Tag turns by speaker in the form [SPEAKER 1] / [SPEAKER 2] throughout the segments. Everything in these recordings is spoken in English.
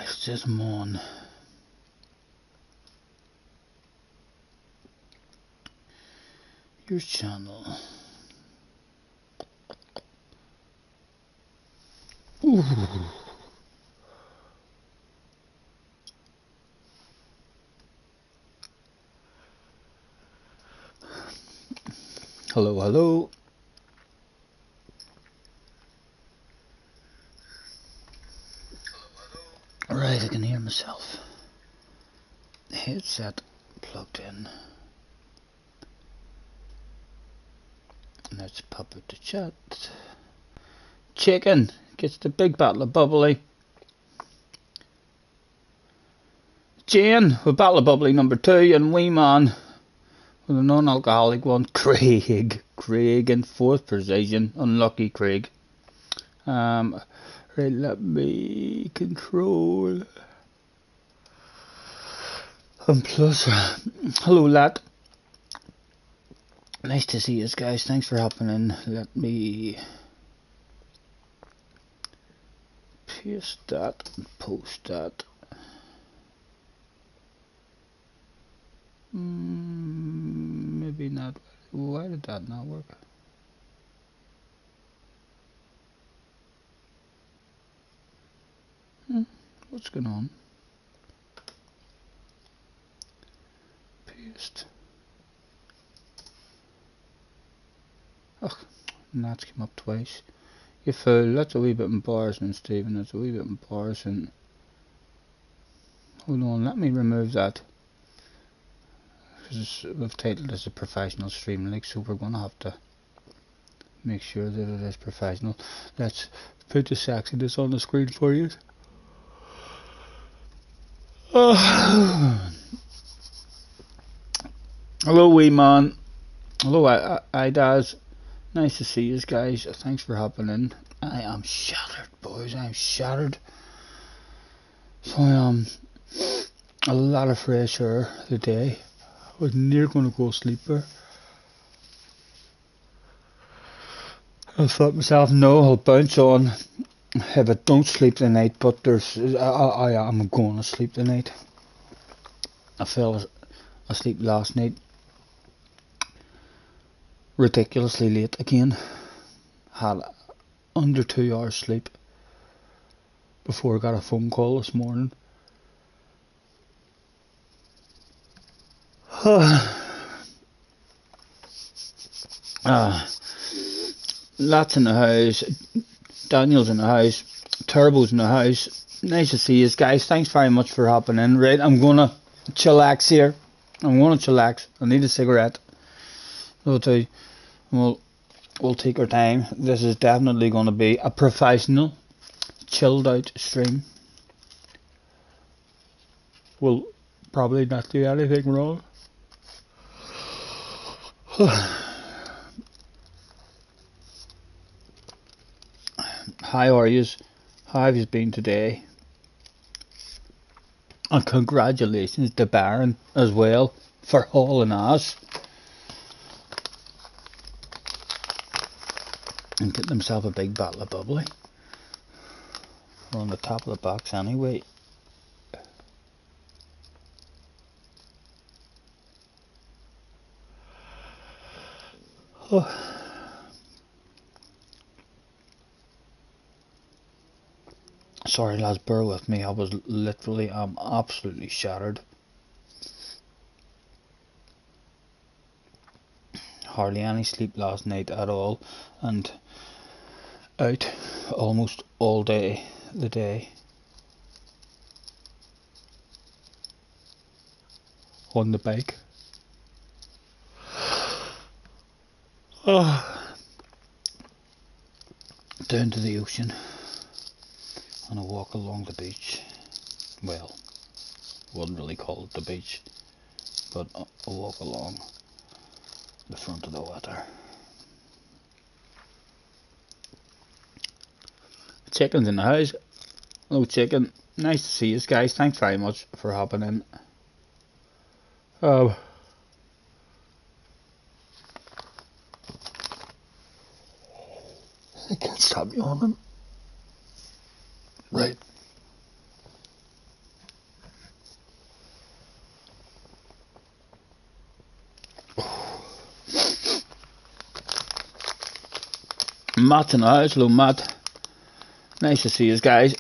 [SPEAKER 1] It says I'm on your channel. Ooh. Hello, hello. Right, I can hear myself. Headset plugged in. Let's pop it to chat. Chicken gets the big bottle of bubbly. Jane with bottle of bubbly number 2, and wee man with a non-alcoholic one. Craig in 4th position. Unlucky Craig. Right, let me control. And plus, hello lad. Nice to see you guys. Thanks for hopping in. Let me paste that and post that. Maybe not. Why did that not work? What's going on? Paste. Ugh, that's came up twice. You fool, that's a wee bit embarrassing, Stephen. That's a wee bit embarrassing. Hold on, let me remove that. Because we've titled this a professional stream link, so we're going to have to make sure that it is professional. Let's put the sexiness on the screen for you. Hello, wee man. Hello, Idaz. Nice to see you guys. Thanks for hopping in. I am shattered, boys. I am shattered. So I am a lot of fresh air today. I was near going to go sleep there. I thought myself, no, I'll bounce on if I don't sleep tonight, but I am going to sleep tonight. I fell asleep last night ridiculously late again. Had under 2 hours sleep before I got a phone call this morning. Lads in the house, Daniel's in the house, Turbo's in the house. Nice to see you guys. Thanks very much for hopping in. Right, I'm gonna chillax here. I'm gonna chillax. I need a cigarette. We'll take our time. This is definitely gonna be a professional, chilled out stream. We'll probably not do anything wrong. How are yous? How have you been today? And congratulations to Baron as well for hauling ass and getting himself a big bottle of bubbly. We're on the top of the box anyway. Sorry lads, bear with me. I was literally, I'm absolutely shattered. Hardly any sleep last night at all, and out almost all day the day on the bike. Down to the ocean and a walk along the beach. Well, wouldn't really call it the beach, but a walk along the front of the water. Chicken's in the house. Hello chicken, nice to see you guys. Thanks very much for hopping in. I can't stop yawning. Right. Matt in the house. Hello, Matt. Nice to see you guys.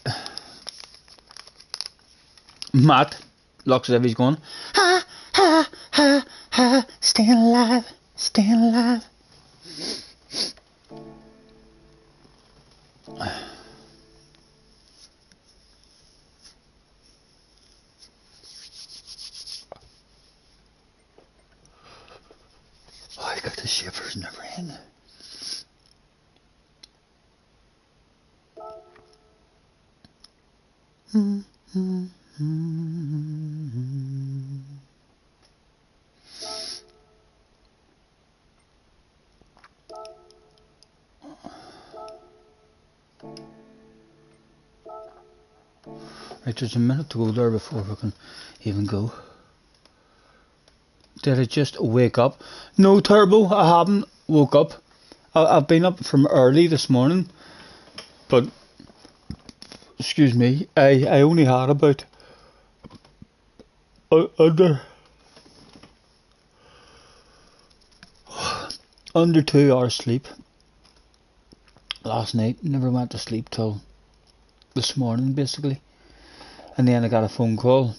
[SPEAKER 1] Matt looks as if he's going, ha, ha, ha, ha, staying alive, staying alive. Oh, I got the shivers in the rain. Right, there's a minute to go there before we can even go. Did I just wake up? No, Turbo, I haven't woke up. I've been up from early this morning, but excuse me, I only had about under 2 hours sleep last night. Never went to sleep till this morning basically, and then I got a phone call,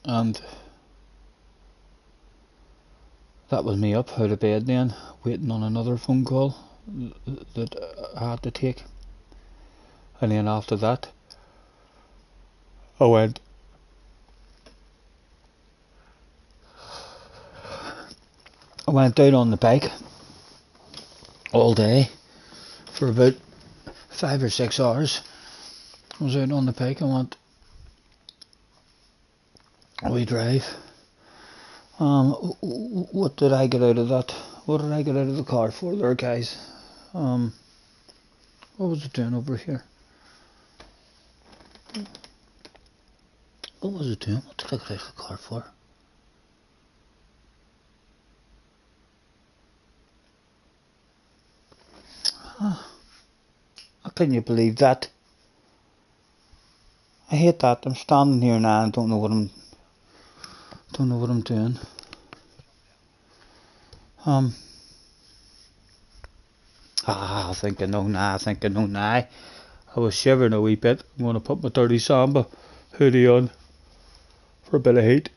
[SPEAKER 1] and that was me up out of bed then, waiting on another phone call that I had to take. And then after that, I went out on the bike all day for about 5 or 6 hours. I was out on the bike. I went a wee drive. What did I get out of that? What did I get out of the car for there, guys? What was it doing over here? What was it doing? What did I get out of the car for? How can you believe that? I hate that. I'm standing here now and don't know what I'm doing. Thinking no nah. I was shivering a wee bit. I'm gonna put my dirty Samba hoodie on for a bit of heat.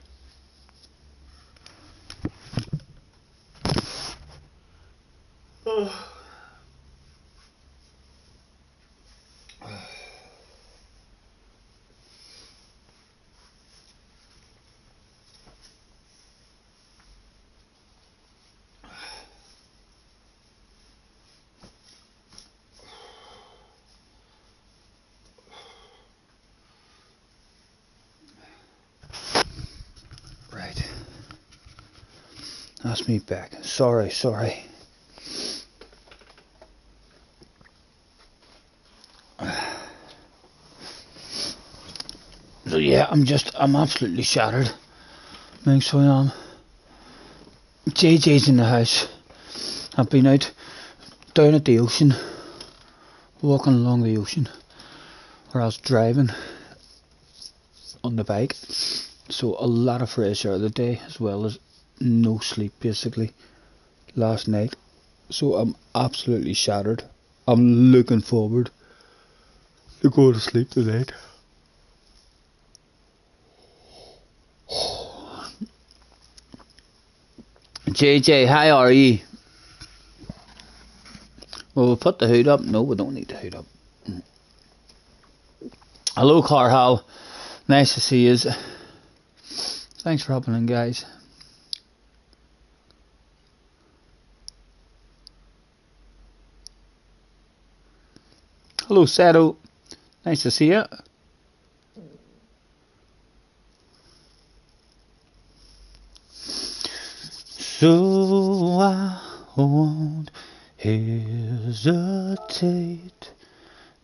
[SPEAKER 1] Right. That's me back. Sorry. So yeah, I'm absolutely shattered. So I am. JJ's in the house. I've been out down at the ocean, walking along the ocean, or else driving on the bike. So a lot of fresh air the day, as well as no sleep basically last night. So I'm absolutely shattered. I'm looking forward to go to sleep tonight. JJ, how are you? Well, we'll put the hood up. No, we don't need the hood up. Hello, Carhal. Nice to see you. Thanks for hopping in, guys. Hello, Sato. Nice to see you. So I won't hesitate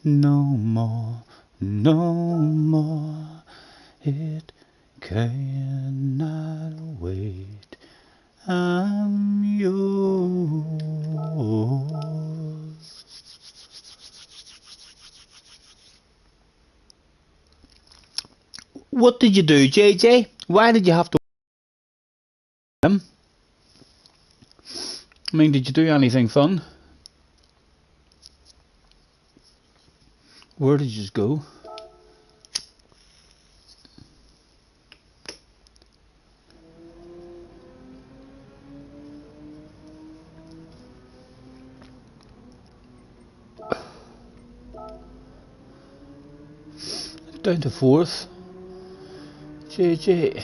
[SPEAKER 1] no more. It cannot wait. I'm yours. What did you do, JJ? Why did you have to him? I mean, did you do anything fun? Where did you go? Down to 4th. JJ.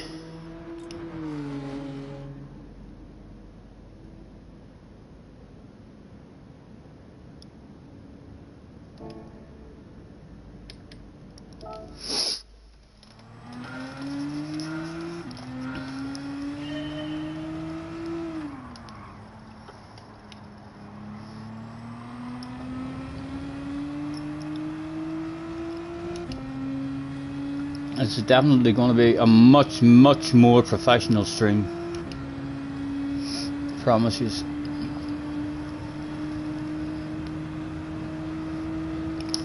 [SPEAKER 1] It's definitely going to be a much more professional stream. Promise you.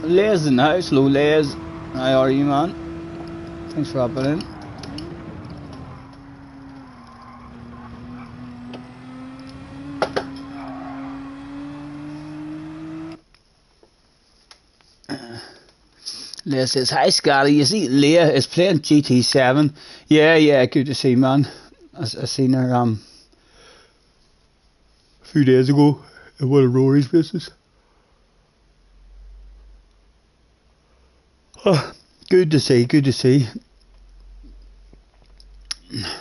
[SPEAKER 1] Les in the house. Hello, Les. How are you, man? Thanks for hopping in. Leah says, hi Scotty, you see Leah is playing GT7. Yeah, good to see, man. I seen her a few days ago at one of Rory's places. Oh, good to see.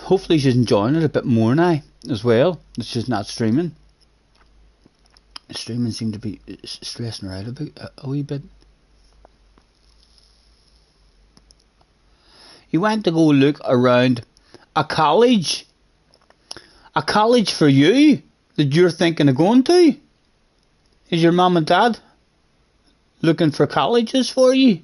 [SPEAKER 1] Hopefully she's enjoying it a bit more now as well. It's just not streaming. Streaming seemed to be stressing her out a wee bit. You went to go look around a college for you that you're thinking of going to? Is your mum and dad looking for colleges for you?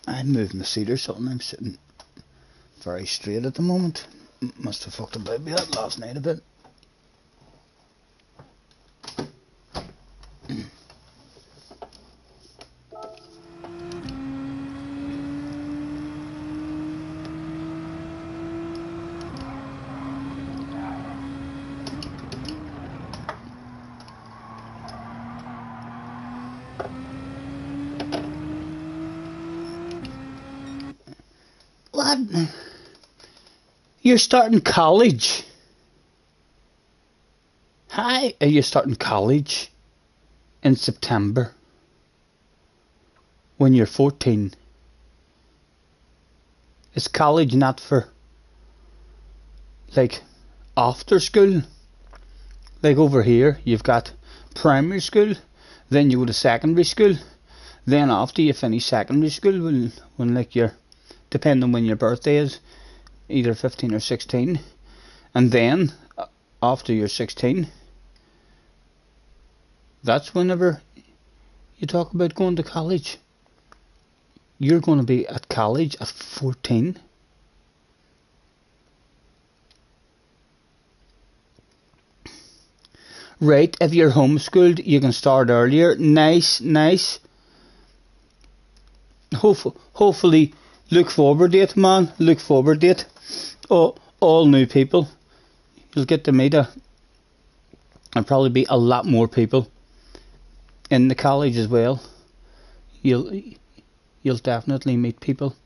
[SPEAKER 1] I moved my seat or something. I'm sitting very straight at the moment. Must have fucked about me that last night a bit. What? You're starting college? Hi, are you starting college in September when you're 14? Is college not for like after school? Like over here you've got primary school, then you go to secondary school, then after you finish secondary school, when like you're, depending on when your birthday is, either 15 or 16, and then after you're 16, that's whenever you talk about going to college. You're going to be at college at 14. Right, if you're homeschooled, you can start earlier. Nice. Hopefully, look forward to it, man. Look forward to it. All new people. You'll get to meet there'll probably be a lot more people in the college as well. You'll definitely meet people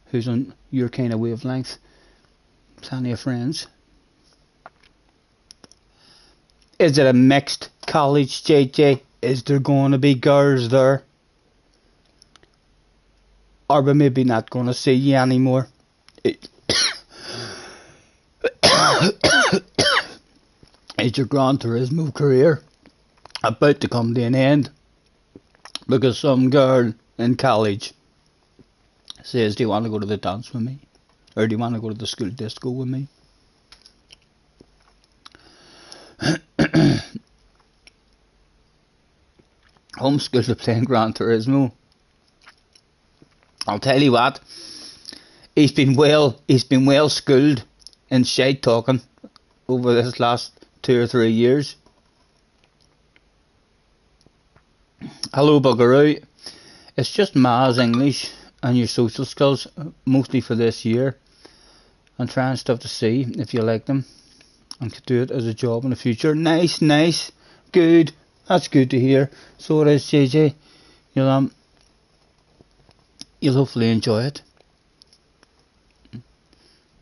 [SPEAKER 1] who's on your kind of wavelength. Plenty of friends. Is it a mixed college, JJ? Is there going to be girls there? Or we're maybe not going to see you anymore? Is your Gran Turismo career about to come to an end? Because some girl in college says, do you want to go to the dance with me? Or do you want to go to the school disco with me? Homeschoolers are playing Gran Turismo. I'll tell you what, he's been well schooled in shite talking over this last 2 or 3 years. Hello, Buckaroo. It's just maths, English, and your social skills, mostly for this year. And trying stuff to see if you like them and could do it as a job in the future. Nice, nice, good. That's good to hear. So it is, JJ. You'll hopefully enjoy it.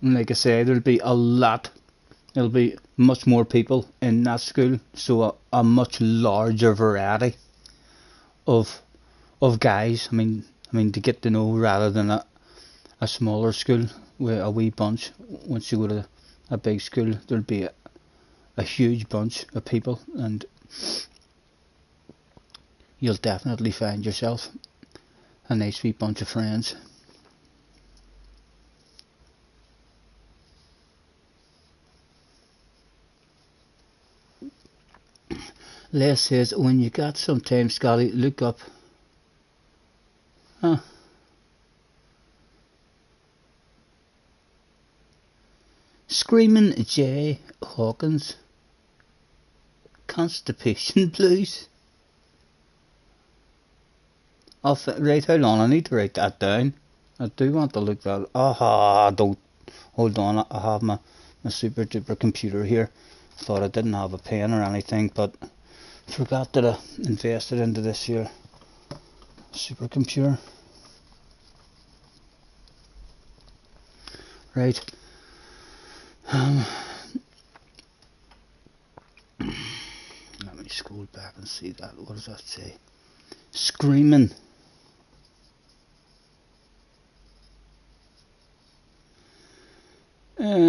[SPEAKER 1] And like I say, there'll be there'll be much more people in that school, so a much larger variety of guys. I mean to get to know, rather than a smaller school with a wee bunch. Once you go to a big school, there'll be a huge bunch of people, and you'll definitely find yourself a nice wee bunch of friends. Les says, when you got some time, Scotty, look up. Huh. Screaming Jay Hawkins. Constipation blues. Right, how long? I need to write that down. I do want to look that. Don't. Hold on, I have my super duper computer here. Thought I didn't have a pen or anything, but forgot that I invested into this here supercomputer. Right. Let me scroll back and see that. What does that say? Screaming.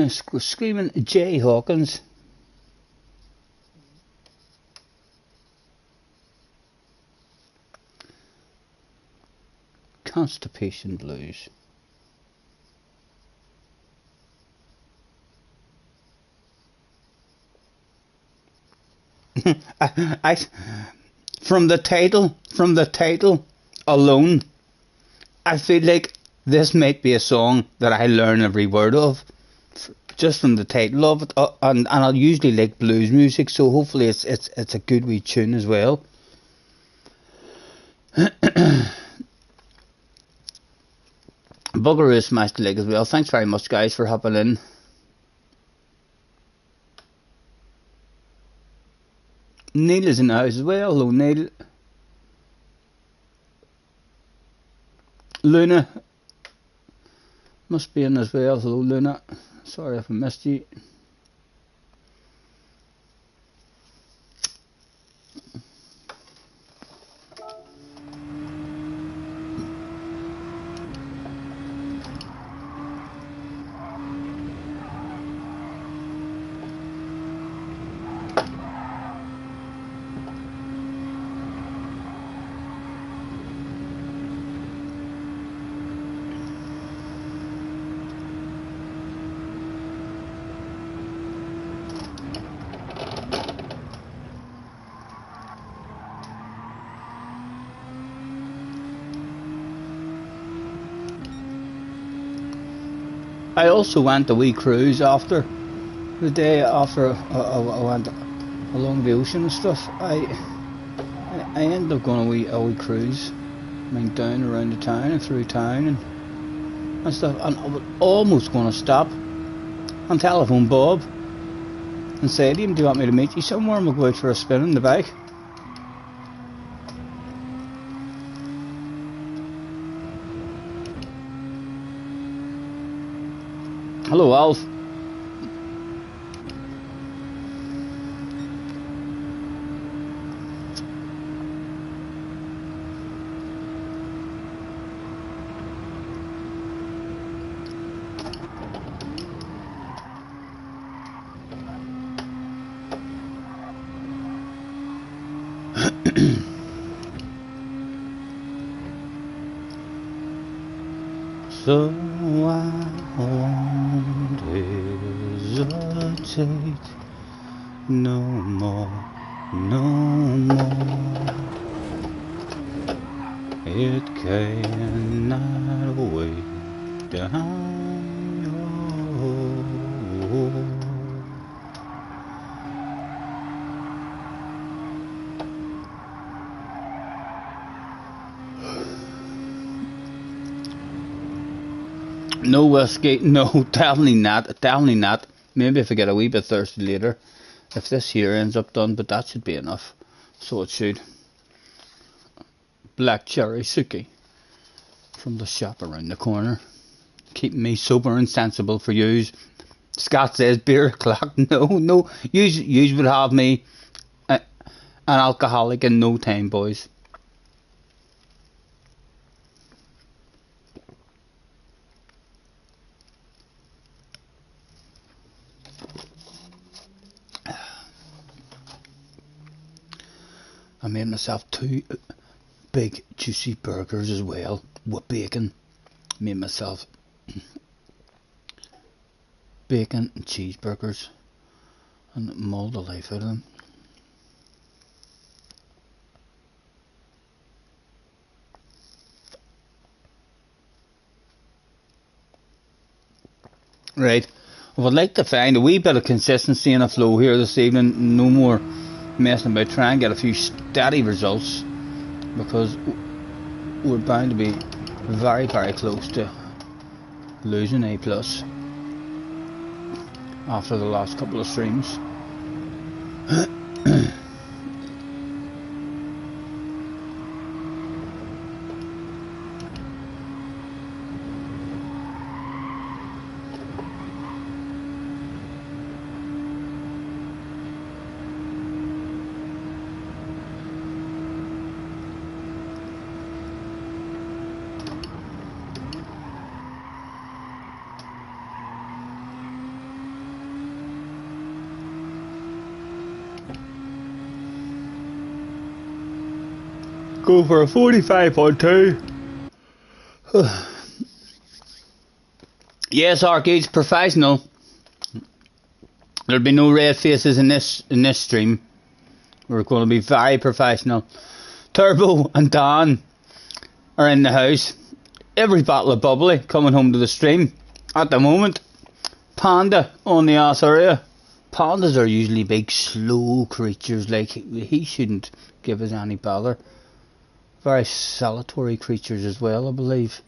[SPEAKER 1] Screaming Jay Hawkins. Constipation blues. From the title alone, I feel like this might be a song that I learn every word of, just from the title of it. And I usually like blues music, so hopefully it's a good wee tune as well. Bugger is smashed the leg as well. Thanks very much, guys, for hopping in. Neil is in the house as well. Hello, Neil. Luna must be in as well. Hello, Luna. Sorry if I missed you. I also went a wee cruise after the day after I went along the ocean and stuff. I ended up going a wee cruise. I mean, down around the town and through town and stuff. And I was almost going to stop and telephone Bob and say to him, do you want me to meet you somewhere and we'll go out for a spin in the bike? Hello, Alf. So I won't hesitate no more, no more. It cannot wait down your road. No whiskey, no, definitely not, definitely not. Maybe if I get a wee bit thirsty later, if this here ends up done, but that should be enough. So it should. Black cherry suki from the shop around the corner. Keeping me sober and sensible for yous. Scott says beer o'clock. No, no, yous would have me an alcoholic in no time, boys. I made myself 2 big juicy burgers as well with bacon. Made myself bacon and cheeseburgers and mauled the life out of them. Right, I would like to find a wee bit of consistency in the flow here this evening. No more messing about, try and get a few steady results, because we're bound to be very, very close to losing A+ after the last couple of streams. Go for a 45.2. Yes, Arcade's professional. There'll be no red faces in this stream. We're going to be very professional. Turbo and Dan are in the house. Every bottle of bubbly coming home to the stream at the moment. Panda on the ass area. Pandas are usually big slow creatures, like he shouldn't give us any bother. Very solitary creatures as well, I believe.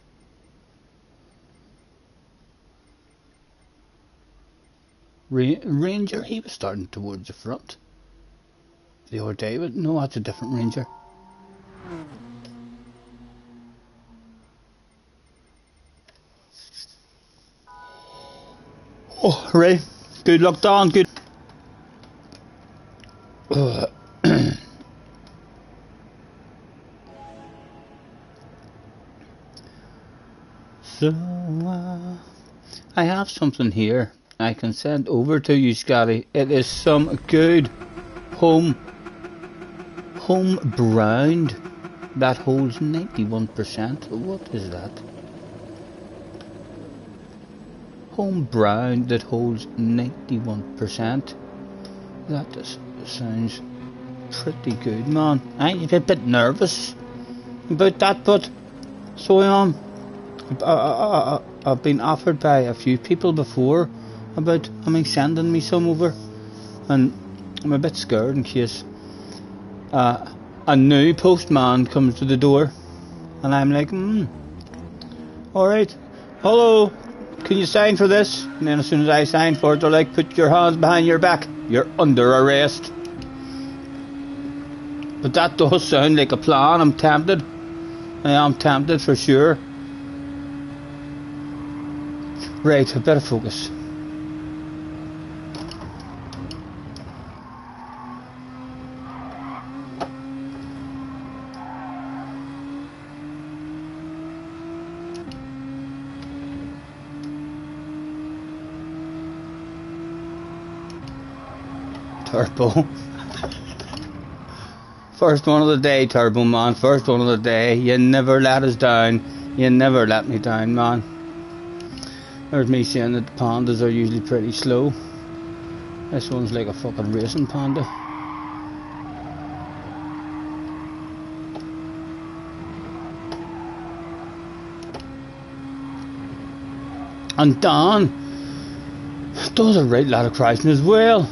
[SPEAKER 1] Ranger, he was starting towards the front the other day, but no, that's a different Ranger. Oh, Ray, good luck, Don. Good. So, I have something here I can send over to you, Scotty. It is some good home browned that holds 91%. What is that? Home browned that holds 91%. That just sounds pretty good, man. I'm a bit nervous about that, but so I am. I've been offered by a few people before about sending me some over, and I'm a bit scared in case a new postman comes to the door, and I'm like, alright, hello, can you sign for this? And then as soon as I sign for it, they're like, put your hands behind your back, you're under arrest. But that does sound like a plan. I'm tempted. I am tempted for sure. Right, I better focus. Turbo. First one of the day, Turbo, man. First one of the day. You never let us down. You never let me down, man. There's me saying that the pandas are usually pretty slow. This one's like a fucking racing panda. And Dan does a right lot of crashing as well.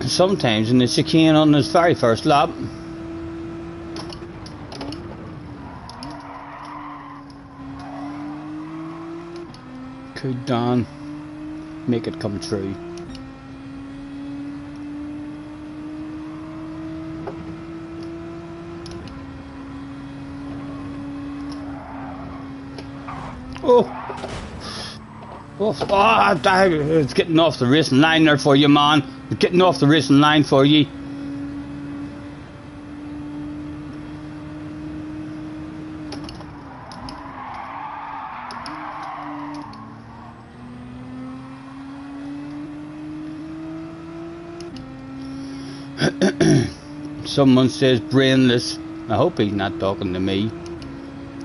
[SPEAKER 1] Sometimes in the chicane on his very first lap. Could Don make it come true? Oh! Oh, it's getting off the racing line there for you, man. It's getting off the racing line for you. Someone says brainless. I hope he's not talking to me.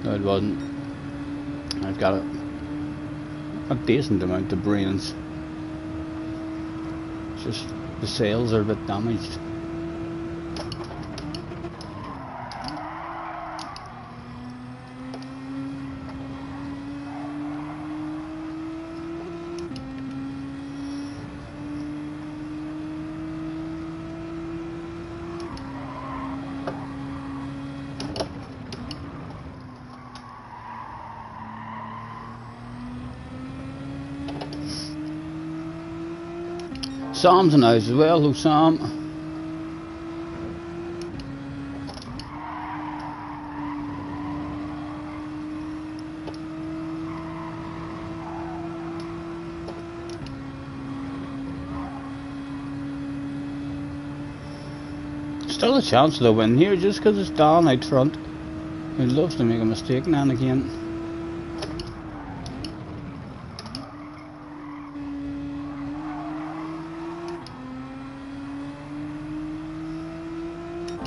[SPEAKER 1] No, it wasn't. I've got a decent amount of brains. Just the cells are a bit damaged. Sam's in the house as well. Who's Sam? Still a chance of the win here just because it's Don out front. He loves to make a mistake now and again.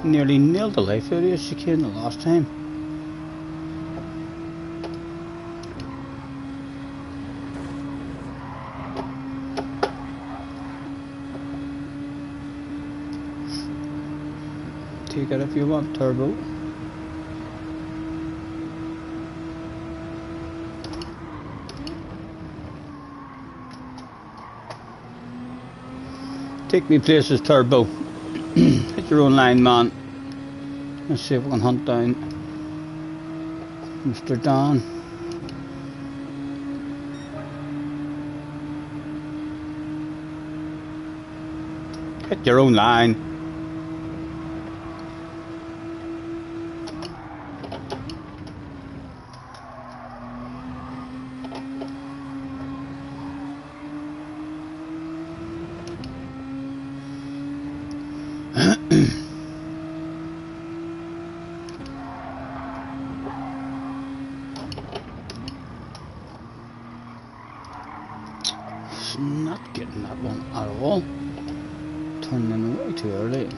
[SPEAKER 1] Nearly nailed the life out of she came the last time. Take it if you want, Turbo. Take me places, Turbo. Hit your own line, man. Let's see if we can hunt down Mr. Don. Hit your own line. Not getting that one at all. Turning way too early.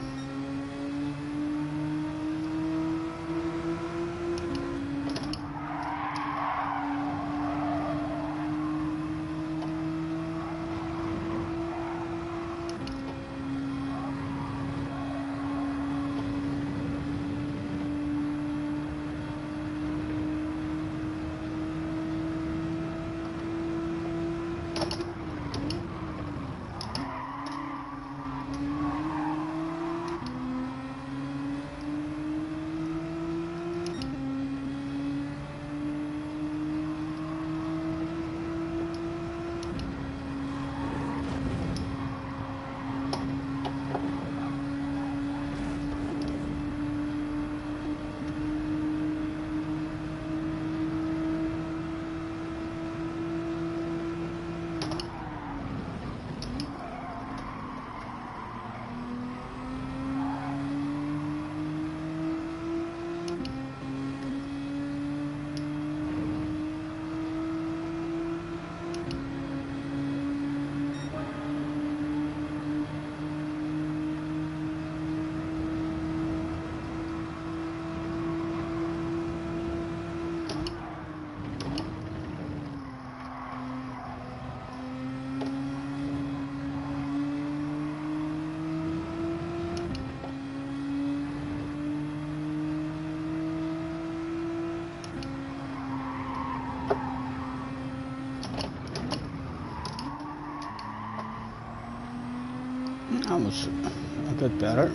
[SPEAKER 1] That was a bit better.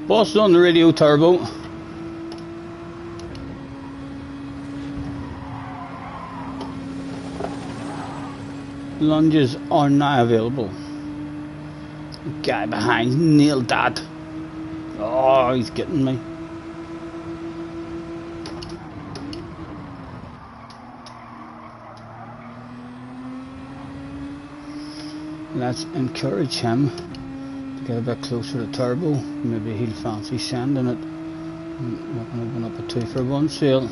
[SPEAKER 1] Boss on the radio, Turbo. Lunges are now available. Guy behind nailed that. Oh, he's getting me. Let's encourage him to get a bit closer to Turbo. Maybe he'll fancy sending it. We can open up a 2-for-1 sale.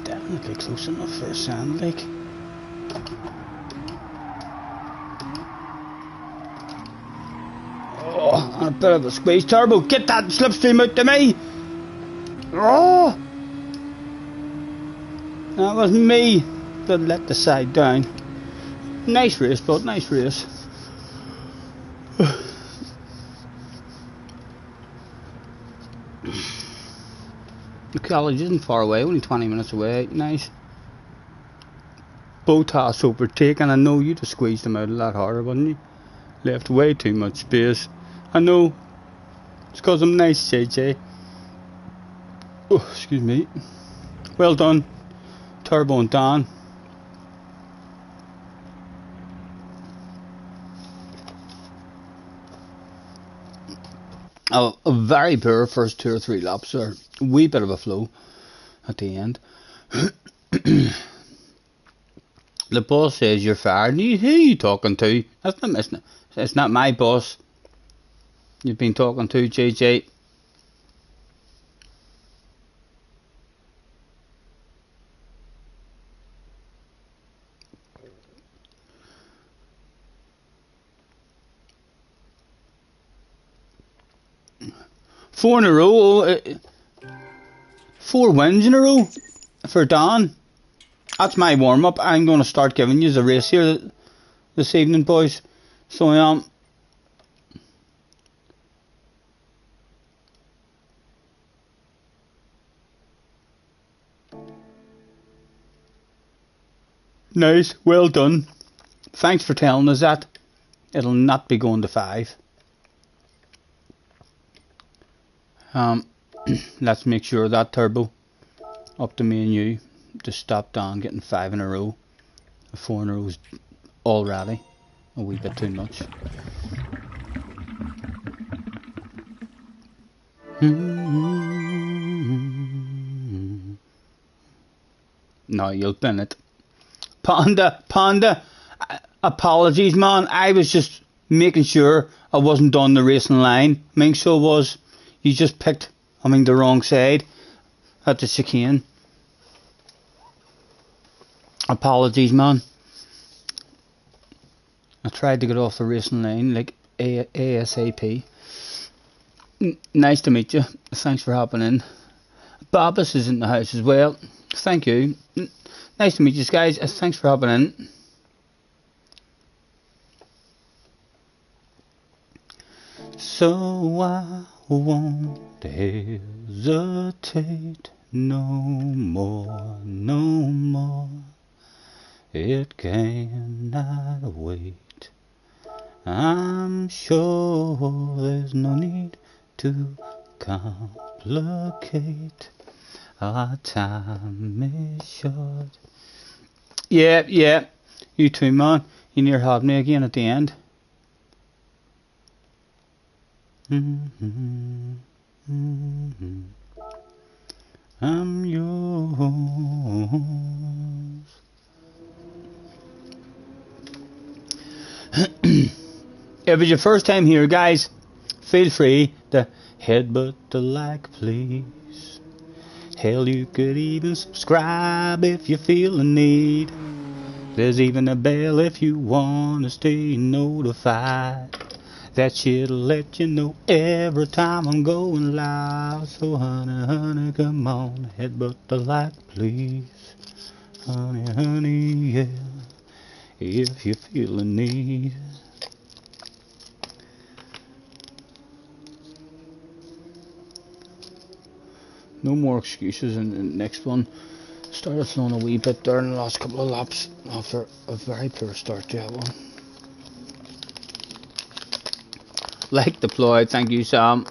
[SPEAKER 1] Definitely close enough for a sand lake. Oh, and a bit of a squeeze. Turbo, get that slipstream out to me! Oh! That was me that let the side down. Nice race, bud, nice race. The college isn't far away, only 20 minutes away. Nice. Botas overtaken. I know you'd have squeezed them out a lot harder, wouldn't you? Left way too much space. I know. It's because I'm nice, JJ. Oh, excuse me. Well done, Turbo and Dan. A very poor first 2 or 3 laps there. A wee bit of a flow at the end. The boss says you're fired. Who are you talking to? It's not my boss you've been talking to, JJ. Four in a row. 4 wins in a row for Don. That's my warm up. I'm going to start giving you a race here this evening, boys. So I am. Nice, well done. Thanks for telling us that. It'll not be going to 5. Let's make sure that, Turbo. Up to me and you to stop Don getting 5 in a row. 4 in a row is already a wee bit too much. No, you'll bin it. Panda, apologies, man. I was just making sure I wasn't on the racing line. I mean, so was. You just picked, the wrong side at the chicane. Apologies, man. I tried to get off the racing line. Like, ASAP. Nice to meet you. Thanks for hopping in. Babas is in the house as well. Thank you. Nice to meet you guys. Thanks for hopping in. So I won't hesitate no more, no more. It cannot wait. I'm sure there's no need to complicate. Our time is short. Yeah. You too, man. You near had me again at the end. I'm yours. If it's your first time here, guys, feel free to headbutt the like, please. Hell, you could even subscribe if you feel the need. There's even a bell if you want to stay notified. That shit'll let you know every time I'm going live. So honey, come on, headbutt the like, please. Honey, yeah, if you feel the need. No more excuses in the next one. Started flowing a wee bit there in the last couple of laps after a very poor start to that one. Like deployed, thank you, Sam.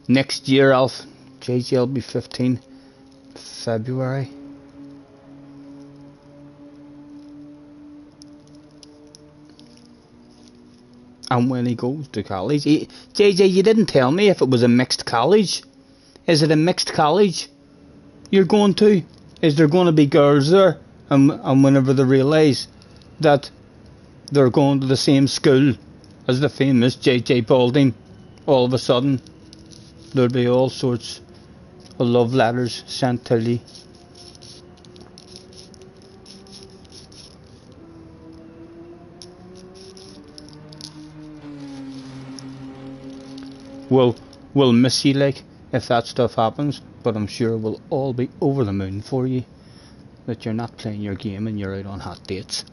[SPEAKER 1] Next year, Alf, JJ will be 15 February. And when he goes to college, JJ, you didn't tell me if it was a mixed college. Is it a mixed college you're going to? Is there going to be girls there? And whenever they realise that they're going to the same school as the famous JJ Balding, all of a sudden there'll be all sorts of love letters sent to you. We'll miss you, like, if that stuff happens, but I'm sure we'll all be over the moon for you that you're not playing your game and you're out on hot dates.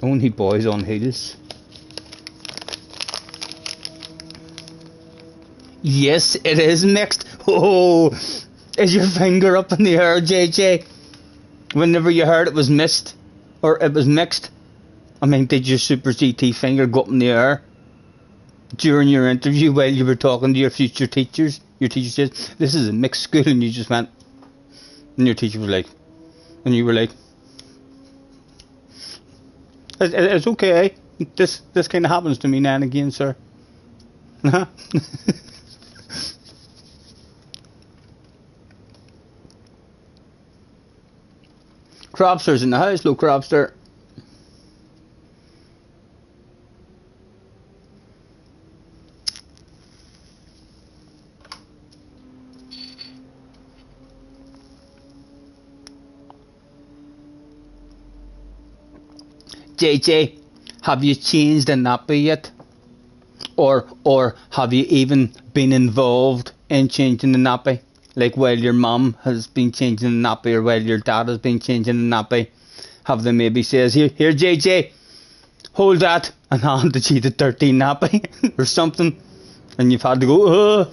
[SPEAKER 1] Only boys on heels. Yes, it is mixed. Oh, is your finger up in the air, JJ? Whenever you heard it was missed, or it was mixed, I mean, did your Super GT finger go up in the air during your interview while you were talking to your future teachers? Your teacher said, this is a mixed school, and you just went, and your teacher was like, and you were like, it's okay, this kind of happens to me now and again, sir. Cropster's in the house, low Cropster. JJ, have you changed a nappy yet? Or have you even been involved in changing the nappy? Like while your mum has been changing the nappy, or while your dad has been changing the nappy, have they maybe says, here JJ, hold that, and handed you the 13 nappy or something, and you've had to go,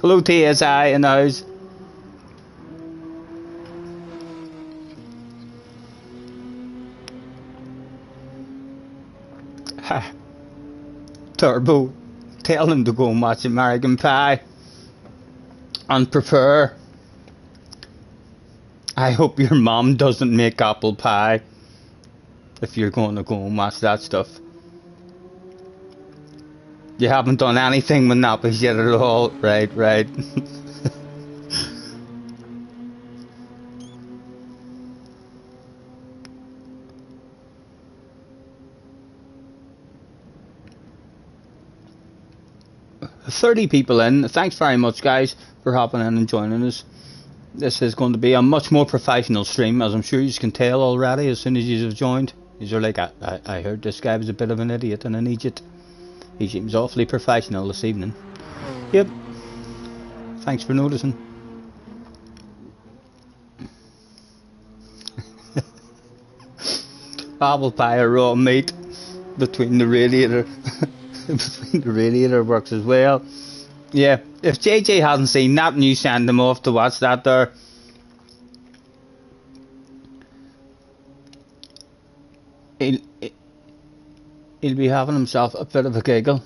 [SPEAKER 1] Hello TSI in the house. Turbo, tell him to go and watch American Pie and prepare. I hope your mom doesn't make apple pie if you're going to go and watch that stuff. You haven't done anything with nappies yet at all, right. 30 people in. Thanks very much, guys, for hopping in and joining us. This is going to be a much more professional stream, as I'm sure you can tell already as soon as you have joined. You're like, I heard this guy was a bit of an idiot and an idiot. He seems awfully professional this evening. Yep. Thanks for noticing. Apple pie or raw meat between the radiator. Between the radiator works as well. Yeah, if JJ hasn't seen that and you send him off to watch that there, he'll be having himself a bit of a giggle.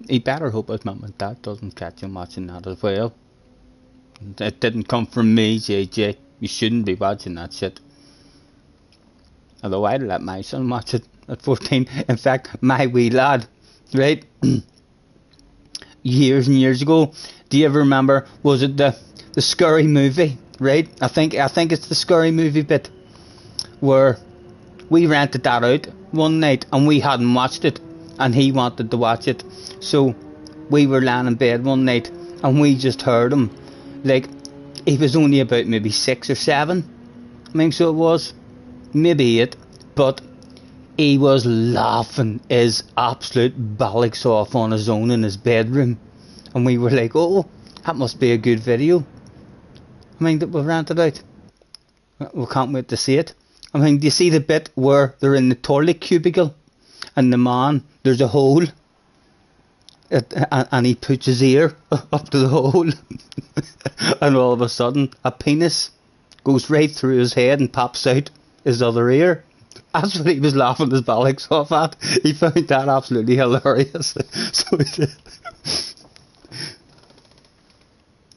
[SPEAKER 1] He better hope his mum and dad doesn't catch him watching that as well. It didn't come from me, JJ. You shouldn't be watching that shit. Although I'd let my son watch it at 14. In fact, my wee lad, right? Years and years ago, do you ever remember, was it the Scurry movie, right? I think it's the Scurry movie bit where we rented that out one night and we hadn't watched it and he wanted to watch it, so we were lying in bed one night and we just heard him, like, he was only about maybe 6 or 7, I think so it was, maybe 8, but he was laughing his absolute bollocks off on his own in his bedroom. And we were like, oh, that must be a good video. I mean, that we've rented out. We can't wait to see it. I mean, do you see the bit where they're in the toilet cubicle? And the man, there's a hole. And he puts his ear up to the hole. And all of a sudden, a penis goes right through his head and pops out his other ear. That's what he was laughing his bollocks off at. He found that absolutely hilarious. So he did.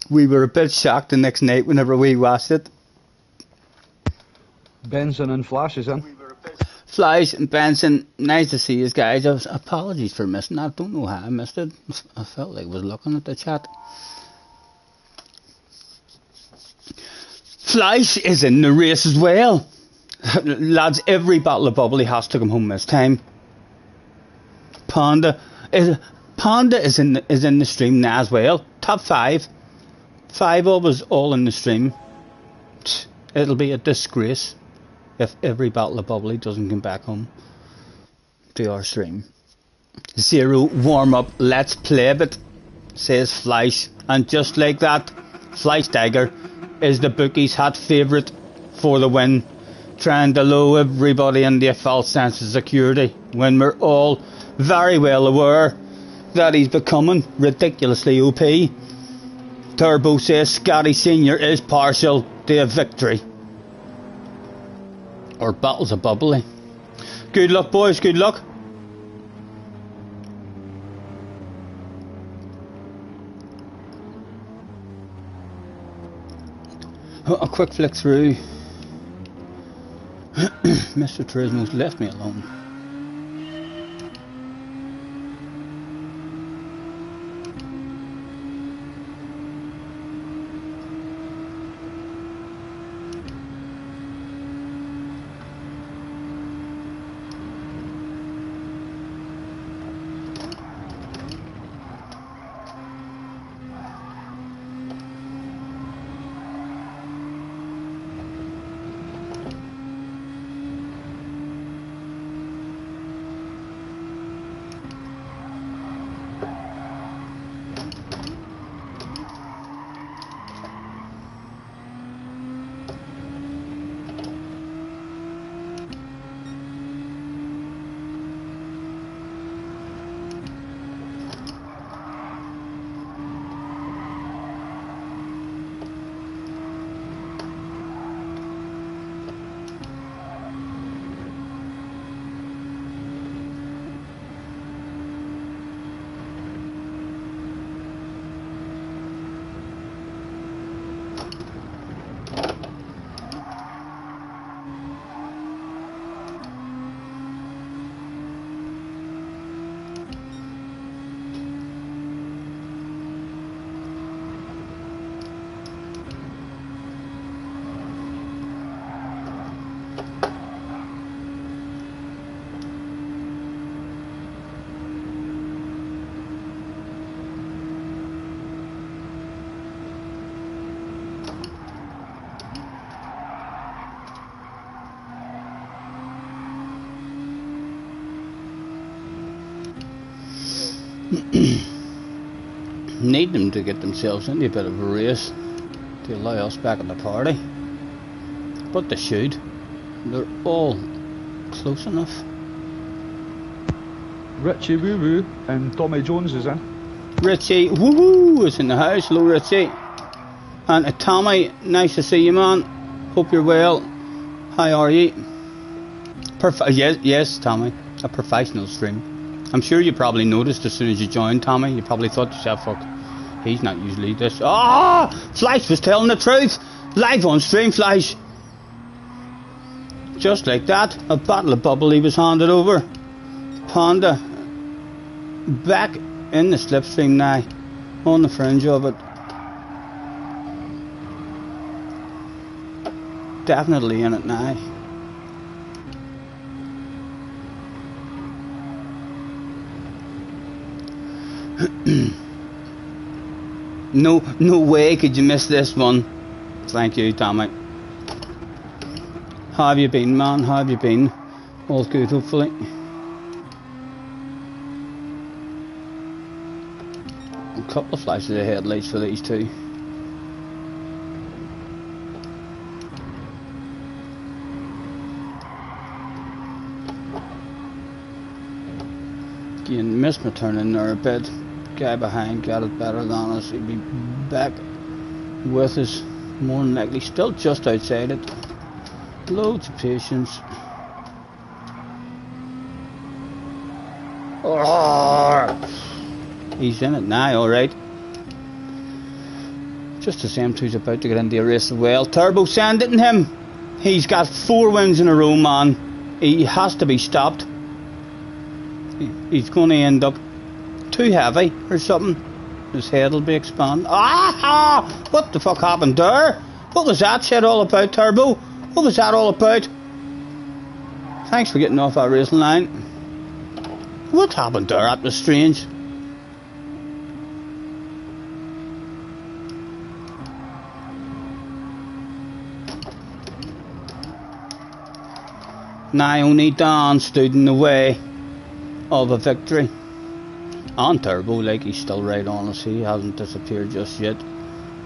[SPEAKER 1] We were a bit shocked the next night whenever we watched it.
[SPEAKER 2] Benson and Flash is in.
[SPEAKER 1] Flash and Benson, nice to see you guys. Apologies for missing that. I don't know how I missed it. I felt like I was looking at the chat. Flash is in the race as well. Lads, every bottle of bubbly has to come home this time. Panda is in the stream now as well. Top 5 of us all in the stream. It'll be a disgrace if every bottle of bubbly doesn't come back home to our stream. 0 warm up, let's play a bit, says Flash, and just like that, Flash Dagger is the bookies' hot favourite for the win, trying to lull everybody into a false sense of security when we're all very well aware that he's becoming ridiculously OP. Turbo says Scotty Senior is partial to a victory. Or bottles of bubbly. Good luck, boys, good luck. A quick flick through. Mr. Turismo's left me alone. Need them to get themselves into a bit of a race to allow us back in the party. But they should. They're all close enough.
[SPEAKER 2] Richie Woo Woo and Tommy Jones is in.
[SPEAKER 1] Richie Woo Woo is in the house. Hello, Richie. And Tommy, nice to see you, man. Hope you're well. How are you? Yes, Tommy. A professional stream. I'm sure you probably noticed as soon as you joined, Tommy. You probably thought to yourself, fuck, he's not usually this. Ah! Flash was telling the truth. Live on stream, Flash. Just like that, a bottle of bubbly was handed over. Panda back in the slipstream now, on the fringe of it. Definitely in it now. No way could you miss this one. Thank you, Tommy. How have you been, man? How have you been? All good, hopefully. A couple of flashes of headlights for these two. Again, missed my turn in there a bit. Guy behind got it better than us. He'll be back with us more than likely. Still just outside it. Loads of patience. Oh, he's in it now, alright. Just as M2's about to get into a race as well. Turbo sending him. He's got 4 wins in a row, man. He has to be stopped. He's going to end up too heavy or something. His head will be expanded. Ah! What the fuck happened there? What was that shit all about, Turbo? What was that all about? Thanks for getting off that racing line. What happened there? That was strange. Now only Dan stood in the way of a victory. And Turbo, like, he's still right on us. He hasn't disappeared just yet.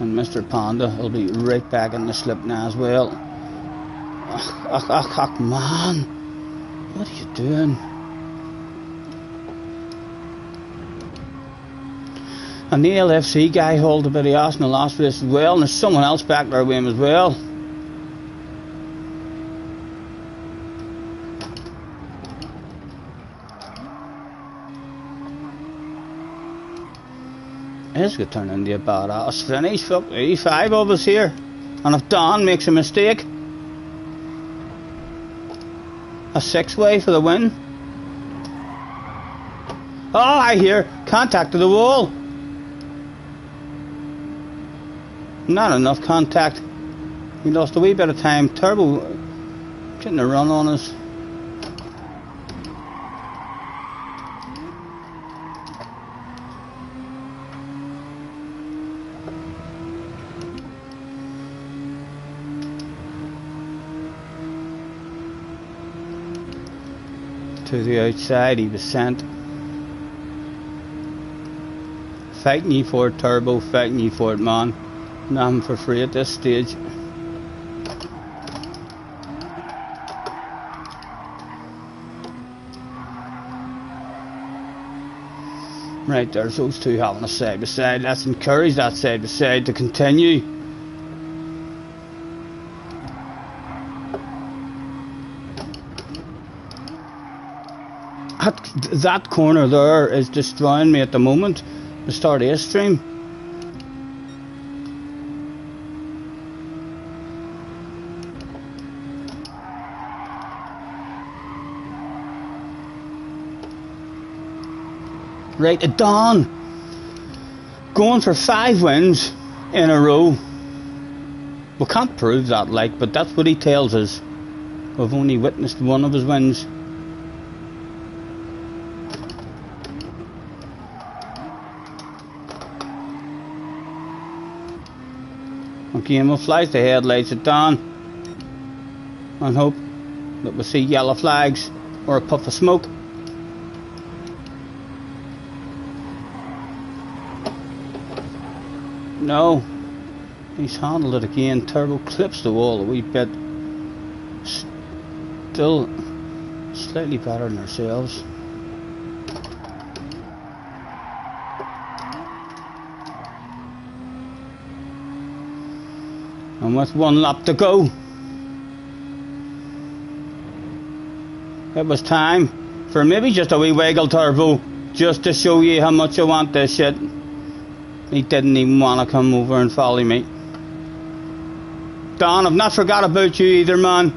[SPEAKER 1] And Mr. Panda will be right back in the slip now as well. Ach, man. What are you doing? And the LFC guy hauled a bit of ass in the last race as well. And there's someone else back there with him as well. This could turn into a badass finish. Fuck, 85 of us here. And if Don makes a mistake, a 6-way for the win. Oh, I hear contact to the wall. Not enough contact. We lost a wee bit of time. Turbo getting a run on us. To the outside he was sent. Fighting you for it, Turbo, fighting you for it, man. Nothing for free at this stage. Right, there's those two having a side by side. Let's encourage that side by side to continue. That corner there is destroying me at the moment. The start of this stream. Right at dawn. Going for 5 wins in a row. We can't prove that, like, but that's what he tells us. We've only witnessed one of his wins. Okay, we'll flash the headlights at dawn and hope that we'll see yellow flags or a puff of smoke. No. He's handled it again. Turbo clips the wall a wee bit. Still slightly better than ourselves. And with one lap to go, it was time for maybe just a wee wiggle, Turbo, just to show you how much I want this shit. He didn't even want to come over and follow me. Don, I've not forgot about you either, man.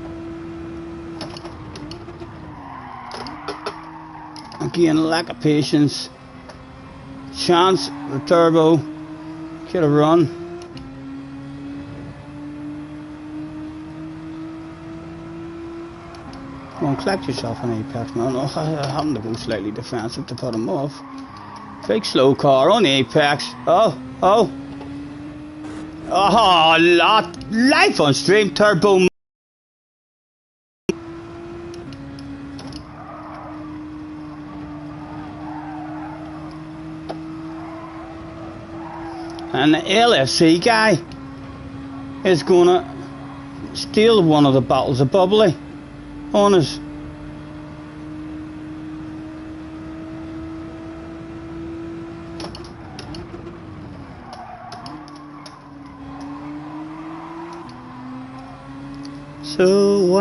[SPEAKER 1] Again, lack of patience. Chance for Turbo. Could have run. Go and collect yourself an Apex, man. Oh, I happened to go slightly defensive to put him off. Big slow car on Apex. Oh. Oh, life on stream, Turbo. And the LFC guy is gonna steal one of the bottles of bubbly on us. So,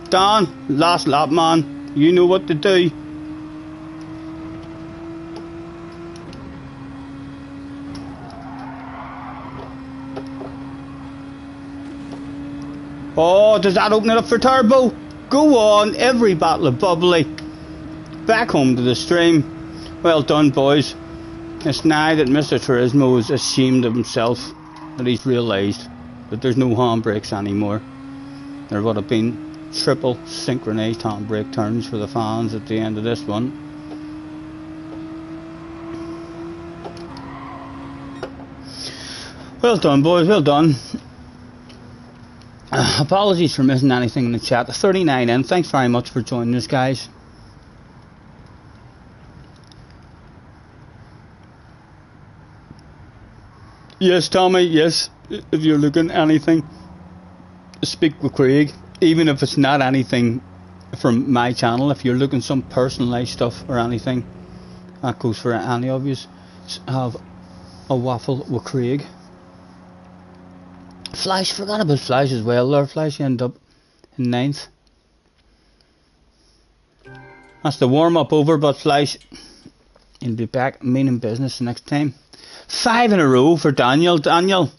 [SPEAKER 1] Don, last lap, man. You know what to do. Oh, does that open it up for Turbo? Go on, every bottle of bubbly. Back home to the stream. Well done, boys. It's now that Mr. Turismo is ashamed of himself, that he's realised that there's no handbrakes anymore. There would have been triple synchronised handbrake turns for the fans at the end of this one. Well done, boys, well done. Apologies for missing anything in the chat. 39 in, thanks very much for joining us, guys. Yes, Tommy, yes. If you're looking at anything, speak with Craig. Even if it's not anything from my channel, if you're looking some personalised stuff or anything, that goes for any of you. Have a waffle with Craig. Flash, forgot about Flash as well. There, Flash end up in 9th. That's the warm up over, but Flash, you'll be back meaning business next time. 5 in a row for Daniel. Daniel,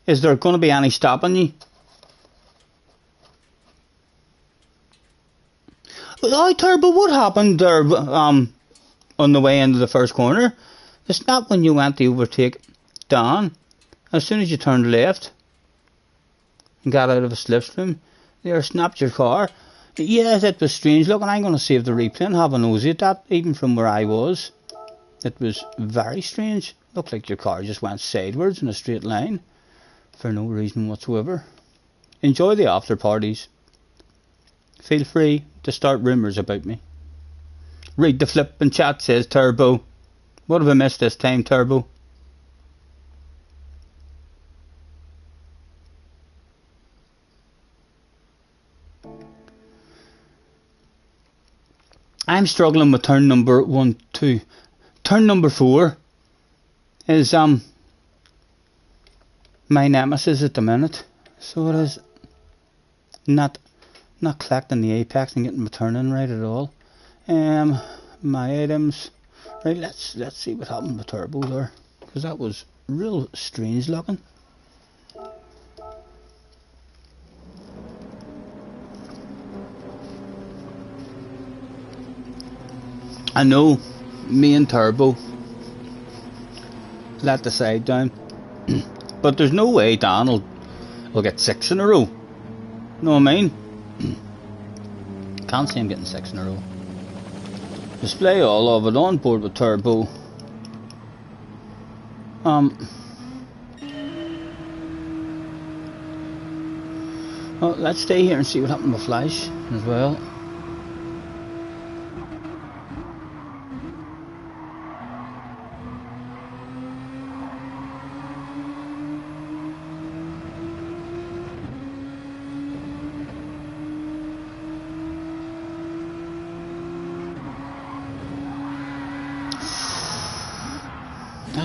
[SPEAKER 1] is there going to be any stopping you? Oh, Turbo, what happened there on the way into the first corner? It's not when you went to overtake Don. As soon as you turned left and got out of a slipstream, there snapped your car. Yes, it was strange. Look, and I'm going to save the replay and have a nosy at that, even from where I was. It was very strange. Looked like your car just went sideways in a straight line for no reason whatsoever. Enjoy the after parties. Feel free to start rumours about me. Read the flippin' chat, says Turbo. What have I missed this time, Turbo? I'm struggling with turn number 1, 2. Turn number 4 is my nemesis at the minute. So it is not collecting the apex and getting my turn in right at all. My items. Right, let's see what happened with Turbo there, because that was real strange looking. I know me and Turbo let the side down, but there's no way Dan will get 6 in a row. Know what I mean? Can't see him getting 6 in a row. Display all of it on board with Turbo. Well, let's stay here and see what happened with Flash as well.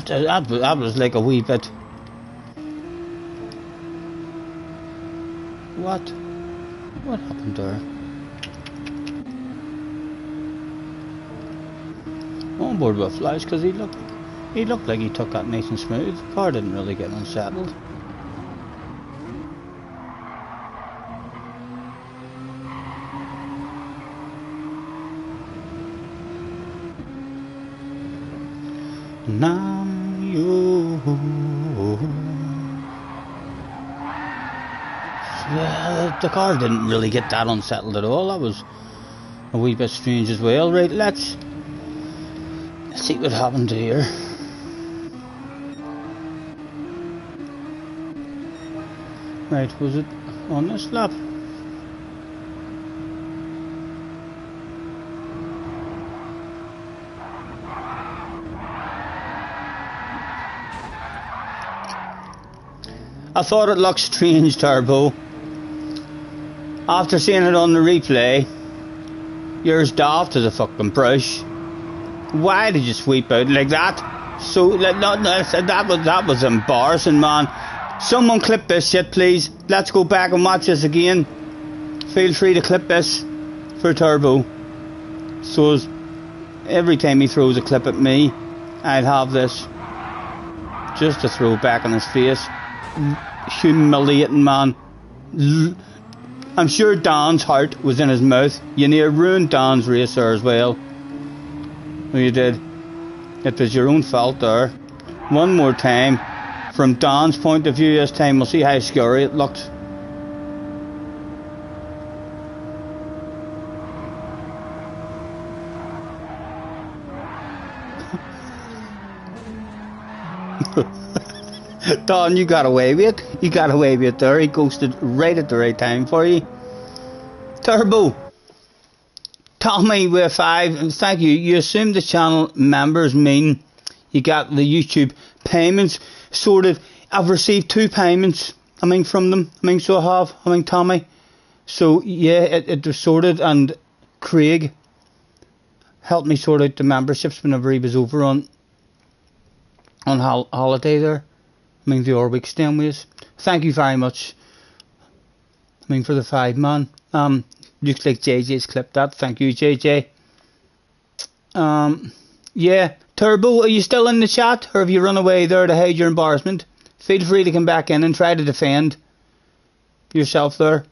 [SPEAKER 1] That was like a wee bit. What happened there? On board with Flash because he looked like he took that nice and smooth. The car didn't really get unsettled. Now you. The car didn't really get that unsettled at all. That was a wee bit strange as well. Right, let's see what happened here. Right, was it on this lap? I thought it looked strange, Turbo. After seeing it on the replay, you're as daft as a fucking brush. Why did you sweep out like that? So that was embarrassing, man. Someone clip this shit, please. Let's go back and watch this again. Feel free to clip this for Turbo. So every time he throws a clip at me, I'd have this just to throw back in his face. Humiliating, man. I'm sure Dan's heart was in his mouth. You near ruined Dan's race there as well. Well, you did. It was your own fault there. One more time. From Dan's point of view this time, we'll see how scary it looked. Don, you got away with it. You got away with it there. He ghosted right at the right time for you. Turbo. Tommy with 5. Thank you. You assume the channel members mean you got the YouTube payments sorted. I've received 2 payments. From them. So I have. Tommy. So yeah, it was sorted, and Craig helped me sort out the memberships whenever he was over on holiday there. The Orwick Stenways. Thank you very much. For the 5 man. Looks like JJ's clipped that. Thank you, JJ. Yeah. Turbo, are you still in the chat? Or have you run away there to hide your embarrassment? Feel free to come back in and try to defend yourself there.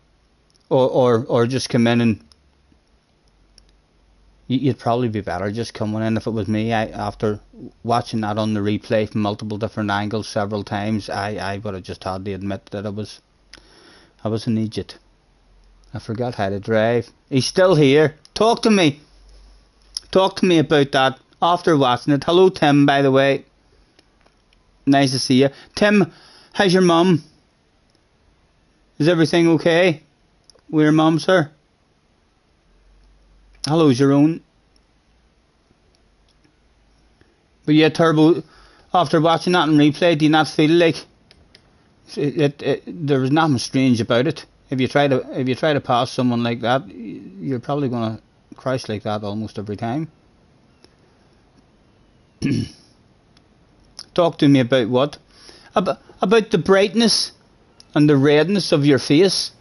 [SPEAKER 1] Or just come in and... You'd probably be better just coming in if it was me. After watching that on the replay from multiple different angles several times, I would have just had to admit that I was an idiot. I forgot how to drive. He's still here. Talk to me. Talk to me about that after watching it. Hello, Tim, by the way. Nice to see you. Tim, how's your mum? Is everything okay with your mum, sir? Hello, Jerome. But yeah, Turbo, after watching that in replay, do you not feel like there was nothing strange about it? If you try to pass someone like that, you're probably going to crash like that almost every time. Talk to me about what? About the brightness and the redness of your face.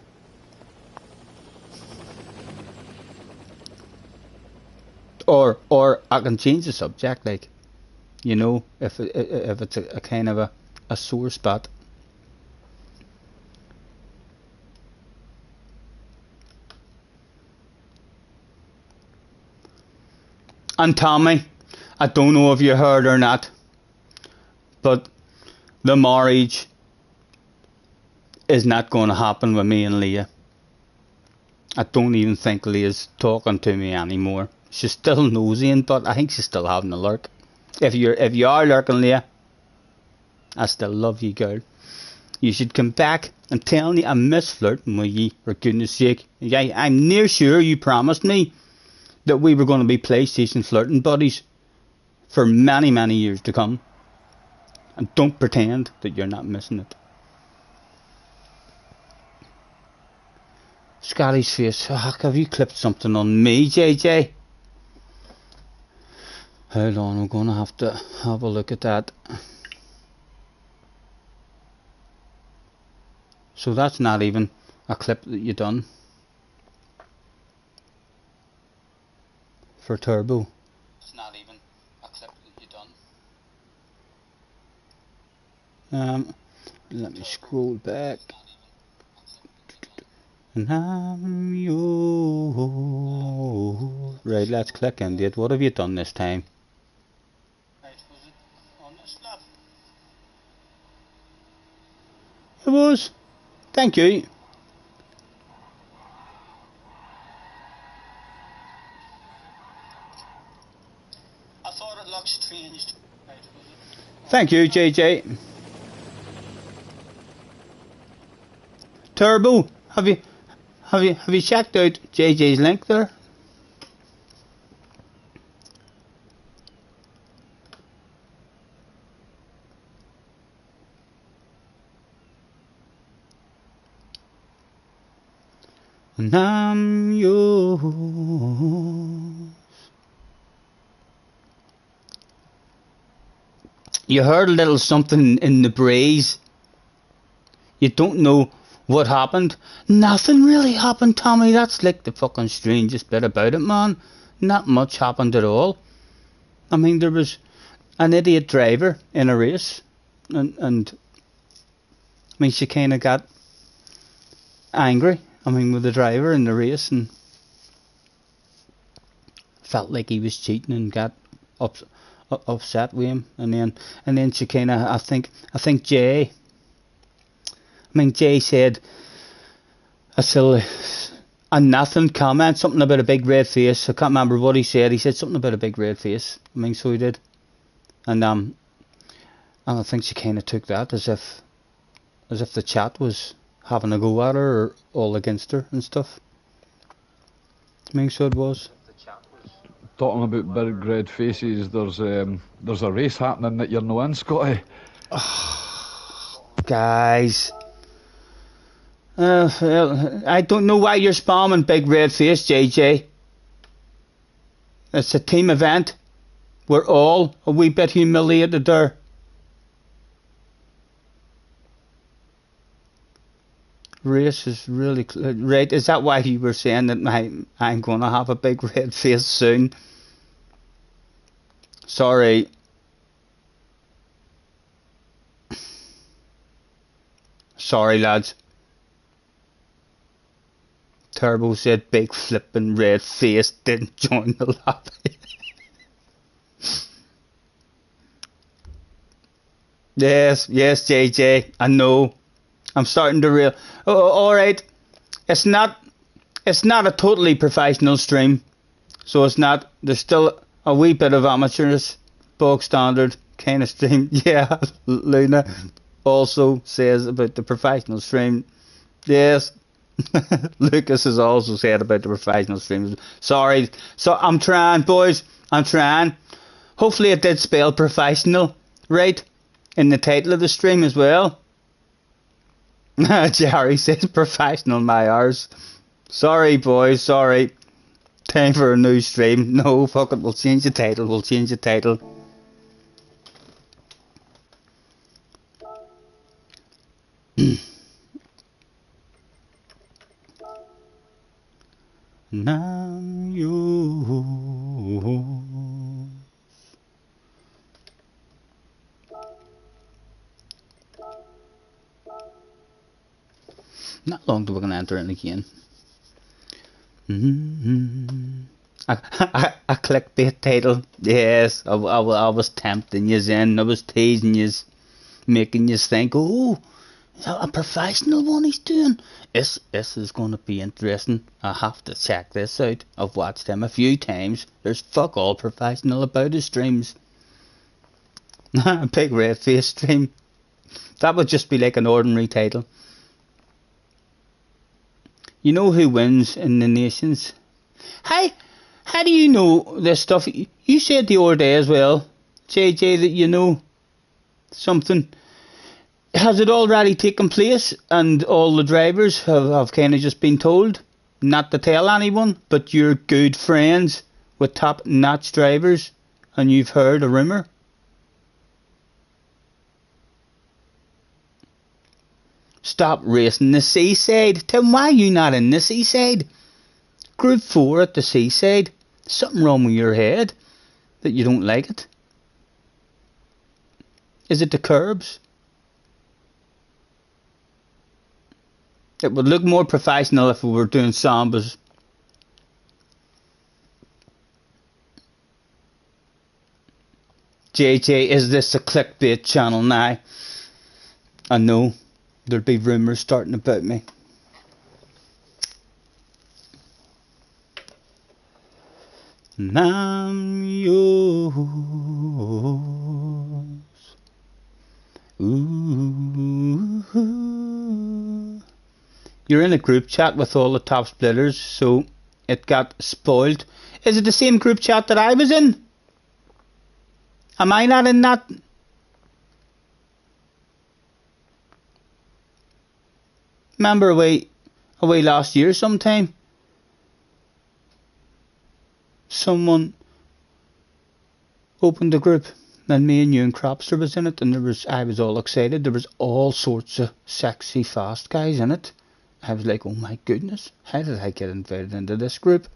[SPEAKER 1] Or I can change the subject, like, you know, if it's a kind of a sore spot. And Tommy, I don't know if you heard or not, but the marriage is not going to happen with me and Leah. I don't even think Leah's talking to me anymore. She's still nosing, but I think she's still having a lurk. If you are lurking, Leah, I still love you, girl. You should come back and tell me I miss flirting with you, for goodness sake. I'm near sure you promised me that we were going to be PlayStation flirting buddies for many, many years to come. And don't pretend that you're not missing it. Scotty's face. Oh, have you clipped something on me, JJ? Hold on, I'm gonna have to have a look at that. So that's not even a clip that you done for Turbo. It's not even a clip that you done. Let me scroll back. And I'm yours. Right, let's click end it. What have you done this time? Right, was it on this lap? It was. Thank you. I thought it looked strange. Right, was it? Thank you, JJ. Turbo, have you checked out JJ's link there? And I'm yours. You heard a little something in the breeze. You don't know what happened. Nothing really happened, Tommy. That's like the fucking strangest bit about it, man. Not much happened at all. I mean, there was an idiot driver in a race, and I mean, she kind of got angry. I mean, with the driver in the race, and felt like he was cheating and got upset with him. And then she kind of, I think Jay. I mean, Jay said a nothing comment, something about a big red face. I can't remember what he said. He said something about a big red face. I mean, so he did. And I think she kind of took that as if the chat was having a go at her or all against her and stuff. I mean, so it was.
[SPEAKER 2] Talking about big red faces, there's a race happening that you're no in, Scotty.
[SPEAKER 1] Guys. I don't know why you're spamming big red face, JJ. It's a team event. We're all a wee bit humiliated there. Race is really right. Is that why you were saying that I'm going to have a big red face soon? Sorry. Sorry, lads. Turbo said big flippin' red face didn't join the lobby. Yes, JJ, I know. I'm starting to alright. It's not a totally professional stream. So it's not, there's still a wee bit of amateurs, bog standard kind of stream. Yeah, Luna also says about the professional stream. Yes. Lucas has also said about the professional streams. Sorry. So I'm trying, boys. I'm trying. Hopefully it did spell professional right in the title of the stream as well. Jerry says professional my arse. Sorry, boys. Sorry. Time for a new stream. No, fuck it. We'll change the title. Now yours. Not long till we're gonna enter it again. A clickbait title. Yes, I was tempting yous in. I was teasing yous, making yous think, oh, is that a professional one he's doing? This is going to be interesting. I have to check this out. I've watched him a few times. There's fuck all professional about his streams. Big red face stream. That would just be like an ordinary title. You know who wins in the nations? How do you know this stuff? You said the other day as well, JJ, that you know something. Has it already taken place and all the drivers have kind of just been told not to tell anyone, but you're good friends with top-notch drivers and you've heard a rumour. Stop racing the seaside. Tim, why are you not in the seaside? Group 4 at the seaside. Something wrong with your head that you don't like it? Is it the curbs? It would look more professional if we were doing sambas. JJ, is this a clickbait channel now? I know there'd be rumours starting about me. And I'm yours. Ooh. You're in a group chat with all the top splitters, so it got spoiled. Is it the same group chat that I was in? Am I not in that? Remember away last year sometime? Someone opened the group and me and you and Cropster was in it, and I was all excited. There was all sorts of sexy fast guys in it. I was like, oh my goodness, how did I get invited into this group?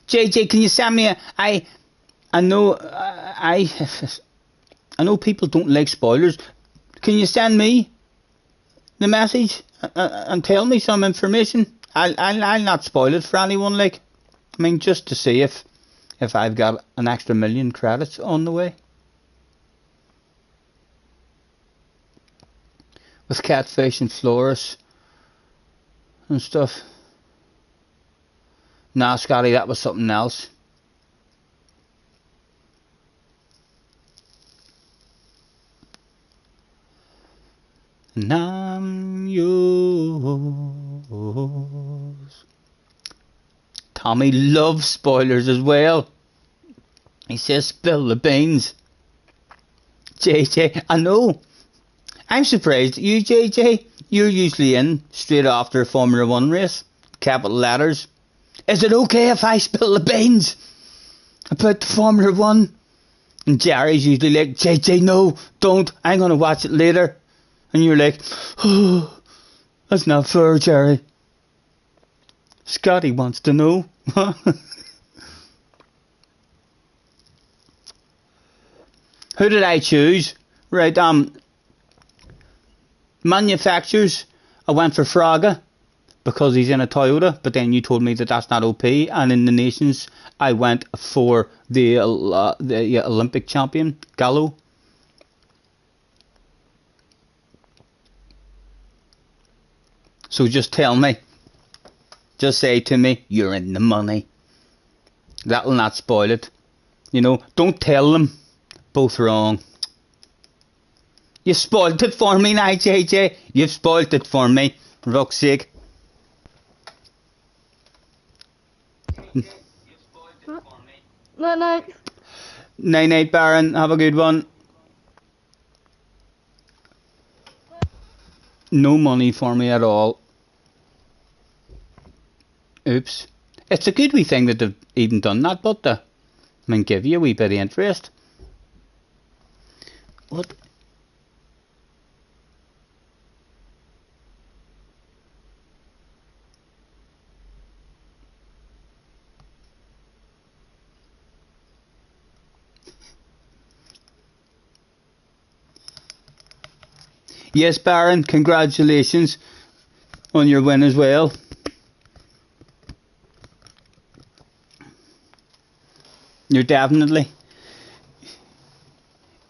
[SPEAKER 1] JJ, can you send me I know I know people don't like spoilers. Can you send me the message and tell me some information? I'll not spoil it for anyone. Like, I mean, just to see if I've got an extra 1,000,000 credits on the way. With Catfish and Flores and stuff. Nah, Scotty, that was something else. And I'm yours. Tommy loves spoilers as well. He says, spill the beans. JJ, I know. I'm surprised at you, JJ. You're usually in straight after a Formula 1 race. Capital letters. Is it okay if I spill the beans about the Formula 1? And Jerry's usually like, JJ, no, don't. I'm going to watch it later. And you're like, oh, that's not fair, Jerry. Scotty wants to know. Who did I choose? Right, manufacturers, I went for Fraga because he's in a Toyota, but then you told me that that's not OP. And in the nations, I went for the Olympic champion, Gallo. So just tell me, just say to me, you're in the money. That'll not spoil it. You know, don't tell them both wrong. You spoiled it for me now, JJ. You've spoiled it for me, for fuck's sake.
[SPEAKER 3] Night night.
[SPEAKER 1] Night night, Baron. Have a good one. No money for me at all. Oops. It's a good wee thing that they've even done that, but I mean, give you a wee bit of interest. What? Yes, Baron, congratulations on your win as well. You're definitely,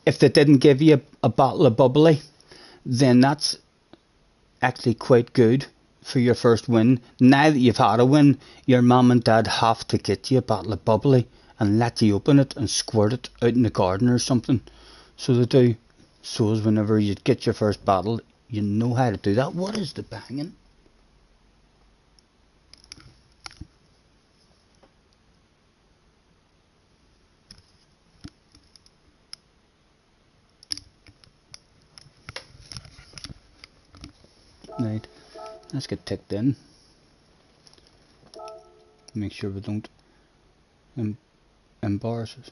[SPEAKER 1] if they didn't give you a bottle of bubbly, then that's actually quite good for your first win. Now that you've had a win, your mum and dad have to get you a bottle of bubbly and let you open it and squirt it out in the garden or something. So they do. So as whenever you get your first bottle, you know how to do that. What is the banging? Right. Let's get ticked in. Make sure we don't embarrass us.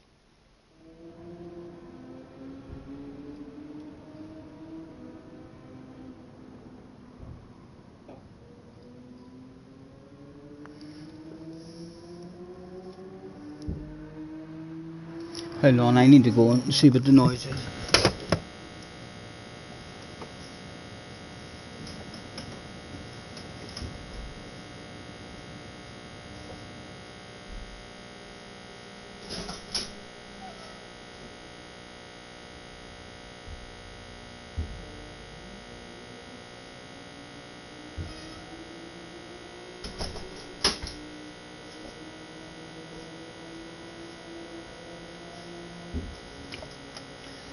[SPEAKER 1] Hold on, I need to go and see what the noise is.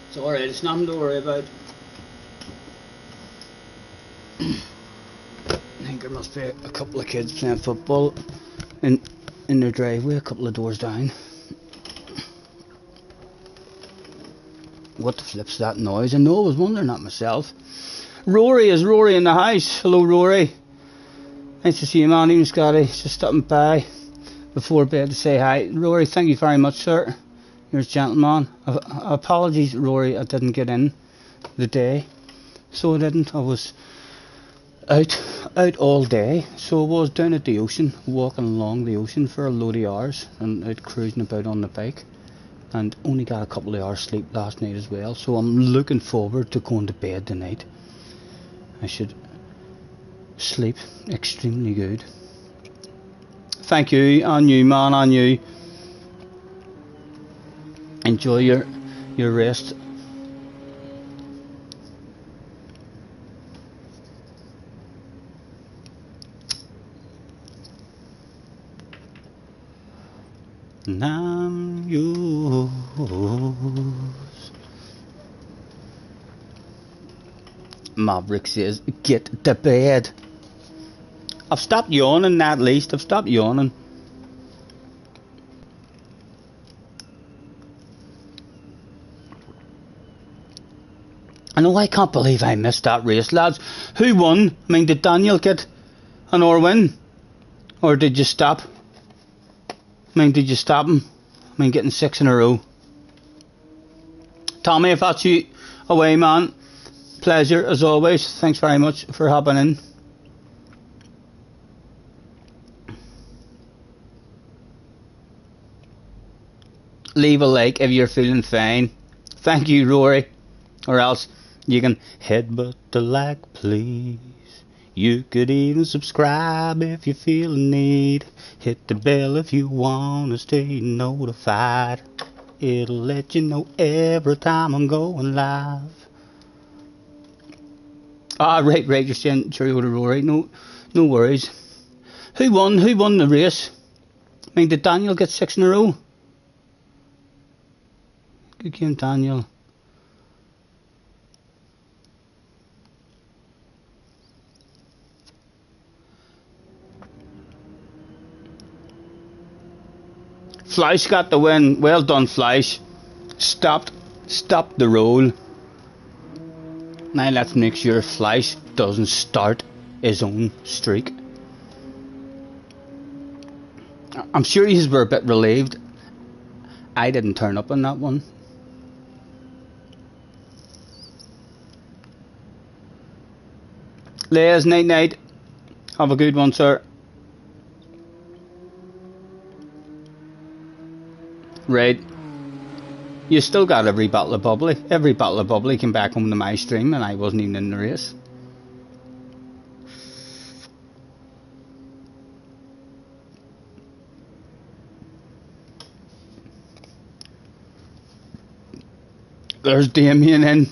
[SPEAKER 1] It's alright, it's nothing to worry about. I think there must be a couple of kids playing football in their driveway, a couple of doors down. What the flip's that noise? I know, I was wondering that myself. Rory, is Rory in the house? Hello Rory. Nice to see you, man. Even Scotty, just stopping by before bed to say hi. Rory, thank you very much, sir. You're a gentleman. Apologies, Rory, I didn't get in the day. So I didn't. I was out all day. So I was down at the ocean, walking along the ocean for a load of hours and out cruising about on the bike. And only got a couple of hours sleep last night as well. So I'm looking forward to going to bed tonight. I should sleep extremely good. Thank you, and you, man, and you. Enjoy your rest. And I'm yours. Maverick says, get to bed. I've stopped yawning, at least. I've stopped yawning. I know, I can't believe I missed that race, lads. Who won? I mean, did Daniel get an or win? Or did you stop? I mean, did you stop him? I mean, getting 6 in a row. Tommy, if that's you, away, man. Pleasure, as always. Thanks very much for hopping in. Leave a like if you're feeling fine. Thank you, Rory. Or else you can headbutt the like, please. You could even subscribe if you feel the need. Hit the bell if you want to stay notified. It'll let you know every time I'm going live. Ah, right, you're saying cheerio to Rory. No worries. Who won the race? I mean, did Daniel get 6 in a row? Good game, Daniel. Fleisch got the win. Well done, Fleisch. Stop the roll. Now let's make sure Fleisch doesn't start his own streak. I'm sure you were a bit relieved I didn't turn up on that one. Les, night. Have a good one, sir. Right. You still got every bottle of bubbly. Every bottle of bubbly came back home to my stream and I wasn't even in the race. There's Damien in.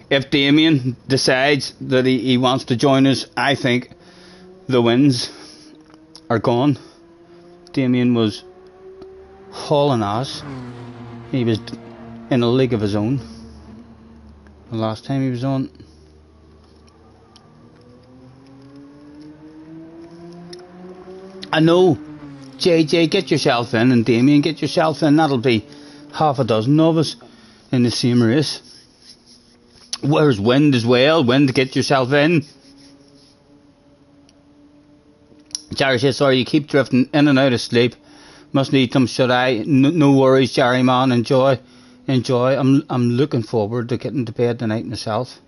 [SPEAKER 1] If Damien decides that he wants to join us, I think the wins are gone. Damien was hauling ass. He was in a league of his own the last time he was on. I know. JJ, get yourself in, and Damien, get yourself in. That'll be half a dozen of us in the same race. Where's Wind as well? Wind, get yourself in. Jerry says, sorry, you keep drifting in and out of sleep. Must need some shut eye. No worries, Jerry, man. Enjoy. I'm looking forward to getting to bed tonight myself.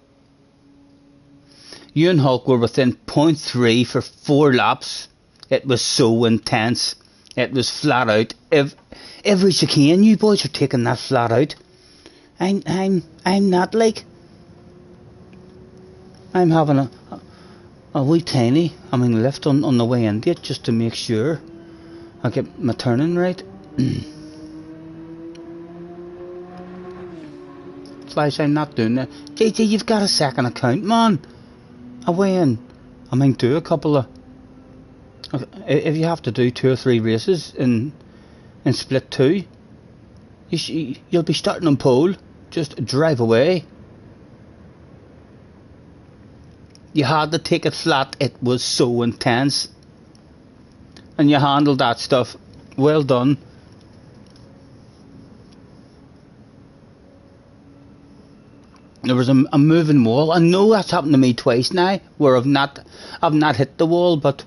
[SPEAKER 1] You and Hulk were within .3 for 4 laps. It was so intense. It was flat out. Every chicane, you boys are taking that flat out. I'm not like. I'm having a wee tiny, lift on the way into it just to make sure I get my turning right. Flash, I'm not doing that. JJ, you've got a second account, man. Away in. Do a couple of. If you have to do 2 or 3 races in split 2, you'll be starting on pole. Just drive away. You had to take it flat. It was so intense. And you handled that stuff. Well done. There was a moving wall. I know that's happened to me twice now, where I've not hit the wall, but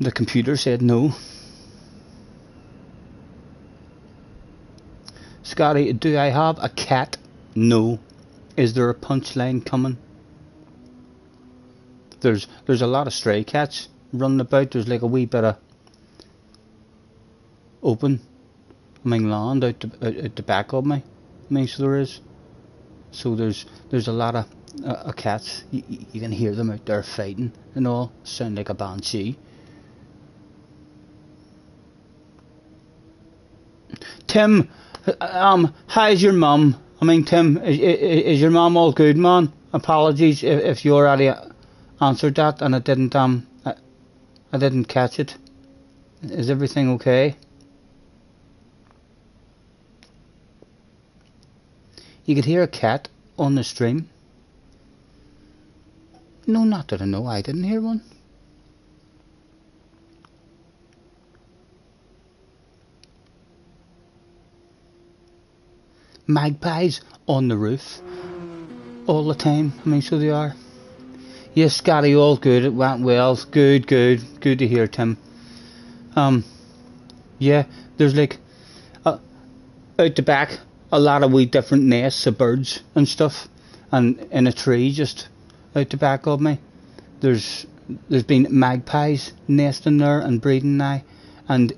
[SPEAKER 1] the computer said no. Scotty, do I have a cat? No. Is there a punchline coming? There's a lot of stray cats running about. There's like a wee bit of open land out the back of me. So there is. So there's a lot of cats. You can hear them out there fighting and all. Sound like a banshee. Tim, how's your mum? Tim, is your mum all good, man? Apologies if you already answered that and I didn't catch it. Is everything okay? You could hear a cat on the stream. No, not that I know. I didn't hear one. Magpies on the roof all the time. So they are. Yes, Scotty, all good. It went well. Good to hear, Tim. Yeah, there's like out the back a lot of wee different nests of birds and stuff, and in a tree just out the back of me there's been magpies nesting there and breeding now, and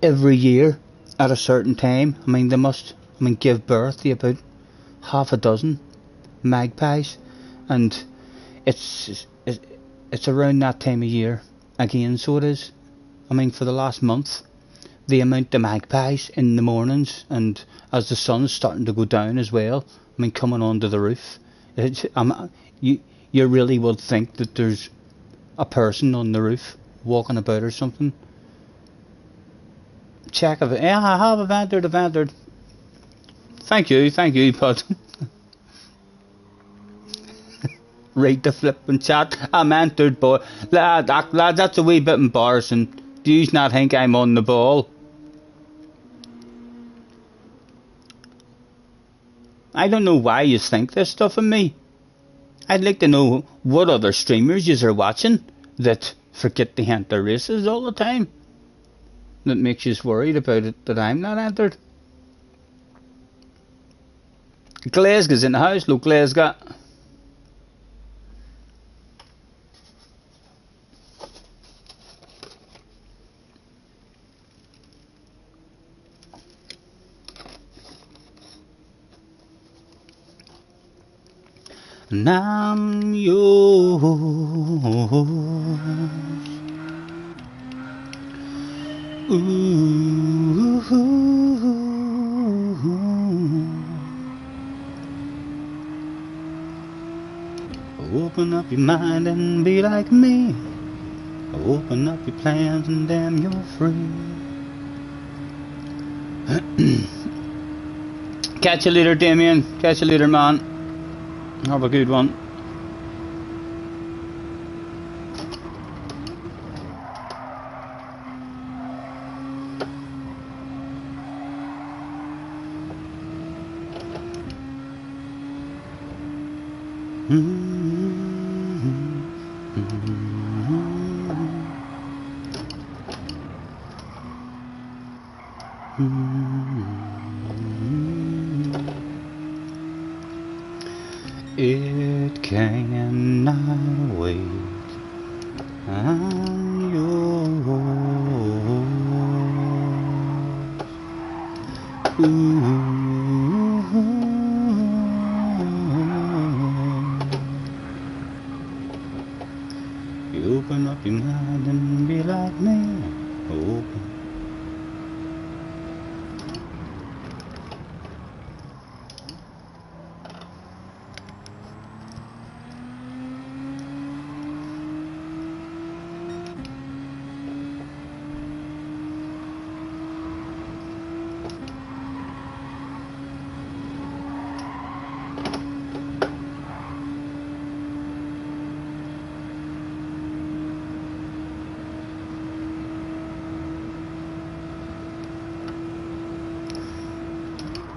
[SPEAKER 1] every year at a certain time, they must give birth to about half a dozen magpies, and it's around that time of year again, so it is. For the last month, the amount of magpies in the mornings, and as the sun's starting to go down as well, coming onto the roof, you really would think that there's a person on the roof walking about or something. Check if yeah, I have entered. Thank you, but read the flipping chat. I'm entered, boy. Lad, that's a wee bit embarrassing. Do you not think I'm on the ball? I don't know why you think this stuff of me. I'd like to know what other streamers you are watching that forget to enter races all the time. That makes you worried about it that I'm not entered. Glasgow's in the house. Look, Glasgow. And I'm yours. Ooh. Open up your mind and be like me. Open up your plans and damn, you're free. Catch you later, Damien. Catch you later, man. Have a good one. It cannot wait. I'm yours. You open up your mind and be like me. Open.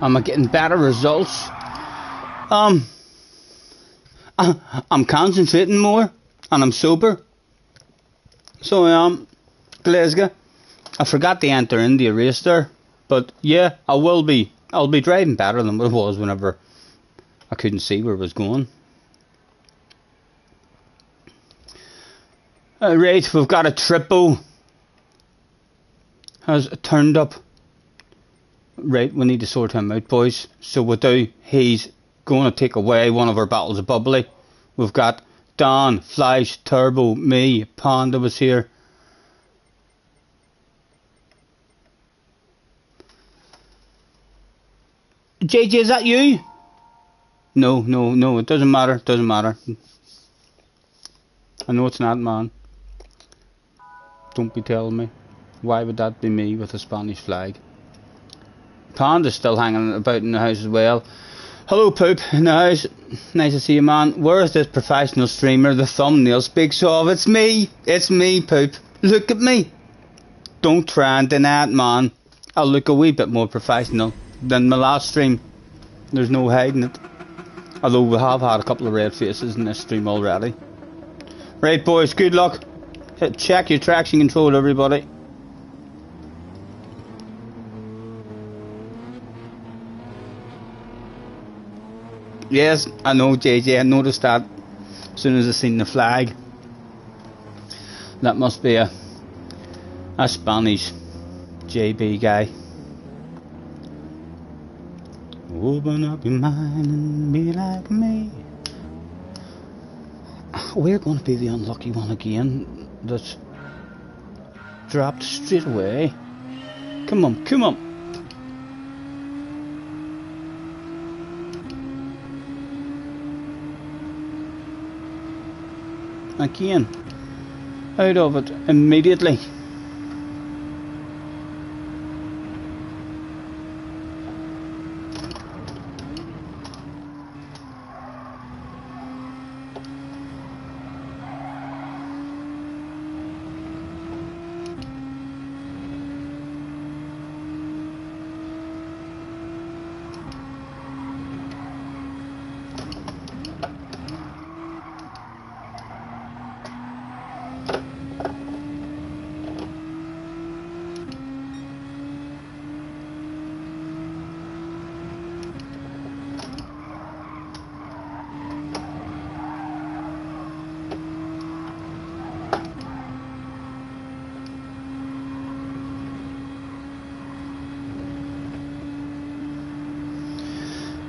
[SPEAKER 1] Am I getting better results? I'm concentrating more, and I'm sober. So I am. Glasgow. I forgot to enter in the race there, but yeah, I will be. I'll be driving better than what it was whenever I couldn't see where I was going. Right, we've got a triple. Has turned up. Right, we need to sort him out, boys. So we do. He's going to take away one of our battles of bubbly. We've got Don, Flash, Turbo, me, Panda was here. JJ, is that you? No, it doesn't matter, I know it's not, man. Don't be telling me. Why would that be me with a Spanish flag? Panda's still hanging about in the house as well. Hello, Poop, in the house. Nice to see you, man. Where is this professional streamer? The thumbnail speaks of. It's me, Poop. Look at me. Don't try and deny it, man. I'll look a wee bit more professional than my last stream. There's no hiding it. Although we have had a couple of red faces in this stream already. Right, boys, good luck. Check your traction control, everybody. Yes, I know, JJ, I noticed that as soon as I seen the flag. That must be a Spanish JB guy. Open up your mind and be like me. We're going to be the unlucky one again that's dropped straight away. Come on. Again, out of it immediately.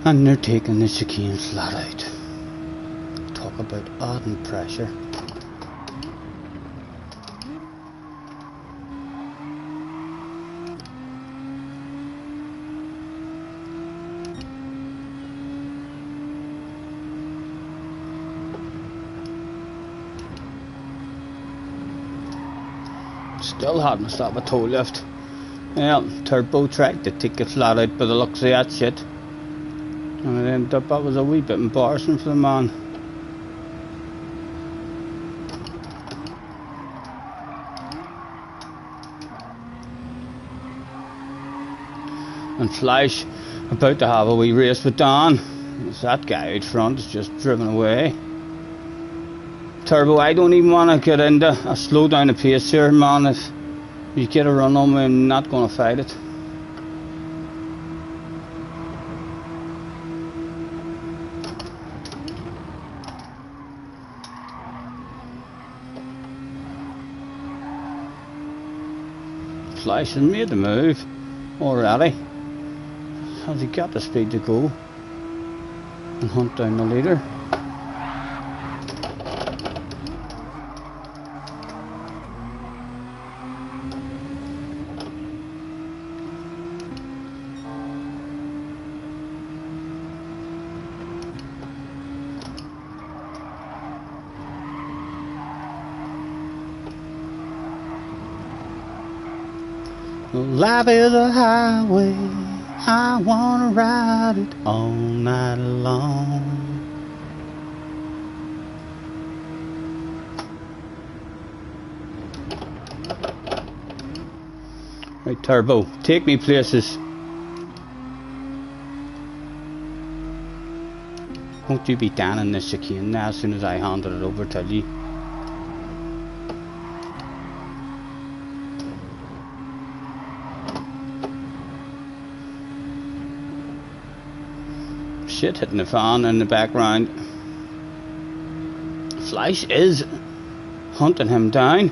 [SPEAKER 1] And they're taking the chicane flat out. Talk about adding pressure. Still hadn't stopped a toe lift. Yeah, Turbo tried to take it flat out by the looks of that shit. And it ended up, that was a wee bit embarrassing for the man. And Flash about to have a wee race with Don. That guy out front is just driven away. Turbo, I don't even want to get into a slow down the pace here, man. If you get a run on me, I'm not going to fight it. Flash has made the move already. Has he got the speed to go and hunt down the leader? Life is a highway, I wanna ride it all night long. Right, Turbo, take me places. Won't you be down in this chicane now as soon as I handed it over to you? Shit hitting the fan in the background. Flash is hunting him down.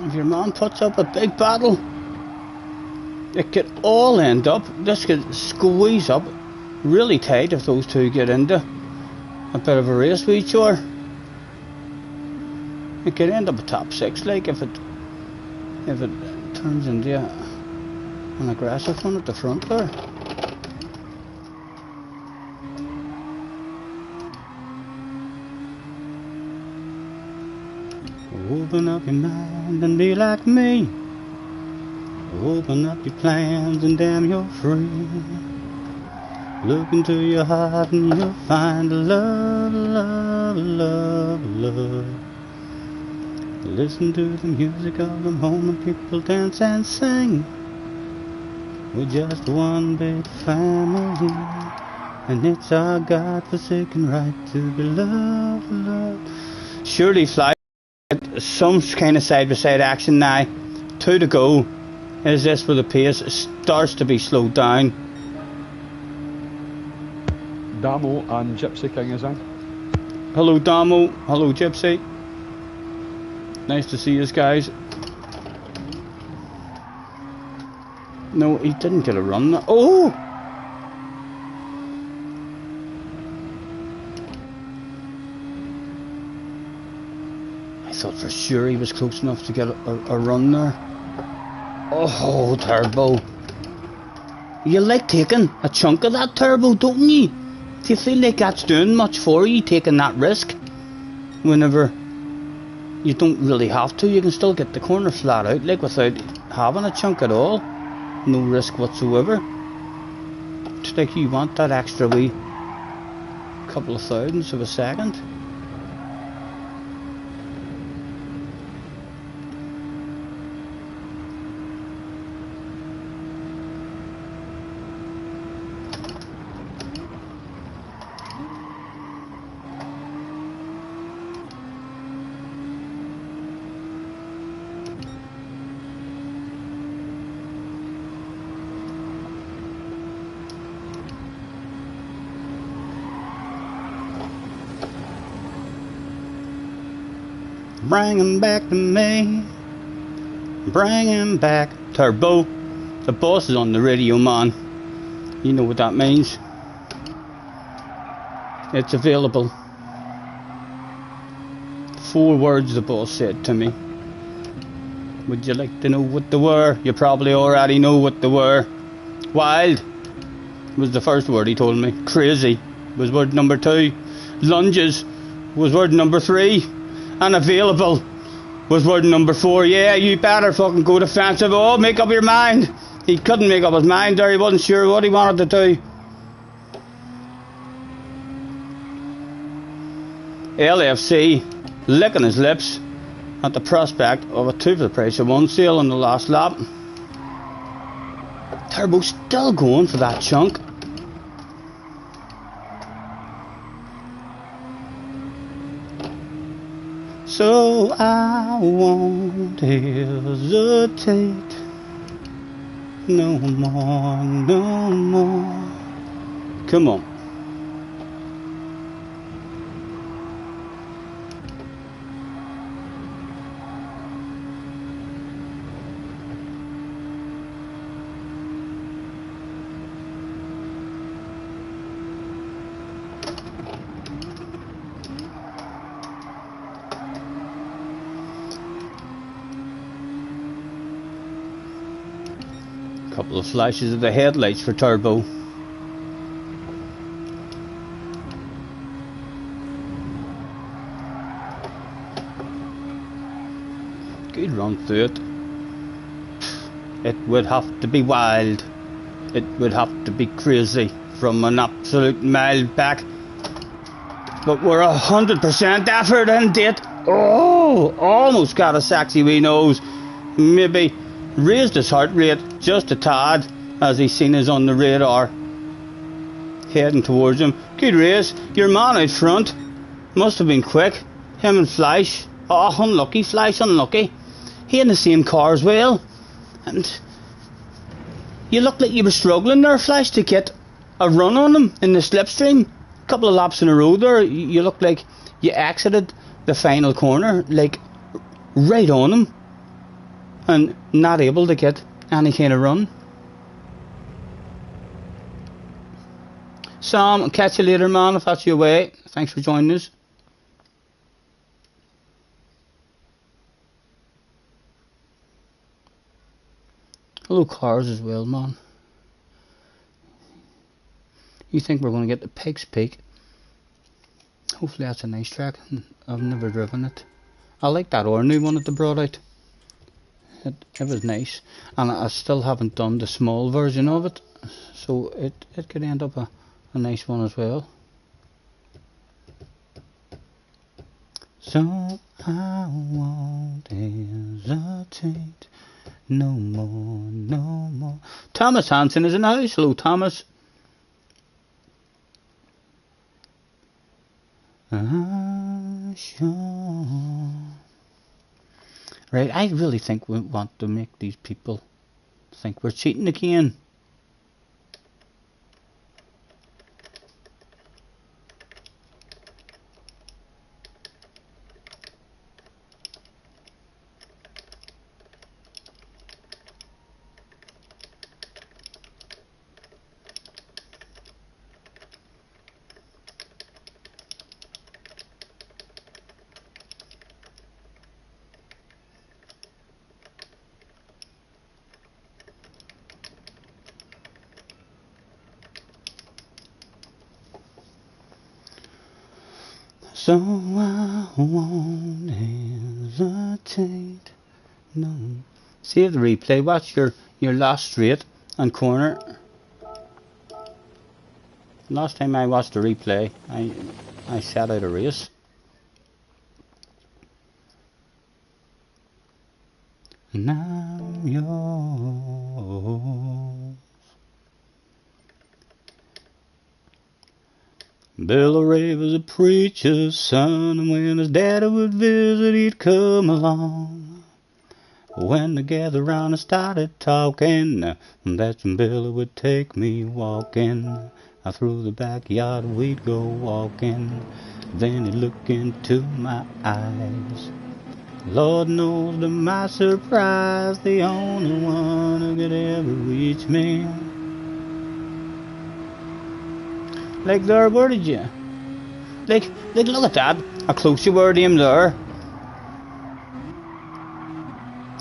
[SPEAKER 1] If your man puts up a big battle, it could all end up, this could squeeze up really tight if those two get into a bit of a race with each other. It could end up a top 6, like if it turns into an aggressive one at the front there. Open up your mind and be like me. Open up your plans and damn you're free. Look into your heart and you'll find love, love, love, love. Listen to the music of the moment, people dance and sing. We're just one big family, and it's our God-forsaken right to be loved, loved. Surely Fly some kind of side-by-side action now. 2 to go. Is this where the pace starts to be slowed down?
[SPEAKER 2] Damo and Gypsy King is in.
[SPEAKER 1] Hello Damo, hello Gypsy. Nice to see you guys. No, he didn't get a run. Oh! I thought for sure he was close enough to get a run there. Oh, Turbo. You like taking a chunk of that, Turbo, don't you? Do you feel like that's doing much for you, taking that risk? Whenever you don't really have to, you can still get the corner flat out, like without having a chunk at all. No risk whatsoever. It's like you want that extra wee couple of thousandths of a second. Bring him back to me. Bring him back. Turbo. The boss is on the radio, man. You know what that means. It's available. 4 words the boss said to me. Would you like to know what they were? You probably already know what they were. Wild was the first word he told me. Crazy was word number 2. Lunges was word number 3. And available was word number 4. Yeah, you better fucking go defensive. Oh, make up your mind. He couldn't make up his mind there. He wasn't sure what he wanted to do. LFC licking his lips at the prospect of a 2 for the price of 1 sale on the last lap. Turbo still going for that chunk. So I won't hesitate no more, no more. Come on. Couple of flashes of the headlights for Turbo. Good run through it. It would have to be wild. It would have to be crazy from an absolute mile back. But we're 100% effort into it. Oh, almost got a sexy wee nose. Maybe raised his heart rate just a tad as he seen us on the radar heading towards him. Good race. Your man out front must have been quick. Him and Flash. Oh, unlucky. Flash unlucky. He in the same car as well. And you looked like you were struggling there, Flash, to get a run on him in the slipstream. A couple of laps in a row there. You looked like you exited the final corner like right on him and not able to get any kind of run. Sam, I'll catch you later, man, if that's your way. Thanks for joining us. Hello, cars as well, man. You think we're going to get the Pikes Peak? Hopefully that's a nice track. I've never driven it. I like that new one that they brought out. It was nice, and I still haven't done the small version of it, so it could end up a nice one as well. So I won't hesitate no more, no more. Thomas Hansen is in the house. Hello, Thomas. Sure. Right, I really think we want to make these people think we're cheating again. So I won't hesitate. No. Save the replay. Watch your last straight and corner. Last time I watched the replay, I sat out a race. And I'm yours. Bill O'Reilly was a preacher's son, and when his daddy would visit, he'd come along. When they gathered round and started talking, that's when Billy would take me walking. Through the backyard we'd go walking, then he'd look into my eyes. Lord knows to my surprise, the only one who could ever reach me. Like there, where did you? Like look at that. How close you were to him there.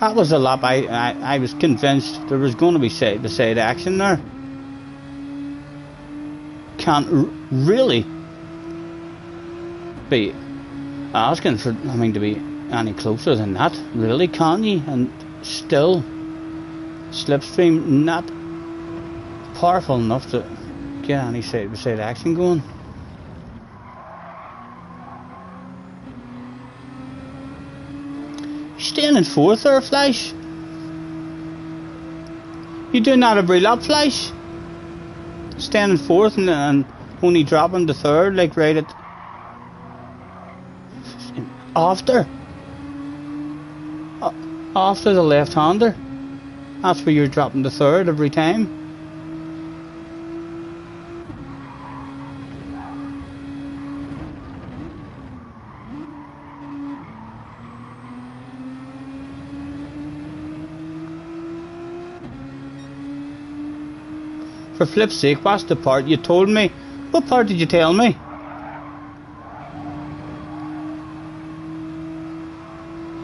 [SPEAKER 1] That was a lap I was convinced there was going to be the side action there. can't really be asking for, I mean, to be any closer than that, really, can you? And still, Slipstream not powerful enough to get any side-by-side action going. Staying in fourth there, Flash? You doing that every lap, Flash? Staying in fourth and only dropping to third, like right at after the left-hander. That's where you're dropping to third every time. For flip's sake, what's the part you told me? What part did you tell me?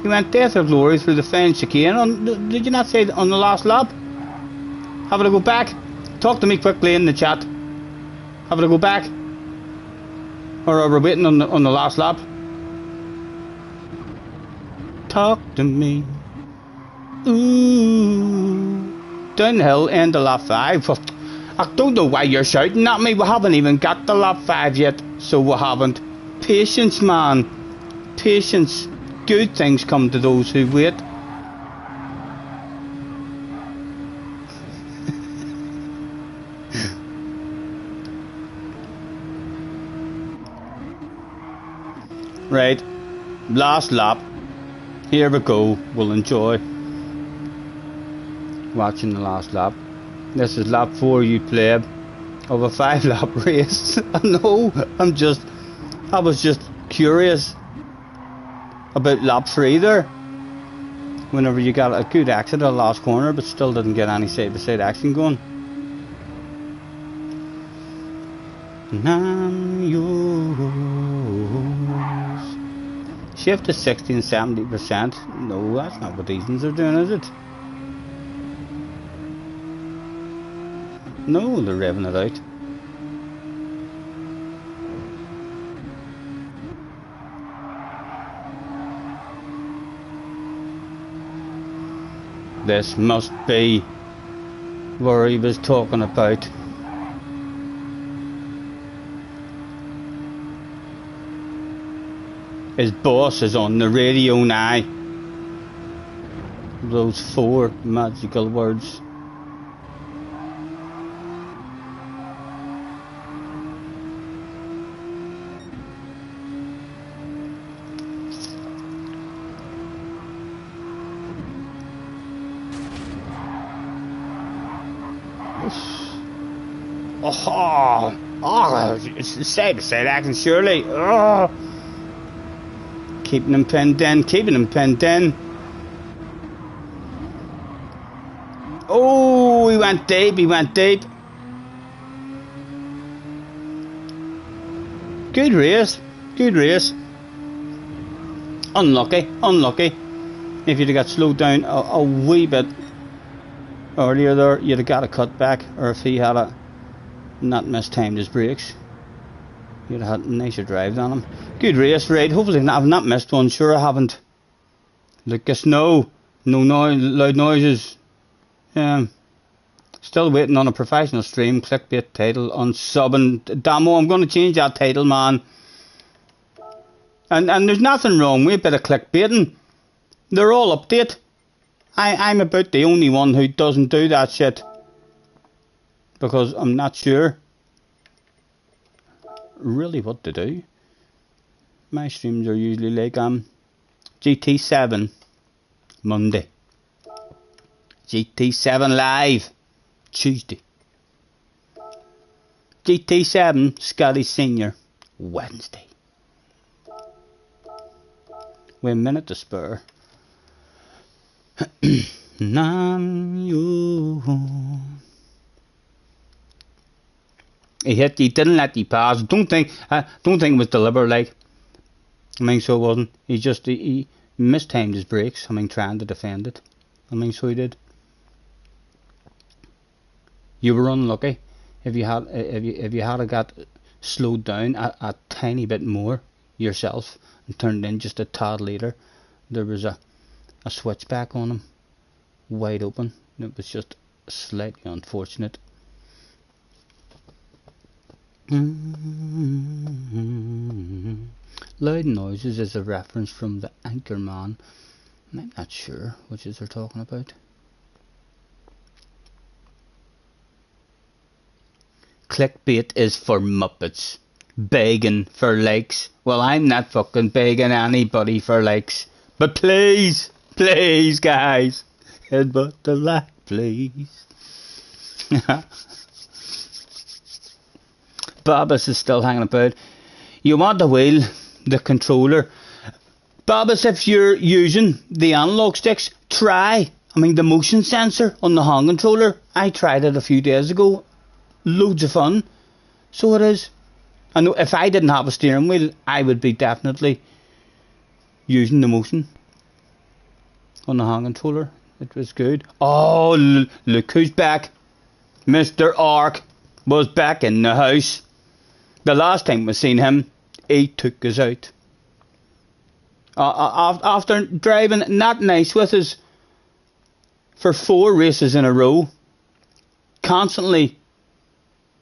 [SPEAKER 1] You went death or glory through the fence chicane. Did you not say on the last lap? Have to go back? Talk to me quickly in the chat. Have to go back? Or are we waiting on the last lap? Talk to me. Ooh. Downhill, end of lap 5. I don't know why you're shouting at me. We haven't even got to lap 5 yet. So we haven't. Patience, man. Patience. Good things come to those who wait. Right. Last lap. Here we go. We'll enjoy watching the last lap. This is lap 4, you pleb, of a 5-lap race. I know, I was just curious about lap 3 there. Whenever you got a good exit at the last corner, but still didn't get any side-by-side action going. And I'm yours. Shift to 60 and 70%. No, that's not what these ones are doing, is it? No, they're revving it out. This must be where he was talking about. His boss is on the radio now. Those 4 magical words. It's side-by-side action, surely. Oh. Keeping him pinned in, Oh, he went deep, Good race. Unlucky. If you'd have got slowed down a wee bit earlier there, you'd have got a cut back, or if he had not mistimed his brakes, you'd have had a nicer drive on him. Good race, right? Hopefully I've not missed one. Sure I haven't. Lucas, no noise, loud noises. Still waiting on a professional stream. Clickbait title on subbing. Damo, I'm going to change that title, man. And there's nothing wrong with a bit of clickbaiting. They're all update. I'm about the only one who doesn't do that shit. Because I'm not sure really what to do. My streams are usually like GT7 Monday, GT7 Live Tuesday, GT7 Scotty Senior Wednesday. With a minute to spare. He didn't let you pass. Don't think it was deliberate, like. I mean, so it wasn't. He mistimed his brakes. I mean, trying to defend it. I mean, so he did. You were unlucky. if you had a got slowed down a tiny bit more yourself and turned in just a tad later, there was a switchback on him, wide open. It was just slightly unfortunate. Loud noises is a reference from the Anchorman. I'm not sure which is they're talking about. Clickbait is for Muppets. Begging for likes. Well, I'm not fucking begging anybody for likes. But please, please guys, headbutt the like, please. Babas is still hanging about. You want the wheel, the controller. Babas, if you're using the analog sticks, try. The motion sensor on the hand controller. I tried it a few days ago. Loads of fun. So it is. I know if I didn't have a steering wheel, I would be definitely using the motion on the hand controller. It was good. Oh, look who's back. Mr. Ark was back in the house. The last time we seen him, he took us out. After driving not nice with us for 4 races in a row, constantly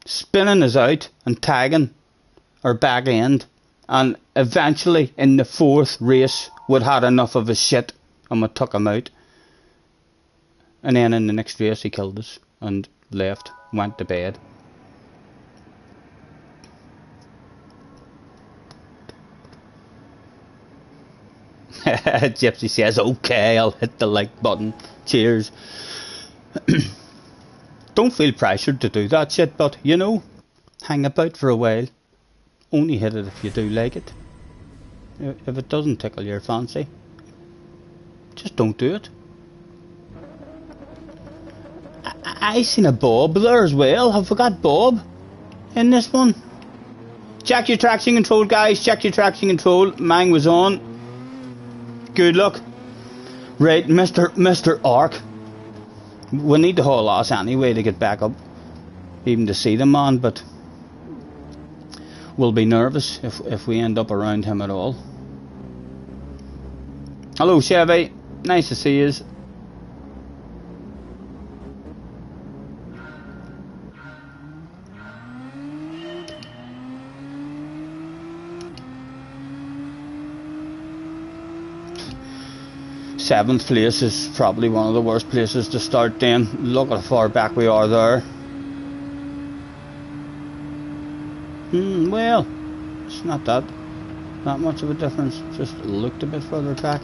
[SPEAKER 1] spinning us out and tagging our back end, and eventually in the 4th race we'd had enough of his shit and we took him out, and then in the next race he killed us and left, went to bed. Gypsy says, okay, I'll hit the like button. Cheers. Don't feel pressured to do that shit, but you know, hang about for a while. Only hit it if you do like it. If it doesn't tickle your fancy, just don't do it. I seen a Bob there as well. Have we got Bob in this one? Check your traction control, guys. Check your traction control. Mine was on. Good luck. Right, Mr. Ark. We need to haul ass anyway to get back up, even to see the man, but we'll be nervous if we end up around him at all. Hello, Chevy. Nice to see you. Seventh place is probably one of the worst places to start then. Look at how far back we are there. Well, it's not that much of a difference. Just looked a bit further back.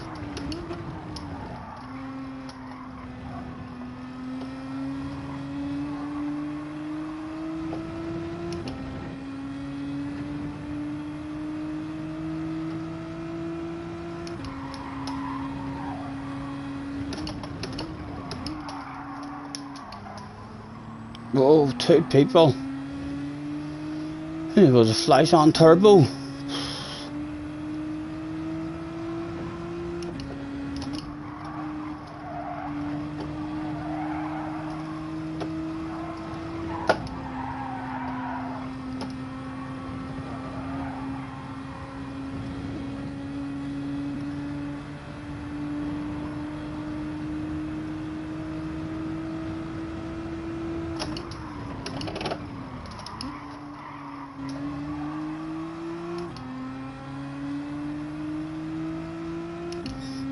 [SPEAKER 1] Oh, 2 people. It was a flash on turbo.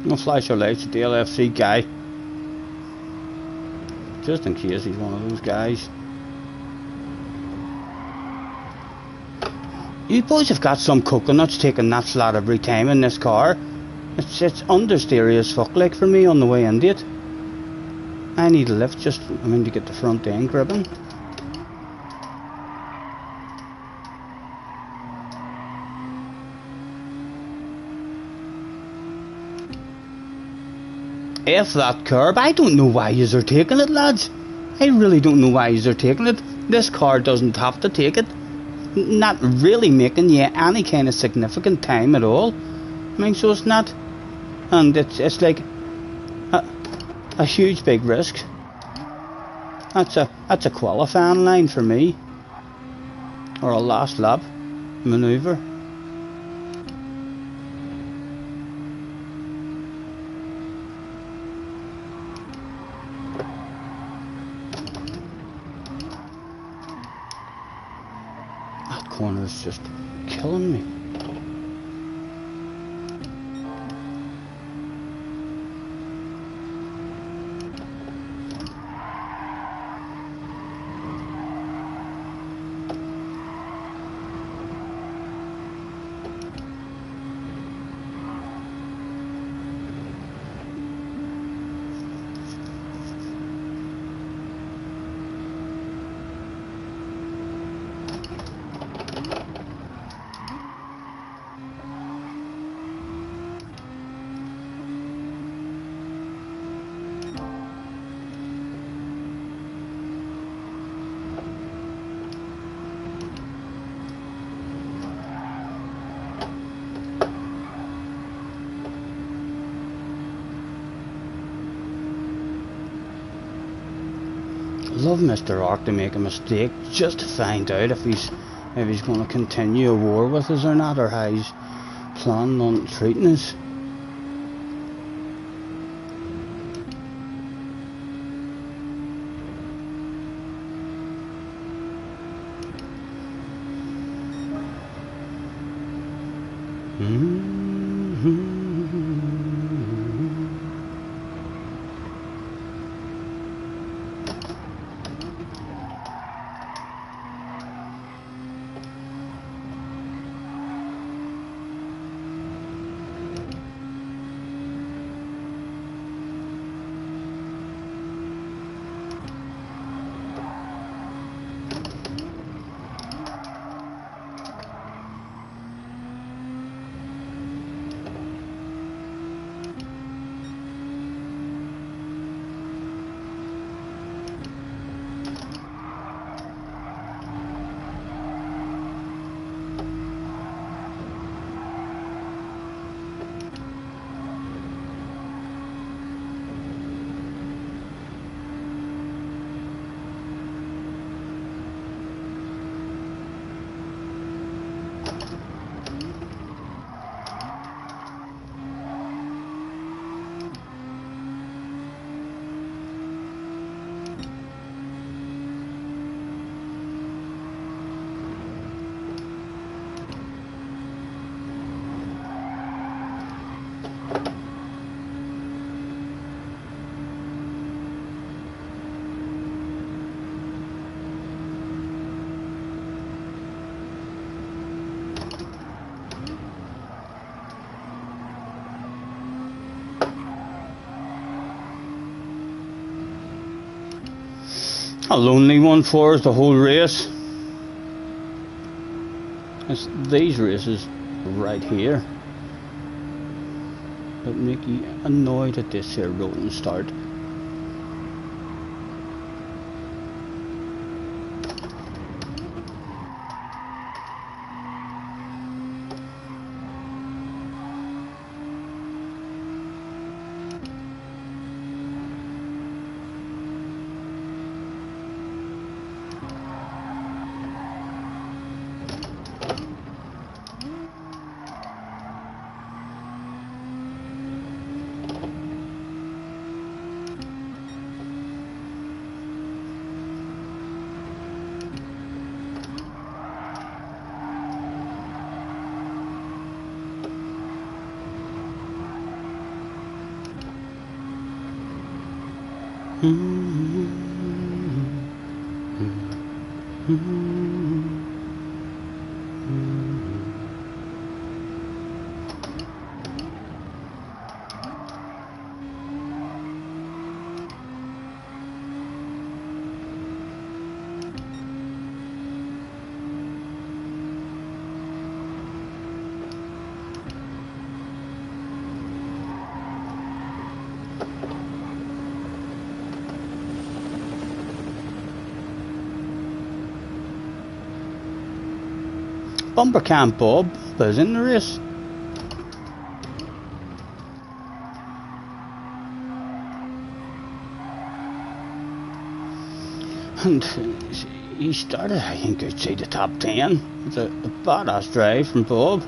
[SPEAKER 1] I'll flash your lights at the LFC guy, just in case he's one of those guys. You boys have got some coconuts taking that flat every time in this car. It's understeery as fuck like for me on the way into it. I need a lift just to get the front end gripping. F that curb. I don't know why yous are taking it, lads. I really don't know why yous are taking it. This car doesn't have to take it. Not really making you any kind of significant time at all. So it's not. And it's like a huge big risk. That's a qualifying line for me. or a last lap maneuver. That corner is just killing me. Love Mr. Ark to make a mistake just to find out if he's going to continue a war with us or not, or how he's planning on treating us. A lonely one for us the whole race. It's these races right here that make you annoyed at this here rolling start. Bumper Camp Bob is in the race. And he started, I think, outside the top 10. It's a badass drive from Bob.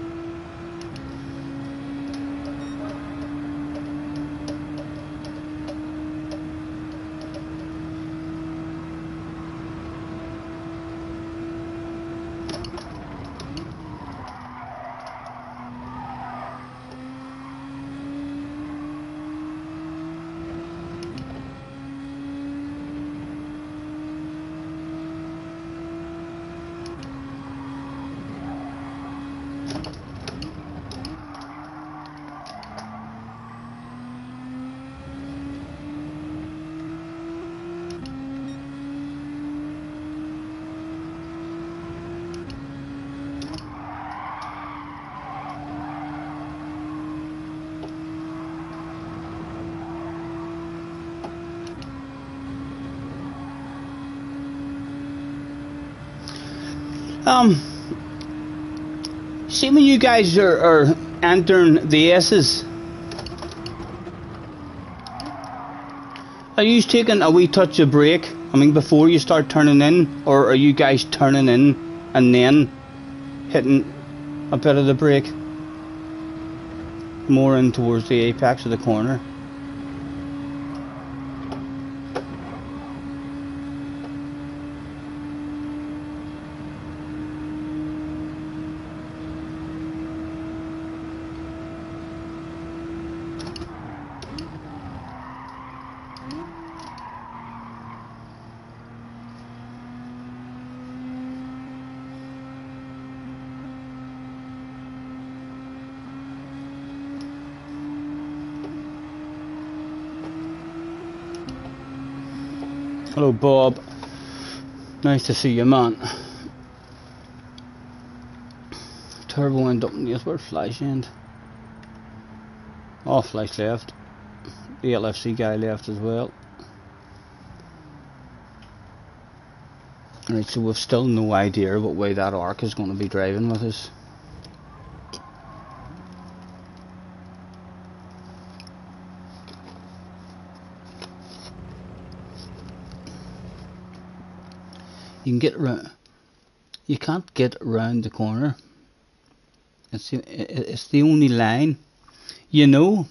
[SPEAKER 1] See when you guys are entering the S's, are you taking a wee touch of brake? I mean, before you start turning in, or are you guys turning in and then hitting a bit of the brake? More in towards the apex of the corner. Hello Bob, nice to see you, man. Turbo end up in the where Flash end. Oh, Flash left. The LFC guy left as well. Right, so we've still no idea what way that ARC is going to be driving with us. You can get around. You can't get around the corner. It's the only line. You know.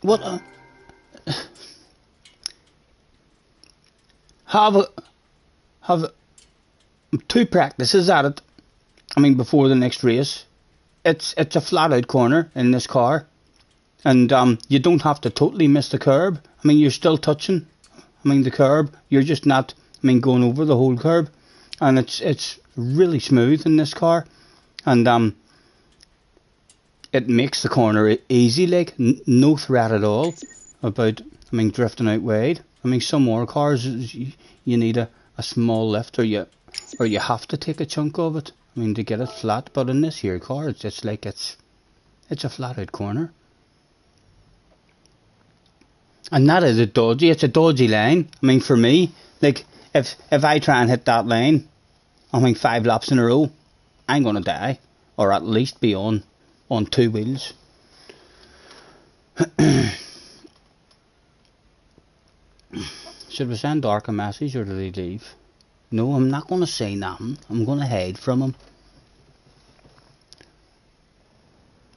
[SPEAKER 1] What? Have two practices at it. I mean, before the next race. It's a flat out corner in this car. And you don't have to totally miss the curb. I mean, you're still touching. I mean, the curb. You're just not. I mean, going over the whole curb, and it's really smooth in this car, and it makes the corner easy. Like no threat at all about. I mean, drifting out wide. I mean, some more cars you need a small lift, or you have to take a chunk of it. I mean, to get it flat. But in this here car, it's like it's a flat out corner. And that is it's a dodgy line. I mean, for me, like, if I try and hit that line, I mean, 5 laps in a row, I'm going to die. Or at least be on 2 wheels. Should we send Dark a message or did he leave? No, I'm not going to say nothing. I'm going to hide from him.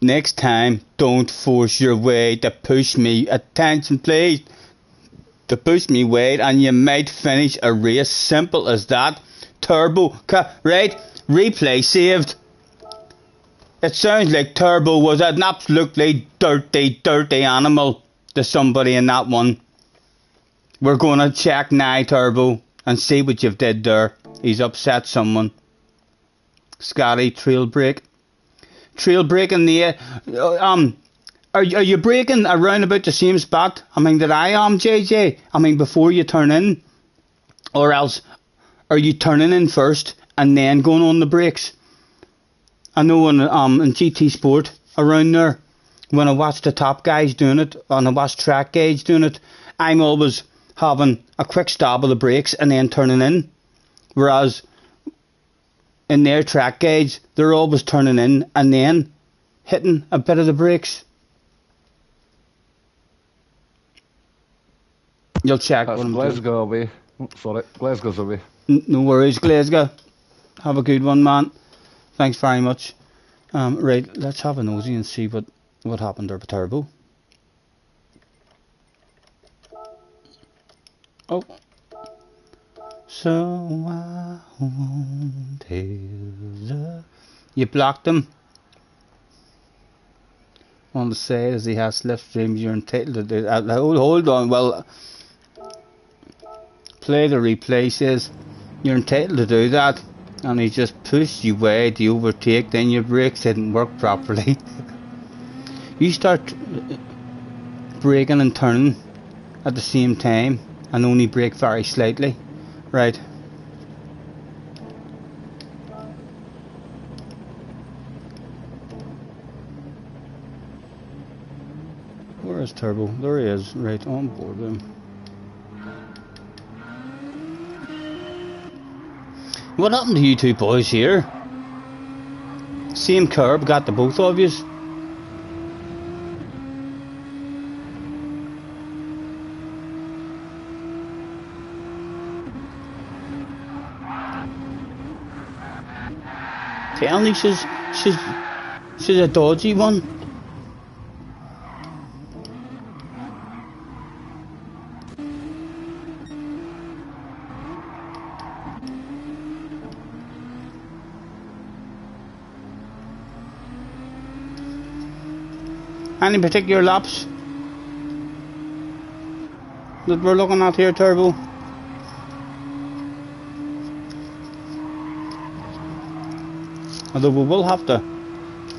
[SPEAKER 1] Next time, don't force your way to push me. Attention, please. To push me weight, and you might finish a race. Simple as that. Turbo, right? Replay saved. It sounds like Turbo was an absolutely dirty animal to somebody in that one. We're going to check now, Turbo, and see what you've did there. He's upset someone. Scotty, trail brake. Trail braking the are you braking around about the same spot? I mean that I am, JJ. I mean before you turn in, or else are you turning in first and then going on the brakes? I know in GT Sport around there, when I watch the top guys doing it, and I watch Track Gauge doing it, I'm always having a quick stab of the brakes and then turning in, whereas in their Track Gauge, they're always turning in and then hitting a bit of the brakes. You'll check
[SPEAKER 2] That's
[SPEAKER 1] what I'm doing.
[SPEAKER 2] Glasgow away. Oh, sorry, Glasgow's away.
[SPEAKER 1] No worries, Glasgow. Have a good one, man. Thanks very much. Right, let's have a nosy and see what happened there with Turbo. Oh. So I won't tell her. You blocked him. On the side as he has left streams, you're entitled to do that. Hold on, well, play the replay, says you're entitled to do that, and he just pushed you way to overtake, then your brakes didn't work properly. You start braking and turning at the same time and only brake very slightly. Right. Where is Turbo? There he is, right on board with him. What happened to you two boys here? Same curb got the both of yous. Telling me she's a dodgy one. Any particular laps that we're looking at here, Turbo? Although we will have to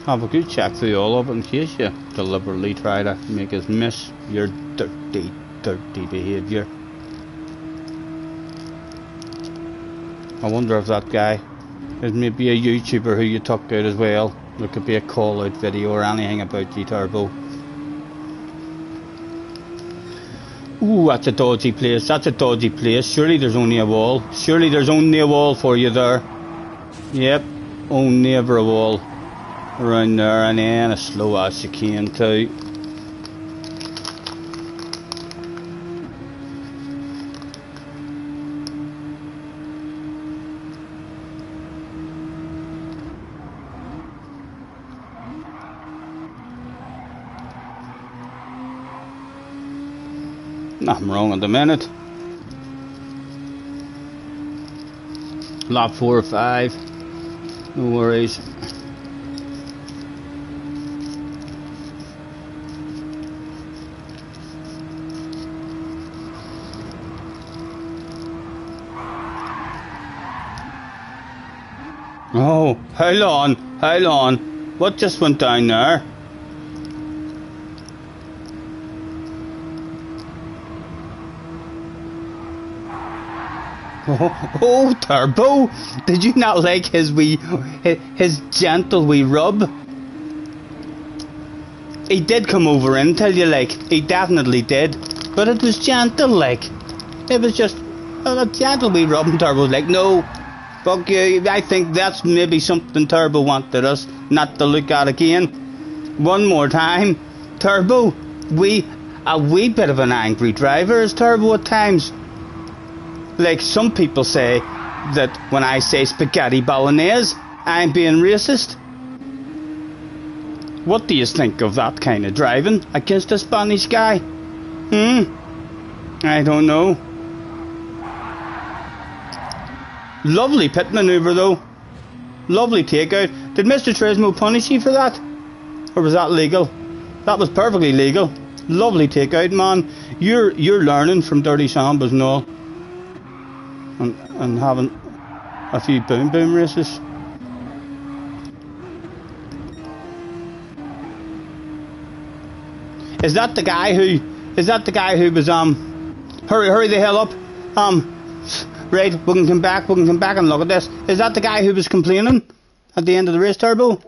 [SPEAKER 1] have a good check through all of it in case you deliberately try to make us miss your dirty, dirty behaviour. I wonder if that guy is maybe a YouTuber who you took out as well. There could be a call out video or anything about you, Turbo. Ooh, that's a dodgy place. That's a dodgy place. Surely there's only a wall. Surely there's only a wall for you there. Yep. Only ever a wall around there, and then a slow ass chicane too. Nothing wrong at the minute. Lap 4 or 5. No worries. Oh, hold on, hold on. What just went down there? Oh, Turbo! Did you not like his gentle wee rub? He did come over and tell you, like, he definitely did. But it was gentle, like. It was just a gentle wee rub, and Turbo's like, no, fuck you. I think that's maybe something Turbo wanted us not to look at again. One more time. Turbo, a wee bit of an angry driver is Turbo at times. Like some people say that when I say spaghetti bolognese, I'm being racist. What do you think of that kind of driving against a Spanish guy? I don't know. Lovely pit manoeuvre though. Lovely takeout. Did Mr. Trismo punish you for that? Or was that legal? That was perfectly legal. Lovely takeout, man. You're learning from Dirty Sambas and all. And having a few boom boom races. Is that the guy who was hurry the hell up, right, we can come back and look at this. Is that the guy who was complaining at the end of the race, Turbo?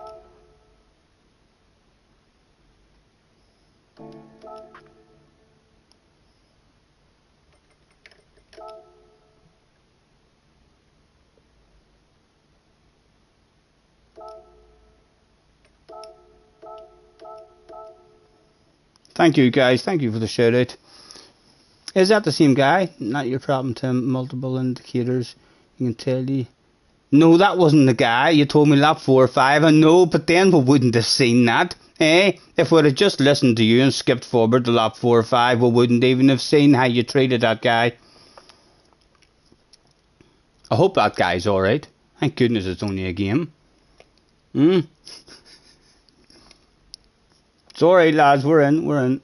[SPEAKER 1] Thank you guys, thank you for the shout out. Is that the same guy? Not your problem, Tim. Multiple indicators. You can tell you. No, that wasn't the guy. You told me lap 4 or 5. I know, but then we wouldn't have seen that. Eh? If we'd have just listened to you and skipped forward to lap 4 or 5, we wouldn't even have seen how you treated that guy. I hope that guy's alright. Thank goodness it's only a game. It's alright, lads. We're in.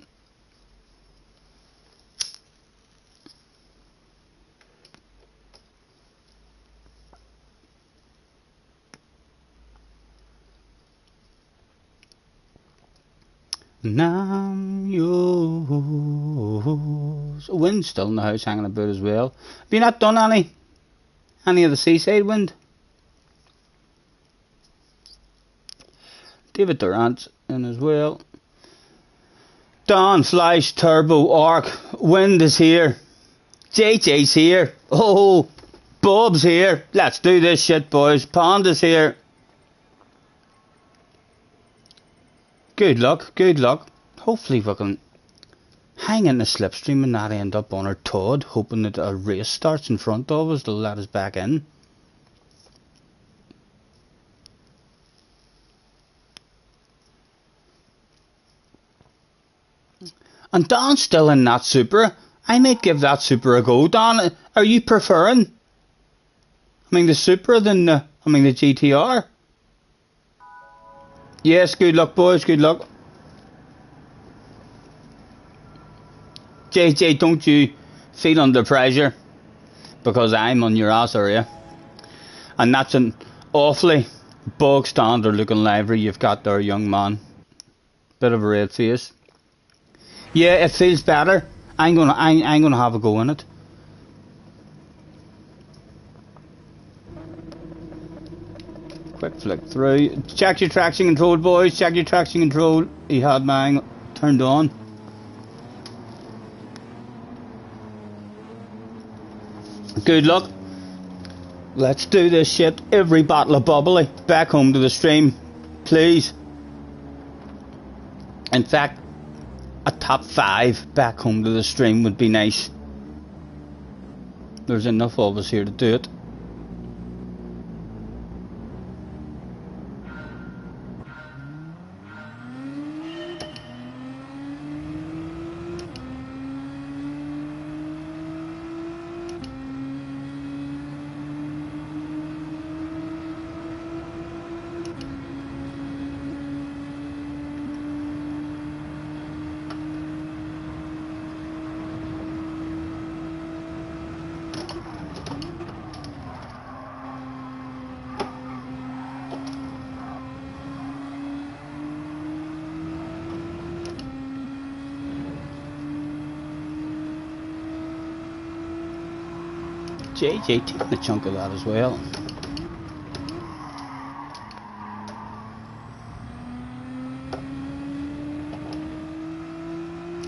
[SPEAKER 1] And I'm yours. Wind's still in the house hanging about as well. Have you not done any of the seaside wind? David Durant's in as well. Dawn, Flash, Turbo, Arc, Wind is here. JJ's here. Oh, Bob's here. Let's do this shit, boys. Pond is here. Good luck. Hopefully we can hang in the slipstream and not end up on our Todd, hoping that a race starts in front of us to let us back in. And Don's still in that Supra. I might give that Supra a go. Don, are you preferring? The Supra than the GTR? Yes, good luck, boys, good luck. JJ, don't you feel under pressure, because I'm on your ass area. And that's an awfully bog standard looking livery you've got there, young man. Bit of a red face. Yeah, it feels better. I'm gonna have a go in it. Quick flick through. Check your traction control, boys. Check your traction control. He had mine turned on. Good luck. Let's do this shit. Every bottle of bubbly back home to the stream, please. In fact, a top 5 back home to the stream would be nice. There's enough of us here to do it. JJ taking a chunk of that as well.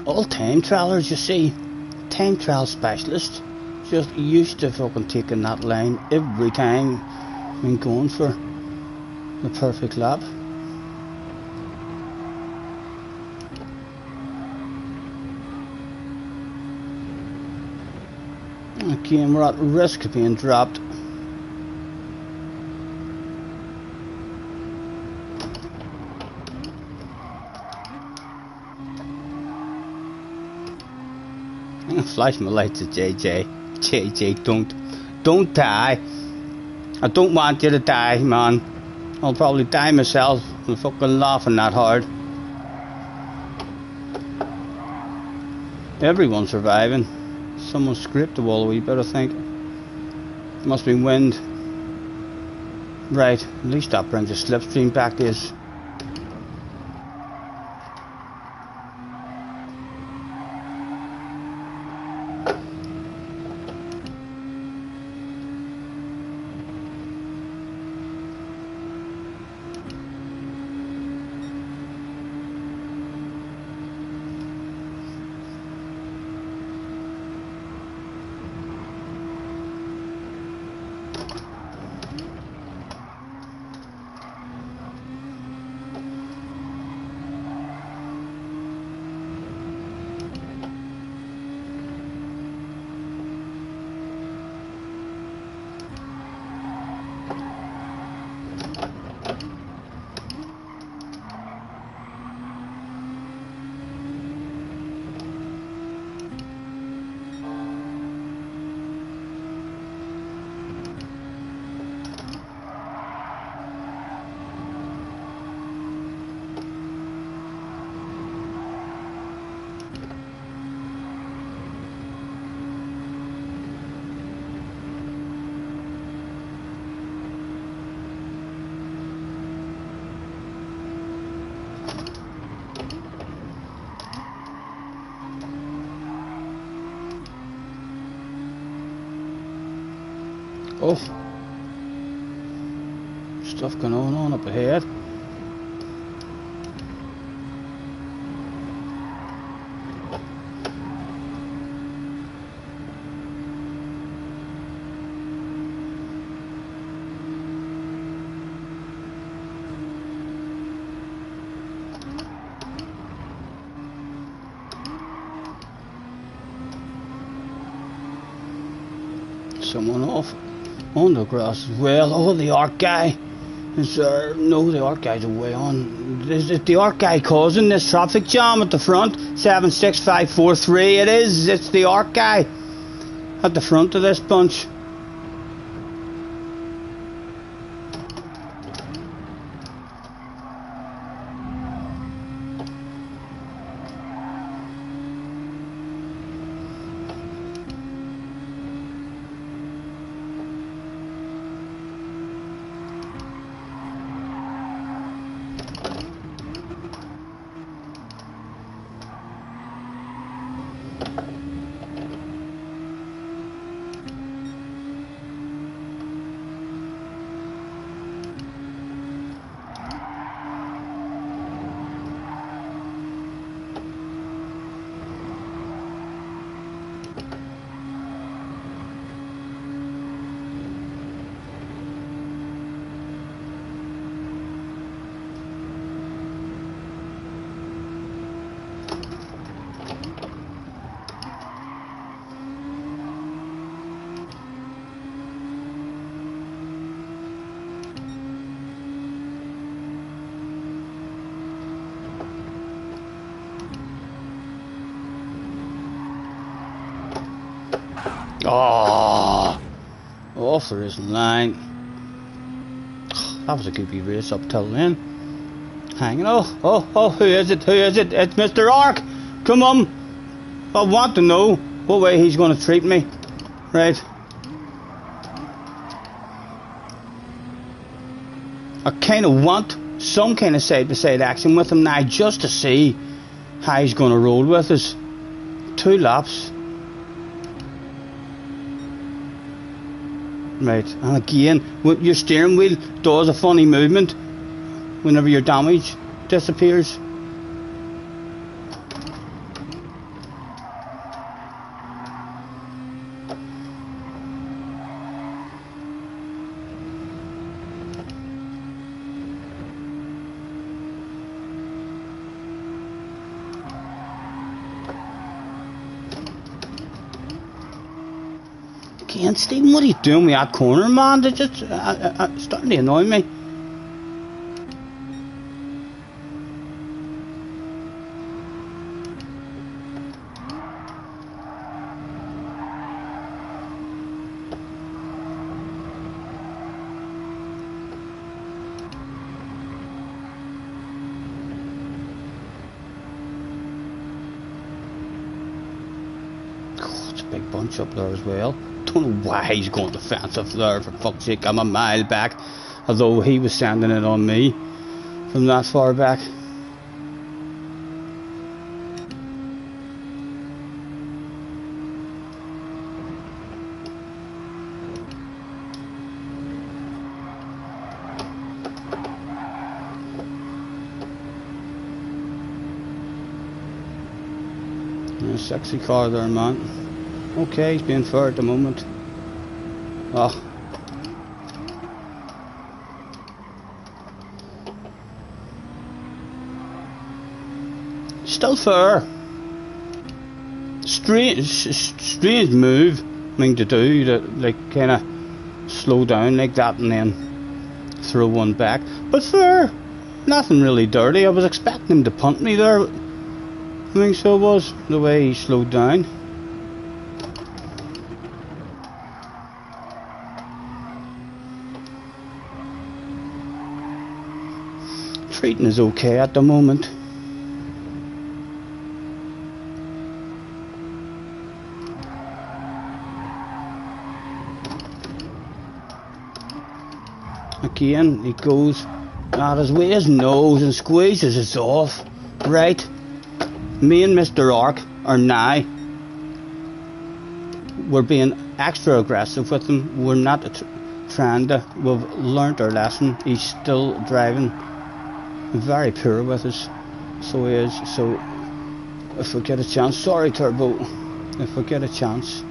[SPEAKER 1] All time trailers, you see, time trial specialist, just used to fucking taking that line every time when going for the perfect lap. Again, we're at risk of being dropped. I'm gonna flash my lights at JJ. JJ, don't die. I don't want you to die, man. I'll probably die myself. I'm fucking laughing that hard. Everyone's surviving. Someone scraped the wall a wee bit, I think. Must be wind. Right, at least that brings the slipstream back to us. Oh. Stuff going on up ahead. Someone off on the grass as well. Oh, the ARC guy. Is there? No, the ARC guy's away on. Is it the ARC guy causing this traffic jam at the front? 76543. It is. It's the ARC guy at the front of this bunch. Oh, off the racing line. That was a goopy race up till then. Hanging. Oh, who is it? Who is it? It's Mr. ARC. Come on. I want to know what way he's going to treat me. Right. I kind of want some kind of side-by-side action with him now just to see how he's going to roll with us. 2 laps. Right, and again, your steering wheel does a funny movement whenever your damage disappears. Again, Stephen, what are you doing with that corner, man? They're just starting to annoy me. Oh, it's a big bunch up there as well. Don't know why he's going defensive there, for fuck's sake. I'm a mile back, although he was sending it on me from that far back. Yeah, sexy car there, man. Okay, he's being fair at the moment. Oh. Still fair. Strange move, to do, that like kind of slow down like that and then throw one back. But fair. Nothing really dirty. I was expecting him to punt me there. I think so was, the way he slowed down. Treating is okay at the moment. Again, he goes out his way, his nose, and squeezes us off. Right. Me and Mr. ARC are now. We're being extra aggressive with him. We're not we've learnt our lesson. He's still driving very poor with us, so he is. So if we get a chance, sorry Turbo, if we get a chance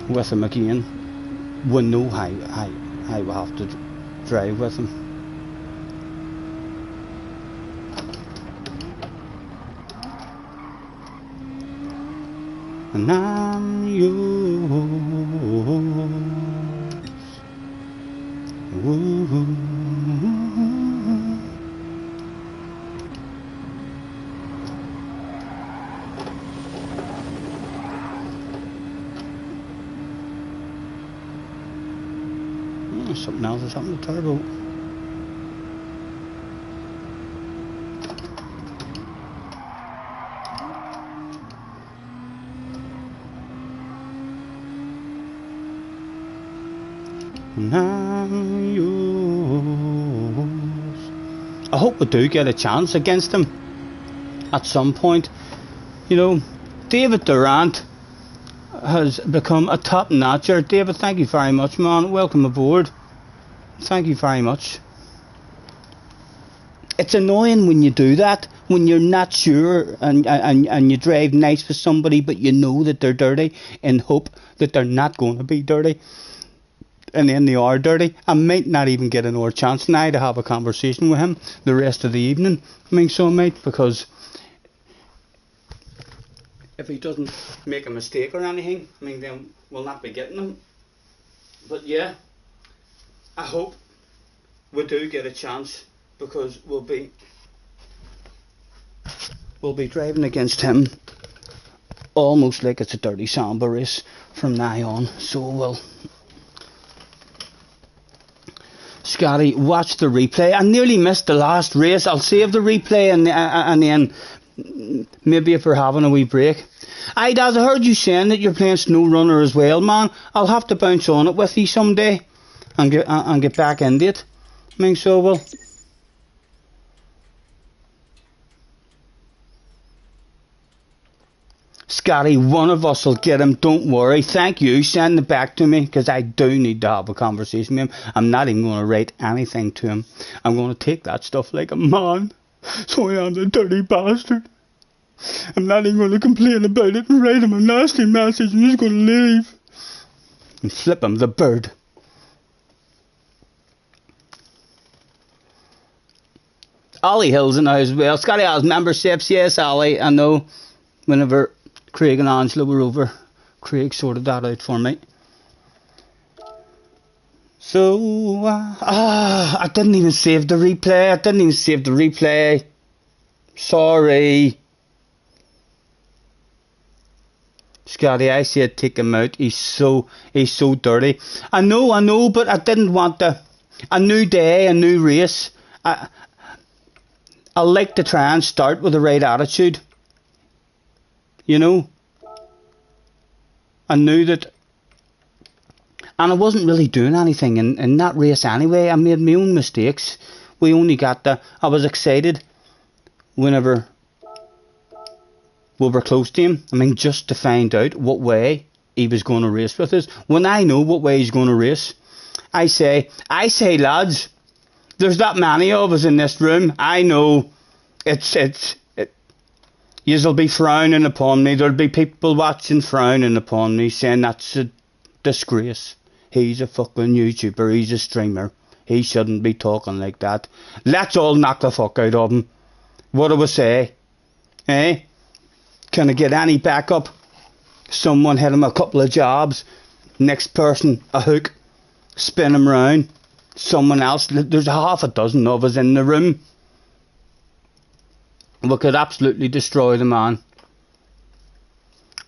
[SPEAKER 1] with him again, we know how we have to drive with him. And I'm yours. Ooh. Something else has happened to Turbo. And I'm yours. I hope we do get a chance against him at some point. You know, David Durant has become a top notcher. David, thank you very much, man. Welcome aboard. Thank you very much. It's annoying when you do that, when you're not sure and you drive nice with somebody, but you know that they're dirty and hope that they're not going to be dirty. And then they are dirty. I might not even get another chance now to have a conversation with him the rest of the evening. I mean, so I might, because if he doesn't make a mistake or anything, I mean, then we'll not be getting him. But yeah, I hope we do get a chance, because we'll be driving against him almost like it's a dirty samba race from now on. So we'll. Scotty, watch the replay. I nearly missed the last race. I'll save the replay and then maybe if we're having a wee break. Aye, Daz, I heard you saying that you're playing Snow Runner as well, man. I'll have to bounce on it with you someday and get back into it. I mean, so well. Scotty, one of us will get him, don't worry. Thank you, send it back to me, because I do need to have a conversation with him. I'm not even going to write anything to him. I'm going to take that stuff like a man. So I am the dirty bastard. I'm not even going to complain about it and write him a nasty message and he's going to leave. And slip him the bird. Ollie Hill's in the house as well. Scotty has memberships, yes, Ollie, I know. Whenever Craig and Angela were over, Craig sorted that out for me. So, I didn't even save the replay. Sorry. Scotty, I said take him out. He's so dirty. I know, but I didn't want a new day, a new race. I like to try and start with the right attitude. You know, I knew that, and I wasn't really doing anything in that race anyway. I made my own mistakes. We only got I was excited whenever we were close to him. I mean, just to find out what way he was going to race with us. When I know what way he's going to race, I say, lads, there's that many of us in this room. I know you'll be frowning upon me. There'll be people watching frowning upon me, saying that's a disgrace. He's a fucking YouTuber. He's a streamer. He shouldn't be talking like that. Let's all knock the fuck out of him. What do we say? Eh? Can I get any backup? Someone hit him a couple of jabs. Next person, a hook. Spin him round. Someone else. There's half a dozen of us in the room. We could absolutely destroy the man.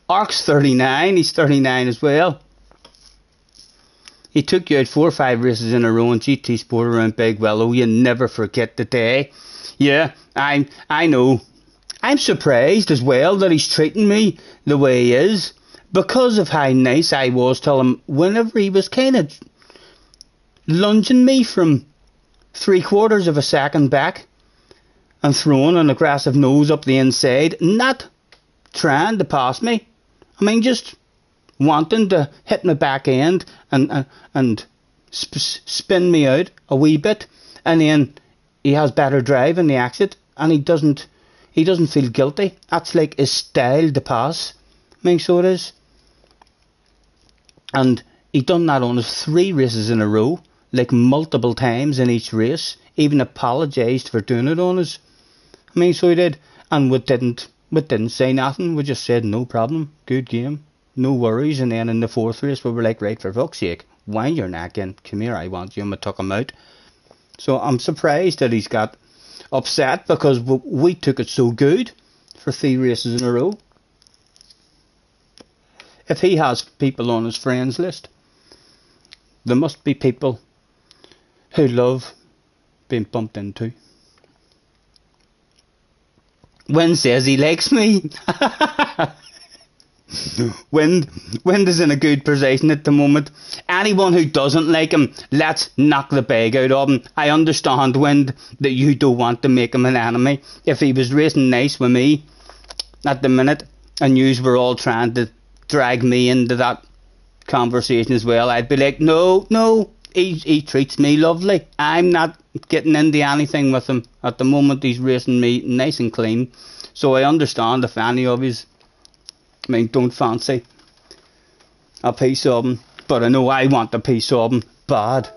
[SPEAKER 1] Ark's 39. He's 39 as well. He took you out 4 or 5 races in a row in GT Sport around Big Willow. You never forget the day. Yeah, I know. I'm surprised as well that he's treating me the way he is, because of how nice I was to him whenever he was kind of lunging me from 3/4 of a second back and throwing an aggressive nose up the inside, not trying to pass me. I mean, just wanting to hit my back end and spin me out a wee bit, and then he has better drive in the exit, and he doesn't feel guilty. That's like his style to pass. I mean, so it is. And he done that on his 3 races in a row, like multiple times in each race. Even apologised for doing it on us. I mean, so he did, and we didn't say nothing. We just said no problem, good game, no worries. And then in the 4th race, we were like, right, for fuck's sake, wind your neck in, come here, I want you. And we took him out. So I'm surprised that he's got upset, because we took it so good for 3 races in a row. If he has people on his friends list, there must be people who love being bumped into. Wind says he likes me. Wind is in a good position at the moment. Anyone who doesn't like him, let's knock the bag out of him. I understand, Wind, that you don't want to make him an enemy. If he was racing nice with me at the minute, and yous were all trying to drag me into that conversation as well, I'd be like, no, he treats me lovely. I'm not getting into anything with him. At the moment, he's racing me nice and clean. So I understand if any of yous, I mean, don't fancy a piece of him, but I know I want a piece of him bad.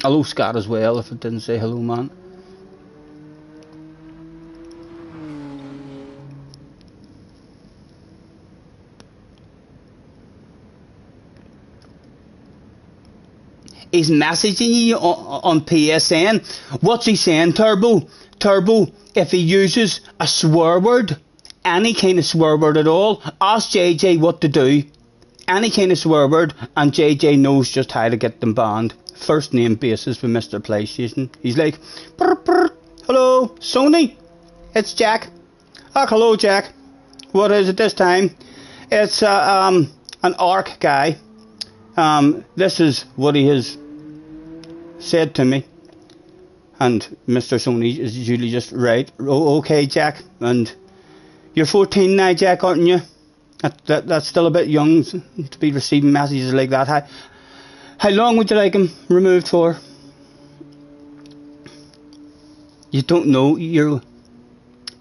[SPEAKER 1] Hello, Scott, as well, if it didn't say hello, man. He's messaging you on PSN. What's he saying, Turbo? Turbo, if he uses a swear word, any kind of swear word at all, ask JJ what to do. Any kind of swear word, and JJ knows just how to get them banned. First name basis with Mr. PlayStation. He's like, brr, brr, hello, Sony? It's Jack. Oh, hello, Jack. What is it this time? It's an ARC guy. This is what he has said to me. And Mr. Sony is usually just, right, oh, okay, Jack. And you're 14 now, Jack, aren't you? That's still a bit young to be receiving messages like that. How long would you like him removed for? You don't know. You're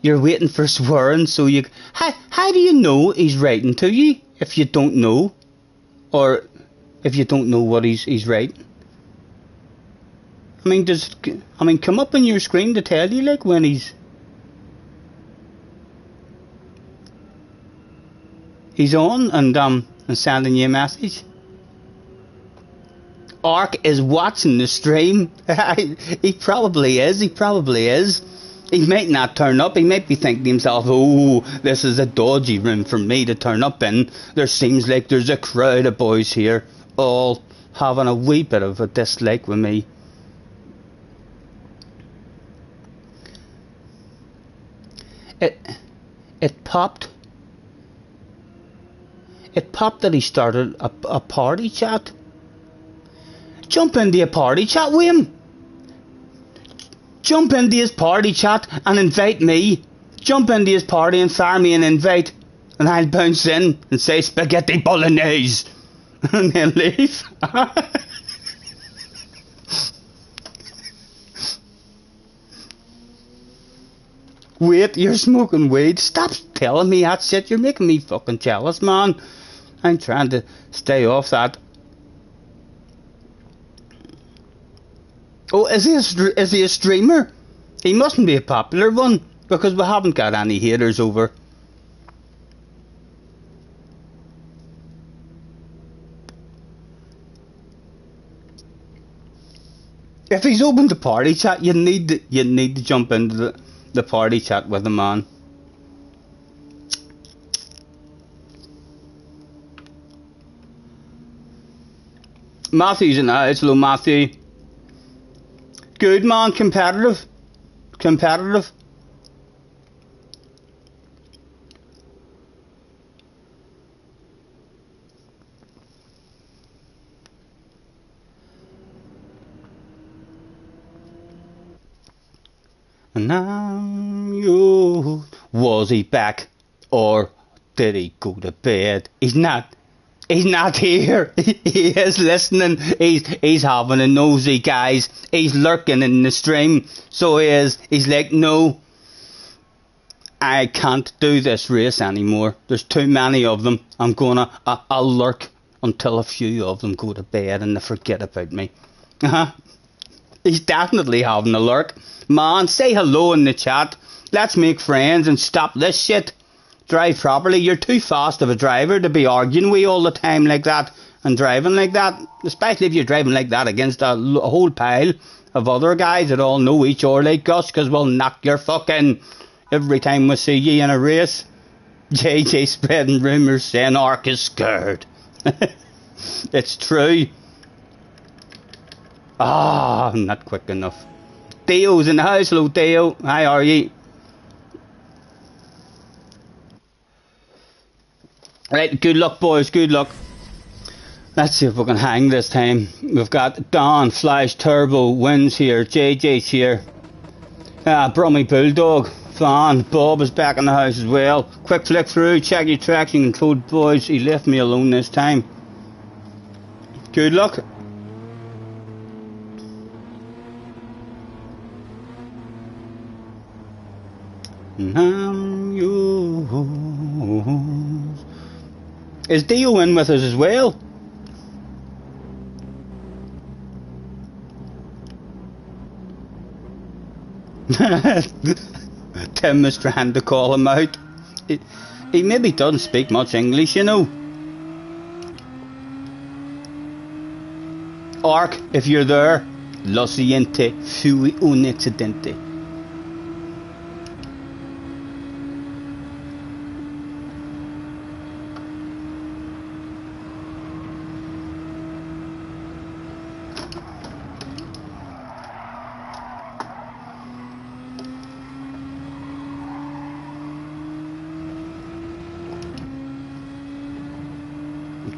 [SPEAKER 1] waiting for swearing, so you. How do you know he's writing to you if you don't know, or if you don't know what he's writing? I mean, come up on your screen to tell you, like, when he's on and sending you a message. Ark is watching the stream. He probably is. He might not turn up. He might be thinking to himself, oh, this is a dodgy room for me to turn up in. There seems like there's a crowd of boys here, all having a wee bit of a dislike with me. It popped. It popped that he started a party chat. Jump into a party chat with him. Jump into his party chat and invite me. Jump into his party and fire me an invite, and I'll bounce in and say spaghetti bolognese and then leave. Wait, you're smoking weed? Stop telling me that shit. You're making me fucking jealous, man. I'm trying to stay off that. Oh, is he a streamer? He mustn't be a popular one, because we haven't got any haters over. If he's open to party chat, you need to jump into the party chat with him, man. Matthew's in that. It's hello, Matthew. Good, man. Competitive. And now you. Was he back? Or did he go to bed? He's not. He's not here. He is listening. He's having a nosy, guys. He's lurking in the stream. So he is. He's like, no, I can't do this race anymore. There's too many of them. I'll lurk until a few of them go to bed and they forget about me. He's definitely having a lurk. Man, say hello in the chat. Let's make friends and stop this shit. Drive properly. You're too fast of a driver to be arguing with all the time like that and driving like that. Especially if you're driving like that against a whole pile of other guys that all know each other like us, because we'll knock your fucking every time we see you in a race. JJ spreading rumours saying Ark is scared. It's true. I'm not quick enough. Dio's in the house. Hello, Dio. How are you? Right, good luck, boys. Good luck. Let's see if we can hang this time. We've got Don, Flash, Turbo, Wins here. JJ's here. Brummy Bulldog, Fan, Bob is back in the house as well. Quick flick through, check your traction control, boys. He left me alone this time. Good luck. Is Dio in with us as well? Tim is trying to call him out. He maybe doesn't speak much English, you know. Ark, if you're there, lo siguiente fue un accidente.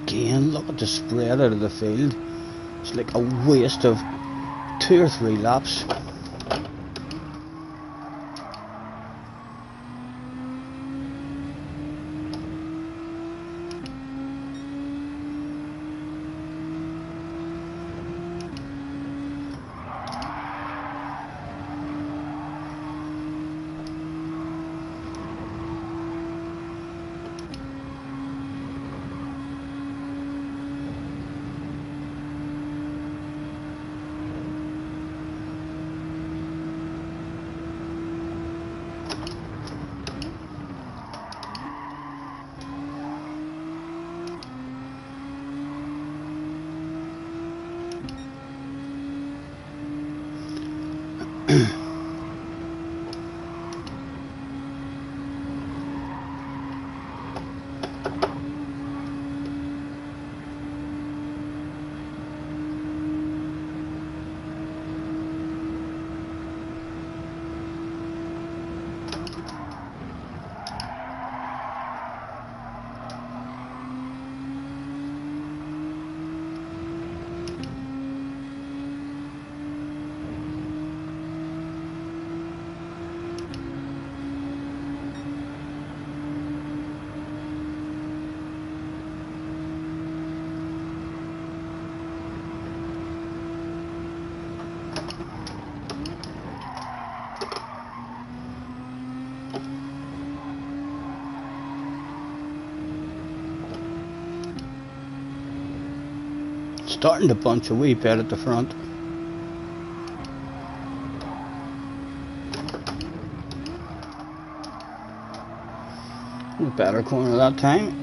[SPEAKER 1] Again, look at the spread out of the field. It's like a waste of 2 or 3 laps. Starting to bunch a wee bit at the front. A better corner that time.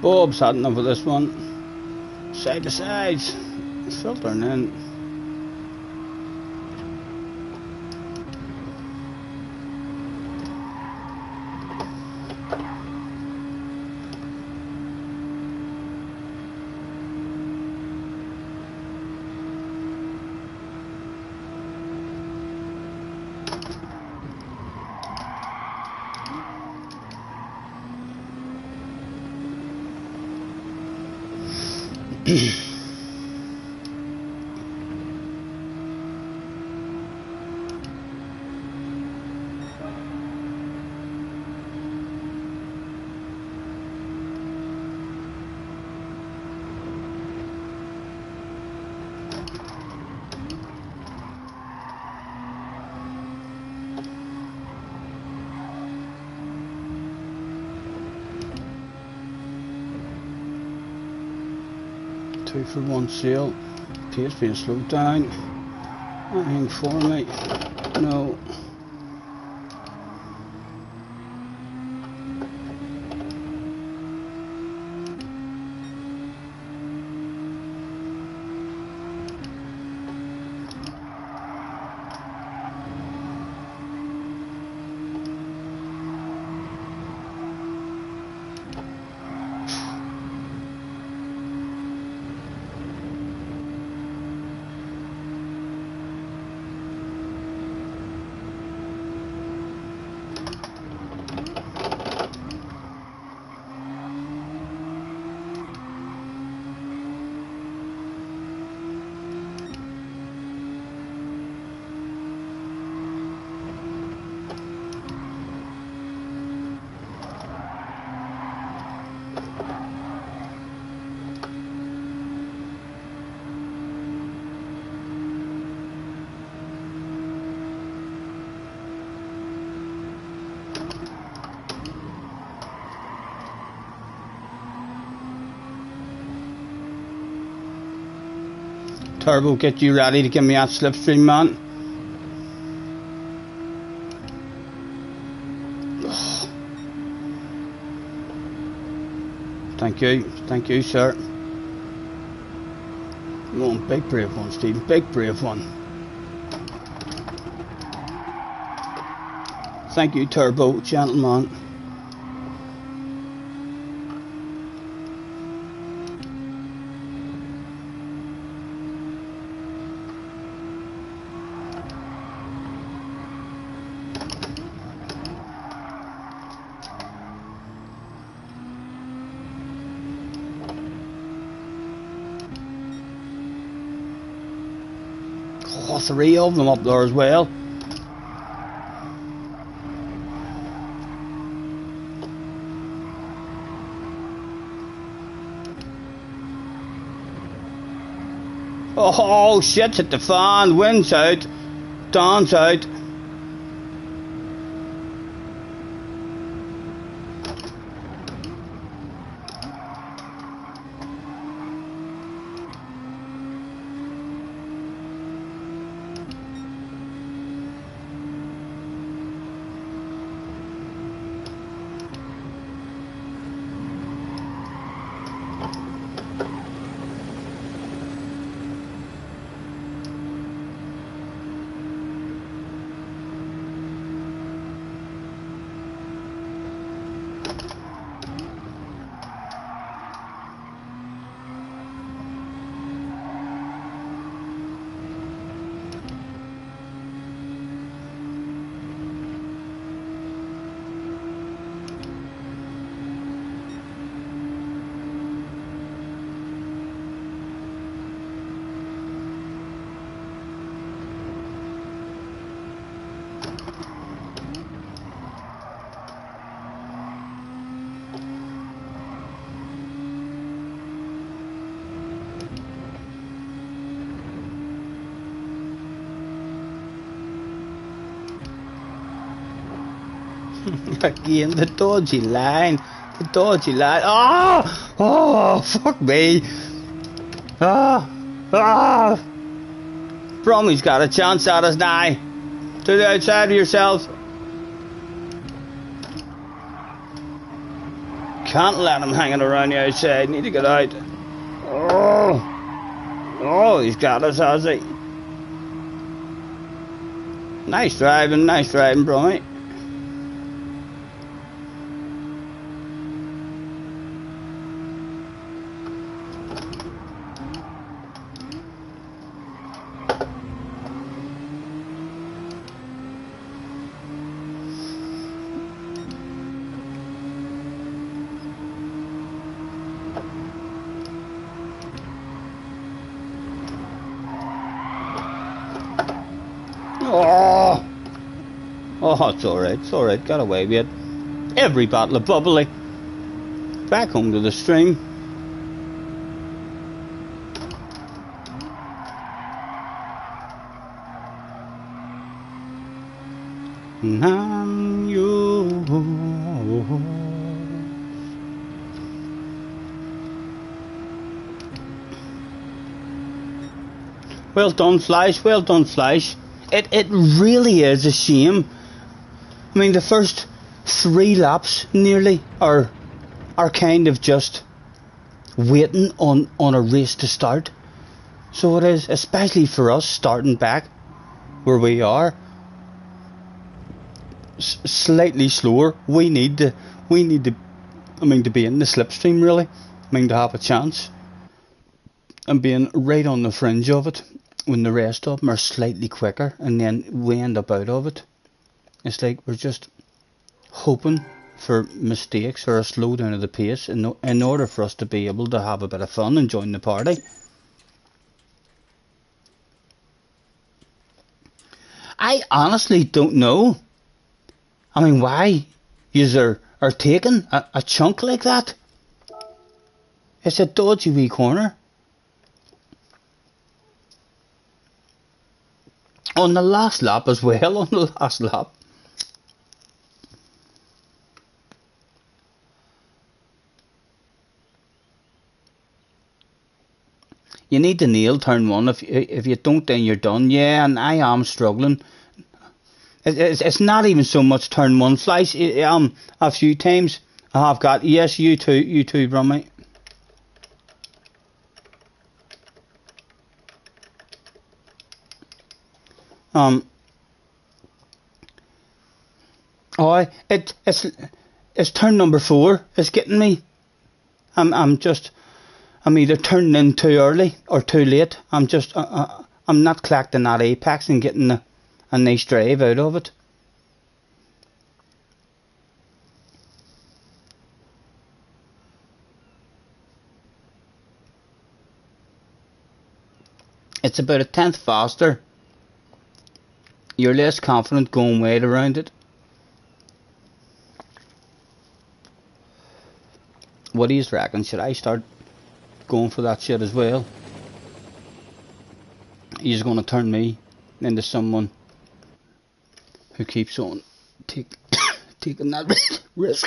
[SPEAKER 1] Bob's heading over this one. Side to sides. Filtering in. Two for one sale. Pace being slowed down. Anything for me? No. Turbo, get you ready to give me that slipstream, man. Thank you, sir. Come on, big brave one, Stephen, big brave one. Thank you, Turbo, gentleman. Oh, 3 of them up there as well. Oh shit, hit the fan, wind's out, Don's out. Again, the dodgy line. Oh, fuck me. Bromley's got a chance at us now. To the outside of yourself. Can't let him hanging around the outside. Need to get out. Oh, he's got us, has he? Nice driving, Bromley. Oh, it's alright, it's alright. Got away with it. Every bottle of bubbly. Back home to the stream. And I'm yours. Well done, Flash. Well done, Flash. It really is a shame. I mean, the first 3 laps nearly are kind of just waiting on a race to start. So it is, especially for us starting back where we are, slightly slower. We need to. I mean, to be in the slipstream really. I mean, to have a chance. And being right on the fringe of it when the rest of them are slightly quicker, and then we end up out of it. It's like we're just hoping for mistakes or a slowdown of the pace in order for us to be able to have a bit of fun and join the party. I honestly don't know. I mean, why you are taking a chunk like that? It's a dodgy wee corner. On the last lap as well, on the last lap. You need to nail turn 1. If you don't, then you're done. Yeah, and I am struggling. It's not even so much turn 1 Flash. A few times I have got, yes, you too, Brummy. It's turn number 4. It's getting me. I'm either turning in too early or too late. I'm not collecting that apex and getting a nice drive out of it. It's about a tenth faster. You're less confident going wide around it. What do you reckon? Should I start going for that shit as well? He's going to turn me into someone who keeps on taking that risk.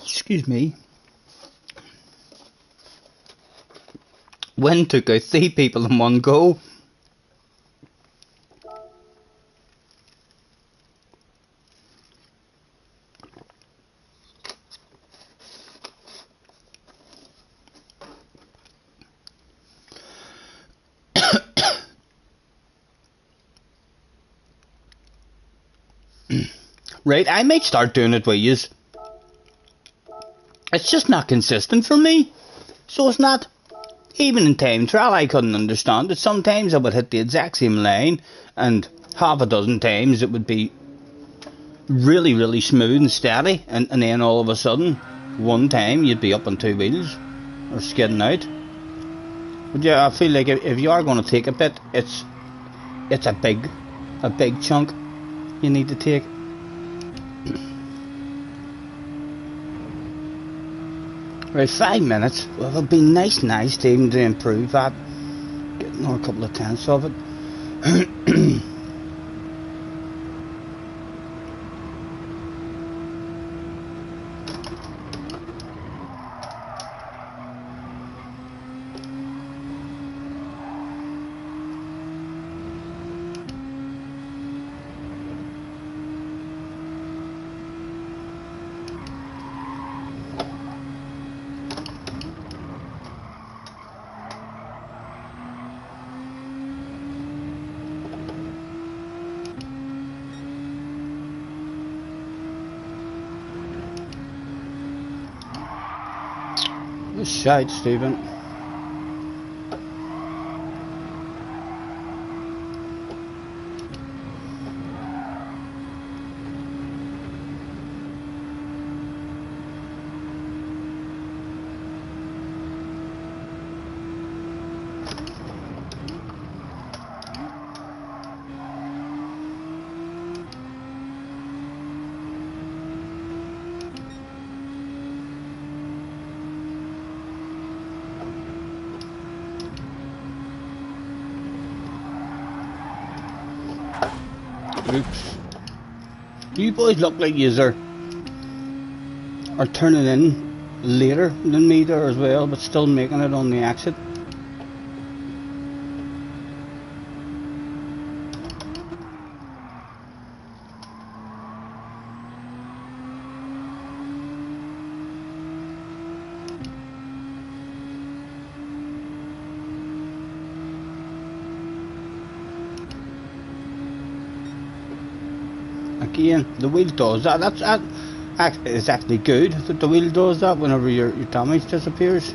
[SPEAKER 1] Excuse me. When took out 3 people in one go. Right, I might start doing it with yous. It's just not consistent for me. So it's not. Even in time trial I couldn't understand it. Sometimes I would hit the exact same line, and half a dozen times it would be really, really smooth and steady, and then all of a sudden, one time you'd be up on 2 wheels, or skidding out. But yeah, I feel like if you are going to take a bit, it's a big chunk you need to take. Right, 5 minutes. Well, it'll be nice to even to improve that. Get another couple of tenths of it. Shite, Stephen. Oops. You boys look like yous are turning in later than me there as well, but still making it on the exit. Again, the wheel does that. It's actually good that the wheel does that whenever your damage disappears.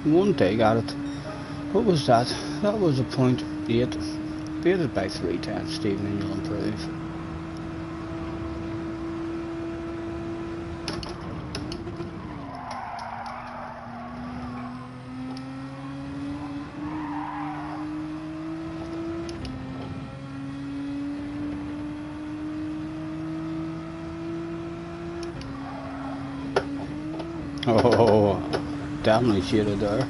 [SPEAKER 1] One take at it. What was that? That was a .8. Beat it by 3 times, Stephen, and you'll improve. Oh, definitely cheated there.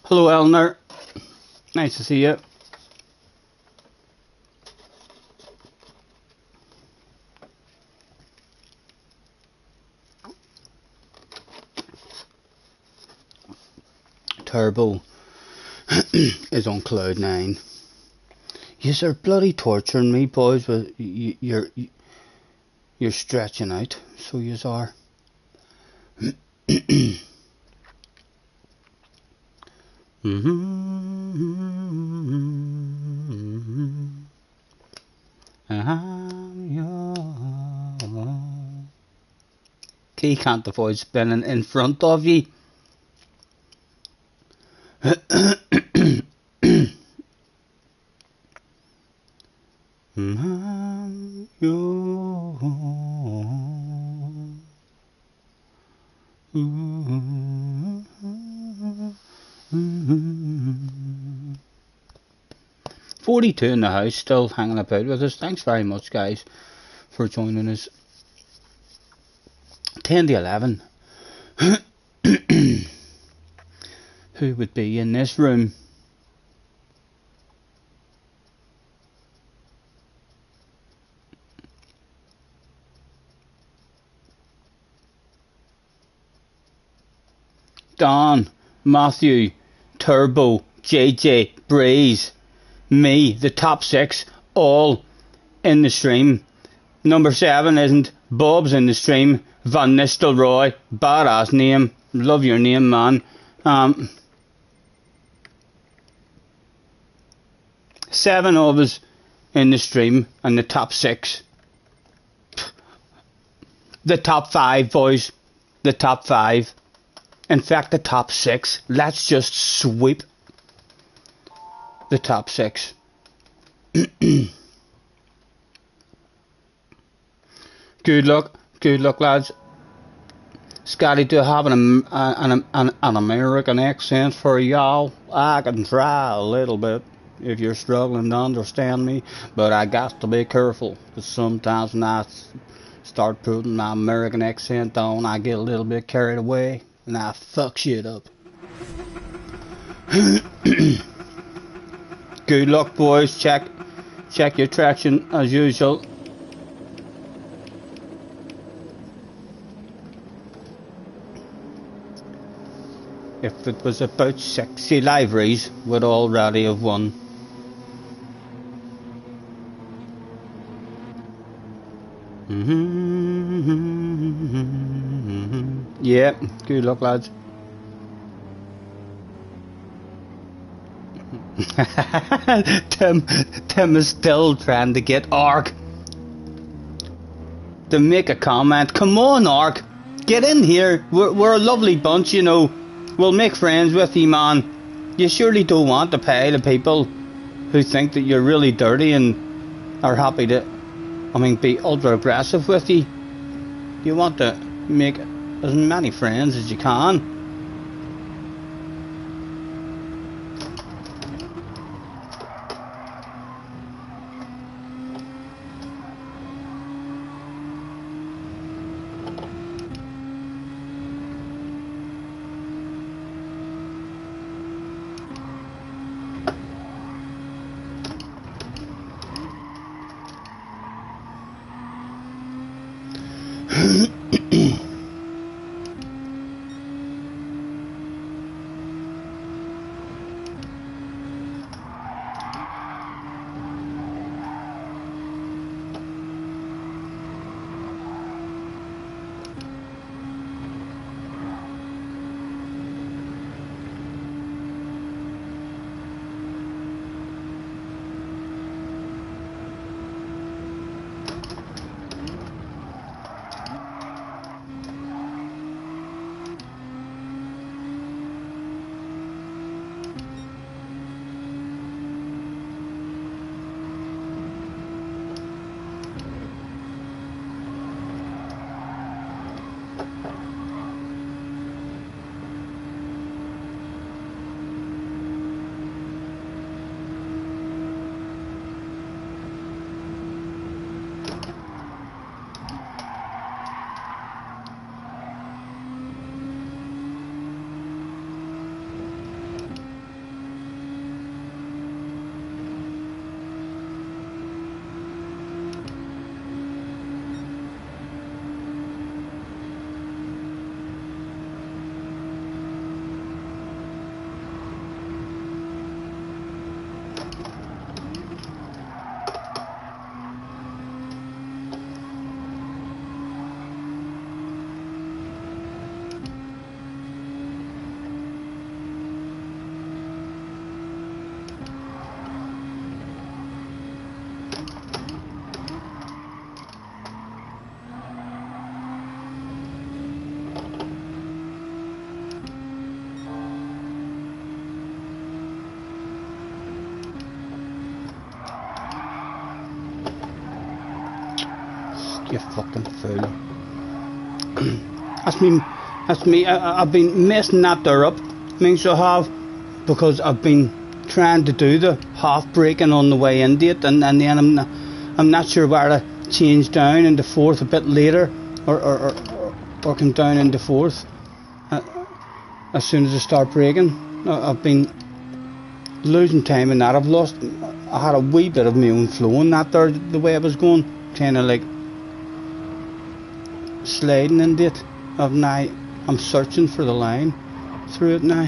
[SPEAKER 1] Hello, Eleanor. Nice to see you. Turbo is on cloud 9. You're bloody torturing me, boys. But you're stretching out, so yous are. Key can't avoid spinning in front of you. $42 in the house, still hanging about with us. Thanks very much, guys, for joining us. 10 to 11. Who would be in this room? Don, Matthew, Turbo, JJ, Breeze, me, the top 6, all in the stream. Number 7 isn't. Bob's in the stream. Van Nistelrooy, badass name. Love your name, man. 7 of us in the stream, and the top 6. The top 5, boys. The top 5. In fact, the top 6. Let's just sweep the top 6. Good luck, lads. Scotty, do you have an American accent for y'all? I can try a little bit if you're struggling to understand me, but I got to be careful, because sometimes when I start putting my American accent on, I get a little bit carried away, and I fuck shit up. Good luck, boys. Check your traction as usual. If it was about sexy liveries, we'd already have won. Yeah, good luck, lads. Tim is still trying to get Ark to make a comment. Come on, Ark, get in here. We're a lovely bunch, you know. We'll make friends with you, man. You surely don't want to pay the people who think that you're really dirty and are happy to, be ultra aggressive with you. You want to make as many friends as you can. You fucking fool. That's me. I've been messing that there up. Means I have, because I've been trying to do the half braking on the way into it, and then I'm not sure where to change down into fourth a bit later, or come down into fourth as soon as I start braking. I've been losing time in that. I had a wee bit of my own flow in that there, the way I was going, kind of like sliding into it. I'm searching for the line through it now.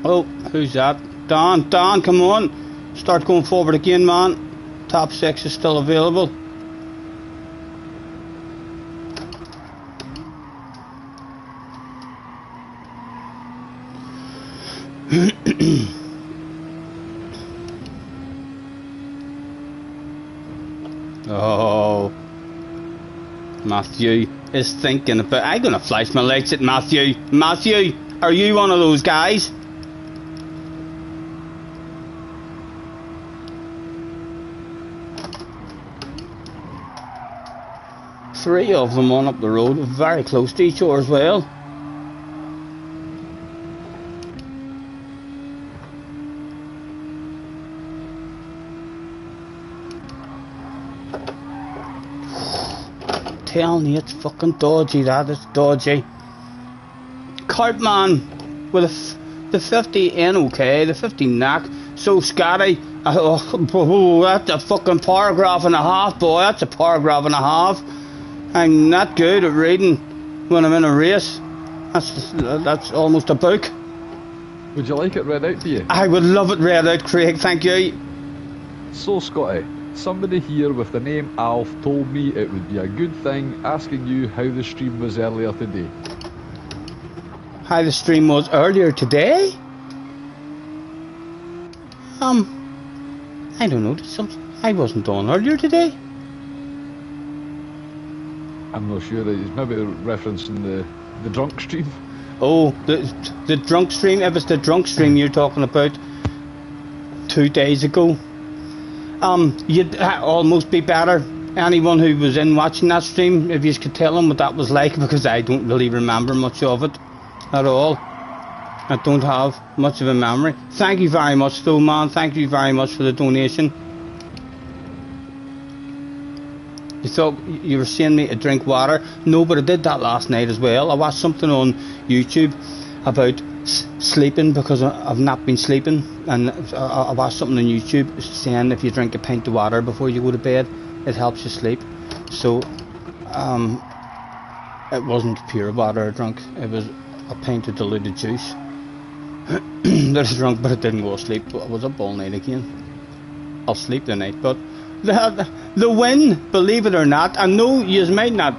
[SPEAKER 1] Oh, who's that? Don, come on. Start going forward again, man. Top 6 is still available. Oh, Matthew is thinking about. I'm gonna flash my legs at Matthew. Matthew, are you one of those guys? 3 of them on up the road, very close to each other as well. Telling you, it's fucking dodgy, that is dodgy. Cartman with the 50 NOK, the 50 knack, so scatty. Oh, that's a fucking paragraph and a half, boy. That's a paragraph and a half. I'm not good at reading when I'm in a race. That's almost a book.
[SPEAKER 2] Would you like it read out to you?
[SPEAKER 1] I would love it read out, Craig. Thank you.
[SPEAKER 2] So, Scotty, somebody here with the name Alf told me it would be a good thing asking you how the stream was earlier today.
[SPEAKER 1] How the stream was earlier today? I don't know. I wasn't on earlier today.
[SPEAKER 2] I'm not sure. He's maybe referencing the drunk stream.
[SPEAKER 1] Oh, the drunk stream. It was the drunk stream you're talking about 2 days ago. You'd almost be better. Anyone who was in watching that stream, if you could tell them what that was like, because I don't really remember much of it at all. I don't have much of a memory. Thank you very much though, man. Thank you very much for the donation. You thought you were seeing me to drink water? No, but I did that last night as well. I watched something on YouTube about sleeping because I've not been sleeping, and I watched something on YouTube saying if you drink a pint of water before you go to bed, it helps you sleep. So it wasn't pure water I drank, it was a pint of diluted juice that I drank, but I didn't go to sleep. I was up all night again. I'll sleep tonight, but the win, believe it or not, I know you might not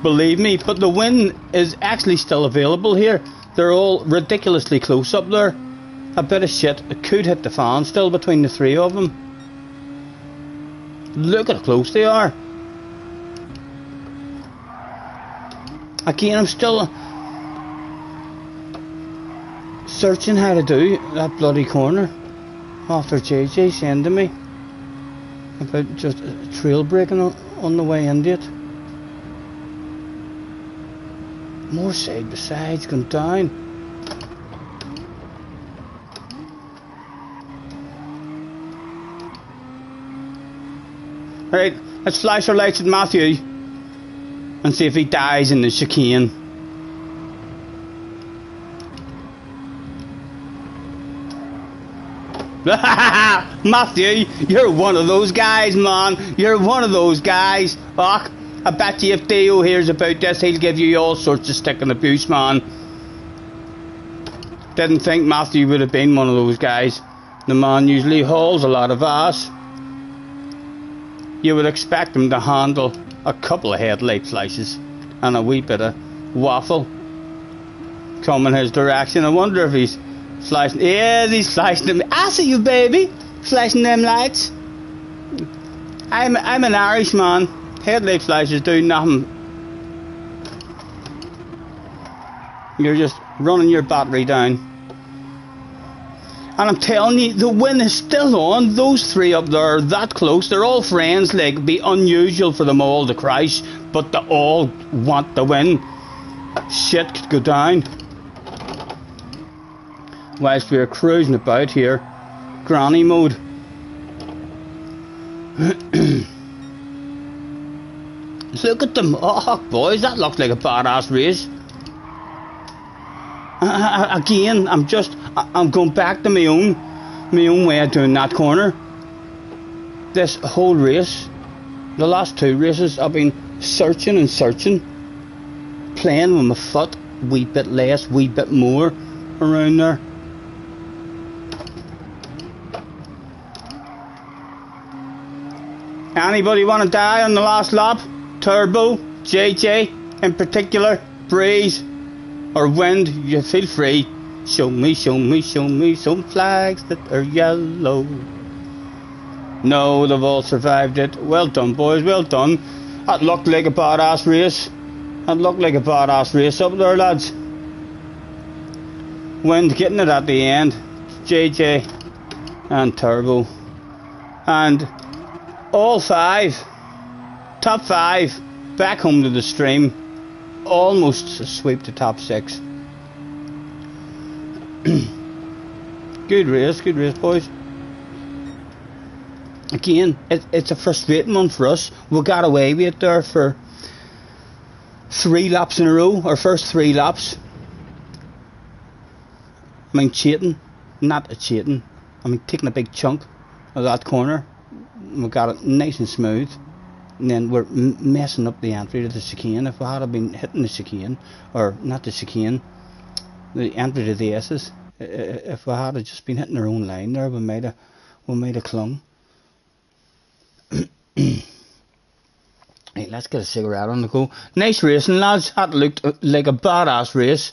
[SPEAKER 1] believe me, but the win is actually still available here. They're all ridiculously close up there. A bit of shit, it could hit the fan still between the 3 of them. Look at how close they are. Again, I'm still searching how to do that bloody corner after JJ saying to me about just trail breaking on the way into it. More side by sides going down. Right, let's flash our lights at Matthew and see if he dies in the chicane. Matthew, you're one of those guys, man. You're one of those guys. Fuck. I bet you if Dio hears about this, he'll give you all sorts of stick and abuse, man. Didn't think Matthew would have been one of those guys. The man usually hauls a lot of ass. You would expect him to handle a couple of headlight slices and a wee bit of waffle coming his direction. I wonder if he's slicing. Yeah, he's slicing them. I see you, baby. Slicing them lights. I'm an Irishman. Headlight slicers do nothing. You're just running your battery down. And I'm telling you, the win is still on. Those 3 up there are that close. They're all friends. Like, it'd be unusual for them all to crash, but they all want the win. Shit could go down. Whilst we're cruising about here, granny mode. Look at them. Oh, boys, that looks like a badass race. Again, I'm going back to my own way of doing that corner. This whole race, the last 2 races, I've been searching and searching, playing with my foot, wee bit less, wee bit more around there. Anybody want to die on the last lap? Turbo, JJ in particular, Breeze or Wind, you feel free. Show me some flags that are yellow. No, they've all survived it. Well done, boys, well done. That looked like a badass race. That looked like a badass race up there, lads. Wind getting it at the end. JJ and Turbo. And all 5, top 5, back home to the stream. Almost sweep the top 6. Good race, boys. Again, it's a frustrating one for us. We got away with it there for 3 laps in a row, our first 3 laps. I mean, cheating, not a cheating. I mean, taking a big chunk of that corner. We got it nice and smooth. And then we're messing up the entry to the chicane. If we had been hitting the chicane, or not the chicane, the entry to the S's, if we had just been hitting our own line there, we might have clung. Hey, let's get a cigarette on the go. Nice racing, lads. That looked like a badass race.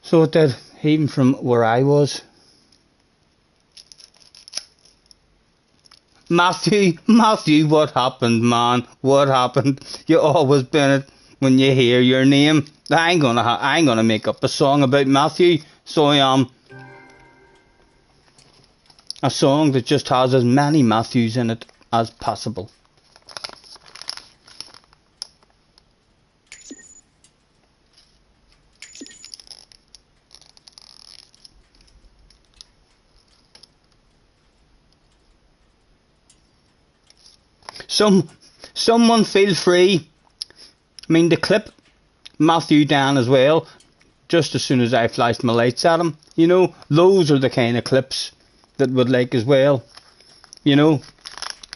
[SPEAKER 1] So it did, even from where I was. Matthew, what happened, man? What happened? You always been it when you hear your name. I ain't gonna make up a song about Matthew. So I am. A song that just has as many Matthews in it as possible. Someone feel free. I mean, the clip Matthew down as well. Just as soon as I flashed my lights at him, you know, those are the kind of clips that would like as well. You know,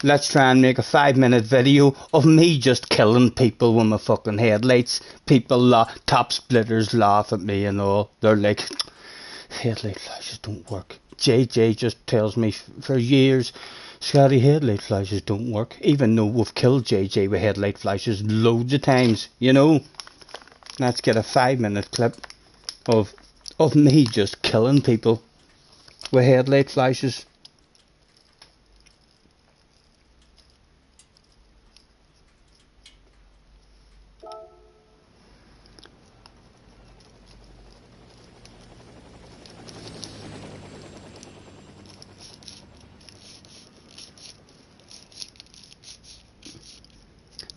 [SPEAKER 1] let's try and make a 5-minute video of me just killing people with my fucking headlights. People, top splitters laugh at me and all. They're like, headlight flashes don't work. JJ just tells me for years, Scotty, headlight flashes don't work. Even though we've killed JJ with headlight flashes loads of times, you know. Let's get a 5-minute clip of me just killing people with headlight flashes.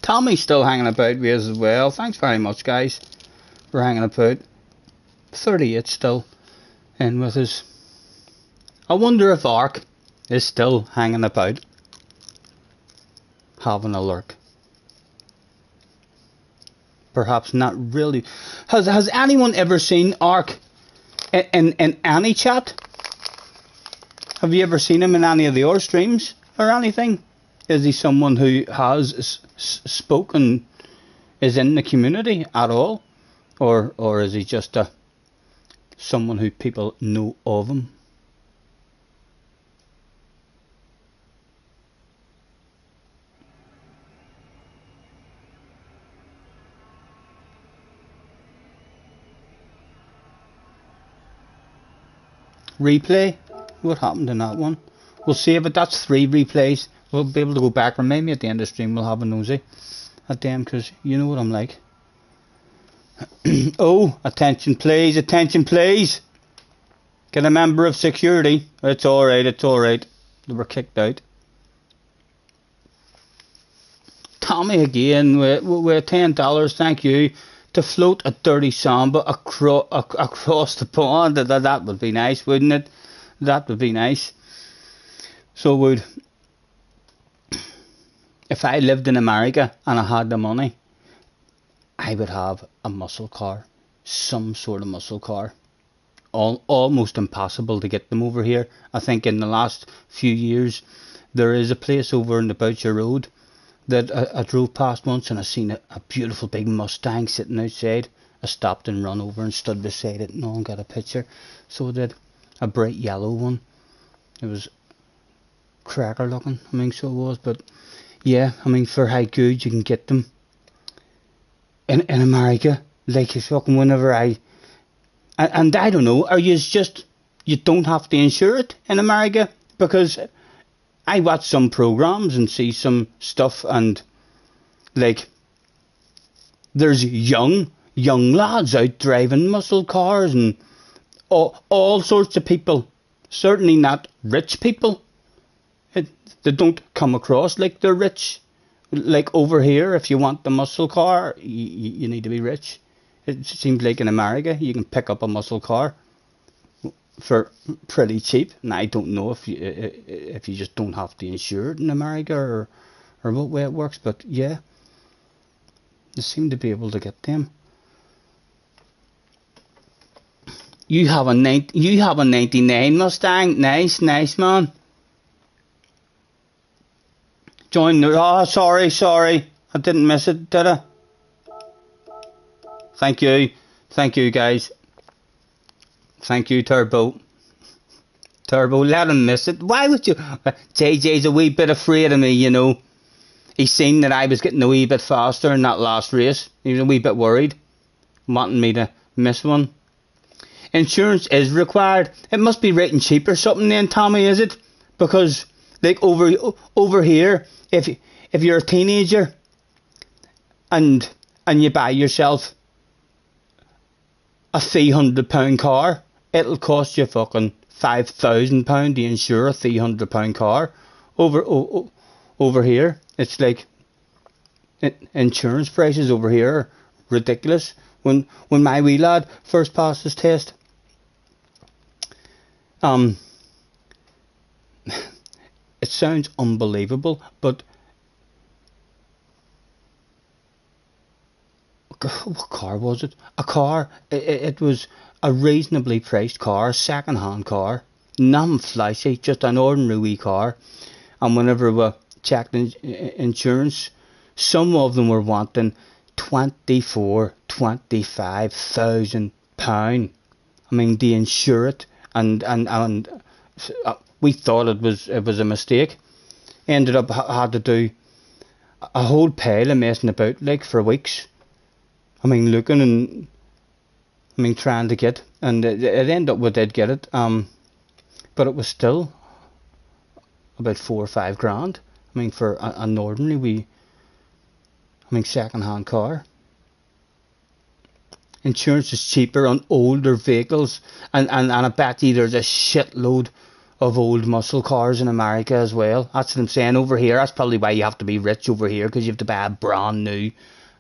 [SPEAKER 1] Tommy's still hanging about with us as well. Thanks very much, guys, for hanging about. 38 still in with us. I wonder if Ark is still hanging about, having a lurk. Perhaps not really. Has anyone ever seen Ark in any chat? Have you ever seen him in any of your streams or anything? Is he someone who has spoken, is in the community at all? Or is he just someone who people know of him? Replay? What happened in that one? We'll save it. That's 3 replays. We'll be able to go back. Remind me at the end of the stream. We'll have a nosy at them, because you know what I'm like. Oh, attention please, attention please. Get a member of security. It's alright, it's alright. They were kicked out. Tommy again with $10, thank you. To float a dirty samba across the pond. That would be nice, wouldn't it? That would be nice. So would, if I lived in America and I had the money, I would have a muscle car, some sort of muscle car. Almost impossible to get them over here. I think in the last few years, there is a place over in the Boucher Road that I drove past once, and I seen a beautiful big Mustang sitting outside. I stopped and run over and stood beside it and all and got a picture. So I did. A bright yellow one. It was cracker looking, I mean, so it was. But yeah, I mean, for how good you can get them in America, like it's fucking whenever and I don't know, are you just, you don't have to insure it in America? Because I watch some programs and see some stuff, and like there's young lads out driving muscle cars and all sorts of people. Certainly not rich people. They don't come across like they're rich, like over here, if you want the muscle car, you need to be rich. It seems like in America you can pick up a muscle car for pretty cheap. Now I don't know if you just don't have to insure it in America or what way it works, but yeah, you seem to be able to get them. You have a 99 Mustang. Nice, man. Join the. Oh, sorry. I didn't miss it, did I? Thank you, guys. Thank you, Turbo. Let him miss it. Why would you? JJ's a wee bit afraid of me, you know. He's seen that I was getting a wee bit faster in that last race. He was a wee bit worried, wanting me to miss one. Insurance is required. It must be rating cheap or something then, Tommy, is it? Because like over here, if you're a teenager and you buy yourself a £300 car, it'll cost you fucking £5,000 to insure a £300 car. Over here, it's like insurance prices over here are ridiculous. When my wee lad first passed his test, it sounds unbelievable, but what car was it? It was a reasonably priced car, second-hand car, nothing flashy, just an ordinary wee car. And whenever we checked insurance, some of them were wanting £25,000. I mean, to insure it, and we thought it was a mistake. Ended up had to do a whole pile of messing about like for weeks. I mean, looking and trying to get, and it ended up we did get it. But it was still about 4 or 5 grand. I mean, for an ordinary second-hand car. Insurance is cheaper on older vehicles, and I bet you there's a shitload of old muscle cars in America as well. That's what I'm saying. Over here, that's probably why you have to be rich over here, because you have to buy a brand new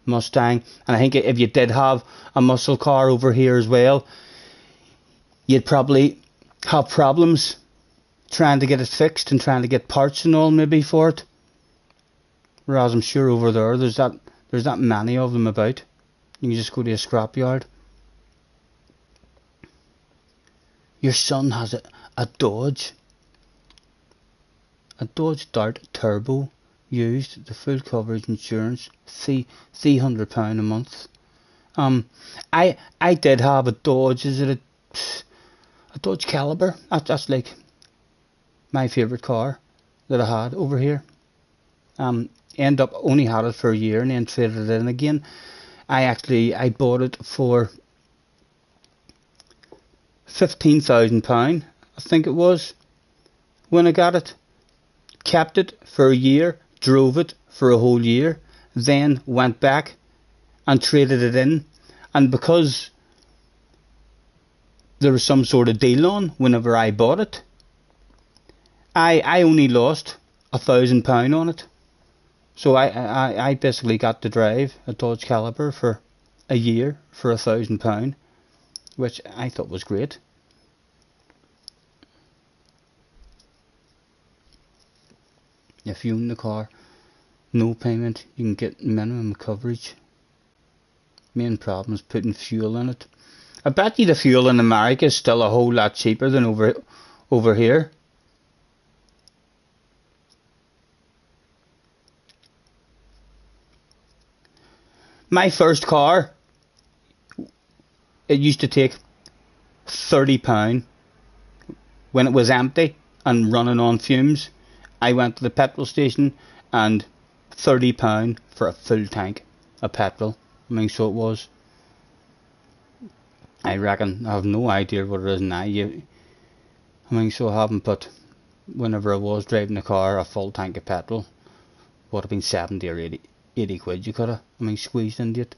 [SPEAKER 1] Mustang. And I think if you did have a muscle car over here as well, you'd probably have problems trying to get it fixed and trying to get parts and all maybe for it. Whereas I'm sure over there there's that many of them about. You can just go to a scrapyard. Your son has a Dodge Dart Turbo used, the full coverage insurance, £300 a month. I did have a Dodge. Is it a Dodge Caliber? That's like my favourite car that I had over here. End up only had it for a year and then traded it in again. I bought it for £15,000, I think it was, when I got it. Kept it for a year, drove it for a whole year, then went back and traded it in. And because there was some sort of deal on whenever I bought it, I only lost £1,000 on it. So I basically got to drive a Dodge Caliber for a year for £1,000, which I thought was great. If you own the car, no payment, you can get minimum coverage. Main problem is putting fuel in it. I bet you the fuel in America is still a whole lot cheaper than over here. My first car, it used to take £30 when it was empty and running on fumes. I went to the petrol station and £30 for a full tank of petrol. I mean, so it was. I reckon, I have no idea what it is now. So I haven't, but whenever I was driving the car, a full tank of petrol would have been 70 or 80 quid you could have, squeezed into it.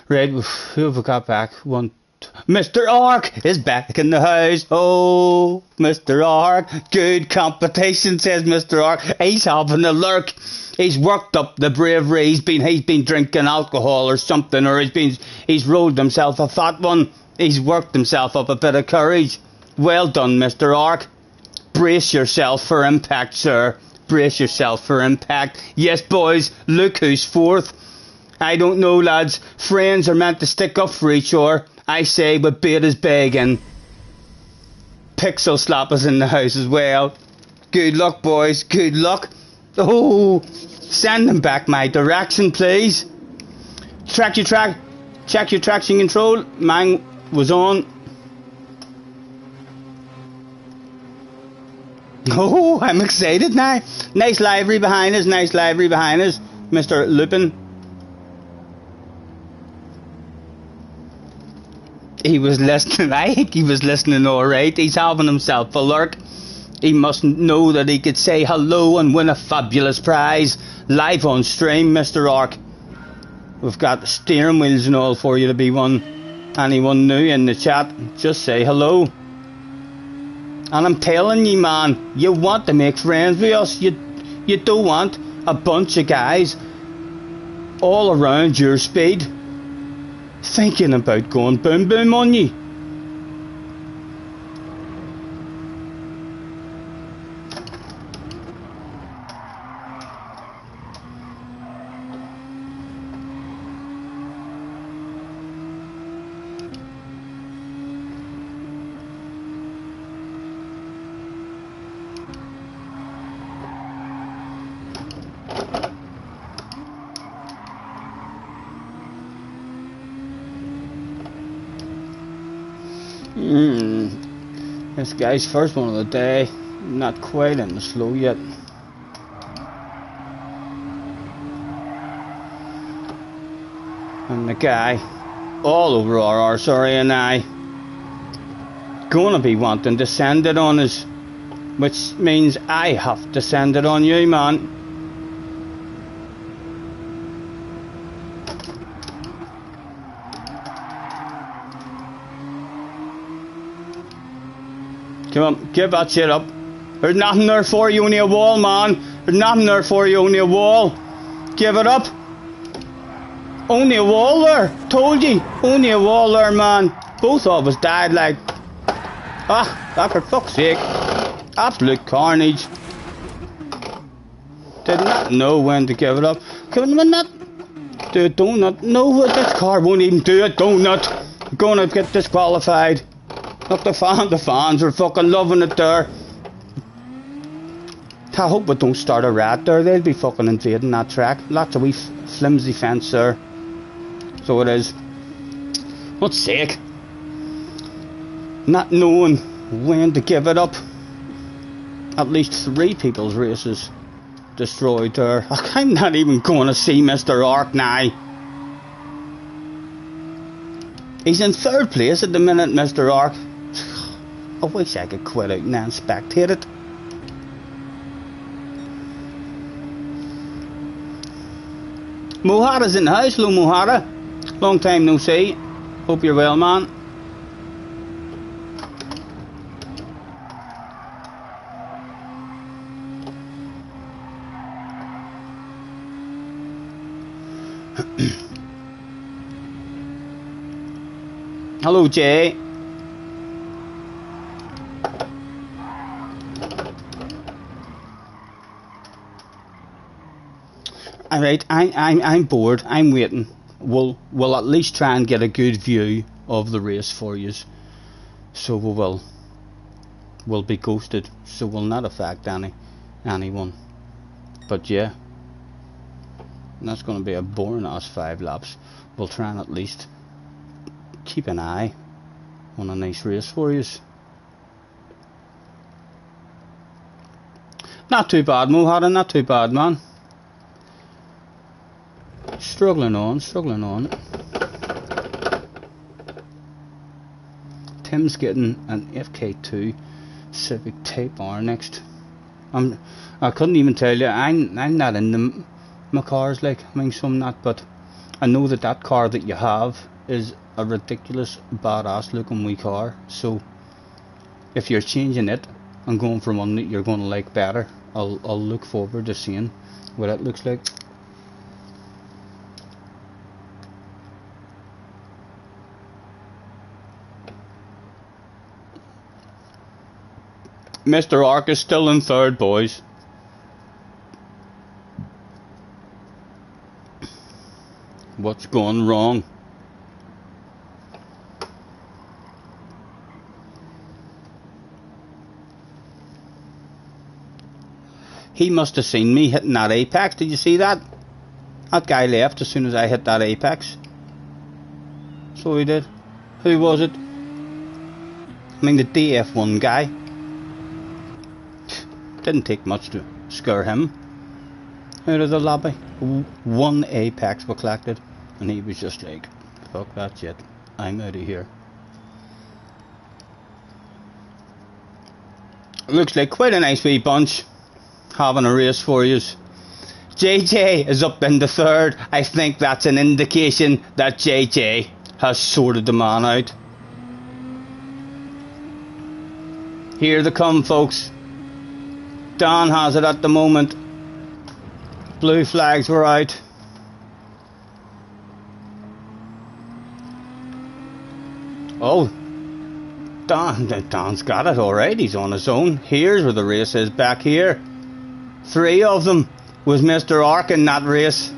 [SPEAKER 1] Right, who have we got back? 1, Mr. Ark is back in the house. Oh, Mr. Ark, good competition, says Mr. Ark. He's having a lurk. He's worked up the bravery. He's been drinking alcohol or something, or he's rolled himself a fat one. He's worked himself up a bit of courage. Well done, Mr. Ark. Brace yourself for impact, sir. Brace yourself for impact. Yes, boys, look who's fourth. I don't know, lads. Friends are meant to stick up for each other. I say, but bait is begging. Pixel Slap is in the house as well. Good luck, boys. Good luck. Oh, send them back my direction, please. Check your traction control. Mine was on. Oh, I'm excited now. Nice livery behind us. Nice livery behind us, Mr. Lupin. He was listening. I think he was listening all right. He's having himself a lurk. He must know that he could say hello and win a fabulous prize live on stream, Mr. Ark. We've got steering wheels and all for you to be won. Anyone new in the chat, just say hello. And I'm telling you, man, you want to make friends with us. You don't want a bunch of guys all around your speed thinking about going boom boom on you. This guy's first one of the day, not quite in the slow yet. And the guy all over our arse area and I gonna be wanting to send it on us, which means I have to send it on you, man. Come on, give that shit up. There's nothing there for you, only a wall, man. There's nothing there for you, only a wall. Give it up. Only a wall there. Told you. Only a wall there, man. Both of us died like... Ah, for fuck's sake. Absolute carnage. Did not know when to give it up. Can we not do it, donut? No, this car won't even do it, donut. I'm gonna get disqualified. Look, the fans are fucking loving it there. I hope we don't start a rat there. They'll be fucking invading that track. Lots of wee flimsy fence there. So it is. What's sake? Not knowing when to give it up. At least 3 people's races destroyed there. I'm not even going to see Mr. Ark now. He's in 3rd place at the minute, Mr. Ark. I wish I could quit out and then spectate it. Mohara's in the house. Hello, Mohara. Long time no see. Hope you're well, man. Hello, Jay. Alright, I'm bored. I'm waiting. We'll at least try and get a good view of the race for you. So we will. We'll be ghosted, so will not affect anyone. But yeah, that's going to be a boring ass 5 laps. We'll try and at least keep an eye on a nice race for you. Not too bad, Mohara, not too bad, man. Struggling on. Tim's getting an FK2 Civic Type R next. I couldn't even tell you. I'm not in my cars, like, I mean, some not, but I know that that car that you have is a ridiculous, badass looking wee car. So if you're changing it and going for one that you're going to like better, I'll look forward to seeing what it looks like. Mr. Ark is still in third, boys. What's going wrong? He must have seen me hitting that apex. Did you see that? That guy left as soon as I hit that apex. So he did. Who was it? I mean, the DF1 guy. Didn't take much to scare him out of the lobby. One apex was collected, and he was just like, fuck that shit, I'm out of here. Looks like quite a nice wee bunch having a race for yous. JJ is up in the third. I think that's an indication that JJ has sorted the man out. Here they come, folks. Dan has it at the moment. Blue flags were out. Oh, Dan's got it alright. He's on his own. Here's where the race is, back here. 3 of them was Mr. Ark in that race.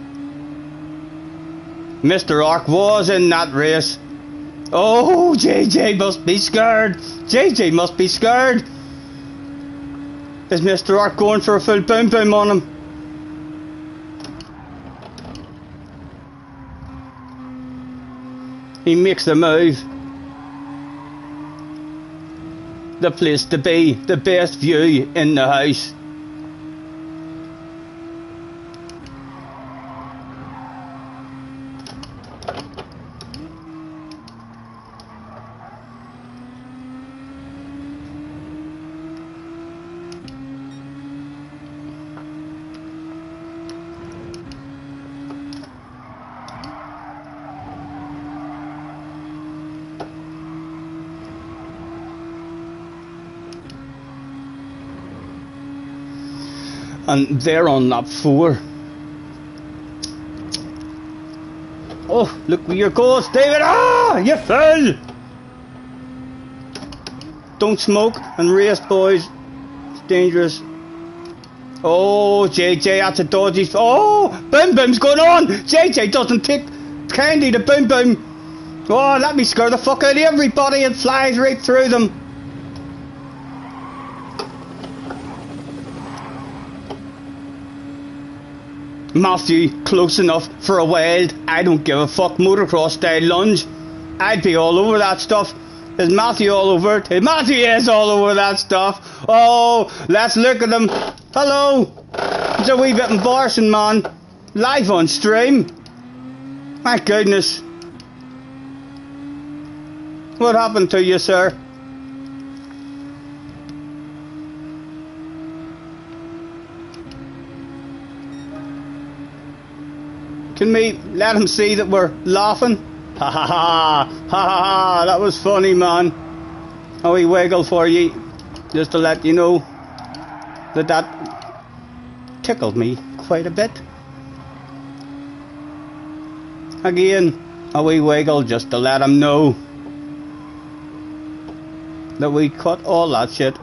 [SPEAKER 1] Mr. Ark was in that race. Oh, JJ must be scared. JJ must be scared. Is Mr. Ark going for a full boom boom on him? He makes the move. The place to be, the best view in the house. And they're on lap 4. Oh, look where you go, David! Ah, you fool! Don't smoke and race, boys. It's dangerous. Oh, JJ, that's a dodgy... Oh, boom boom's going on! JJ doesn't take candy to boom boom. Oh, let me scare the fuck out of everybody. It flies right through them. Matthew, close enough for a wild, I don't give a fuck, motocross style lunge. I'd be all over that stuff. Is Matthew all over it? Hey, Matthew is all over that stuff. Oh, let's look at him. Hello. It's a wee bit embarrassing, man. Live on stream. My goodness. What happened to you, sir? Can we let him see that we're laughing? Ha ha ha! Ha ha ha! That was funny, man. A wee wiggle for you, just to let you know that that tickled me quite a bit. Again, a wee wiggle just to let him know that we cut all that shit.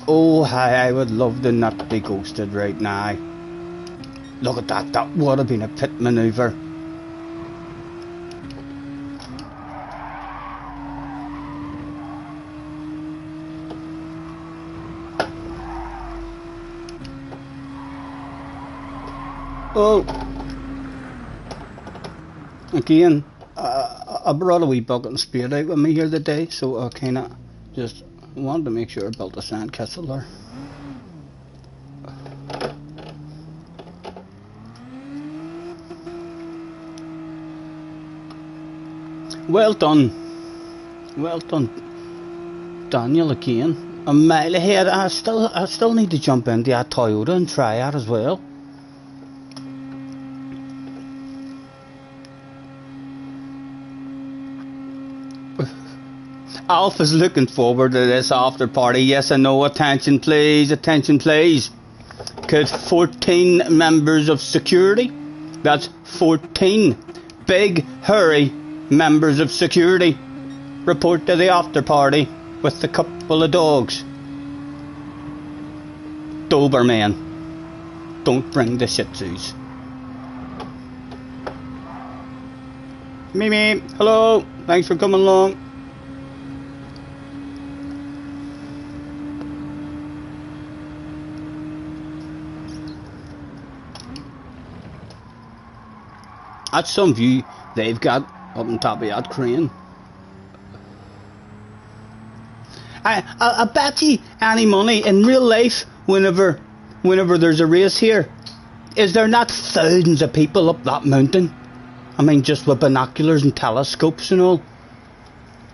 [SPEAKER 1] Oh, I would love to not be ghosted right now. Look at that, that would have been a pit manoeuvre. Oh, again, I brought a wee bucket and spade out with me here today, so I kind of just wanted to make sure I built a sand castle there. Well done, Daniel again. a mile ahead. I still need to jump into that Toyota and try that as well. Alf is looking forward to this after party. Yes, I know. Attention please, attention please. Could 14 members of security, that's 14 big, hairy members of security, report to the after party with a couple of dogs. Doberman. Don't bring the Shih Tzus. Mimi, hello. Thanks for coming along. That's some view they've got up on top of that crane. I bet you any money in real life, whenever there's a race here, is there not thousands of people up that mountain? I mean, just with binoculars and telescopes and all,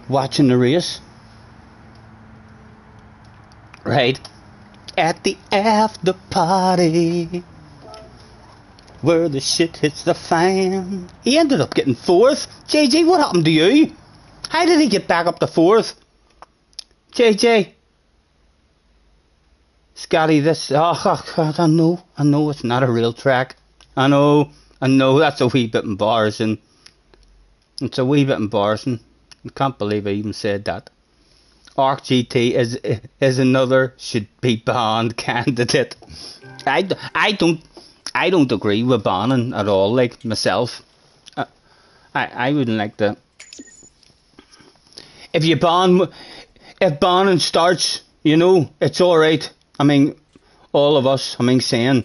[SPEAKER 1] watching the race. Right. At the after party, where the shit hits the fan. He ended up getting 4th. JJ, what happened to you? How did he get back up to 4th? JJ. Scotty, this... Oh, God, I know it's not a real track. I know that's a wee bit embarrassing. It's a wee bit embarrassing. I can't believe I even said that. Arc GT is another should be banned candidate. I don't agree with banning at all, like myself. I wouldn't like to. If banning starts, you know, it's alright. I mean, all of us, saying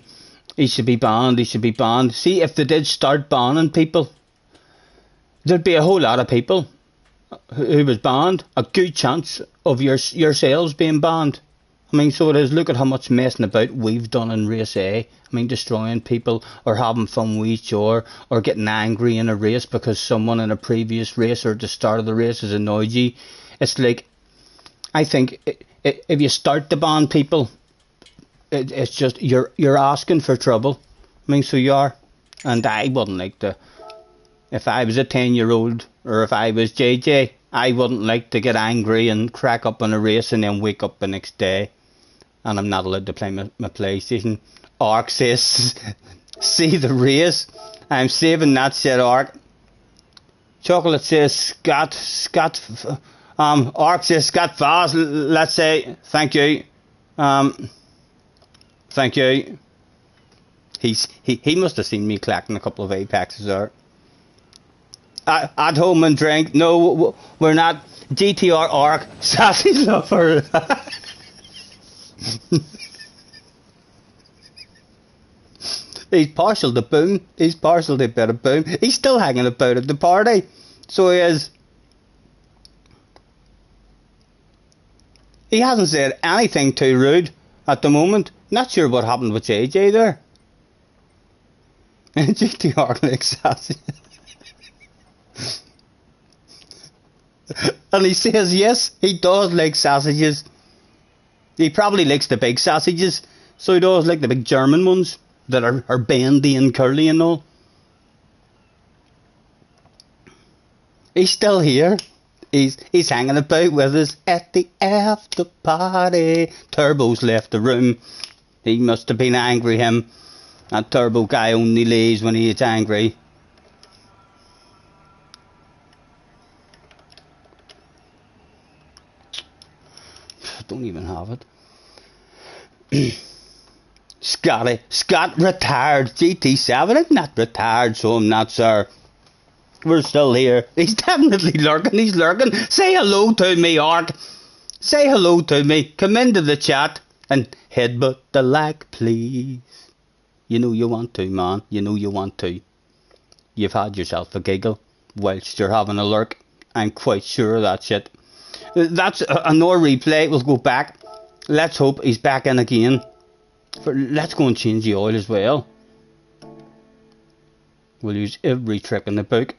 [SPEAKER 1] he should be banned, See, if they did start banning people, there'd be a whole lot of people who was banned. A good chance of yourselves being banned. I mean, so it is. Look at how much messing about we've done in race A. I mean, destroying people or having fun with each other or getting angry in a race because someone in a previous race or at the start of the race has annoyed you. It's like, I think if you start to ban people, it's just you're asking for trouble. I mean, so you are. And I wouldn't like to. If I was a 10-year-old or if I was JJ, I wouldn't like to get angry and crack up in a race and then wake up the next day and I'm not allowed to play my PlayStation. Ark says, see the race. I'm saving that, said Ark. Chocolate says, Scott, Ark says, Scott Fast, let's say, thank you. Thank you. He must have seen me collecting a couple of Apexes there. At home and drink. No, we're not. GTR Arc. Sassy lover. He's partial to Boom. He's partial to a bit of Boom. He's still hanging about at the party. So he is. He hasn't said anything too rude at the moment. Not sure what happened with JJ there. GTR like sassy. And he says yes, he does like sausages. He probably likes the big sausages, so he does like the big German ones that are bendy and curly and all. He's still here. He's hanging about with us at the after party. Turbo's left the room. He must have been angry, him. That Turbo guy only leaves when he gets angry. Don't even have it. Scott retired. GT7, I'm not retired, so I'm not, sir. We're still here. He's definitely lurking. He's lurking. Say hello to me, Ark. Say hello to me. Come into the chat and headbutt the like, please. You know you want to, man. You know you want to. You've had yourself a giggle whilst you're having a lurk. I'm quite sure of that shit. That's another replay. We'll go back. Let's hope he's back in again. Let's go and change the oil as well. We'll use every trick in the book.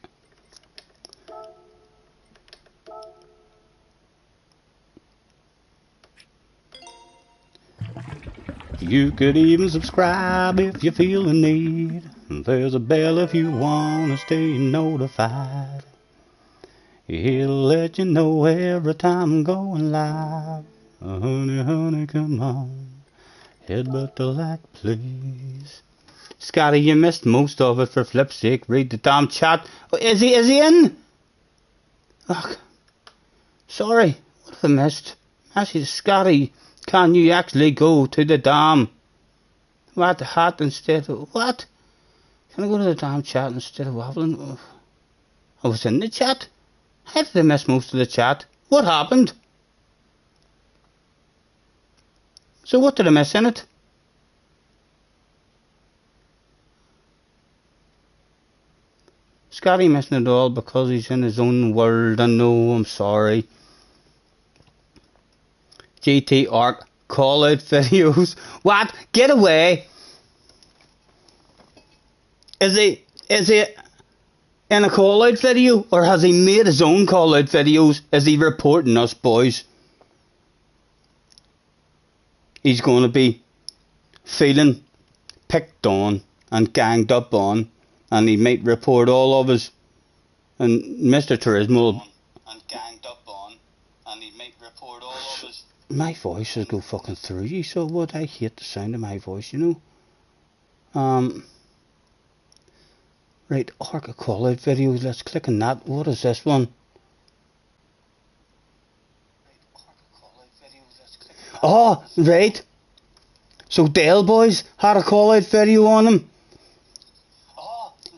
[SPEAKER 4] You could even subscribe if you feel the need. There's a bell if you want to stay notified. It'll let you know every time I'm going live. Honey, honey, come on. Headbutt the like, please. Scotty, you missed most of it for flip's sake. Read the damn chat. Oh, is he in? Ugh. Sorry, what have I missed? Actually, Scotty, can you actually go to the damn? What, the hat instead of, what? Can I go to the damn chat instead of waffling? I was in the chat. How did I miss most of the chat? What happened? So what did I miss in it? Scotty missing it all because he's in his own world. I know, I'm sorry. GT Arc call out videos. What? Get away! Is he in a call out video, or has he made his own call out videos? Is he reporting us, boys? He's going to be feeling picked on and ganged up on, and he might report all of us. And Mr. Turismo. And ganged up on, and he might report all of us. My voice will go fucking through you, so what? I hate the sound of my voice, you know. Right, Arc call out videos. Let's click on that. What is this one? Oh, right. So Dale boys had a call out video on him.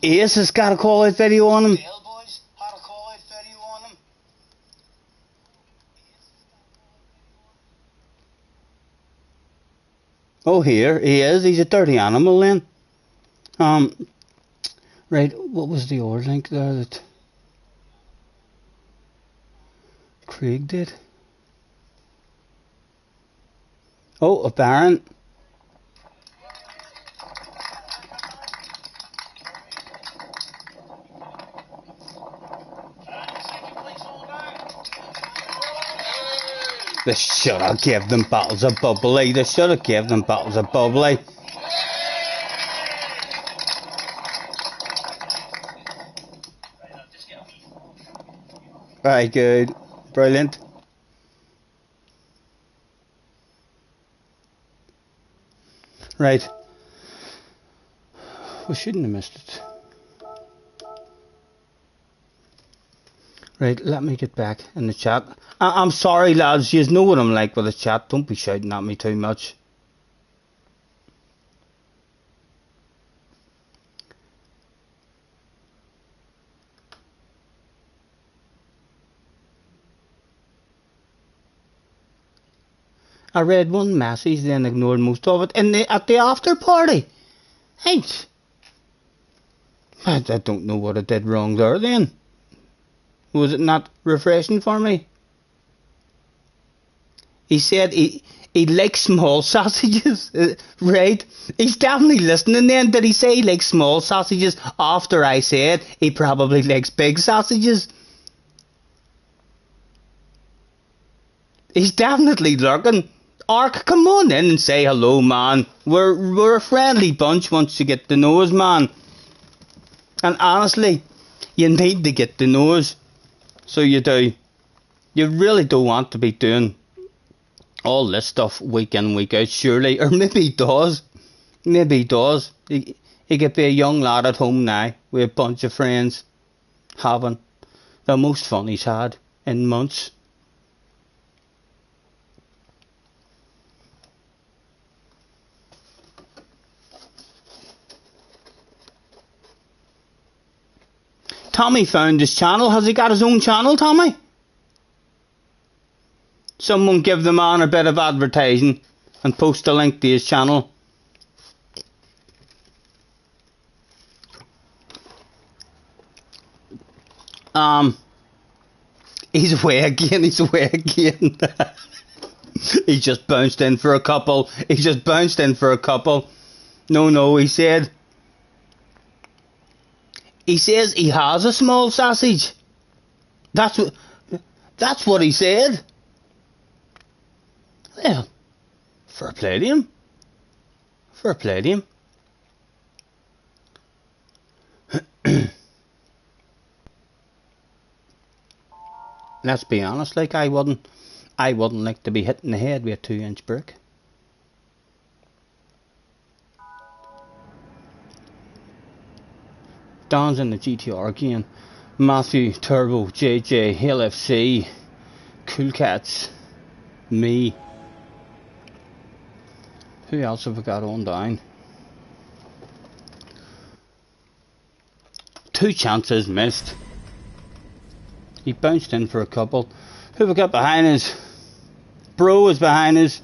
[SPEAKER 4] Ace has got a call out video on him. Dale boys had a call out video on him. Oh, here he is. He's a dirty animal then. Right, what was the other link there that Craig did? Oh, a Baron. They should have given them bottles of bubbly. They should have given them bottles of bubbly. Very good. Brilliant. Right. We shouldn't have missed it. Right, let me get back in the chat. I'm sorry, lads. You know what I'm like with the chat. Don't be shouting at me too much. I read one message, then ignored most of it. At the after party. Hey, I don't know what I did wrong there then. Was it not refreshing for me? He said he likes small sausages. Right? He's definitely listening then. Did he say he likes small sausages after I said he probably likes big sausages? He's definitely lurking. Ark, come on in and say hello, man. We're a friendly bunch once you get to know us, man. And honestly, you need to get to know us. So you do. You really don't want to be doing all this stuff week in, week out, surely. Or maybe he does. Maybe he does. He could be a young lad at home now with a bunch of friends having the most fun he's had in months. Tommy found his channel. Has he got his own channel, Tommy? Someone give the man a bit of advertising and post a link to his channel. He's away again. He's away again. He just bounced in for a couple. He just bounced in for a couple. No, he said. He says he has a small sausage. That's what he said. Well, fair play to him. Fair play to him. Let's be honest, like I wouldn't like to be hit in the head with a 2-inch brick. Don's in the GTR again. Matthew, Turbo, JJ, LFC, Cool Cats, me. Who else have we got on down? 2 chances missed. He bounced in for a couple. Who we got behind us? Bro is behind us.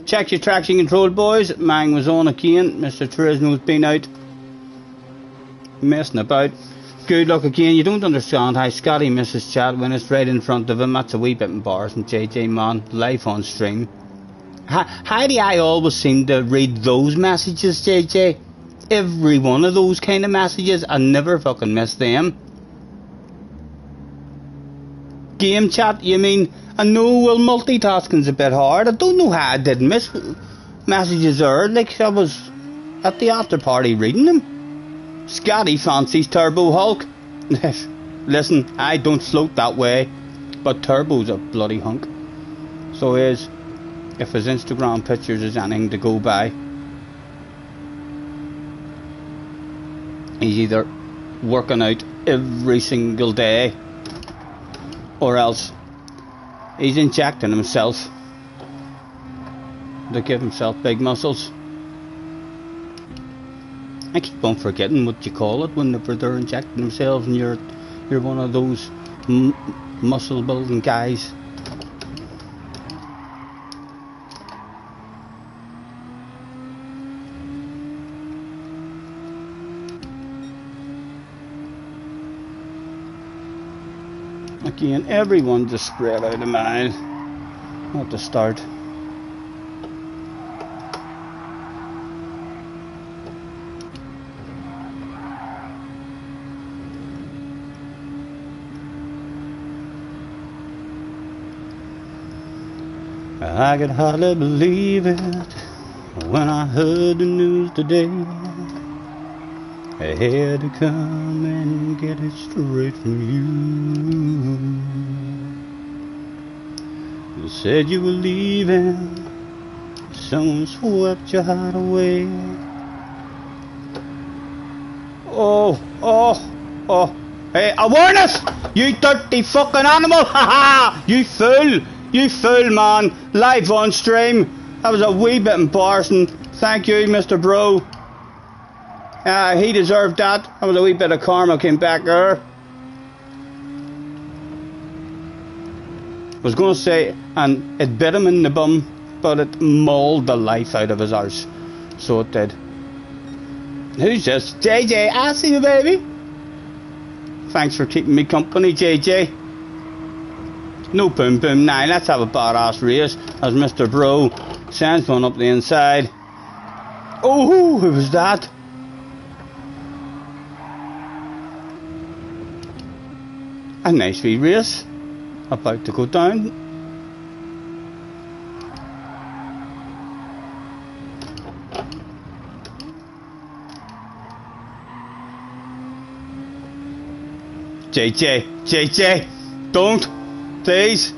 [SPEAKER 4] Check your traction control, boys. Mang was on again. Mr. Turismo's been out messing about. Good luck again. You don't understand how Scotty misses chat when it's right in front of him. That's a wee bit embarrassing. JJ man, live on stream. How do I always seem to read those messages, JJ? Every one of those kind of messages, I never fucking miss them. Game chat, you mean? I know, well, multitasking's a bit hard. I don't know how I did miss messages there. Like, I was at the after party reading them. Scotty fancies Turbo Hulk. Listen, I don't float that way, but Turbo's a bloody hunk. So is, if his Instagram pictures is anything to go by. He's either working out every single day, or else he's injecting himself to give himself big muscles. I keep on forgetting what you call it whenever they're injecting themselves and you're one of those muscle building guys. Again, everyone just spread out a mile at the start. I could hardly believe it when I heard the news today. I had to come and get it straight from you. You said you were leaving, someone swept your heart away. Oh, hey, awareness! You dirty fucking animal! Ha ha! You fool, man! Live on stream. That was a wee bit embarrassing. Thank you, Mr. Bro. He deserved that. That was a wee bit of karma came back there. I was going to say, and it bit him in the bum, but it mauled the life out of his arse. So it did. Who's this? JJ, I see you, baby. Thanks for keeping me company, JJ. No boom boom, now let's have a badass race as Mr. Bro sends one up the inside. Oh, who was that? A nice wee race about to go down. JJ, don't, please,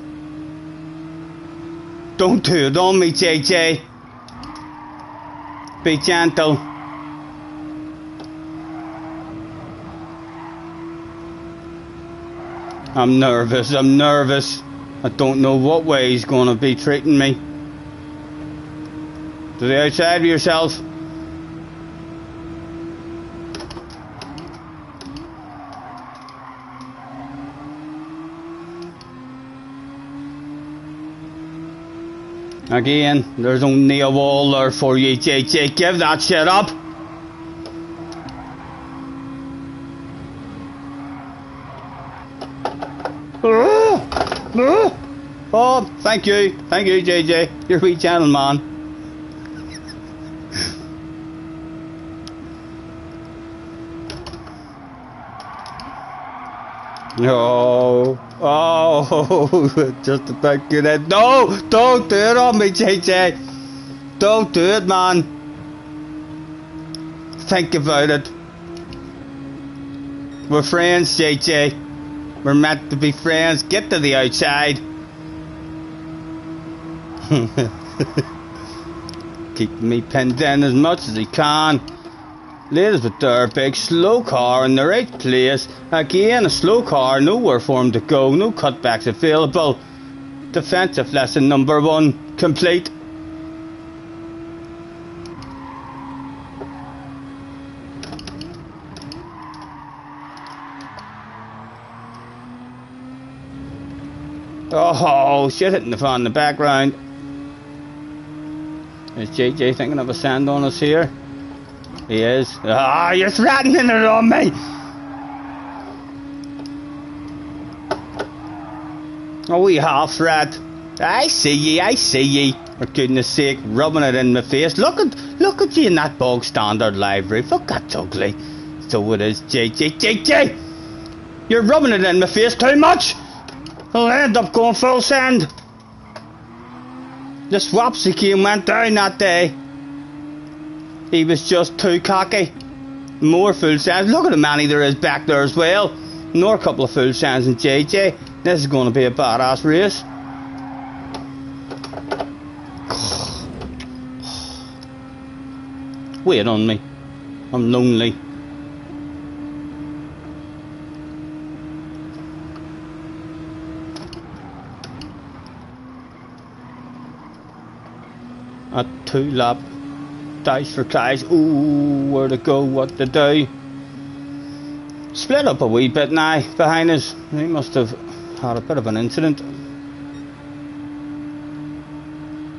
[SPEAKER 4] don't do it on me, JJ. Be gentle. I'm nervous. I don't know what way he's going to be treating me. To the outside of yourself. Again, there's only a wall there for you, JJ. Give that shit up. Oh, thank you, JJ. You're a wee gentleman. No. Oh, just about good at. No, don't do it on me, JJ. Don't do it, man. Think about it. We're friends, JJ. We're meant to be friends. Get to the outside. Keep me pinned down as much as he can. Ladies with their big slow car in the right place. Again, a slow car, nowhere for him to go, no cutbacks available. Defensive lesson number 1 complete. Oh, shit hitting the fan in the background. Is JJ thinking of a sand on us here? He is. Ah, you're threatening it on me! Oh, we half threat. I see ye. For goodness sake, rubbing it in my face. Look at you in that bog standard library. Fuck, that's ugly. So it is, JJ. You're rubbing it in my face too much! I'll end up going full send. The Swapsy King went down that day. He was just too cocky. More full sends. Look at the many there is back there as well. Nor a couple of full sends in JJ. This is going to be a badass race. Wait on me. I'm lonely. A 2-lap dice for guys. Ooh, where to go, what to do. Split up a wee bit now behind us. He must have had a bit of an incident.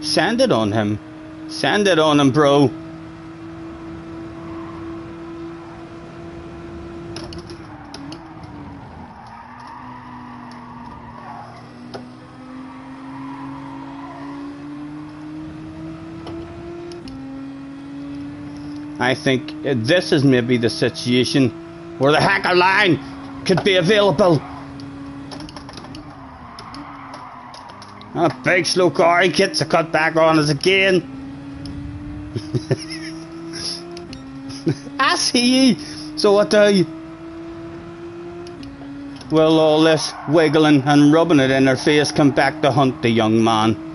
[SPEAKER 4] Send it on him. Send it on him, bro. I think this is maybe the situation where the hacker line could be available. A big slow car, he gets a cut back on us again. I see ye. So what do? Will all this wiggling and rubbing it in her face come back to hunt the young man?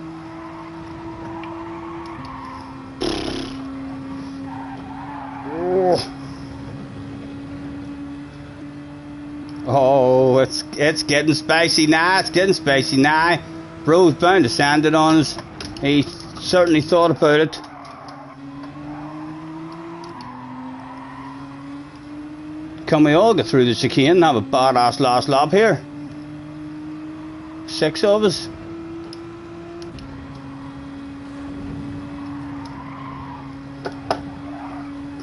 [SPEAKER 4] Oh, it's getting spicy now. It's getting spicy now. Bro's bound to sand it on us. He certainly thought about it. Can we all get through the chicane and have a badass last lap here? 6 of us.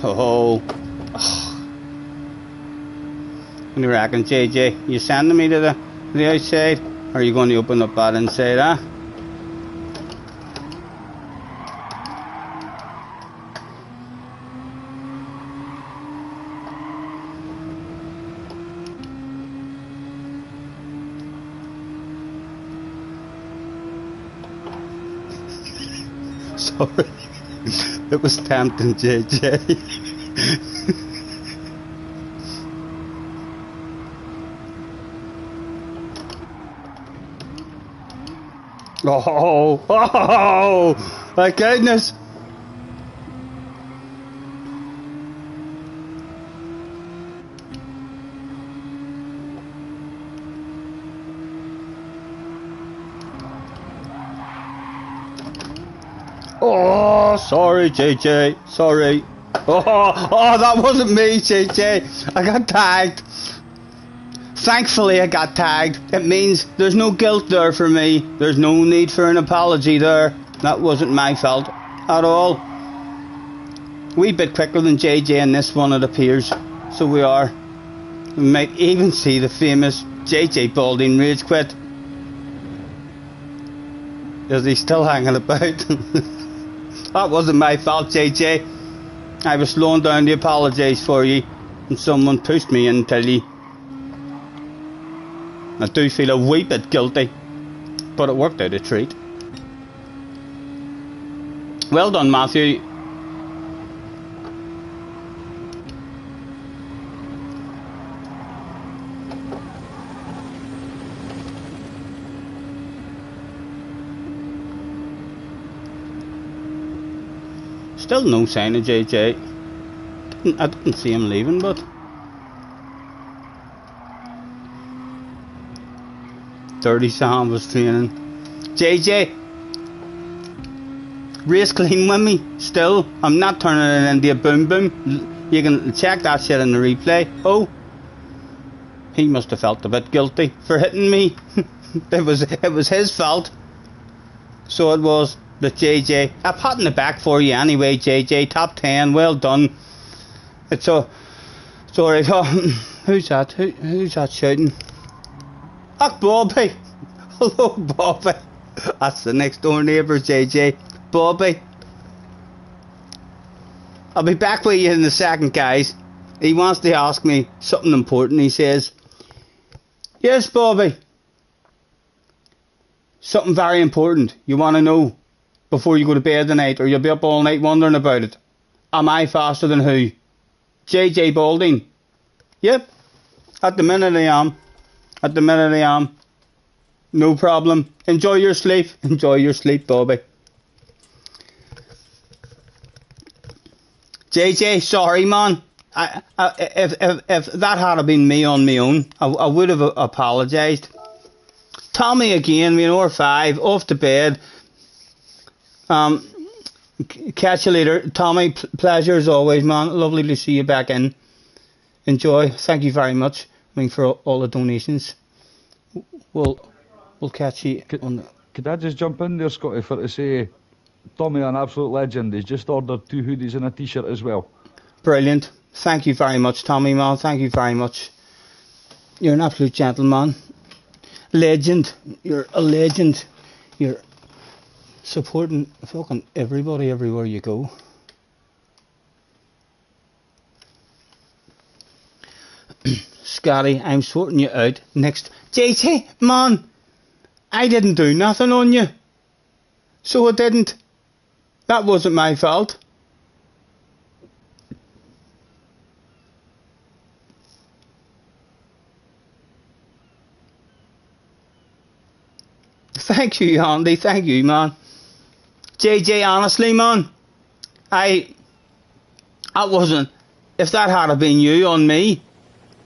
[SPEAKER 4] Oh. What do you reckon, JJ? You sending me to the outside? Or are you going to open up that inside, huh? Sorry. It was tempting, JJ. Oh, my goodness. Oh, sorry, JJ. Sorry. Oh, that wasn't me, JJ. I got tagged. Thankfully, I got tagged. It means there's no guilt there for me. There's no need for an apology there. That wasn't my fault at all. Wee bit quicker than JJ in this one, it appears. So we are. We might even see the famous JJ Balding rage quit. Is he still hanging about? That wasn't my fault, JJ. I was slowing down to apologise for you, and someone pushed me into you. I do feel a wee bit guilty, but it worked out a treat. Well done, Matthew. Still no sign of JJ. I didn't see him leaving, but... Dirty Sam was training. JJ! Race clean with me, still. I'm not turning it into a boom boom. You can check that shit in the replay. Oh! He must have felt a bit guilty for hitting me. It was his fault. So it was. But JJ, a pat in the back for you anyway, JJ. Top 10, well done. It's alright. Oh, who's that? Who's that shouting? Ah, Bobby. Hello, Bobby. That's the next door neighbour, JJ. Bobby. I'll be back with you in a second, guys. He wants to ask me something important. He says, yes, Bobby. Something very important you want to know before you go to bed tonight, or you'll be up all night wondering about it. Am I faster than who? JJ Balding. Yep. At the minute I am. At the minute I am. No problem. Enjoy your sleep. Enjoy your sleep, Bobby. JJ, sorry, man. If that had been me on my own, I would have apologised. Tommy again, we're 5, off to bed. Catch you later. Tommy, pleasure as always, man. Lovely to see you back in. Enjoy. Thank you very much. For all the donations. We'll catch you on the...
[SPEAKER 2] Could I just jump in there, Scotty, for to say, Tommy, an absolute legend. He's just ordered 2 hoodies and a t-shirt as well.
[SPEAKER 4] Brilliant. Thank you very much, Tommy, man. Thank you very much. You're an absolute gentleman. Legend. You're a legend. You're supporting fucking everybody everywhere you go. Scotty, I'm sorting you out next. JJ, man, I didn't do nothing on you. So I didn't. That wasn't my fault. Thank you, Andy. Thank you, man. JJ, honestly, man, I wasn't. If that had been you on me,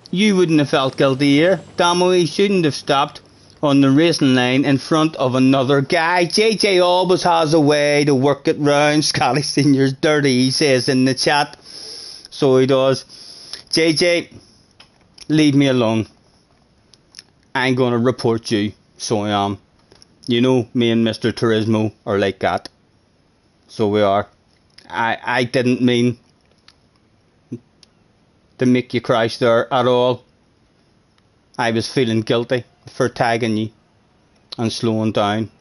[SPEAKER 4] you wouldn't have felt guilty here. Damo, he shouldn't have stopped on the racing line in front of another guy. JJ always has a way to work it round. Scotty Senior's dirty, he says in the chat. So he does. JJ, leave me alone. I'm going to report you. So I am. You know, me and Mr. Turismo are like that. So we are. I didn't mean to make you crash there at all. I was feeling guilty for tagging you and slowing down.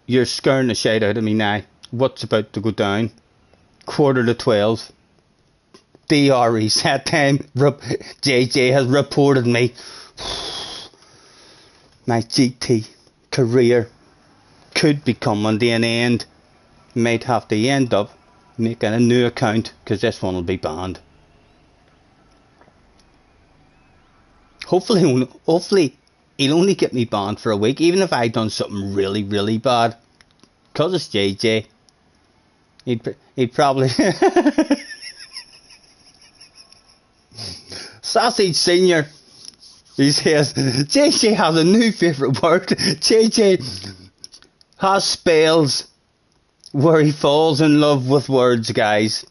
[SPEAKER 4] You're scaring the shit out of me now. What's about to go down? 11:45. DRE set time. JJ has reported me. My GT career could be coming to an end. Might have to end up making a new account because this one will be banned. Hopefully he'll only get me banned for a week, even if I done something really, really bad. Because it's JJ. He'd probably... Sausage Senior. He says, JJ has a new favourite word. JJ has spells where he falls in love with words, guys.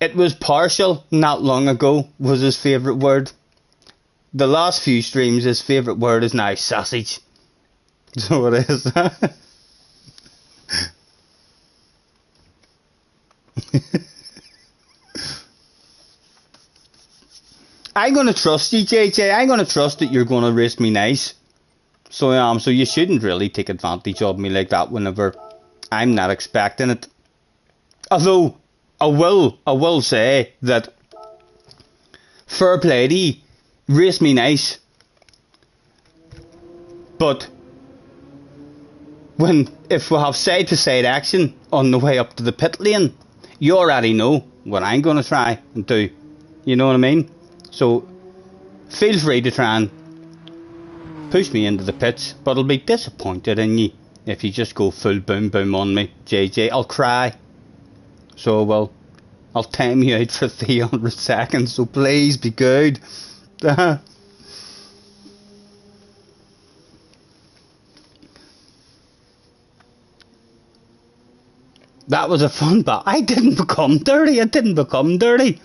[SPEAKER 4] It was partial not long ago was his favourite word. The last few streams his favourite word is now sausage. So it is. I'm going to trust you, JJ. I'm going to trust that you're going to race me nice. So so you shouldn't really take advantage of me like that whenever I'm not expecting it. Although, I will say that fair play to you, race me nice. But if we have side-to-side action on the way up to the pit lane, you already know what I'm going to try and do. You know what I mean? So, feel free to try and push me into the pits, but I'll be disappointed in you if you just go full boom boom on me, JJ. I'll cry. So, I'll time you out for 300 seconds, so please be good. That was a fun bat. I didn't become dirty. I didn't become dirty.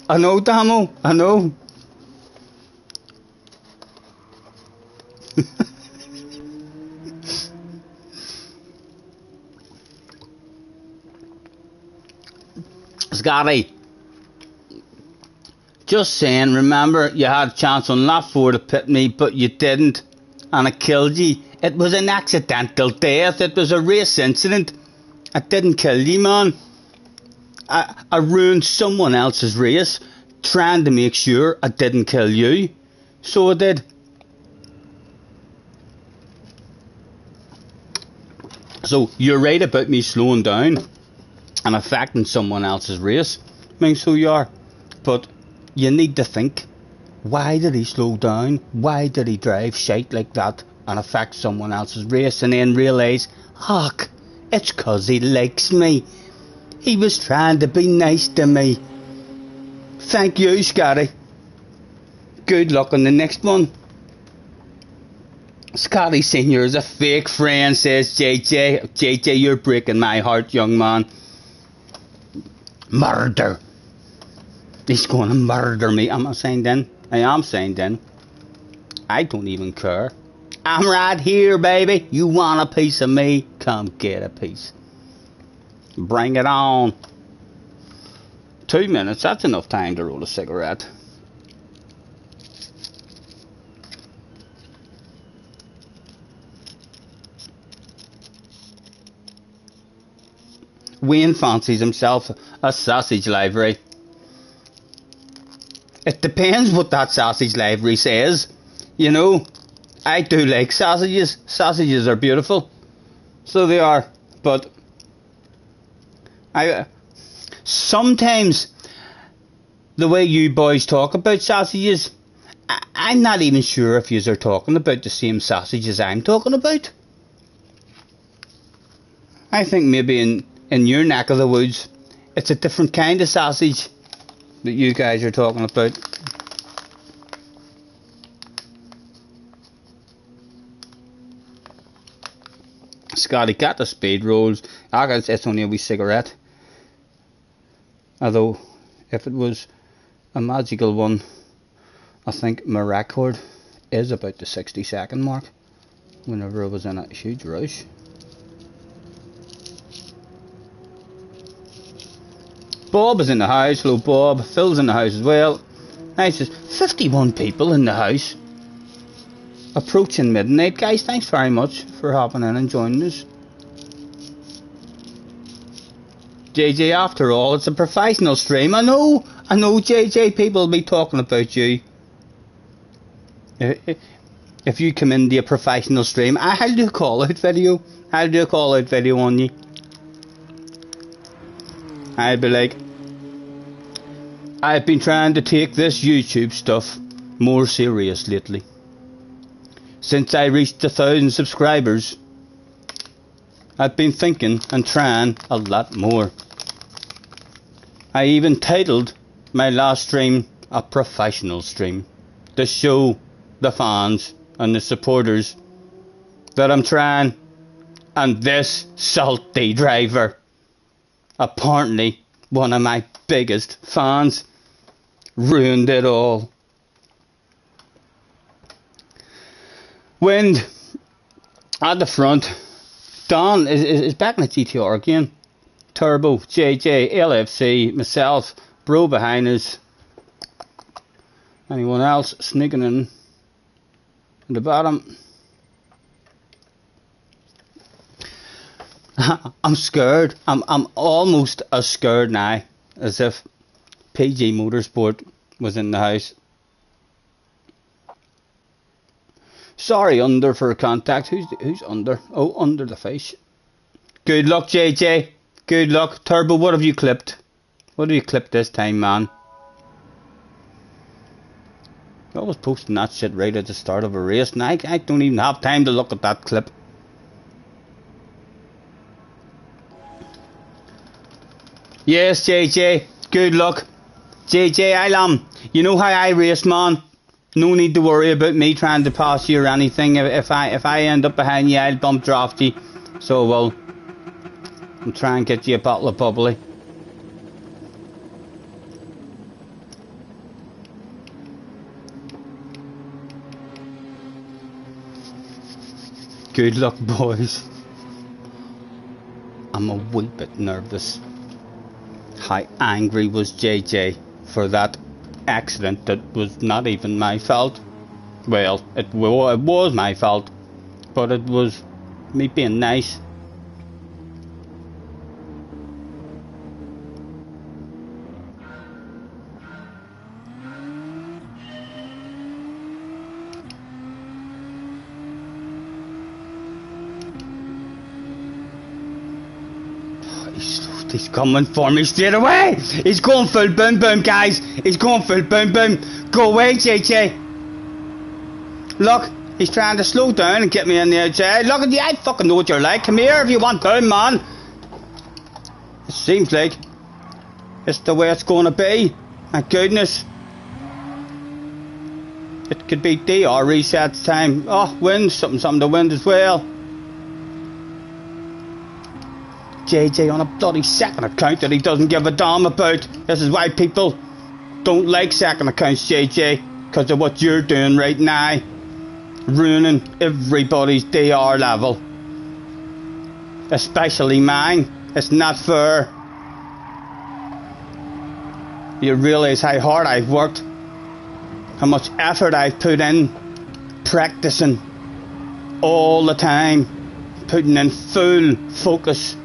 [SPEAKER 4] I know, Damo. I know. Scotty. Just saying, remember, you had a chance on lap 4 to pit me, but you didn't, and I killed you. It was an accidental death. It was a race incident. I didn't kill you, man. I ruined someone else's race, trying to make sure I didn't kill you. So I did. So, you're right about me slowing down and affecting someone else's race. I mean, so you are. But you need to think, why did he slow down? Why did he drive shite like that and affect someone else's race? And then realise, fuck, it's 'cause he likes me. He was trying to be nice to me. Thank you, Scotty. Good luck on the next one. Scotty Senior is a fake friend, says JJ. JJ, you're breaking my heart, young man. Murder. He's going to murder me. Am I signed in? I am signed in. I don't even care. I'm right here, baby. You want a piece of me? Come get a piece. Bring it on. 2 minutes, that's enough time to roll a cigarette. Wayne fancies himself a sausage livery. It depends what that sausage livery says. You know, I do like sausages. Sausages are beautiful. So they are. But sometimes the way you boys talk about sausages, I'm not even sure if yous are talking about the same sausages I'm talking about. I think maybe in your neck of the woods, it's a different kind of sausage that you guys are talking about. Scotty, got the speed rolls. I guess it's only a wee cigarette. Although, if it was a magical one, I think my record is about the 60-second mark. Whenever I was in a huge rush. Bob is in the house. Hello, Bob. Phil's in the house as well. Nice. There's 51 people in the house. Approaching midnight. Guys, thanks very much for hopping in and joining us. JJ, after all, it's a professional stream. I know, JJ, people will be talking about you. If you come into a professional stream, I'll do a call out video. I'll do a call out video on you. I'd be like, I've been trying to take this YouTube stuff more serious lately. Since I reached 1,000 subscribers, I've been thinking and trying a lot more. I even titled my last stream a professional stream, to show the fans and the supporters that I'm trying. And this salty driver, apparently one of my biggest fans, ruined it all. Wind at the front. Don is back in the GTR again. Turbo, JJ, LFC, myself, bro behind us. Anyone else sneaking in the bottom? I'm scared. I'm almost as scared now as if PG Motorsport was in the house. Sorry, under for contact. Who's under? Oh, under the face. Good luck, JJ. Good luck. Turbo, what have you clipped? What have you clipped this time, man? I was posting that shit right at the start of a race, and I don't even have time to look at that clip. Yes, JJ. Good luck. JJ, you know how I race, man. No need to worry about me trying to pass you or anything. If I end up behind you, I'll bump draft you. So well, I'll try and get you a bottle of bubbly. Good luck, boys. I'm a wee bit nervous. How angry was JJ for that accident that was not even my fault? Well, it was my fault, but it was me being nice. He's coming for me straight away. He's going full boom boom, guys. He's going full boom boom. Go away, JJ. Look, he's trying to slow down and get me on the outside. Look at you. I fucking know what you're like. Come here if you want down, man. It seems like it's the way it's going to be. My goodness. It could be DR resets time. Oh, wind. Something to wind as well. JJ on a bloody second account that he doesn't give a damn about. This is why people don't like second accounts, JJ, because of what you're doing right now, ruining everybody's DR level, especially mine. It's not fair. You realise how hard I've worked, how much effort I've put in, practicing all the time, putting in full focus.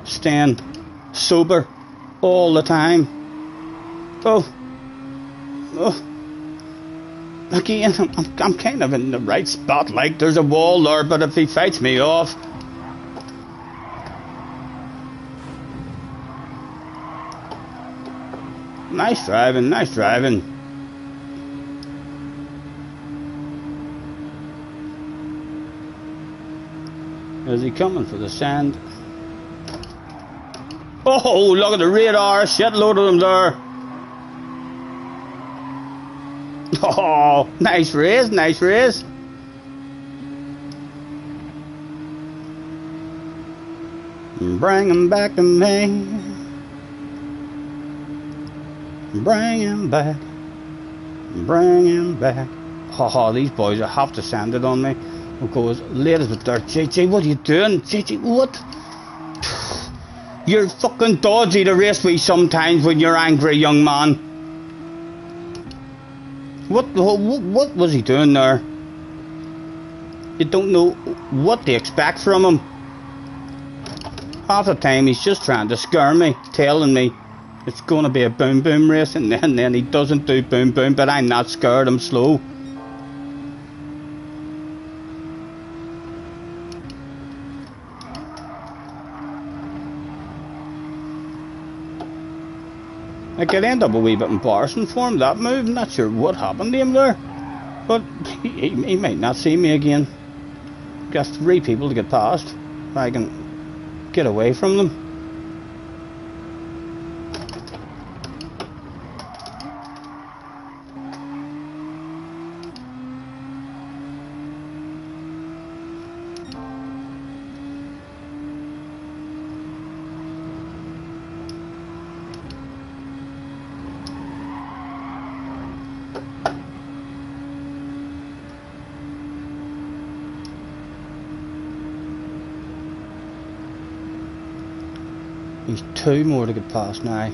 [SPEAKER 4] Staying sober all the time. Oh, again, I'm kind of in the right spot. Like there's a wall there, but if he fights me off, nice driving, nice driving. Is he coming for the sand? Oh, look at the radar, shitload of them there. Oh, nice race, nice race. Bring him back to me. Bring him back. Bring him back. Oh, these boys have to sand it on me. Of course, ladies with dirt. JJ, what are you doing? JJ, what? You're fucking dodgy to race with sometimes when you're angry, young man. What was he doing there? You don't know what to expect from him. Half the time he's just trying to scare me, telling me it's going to be a boom boom race, and then he doesn't do boom boom, but I'm not scared, I'm slow. I could end up a wee bit embarrassing for him, that move. I'm not sure what happened to him there, but he might not see me again. Got 3 people to get past. If I can get away from them. He's 2 more to get past now.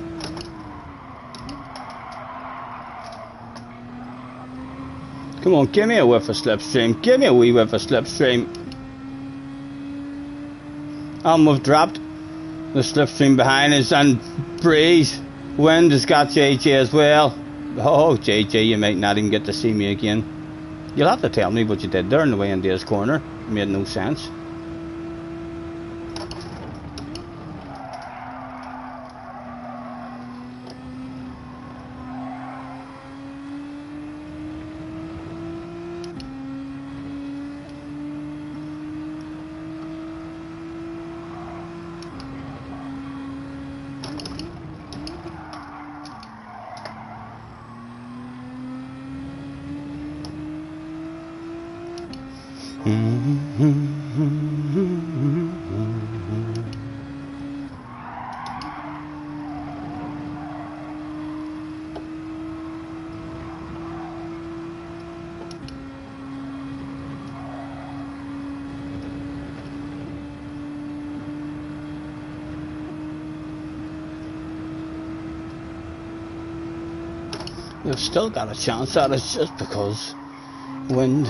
[SPEAKER 4] Come on, give me a whiff of slipstream. Give me a wee whiff of slipstream. We've dropped the slipstream behind us, and breeze, wind has got JJ as well. Oh, JJ, you might not even get to see me again. You'll have to tell me what you did there in the way in this corner. It made no sense. We've still got a chance at it just because wind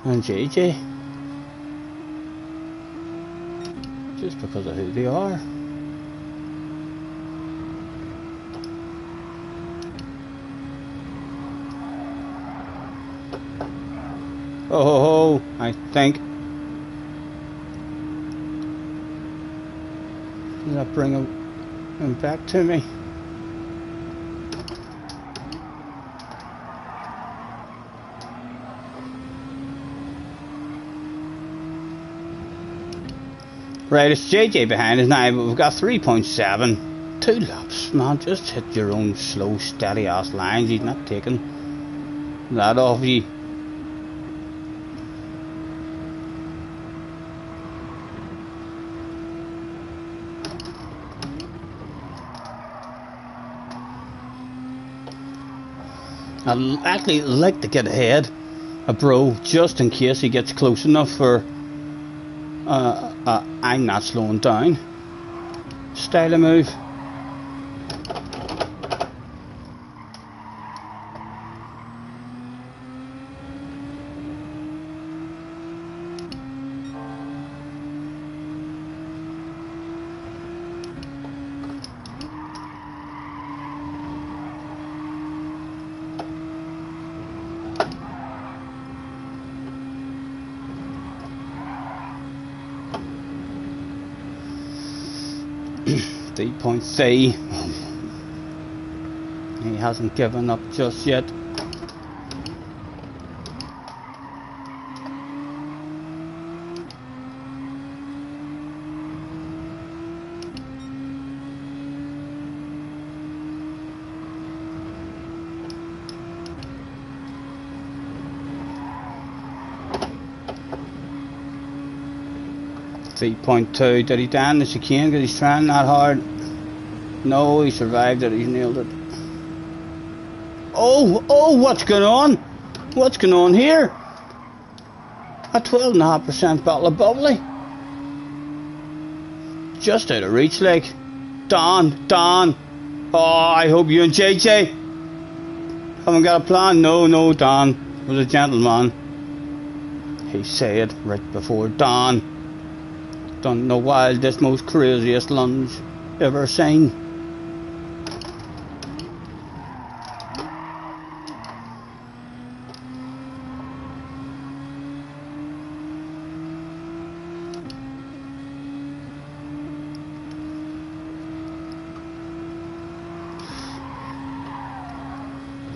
[SPEAKER 4] and JJ, just because of who they are. Oh, I think. Does that bring him back to me? Right, it's JJ behind us now, but we've got 3.7. 2 laps, man. Just hit your own slow, steady ass lines. He's not taking that off you. I'd actually like to get ahead of Bro just in case he gets close enough for I'm not slowing down style of move. .3. He hasn't given up just yet. .2. Did he down the chicane because he's trying that hard? No, he survived it. He's nailed it. Oh, what's going on? What's going on here? A 12.5% bottle of bubbly. Just out of reach, like. Don. Oh, I hope you and JJ haven't got a plan. No, Don was a gentleman. He said right before Don. Done the wildest, most craziest lunge ever seen.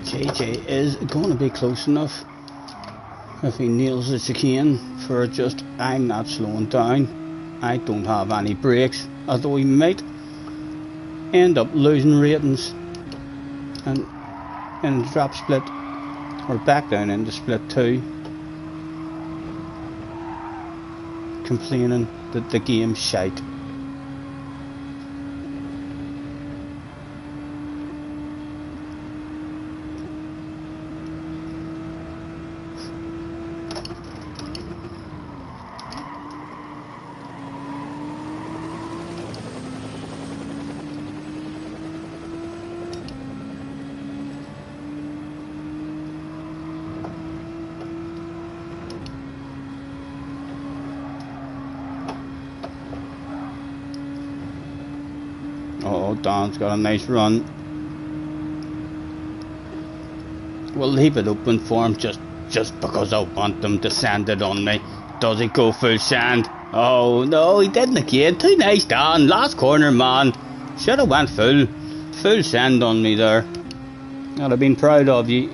[SPEAKER 4] JJ is going to be close enough if he nails the chicane for just I'm not slowing down. I don't have any brakes, although he might end up losing ratings and in the drop split or back down into split 2, complaining that the game's shite. Oh, Don's got a nice run. We'll leave it open for him just because I want them to sand it on me. Does he go full sand? Oh no, he didn't again. Too nice, Don. Last corner, man. Should have went full sand on me there. I'd have been proud of you.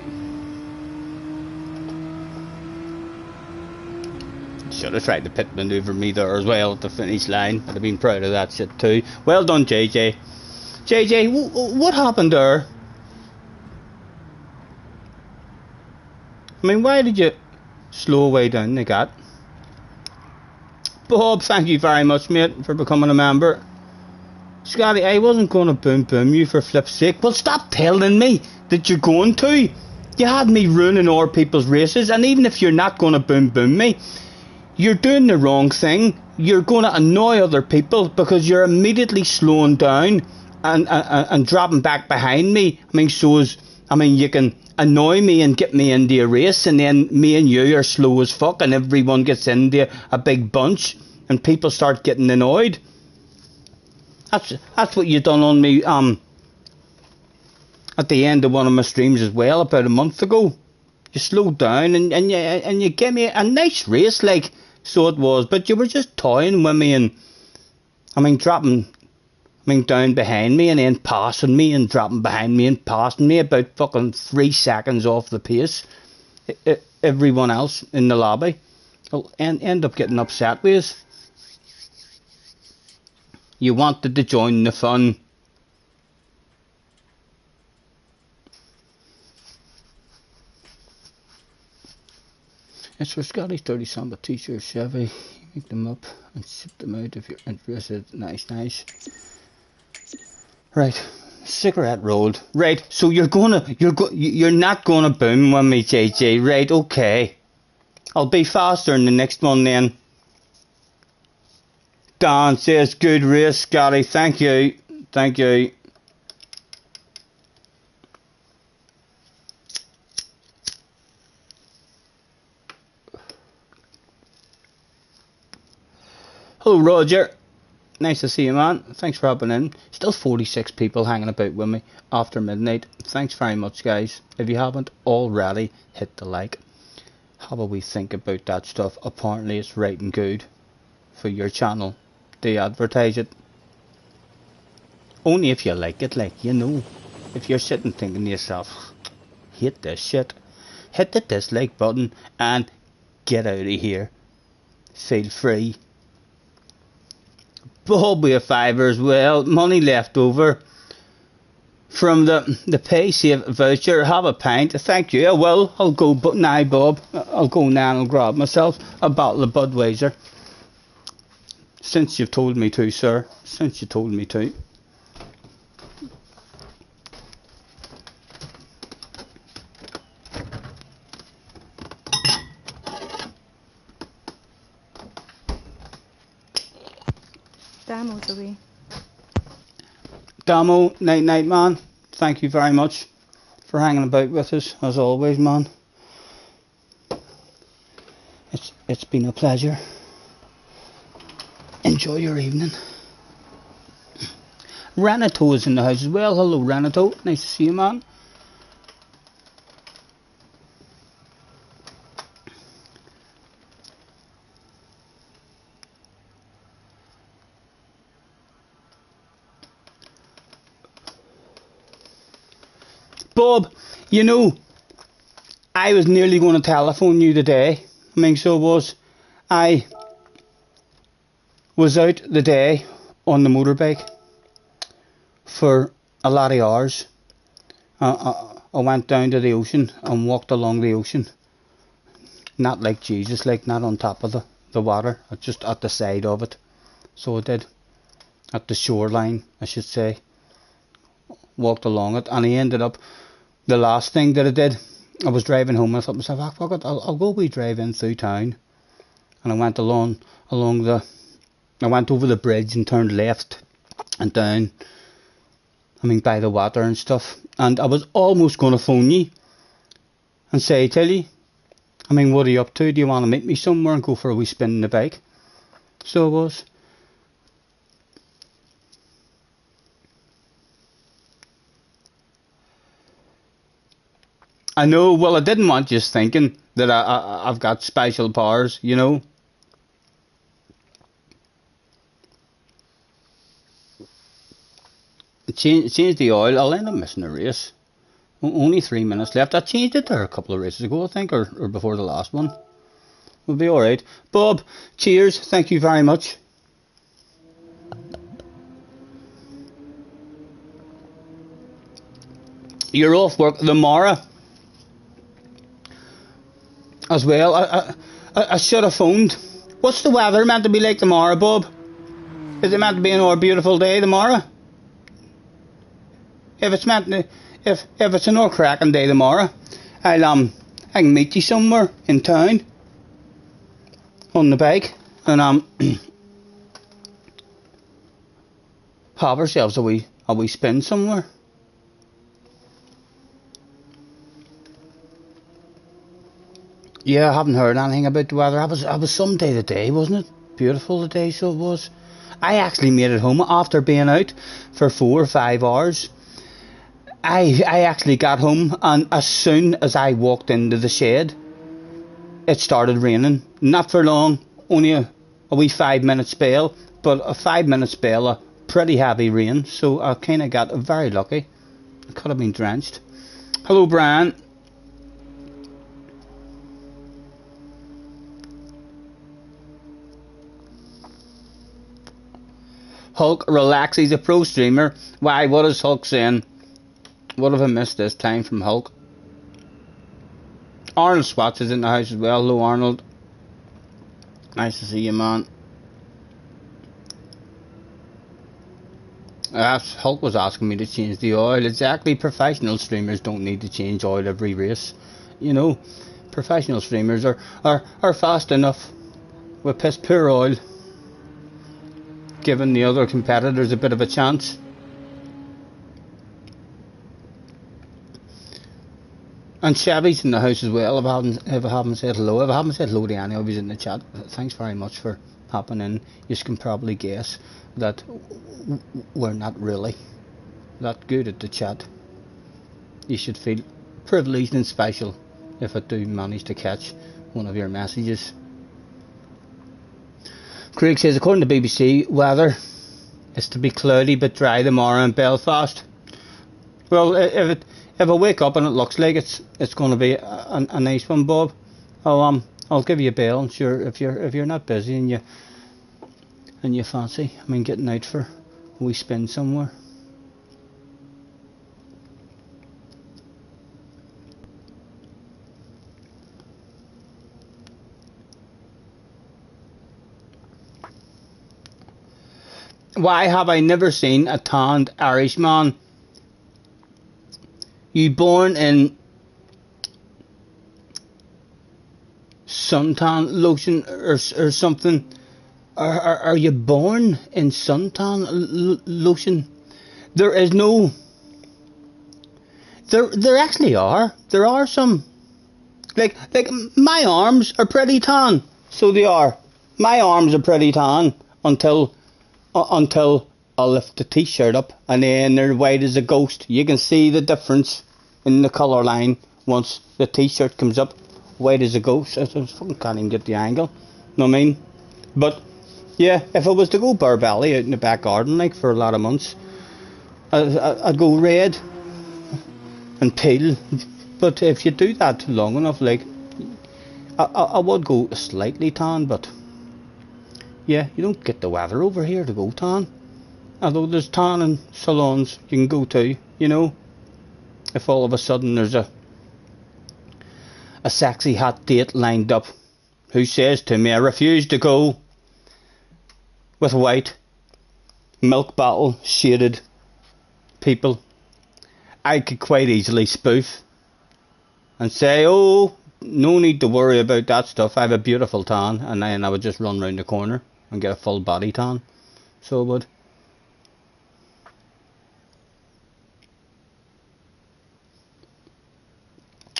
[SPEAKER 4] Should have tried to pit maneuver me there as well at the finish line. I'd have been proud of that shit too. Well done, JJ. JJ, what happened there? I mean, why did you slow way down the gap? Bob, thank you very much, mate, for becoming a member. Scotty, I wasn't going to boom you for flip's sake. Well, stop telling me that you're going to. You had me ruining other people's races, and even if you're not going to boom me, you're doing the wrong thing. You're going to annoy other people because you're immediately slowing down and dropping back behind me. I mean, you can annoy me and get me into a race, and then me and you are slow as fuck, and everyone gets into a big bunch, and people start getting annoyed. That's what you done on me at the end of one of my streams as well about a month ago. You slowed down and you gave me a nice race, like, so it was, but you were just toying with me and dropping down behind me and then passing me and dropping behind me and passing me about fucking 3 seconds off the pace. Everyone else in the lobby will end up getting upset with us. You wanted to join the fun. It's for Scotty 30 Samba t-shirt Chevy. You make them up and ship them out if you're interested. Nice. Right, cigarette rolled. Right, so you're not gonna boom with me, JJ. Right, okay. I'll be faster in the next one then. Don says good race, Scotty. Thank you. Hello, Roger. Nice to see you, man. Thanks for hopping in. Still 46 people hanging about with me after midnight. Thanks very much, guys. If you haven't already, hit the like. Have a wee think about that stuff. Apparently it's right and good for your channel. They advertise it. Only if you like it, like, you know. If you're sitting thinking to yourself, hate this shit, hit the dislike button and get out of here. Feel free. Bob with a fiver as well. Money left over from the pay save voucher. Have a pint. Thank you. Well, I'll go now, Bob. I'll go now and I'll grab myself a bottle of Budweiser. Since you've told me to, sir. Since you told me to.
[SPEAKER 3] Damo's away.
[SPEAKER 4] Damo, night, man. Thank you very much for hanging about with us, as always, man. It's been a pleasure. Enjoy your evening. Renato is in the house as well. Hello, Renato. Nice to see you, man. Bob, you know, I was nearly going to telephone you today. So was. I was out the day on the motorbike for a lot of hours. I went down to the ocean and walked along the ocean. Not like Jesus, like not on top of the water, just at the side of it. So I did. At the shoreline, I should say. Walked along it, and I ended up, the last thing that I did, I was driving home and I thought to myself, fuck it, I'll go drive in through town. And I went I went over the bridge and turned left and down, by the water and stuff. And I was almost going to phone you and say, tell you, what are you up to? Do you want to meet me somewhere and go for a wee spin in the bike? So I was. I know, well, I didn't want you thinking that I've got special powers, you know. Change the oil, I'll end up missing a race. Only 3 minutes left. I changed it there a couple of races ago, I think, or before the last one. We'll be alright. Bob, cheers, thank you very much. You're off work tomorrow as well. I should have phoned. What's the weather meant to be like tomorrow, Bob? Is it meant to be another beautiful day tomorrow? If it's meant to, if it's another cracking day tomorrow, I can meet you somewhere in town on the bike and have ourselves a wee spin somewhere. Yeah, I haven't heard anything about the weather. I was some day today, wasn't it? Beautiful today, so it was. I actually made it home after being out for 4 or 5 hours. I actually got home, and as soon as I walked into the shed, it started raining. Not for long, only a wee 5-minute spell, but a 5-minute spell of pretty heavy rain, so I kind of got very lucky. I could have been drenched. Hello, Brian. Hulk, relax, he's a pro streamer. Why, what is Hulk saying? What have I missed this time from Hulk? Arnold Swats is in the house as well. Hello, Arnold. Nice to see you, man. Hulk was asking me to change the oil. Exactly, professional streamers don't need to change oil every race. You know, professional streamers are fast enough with piss poor oil, giving the other competitors a bit of a chance. And Chevy's in the house as well. If I haven't said hello. If I haven't said hello to any of you in the chat, thanks very much for hopping in. You can probably guess that we're not really that good at the chat. You should feel privileged and special if I do manage to catch one of your messages. Craig says, according to BBC, weather is to be cloudy but dry tomorrow in Belfast. Well, if I wake up and it looks like it's going to be a nice one, Bob, I'll give you a bell. And sure, if you're not busy and you fancy, getting out for a wee spin somewhere. Why have I never seen a tanned Irishman? You born in suntan lotion or something? Are you born in suntan lotion? There is no. There actually are. There are some. Like my arms are pretty tan, so they are. My arms are pretty tan until I lift the t-shirt up and then they're white as a ghost. You can see the difference in the colour line once the t-shirt comes up white as a ghost. I fucking can't even get the angle. Know what I mean? But yeah, if I was to go bare belly out in the back garden like for a lot of months, I'd go red and pale. But if you do that long enough, like I would go slightly tan, but yeah, you don't get the weather over here to go tan. Although there's tanning salons you can go to, you know. If all of a sudden there's a sexy hot date lined up who says to me, I refuse to go with white milk bottle shaded people, I could quite easily spoof and say, oh, no need to worry about that stuff, I have a beautiful tan, and then I would just run round the corner and get a full body tan. So I would.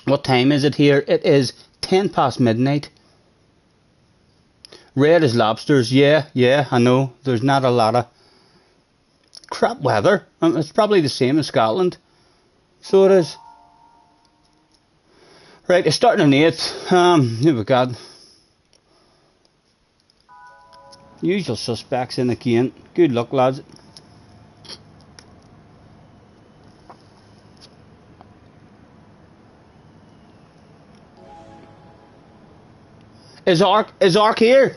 [SPEAKER 4] What time is it here? It is 10 past midnight. Red as lobsters. Yeah, I know. There's not a lot of crap weather. It's probably the same in Scotland. So it is. Right, it's starting in 8th. Who we got? Usual suspects in again. Good luck, lads. Is Ark here?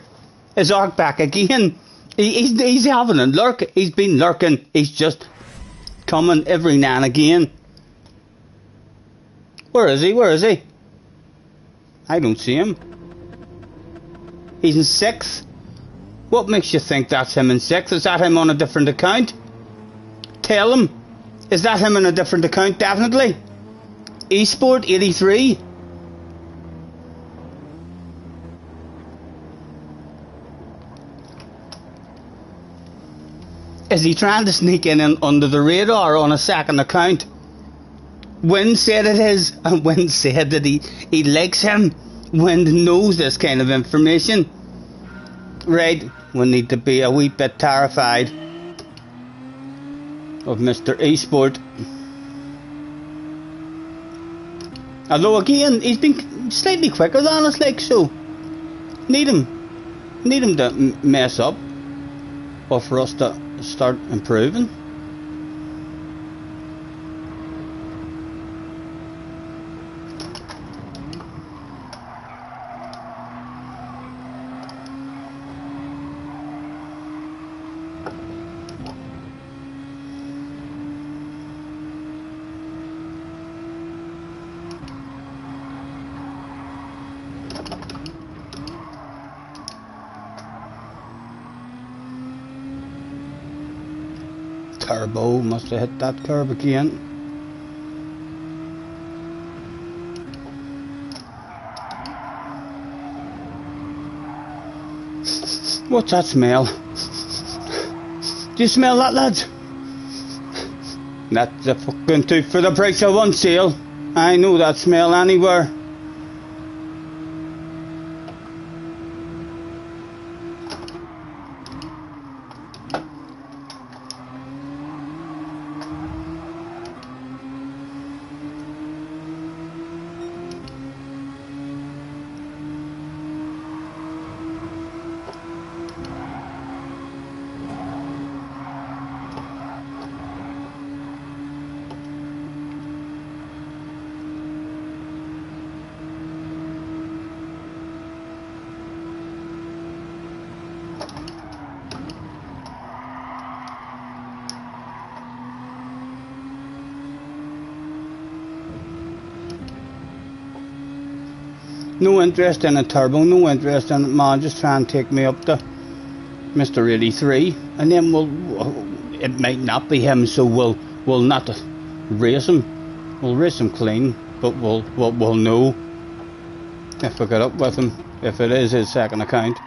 [SPEAKER 4] Is Ark back again? He's having a lurk. He's been lurking. He's just coming every now and again. Where is he? Where is he? I don't see him. He's in 6th. What makes you think that's him in 6th? Is that him on a different account? Tell him. Is that him on a different account? Definitely. Esport 83. Is he trying to sneak in under the radar on a second account? Wynn said it is, and Wynn said that he likes him. Wynn knows this kind of information. Right, we need to be a wee bit terrified of Mr. Esport. Although again, he's been slightly quicker than us, like so. Need him to mess up, or for us to start improving. Turbo must have hit that curb again. What's that smell? Do you smell that, lads? That's a fucking two for the price of one sale. I know that smell anywhere. No interest in a turbo, no interest in it, man. Just try and take me up to Mr. 83, and then it might not be him, so we'll not race him. We'll race him clean, but we'll know if we get up with him, if it is his second account.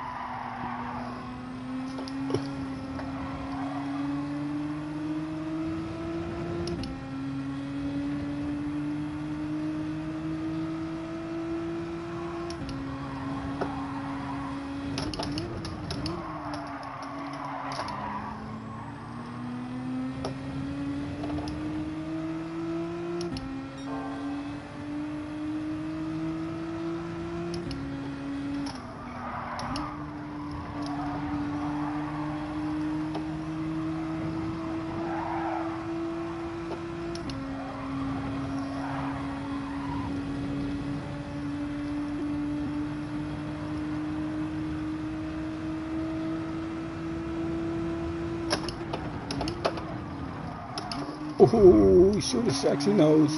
[SPEAKER 4] Oh, shoot a sexy nose.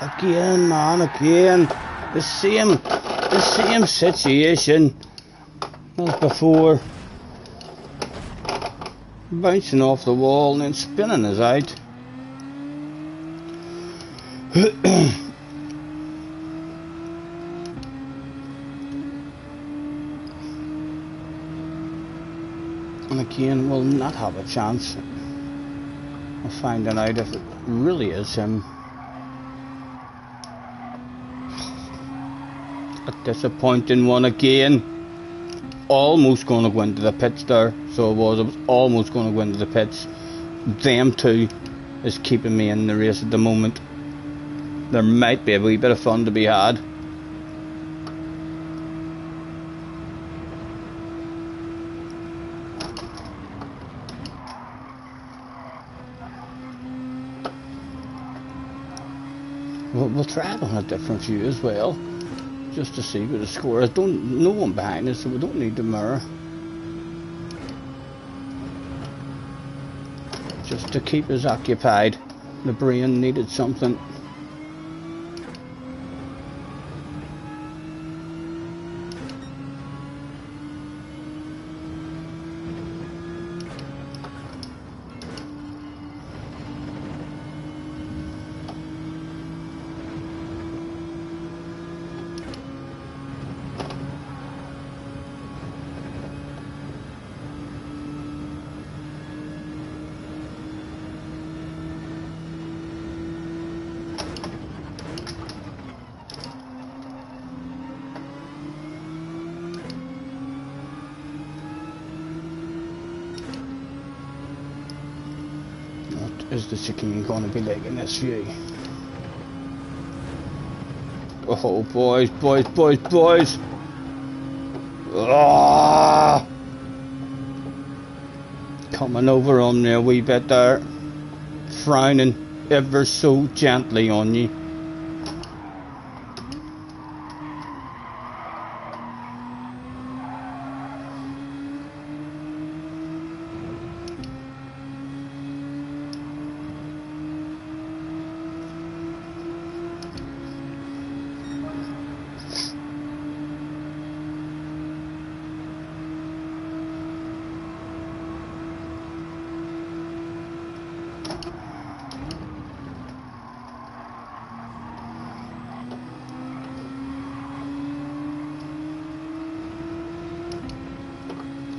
[SPEAKER 4] Again, man, again. The same situation as before. Bouncing off the wall and then spinning us out. And again, we'll not have a chance of finding out if it really is him. A disappointing one again. Almost going to go into the pits there. So I was almost going to go into the pits. Them two is keeping me in the race at the moment. There might be a wee bit of fun to be had. We'll try it on a different view as well, just to see what the score is. No one behind us, so we don't need the mirror. Just to keep us occupied. The brain needed something. Is the chicane going to be like in this view? Oh, boys. Ah! Coming over on me a wee bit there. Frowning ever so gently on you.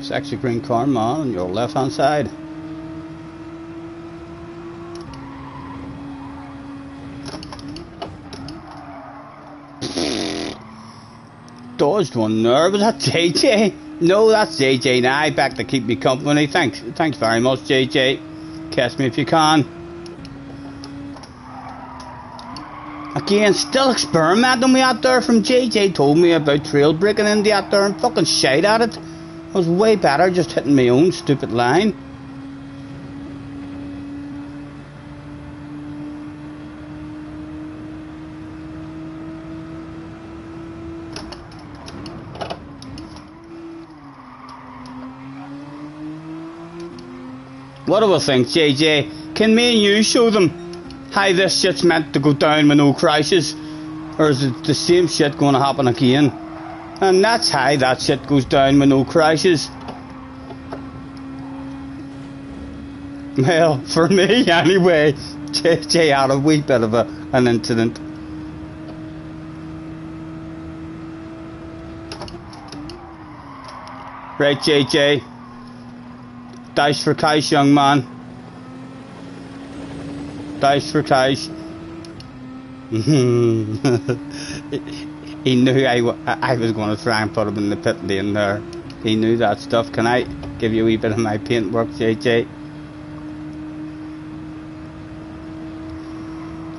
[SPEAKER 4] Sexy green car man on your left hand side. Dodged one there. Was that JJ? No, that's JJ now. Back to keep me company. Thanks very much, JJ. Catch me if you can. Again, still experimenting with that there from JJ. Told me about trail breaking into that there and fucking shite at it. I was way better just hitting my own stupid line. What do I think, JJ? Can me and you show them how this shit's meant to go down with no crashes? Or is it the same shit going to happen again? And that's how that shit goes down with no crashes. Well, for me anyway, JJ had a wee bit of an incident. Right, JJ. Dice for cash, young man. Dice for cash. He knew I was going to try and put him in the pit lane there. He knew that stuff. Can I give you a wee bit of my paintwork, JJ?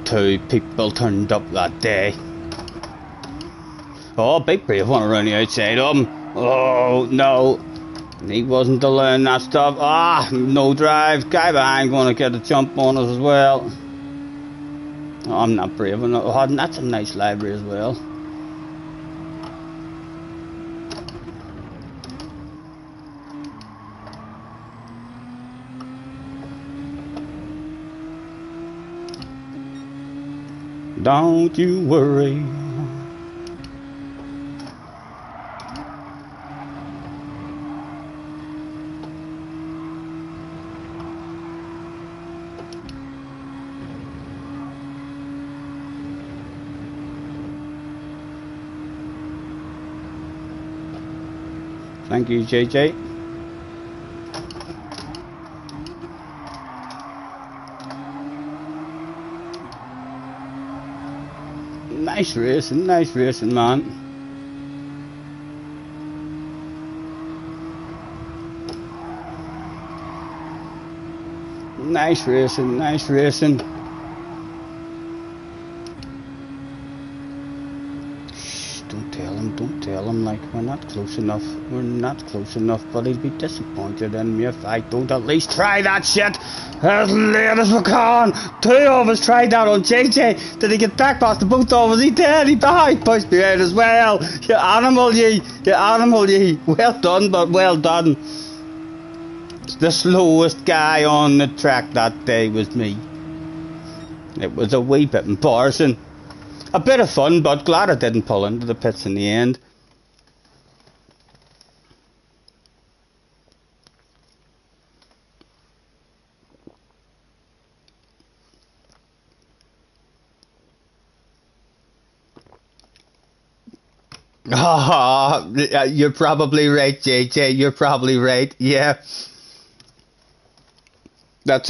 [SPEAKER 4] 2 people turned up that day. Oh, big brave one around the outside of him. Oh, no. He wasn't to learn that stuff. Ah, no drive. Guy behind going to get a jump on us as well. Oh, I'm not brave enough. Oh, that's a nice library as well. Don't you worry. Thank you, JJ. Nice racing, man. Nice racing, nice racing. Shh, don't tell him, like, we're not close enough. We're not close enough, but he'll be disappointed in me if I don't at least try that shit as late as we can. Two of us tried that on JJ. Did he get back past the both of us? He did. He pushed me out as well. You animal, ye. You animal, ye. Well done, but well done. The slowest guy on the track that day was me. It was a wee bit embarrassing. A bit of fun, but glad I didn't pull into the pits in the end. Ah, you're probably right, JJ. You're probably right. Yeah. That's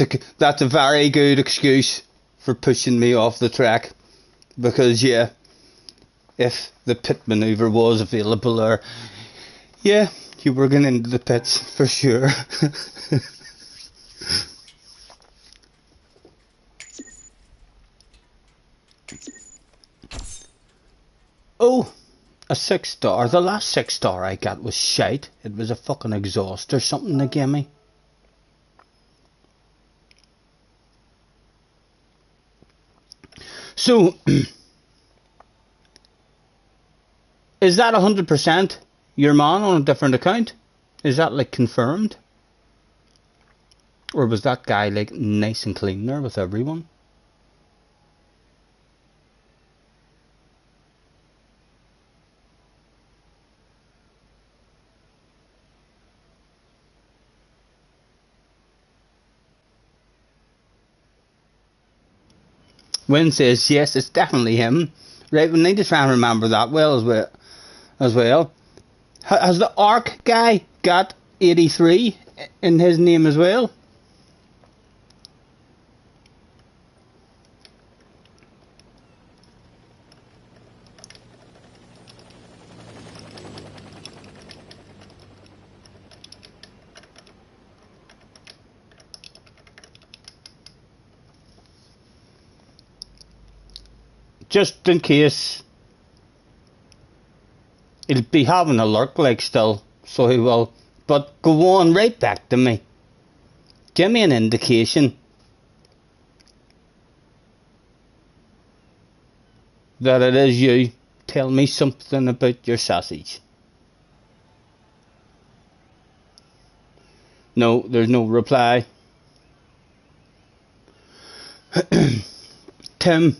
[SPEAKER 4] a very good excuse for pushing me off the track, because yeah, if the pit maneuver was available, or yeah, you were going into the pits for sure. Oh, a 6-star. The last 6-star I got was shite. It was a fucking exhaust or something they gave me. So, is that 100% your man on a different account? Is that like confirmed? Or was that guy like nice and clean there with everyone? Wynn says, yes, it's definitely him. Right, we need to try and remember that as well. Has the ARC guy got 83 in his name as well? Just in case, he'll be having a lurk like still, so he will. But go on right back to me. Give me an indication that it is you. Tell me something about your sausage. No, there's no reply. Tim.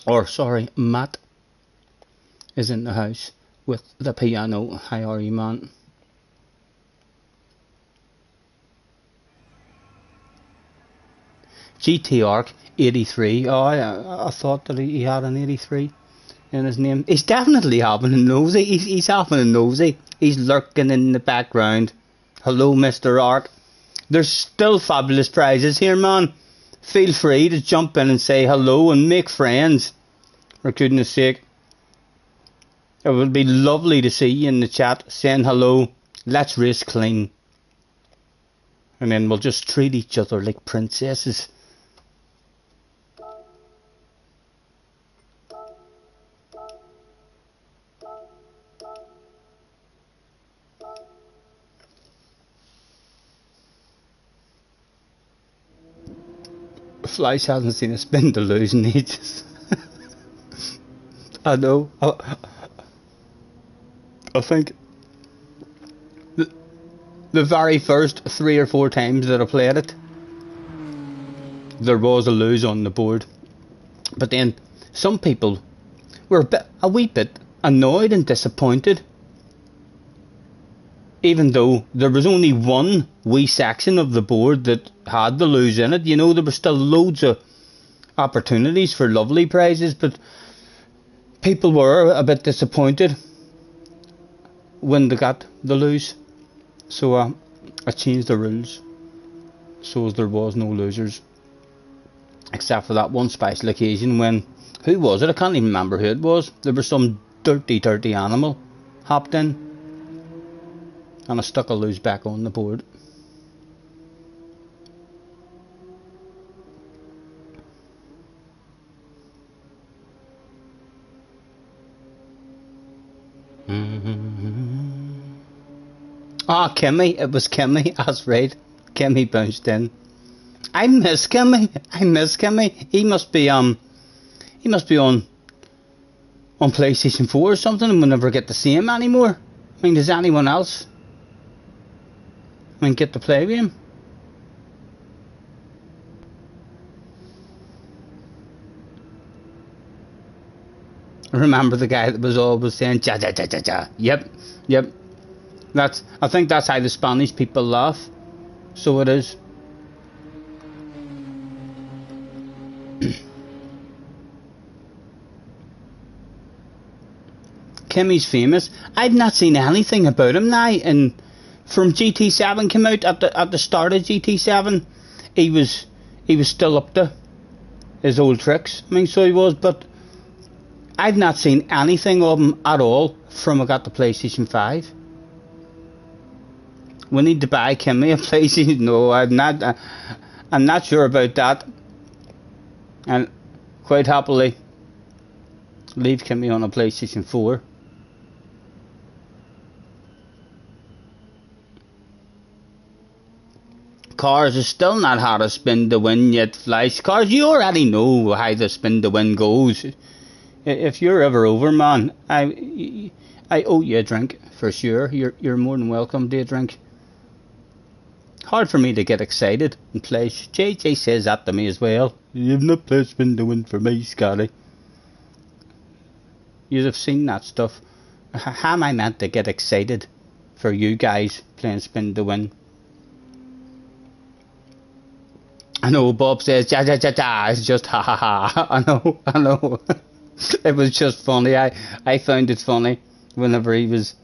[SPEAKER 4] Or, sorry, Matt is in the house with the piano. How are you, man? GT ARC 83. Oh, I thought that he had an 83 in his name. He's definitely having a nosy. He's having a nosy. He's lurking in the background. Hello, Mr. ARC. There's still fabulous prizes here, man. Feel free to jump in and say hello and make friends. For goodness sake. It would be lovely to see you in the chat saying hello. Let's race clean. And then we'll just treat each other like princesses. Flies hasn't seen a spin to lose in ages. I know. I think the very first 3 or 4 times that I played it, there was a lose on the board. But then some people were a wee bit annoyed and disappointed. Even though there was only one wee section of the board that had the lose in it, you know, there were still loads of opportunities for lovely prizes, but people were a bit disappointed when they got the lose. So I changed the rules so as there was no losers, except for that one special occasion when, who was it? I can't even remember who it was. There was some dirty animal hopped in and I stuck a lose back on the board. Ah, Kimmy. It was Kimmy. That's right. Kimmy bounced in. I miss Kimmy. I miss Kimmy. He must be on PlayStation 4 or something, and we'll never get to see him anymore. I mean, does anyone else get to play with him? Remember the guy that was always saying ja ja ja ja ja? Yep. I think that's how the Spanish people laugh. So it is. Kimmy's famous. I've not seen anything about him now, and from GT7 came out at the start of GT7, he was still up to his old tricks. I mean, so he was, but I've not seen anything of him at all from I got the PlayStation 5. We need to buy Kimmy a PlayStation. No, I'm not sure about that. And quite happily leave Kimmy on a PlayStation 4. Cars has still not had a spin to win yet, Flash. Cars, you already know how the spin to win goes. If you're ever over, man, I owe you a drink for sure. You're more than welcome to a drink. Hard for me to get excited and play. JJ says that to me as well. You've not played spin to win for me, Scotty. You'd have seen that stuff. How am I meant to get excited for you guys playing spin to win? I know Bob says ja ja ja ja. It's just ha ha ha. I know. It was just funny. I found it funny whenever he was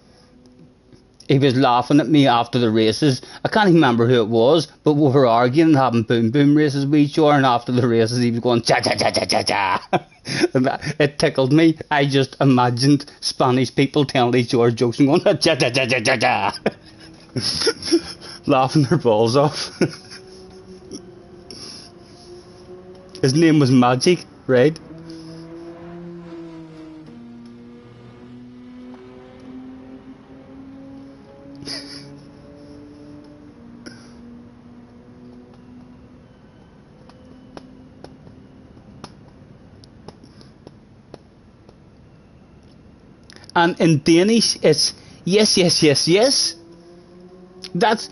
[SPEAKER 4] laughing at me after the races. I can't even remember who it was, but we were arguing, having boom boom races with each other, and after the races he was going ja ja ja ja ja ja. It tickled me. I just imagined Spanish people telling each other jokes and going ja ja ja ja ja ja, laughing their balls off. His name was Magic, right? And in Danish, it's yes, yes, yes, yes. That's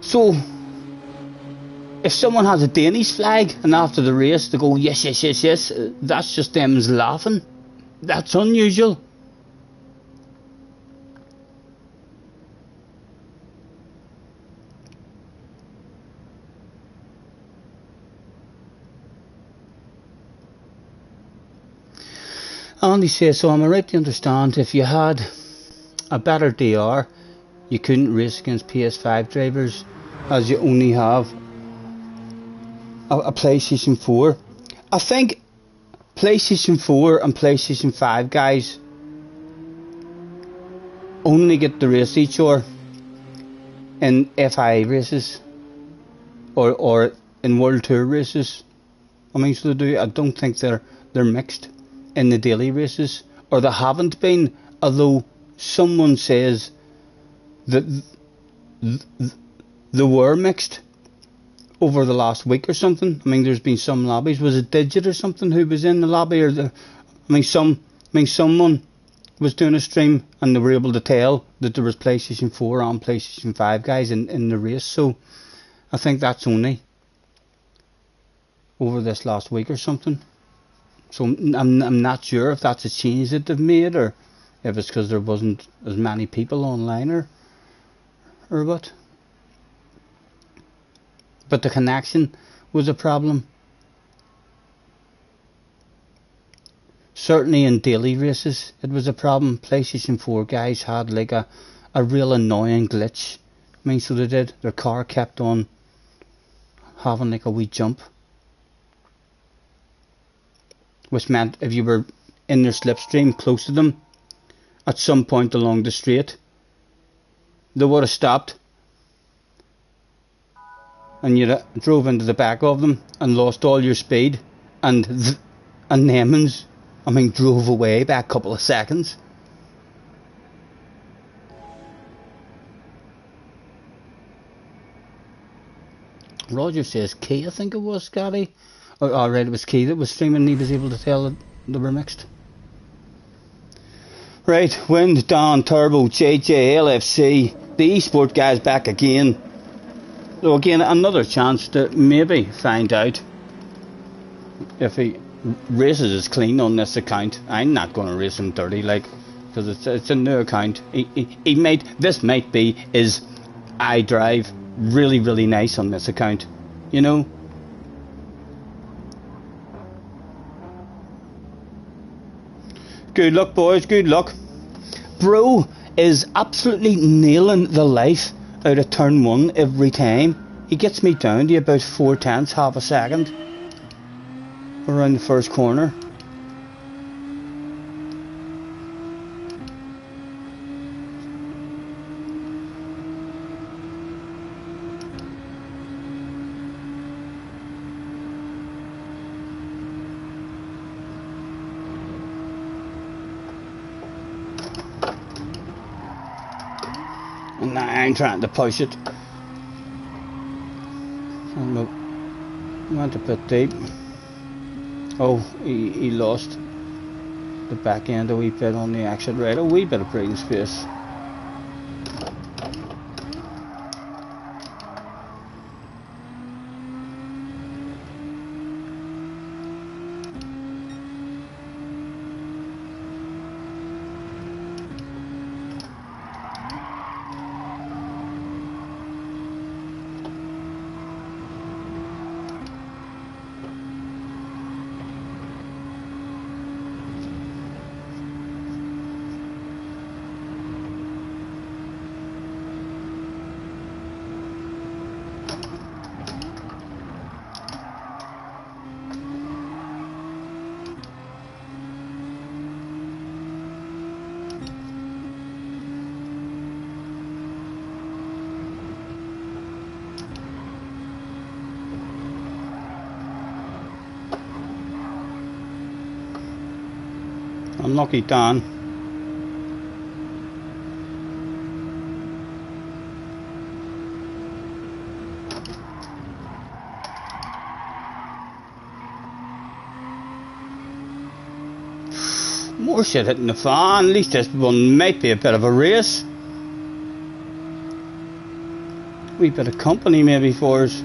[SPEAKER 4] so. If someone has a Danish flag and after the race they go yes, yes, yes, yes, that's just them laughing. That's unusual. Andy says, so am I right to understand if you had a better DR, you couldn't race against PS5 drivers as you only have a PlayStation 4? I think PlayStation 4 and PlayStation 5 guys only get to race each other in FIA races or in World Tour races. I mean, so they do. I don't think they're mixed in the daily races, or they haven't been, although someone says that they were mixed over the last week or something. I mean, there's been some lobbies. Was it Digit or something who was in the lobby, or someone was doing a stream and they were able to tell that there was PlayStation 4 and PlayStation 5 guys in the race. So I think that's only over this last week or something. So I'm not sure if that's a change that they've made, or if it's because there wasn't as many people online, or what. But the connection was a problem. Certainly in daily races it was a problem. PlayStation 4 guys had like a real annoying glitch. I mean, so they did. Their car kept on having like a wee jump, which meant if you were in their slipstream close to them at some point along the straight, they would have stopped and you drove into the back of them and lost all your speed, and Nemans, I mean, drove away by a couple of seconds.
[SPEAKER 1] Roger says Key, I think it was, Scotty. Oh, right, it was Key that was streaming and he was able to tell that they were mixed. Right, Wind, Don, Turbo, JJ, LFC, the eSport guys back again. So again, another chance to maybe find out if he races is clean on this account. I'm not going to race him dirty, like, because it's a new account. This might be his iDrive really, really nice on this account, you know. Good luck, boys, good luck. Bro is absolutely nailing the life out of turn 1 every time. He gets me down to about 4/10, half a second around the first corner. And I'm trying to push it. Oh no, went a bit deep. Oh, he lost the back end a wee bit on the exit, right? A wee bit of breathing space. Unlucky Don. More shit hitting the fan. At least this one might be a bit of a race. Wee bit of company maybe for us.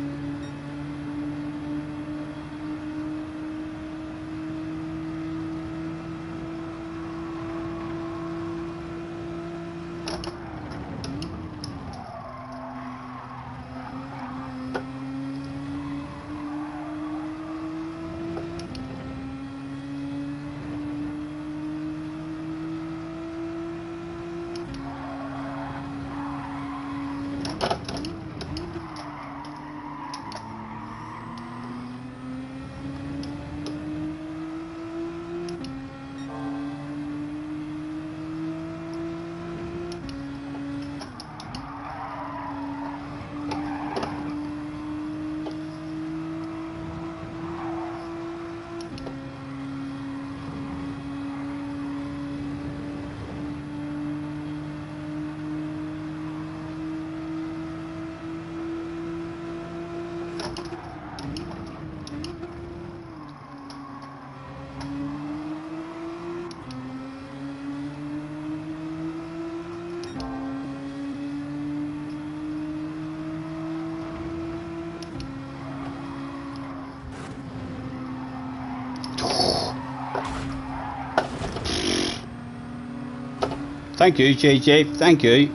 [SPEAKER 1] Thank you, JJ. Thank you.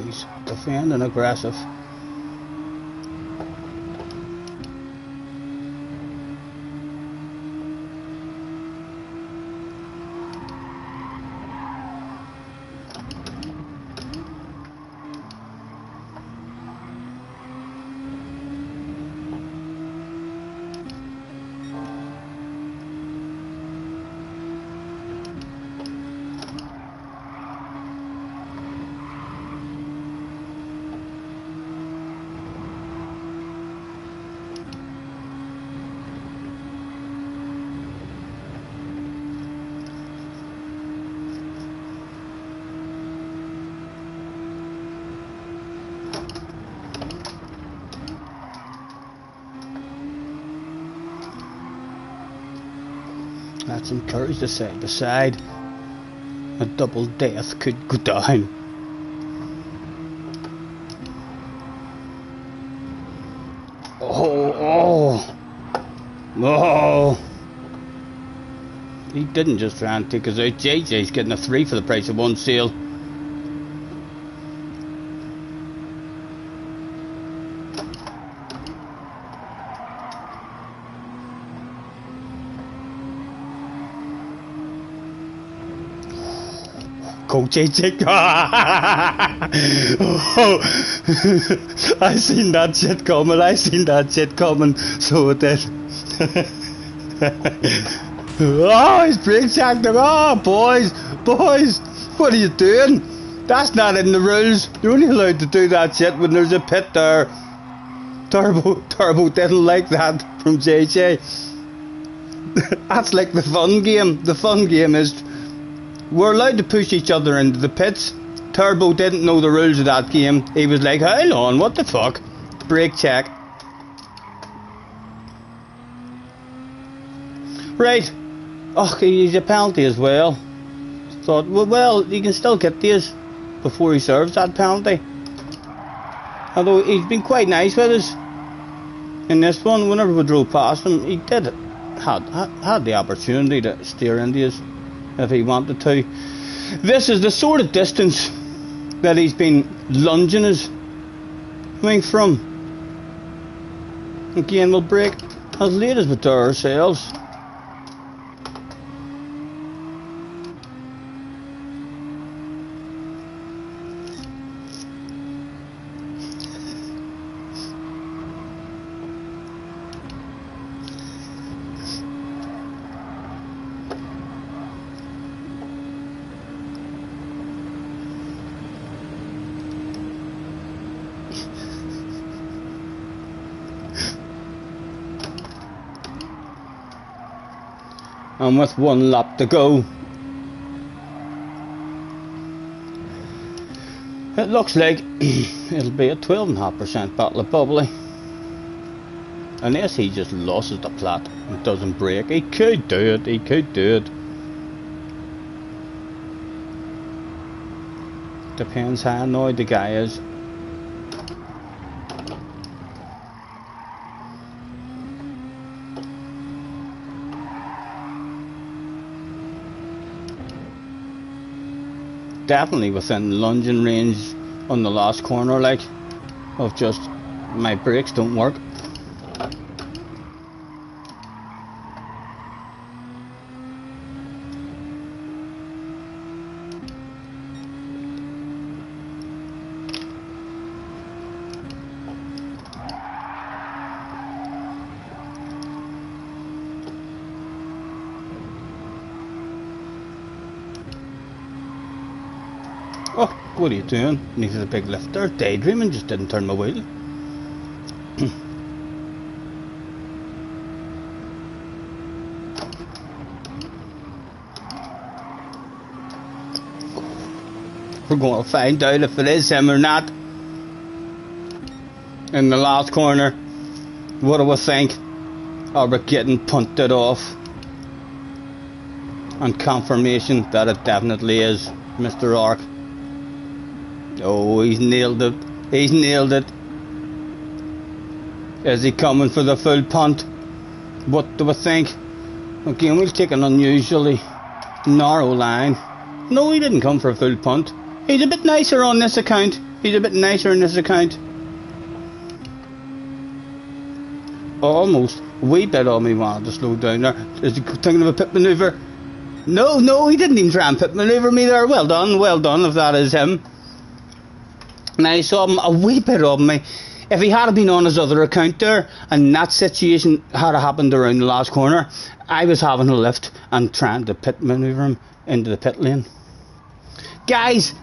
[SPEAKER 1] He's defending aggressive.
[SPEAKER 4] Let's encourage the side by side. A double death could go down. Oh. He didn't just try and take us out. JJ's getting a 3 for the price of 1 sale. Go JJ. Oh. I seen that shit coming. So it did. Oh, he's brake checked him. Oh, boys, what are you doing? That's not in the rules. You're only allowed to do that shit when there's a pit there. Turbo didn't like that from JJ. That's like the fun game. The fun game is we're allowed to push each other into the pits. Turbo didn't know the rules of that game. He was like, hold on, what the fuck? Brake check. Right. Oh, he's a penalty as well. Thought, well, he can still get this before he serves that penalty. Although he's been quite nice with us in this one. Whenever we drove past him, he had the opportunity to steer into us if he wanted to. This is the sort of distance that he's been lunging us coming from. Again, we'll brake as late as we do ourselves. And with 1 lap to go, it looks like it'll be a 12.5% Battle of Bubbly. Unless he just loses the plot and doesn't brake. He could do it. Depends how annoyed the guy is. Definitely within lunging range on the last corner, like, of just my brakes don't work. Oh, what are you doing? Needed a big lift there. Daydreaming, just didn't turn my wheel. We're going to find out if it is him or not. In the last corner. What do we think? Are we getting punted off? And confirmation that it definitely is Mr. Ark. Oh, he's nailed it. He's nailed it. Is he coming for the full punt? What do we think? Again, we'll take an unusually narrow line. No, he didn't come for a full punt. He's a bit nicer on this account. Almost. A wee bit on me wanted to slow down there. Is he thinking of a pit manoeuvre? No, he didn't even try and pit manoeuvre me there. Well done if that is him. Now, I saw him a wee bit of me. If he had been on his other account there, and that situation had happened around the last corner, I was having a lift and trying to pit manoeuvre him into the pit lane. Guys,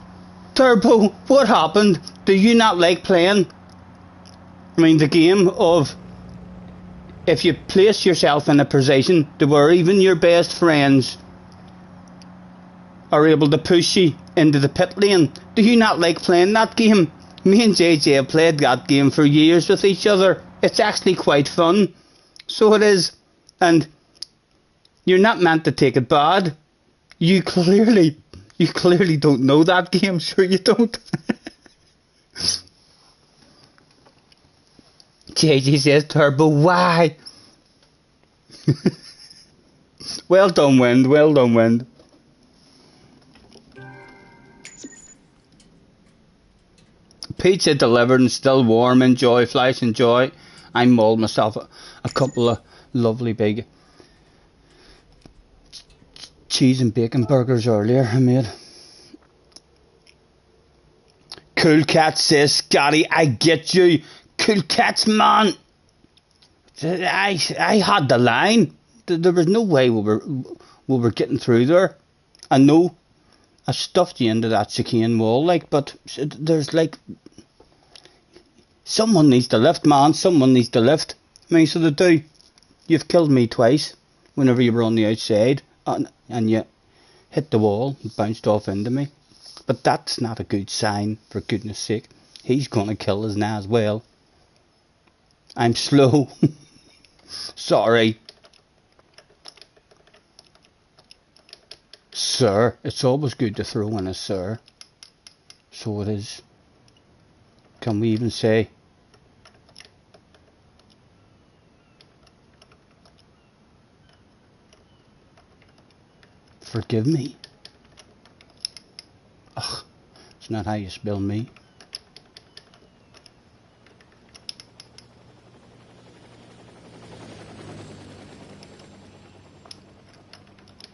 [SPEAKER 4] Turbo, what happened? Do you not like playing? The game of if you place yourself in a position to where even your best friends are able to push you into the pit lane. Do you not like playing that game? Me and JJ have played that game for years with each other. It's actually quite fun. So it is. And
[SPEAKER 1] You're not meant to take it bad. You clearly don't know that game. Sure you don't. JG says, Turbo, why? Well done, Wind. Well done, Wind. Pizza delivered and still warm. Enjoy, Flash, enjoy. I mauled myself a couple of lovely big cheese and bacon burgers earlier I made. Cool Cat says, Scotty, I get you. Cool Cats, man. I had the line. There was no way we were getting through there. I know I stuffed you into that chicane wall, like, but there's like someone needs to lift, man. Someone needs to lift. I mean, so they do. You've killed me twice whenever you were on the outside and you hit the wall and bounced off into me. But that's not a good sign, for goodness sake. He's gonna kill us now as well. I'm slow. Sorry. Sir. It's always good to throw in a sir. So it is. Can we even say... Forgive me? Ugh, it's not how you spell me.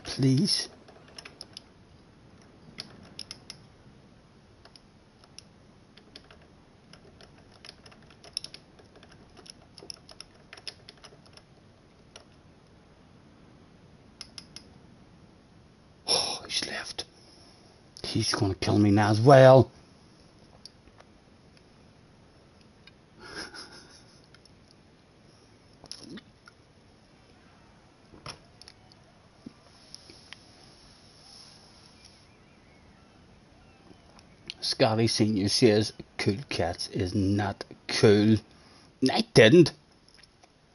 [SPEAKER 1] Please? Oh, he's left. He's gonna kill me now as well. Scotty Senior says Cool Cats is not cool. I didn't.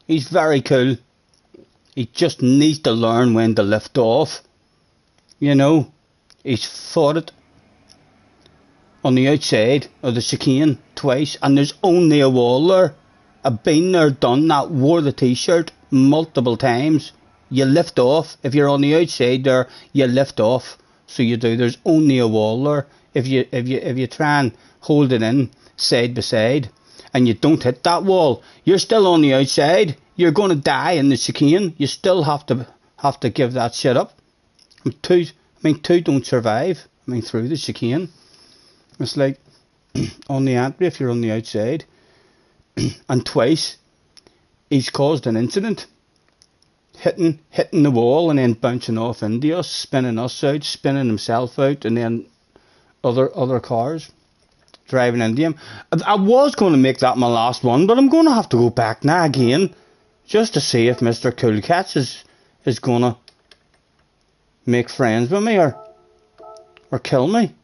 [SPEAKER 1] He's very cool. He just needs to learn when to lift off. You know, he's fought it on the outside of the chicane twice, and there's only a wall there. I've been there, done that, wore the t-shirt multiple times. You lift off. If you're on the outside there, you lift off. So you do. There's only a wall there. If you try and hold it in side by side and you don't hit that wall, you're still on the outside. You're going to die in the chicane. You still have to give that shit up. Two don't survive. I mean, through the chicane. It's like on the entry if you're on the outside. And twice he's caused an incident. Hitting the wall and then bouncing off into us, spinning us out, spinning himself out, and then other cars driving into him. I was going to make that my last one, but I'm going to have to go back now again just to see if Mr. Cool Cats is going to make friends with me or kill me.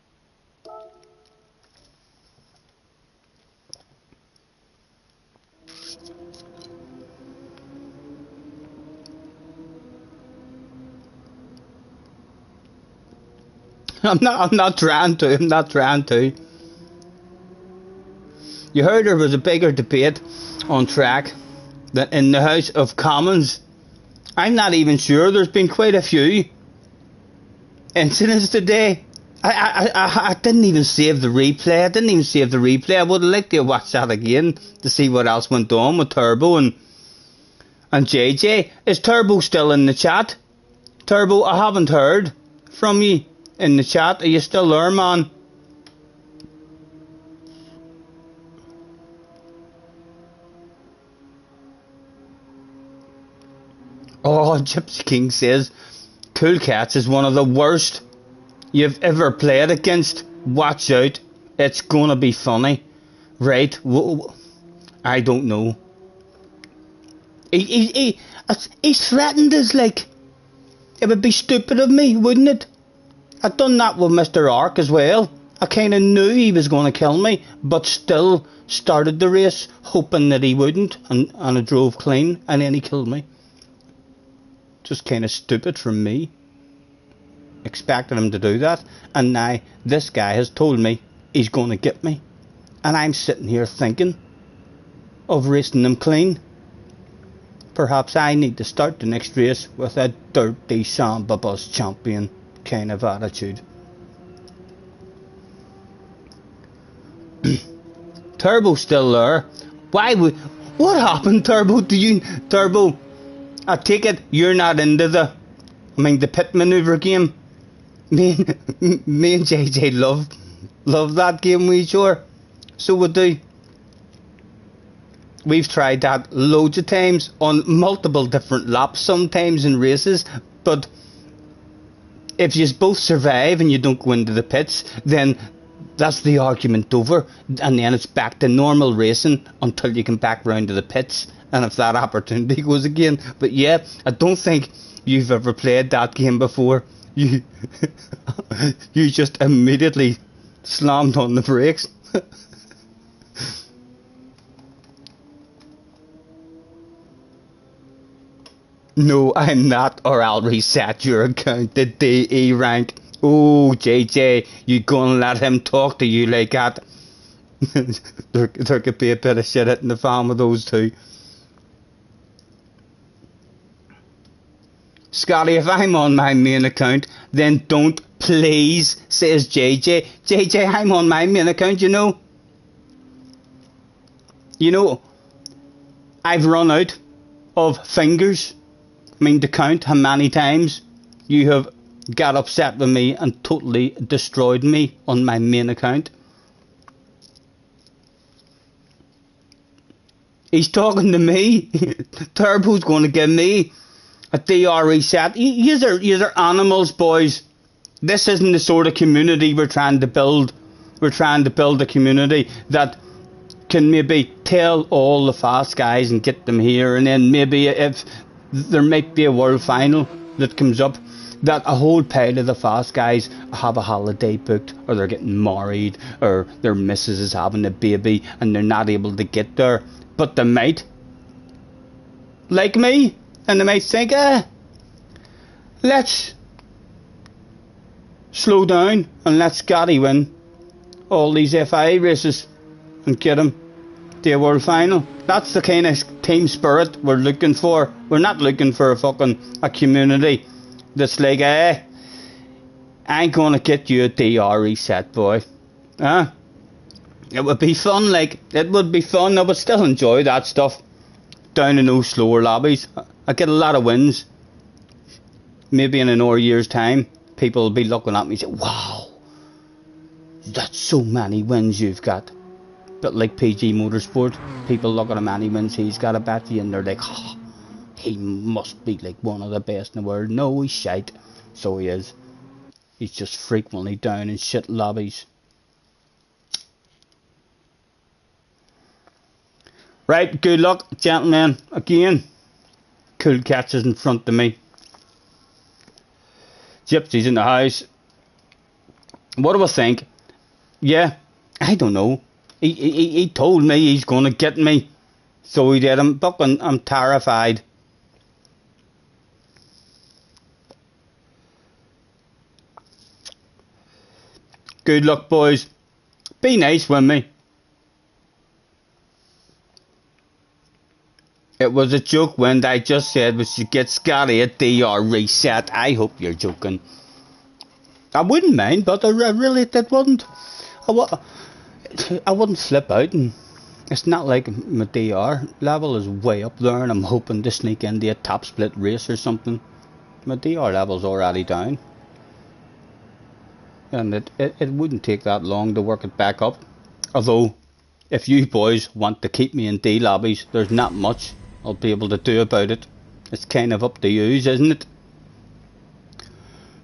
[SPEAKER 1] I'm not trying to. You heard there was a bigger debate on track than in the House of Commons. I'm not even sure. There's been quite a few incidents today. I didn't even save the replay. I would have liked to watch that again to see what else went on with Turbo and JJ. Is Turbo still in the chat? Turbo, I haven't heard from you in the chat. Are you still there, man? Oh, Gypsy King says Cool Cats is one of the worst you've ever played against. Watch out, it's gonna be funny. Right? I don't know. He's threatened us, like, it would be stupid of me, wouldn't it? I done that with Mr. Ark as well. I kind of knew he was going to kill me, but still started the race, hoping that he wouldn't, and I drove clean, and then he killed me.
[SPEAKER 4] Just kind of stupid from me, expecting him to do that. And now this guy has told me he's going to get me. And I'm sitting here thinking of racing him clean. Perhaps I need to start the next race with a dirty Samba Bus champion kind of attitude. Turbo's still there. Why would... What happened, Turbo? Turbo, I take it you're not into the pit maneuver game. Me and JJ love that game, we sure. So we do. We've tried that loads of times on multiple different laps, sometimes in races, but if you both survive and you don't go into the pits, then that's the argument over, and then it's back to normal racing until you come back round to the pits, and if that opportunity goes again. But yeah, I don't think you've ever played that game before. You just immediately slammed on the brakes. No, I'm not, or I'll reset your account to DE rank. Oh, JJ, you gonna let him talk to you like that? there could be a bit of shit in the fan with those two. Scotty, if I'm on my main account, then don't, please, says JJ. JJ, I'm on my main account, you know. You know, I've run out of fingers. To count how many times you have got upset with me and totally destroyed me on my main account. He's talking to me. Turbo's going to give me a DR reset. You're animals, boys. This isn't the sort of community we're trying to build. We're trying to build a community that can maybe tell all the fast guys and get them here, and then maybe if there might be a world final that comes up, that a whole pile of the fast guys have a holiday booked, or they're getting married, or their missus is having a baby and they're not able to get there, but they might like me and they might think, let's slow down and let Scotty win all these FIA races and get him to a world final. That's the kind of team spirit we're looking for. We're not looking for a community that's like, I ain't gonna get you a DR reset, boy. It would be fun, it would be fun. I would still enjoy that stuff down in those slower lobbies. I get a lot of wins. Maybe in another year's time, people will be looking at me and say, wow, that's so many wins you've got. But like PG Motorsport, people look at how many wins he's got, I bet you, and they're like, oh, he must be like one of the best in the world. No, he's shite. So he is. He's just frequently down in shit lobbies. Right, good luck, gentlemen. Again, cool catches in front of me. Gypsy's in the house. What do I think? Yeah, I don't know. He told me he's going to get me. So he did. I'm terrified. Good luck, boys. Be nice with me. It was a joke when I just said we should get Scotty a DR reset. I hope you're joking. I wouldn't mind, but I really that wouldn't. I wouldn't flip out, and it's not like my DR level is way up there and I'm hoping to sneak into a top split race or something. My DR level's already down, and it wouldn't take that long to work it back up. Although, if you boys want to keep me in D lobbies, there's not much I'll be able to do about it. It's kind of up to you, isn't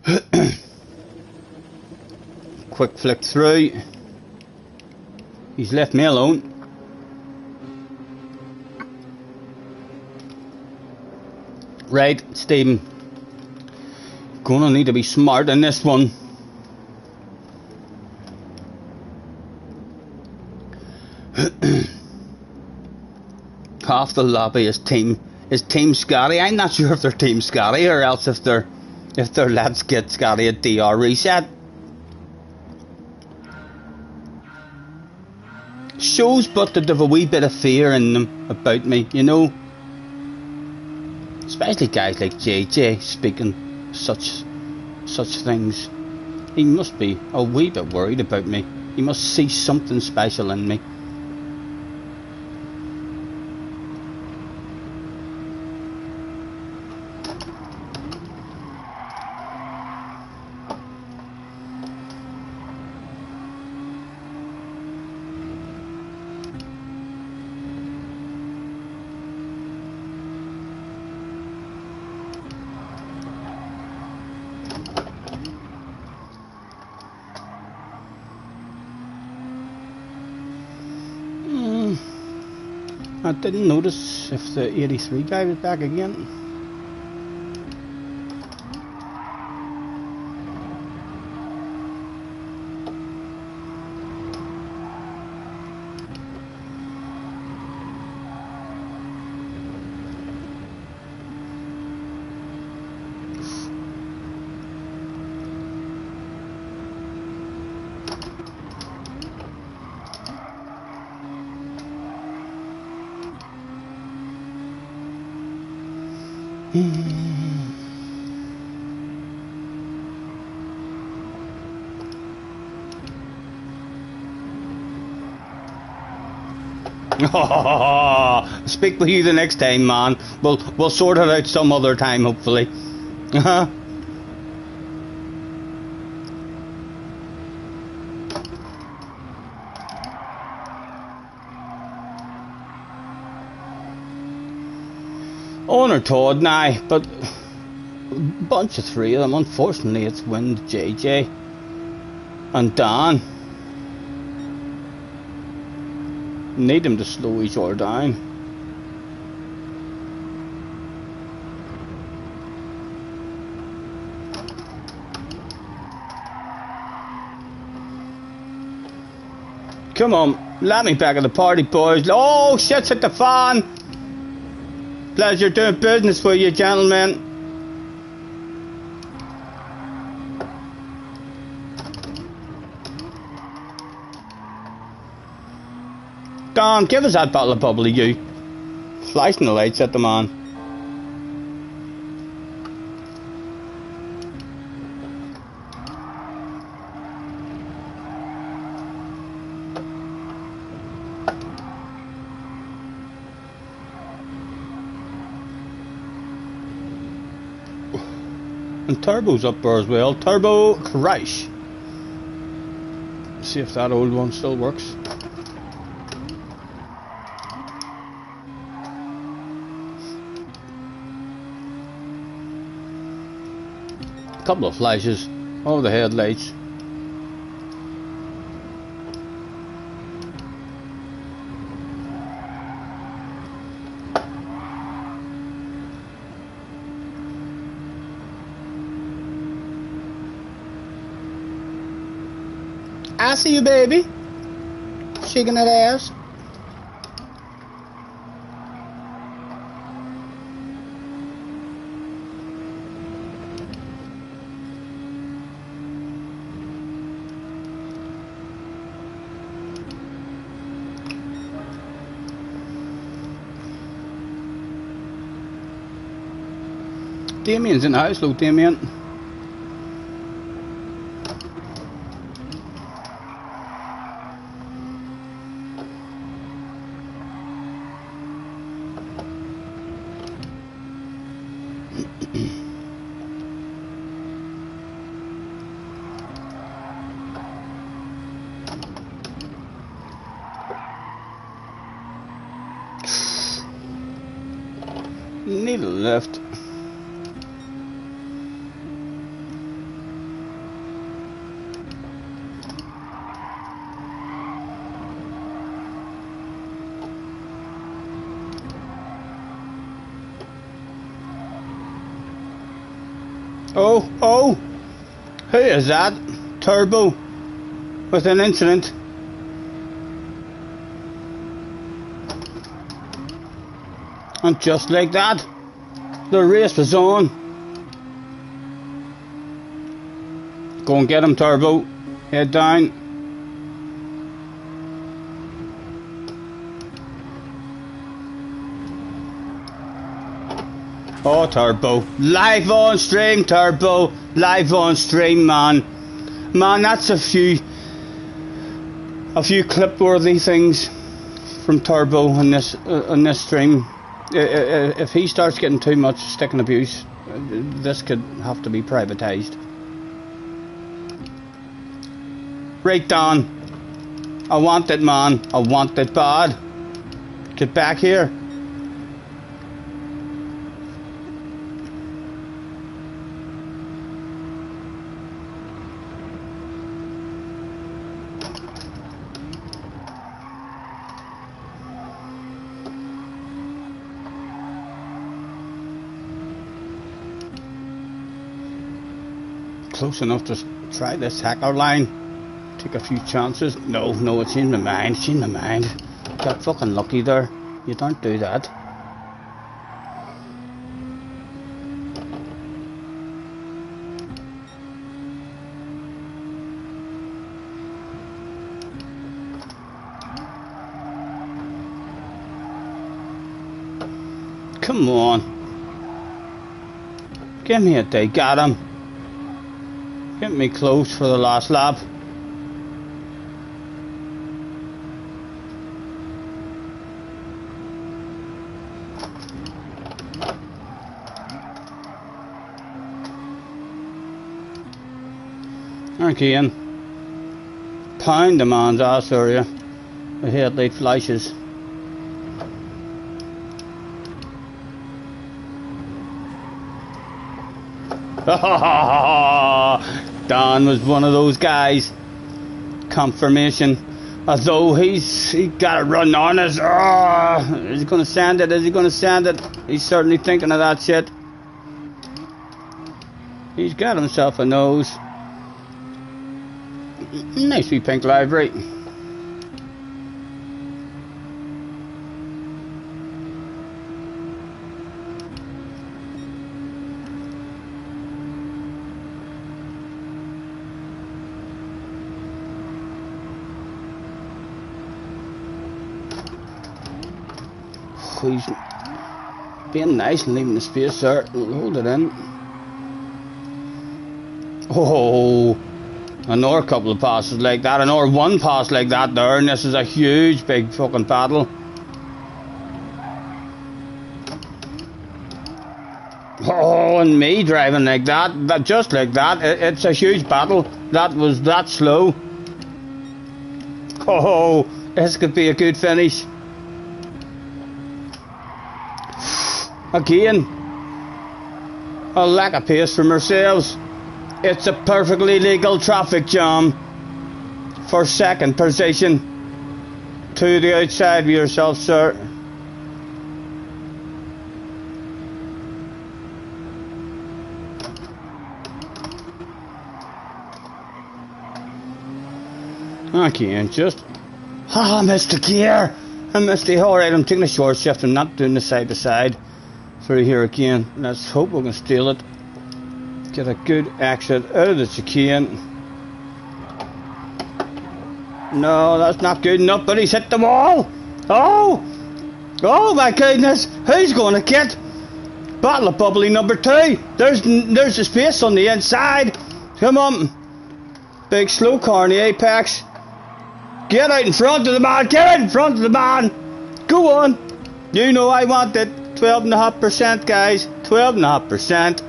[SPEAKER 4] it? Quick flick through. He's left me alone. Right, Stephen. Gonna need to be smart in this one. Half the lobbyist team is Team Scotty. I'm not sure if they're Team Scotty or else if they're Let's Get Scotty at DR Reset. Shows but that they've a wee bit of fear in them about me, you know. Especially guys like JJ speaking such things. He must be a wee bit worried about me. He must see something special in me. I didn't notice if the 83 guy was back again. Speak with you the next time, man. We'll sort it out some other time, hopefully. Honor Todd now, but a bunch of three of them. Unfortunately, it's Wind, JJ, and Dan. Need them to slow each other down. Come on, let me back at the party, boys. Oh, shit's hit the fan. Pleasure doing business for you, gentlemen. Don, give us that bottle of bubbly, you. Flashing the lights at the man. And Turbo's up there as well. Turbo Crash. See if that old one still works. Couple of flashes over the headlights. I see you, baby. Shaking that ass. Damien's in the house, look, Damien. Need a lift. Oh, who is that? Turbo with an incident. And just like that, the race was on. Go and get him, Turbo. Head down. Oh, Turbo. Live on stream, Turbo. Live on stream, man. Man, that's a few clip-worthy things from Turbo in this stream. If he starts getting too much stick and abuse, this could have to be privatised. Right, Don. I want it, man. I want it bad. Get back here. Close enough to try this hacker line. Take a few chances. No, it's in my mind. It's in my mind. Got fucking lucky there. You don't do that. Come on. Give me a day. Got him. Get me close for the last lap. Again. Pound the man's ass area. The headlight flashes. Don was one of those guys. Confirmation. Although he got a run on us. Is he gonna send it? Is he gonna send it? He's certainly thinking of that shit. He's got himself a nose. Nice wee pink livery. He's being nice and leaving the space there. Hold it in. Oh, another couple of passes like that, another one pass like that there, and this is a huge big fucking battle. Oh, and me driving like that just like that, it's a huge battle. That was that slow. Oh, this could be a good finish. Again, a lack of pace from ourselves. It's a perfectly legal traffic jam for second position. To the outside of yourself, sir. Again, just... I missed the gear. I missed the... Alright, I'm taking a short shift. I'm not doing the side to side. Through here again. Let's hope we can steal it. Get a good exit out of the chicane. No, that's not good enough, but he's hit the wall. Oh my goodness, who's going to get bottle of bubbly number 2? There's the space on the inside. Come on, big slow car in the apex. Get out in front of the man. Get out in front of the man. Go on. You know I want it. 12.5%, guys. 12.5%.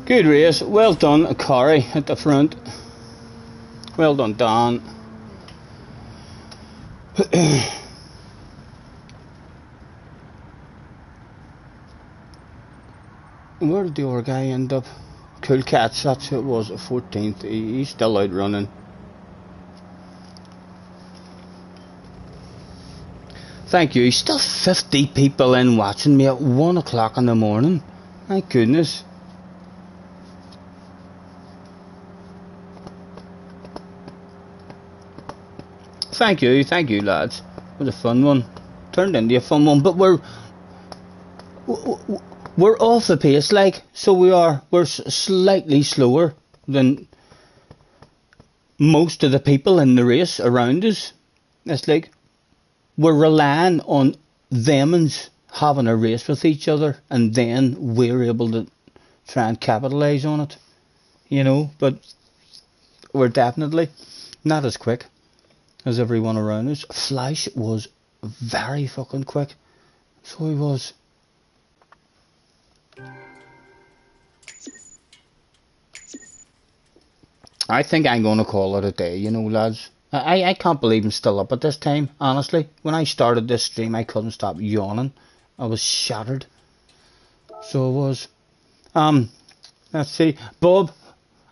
[SPEAKER 4] Good race. Well done, Corey at the front. Well done, Don. Where did the other guy end up? Cool Cats, that's who it was, 14th. He's still out running. Thank you. Still 50 people in watching me at 1 o'clock in the morning. My goodness.
[SPEAKER 1] thank you, lads. It was a fun one. Turned into a fun one, but we're off the pace, like, so we're slightly slower than most of the people in the race around us. It's like we're relying on them's having a race with each other, and then we're able to try and capitalise on it, you know. But we're definitely not as quick as everyone around us. Flash was very fucking quick, so he was. I think I'm going to call it a day, you know, lads. I can't believe I'm still up at this time, honestly. When I started this stream, I couldn't stop yawning. I was shattered. So I was. Let's see. Bob,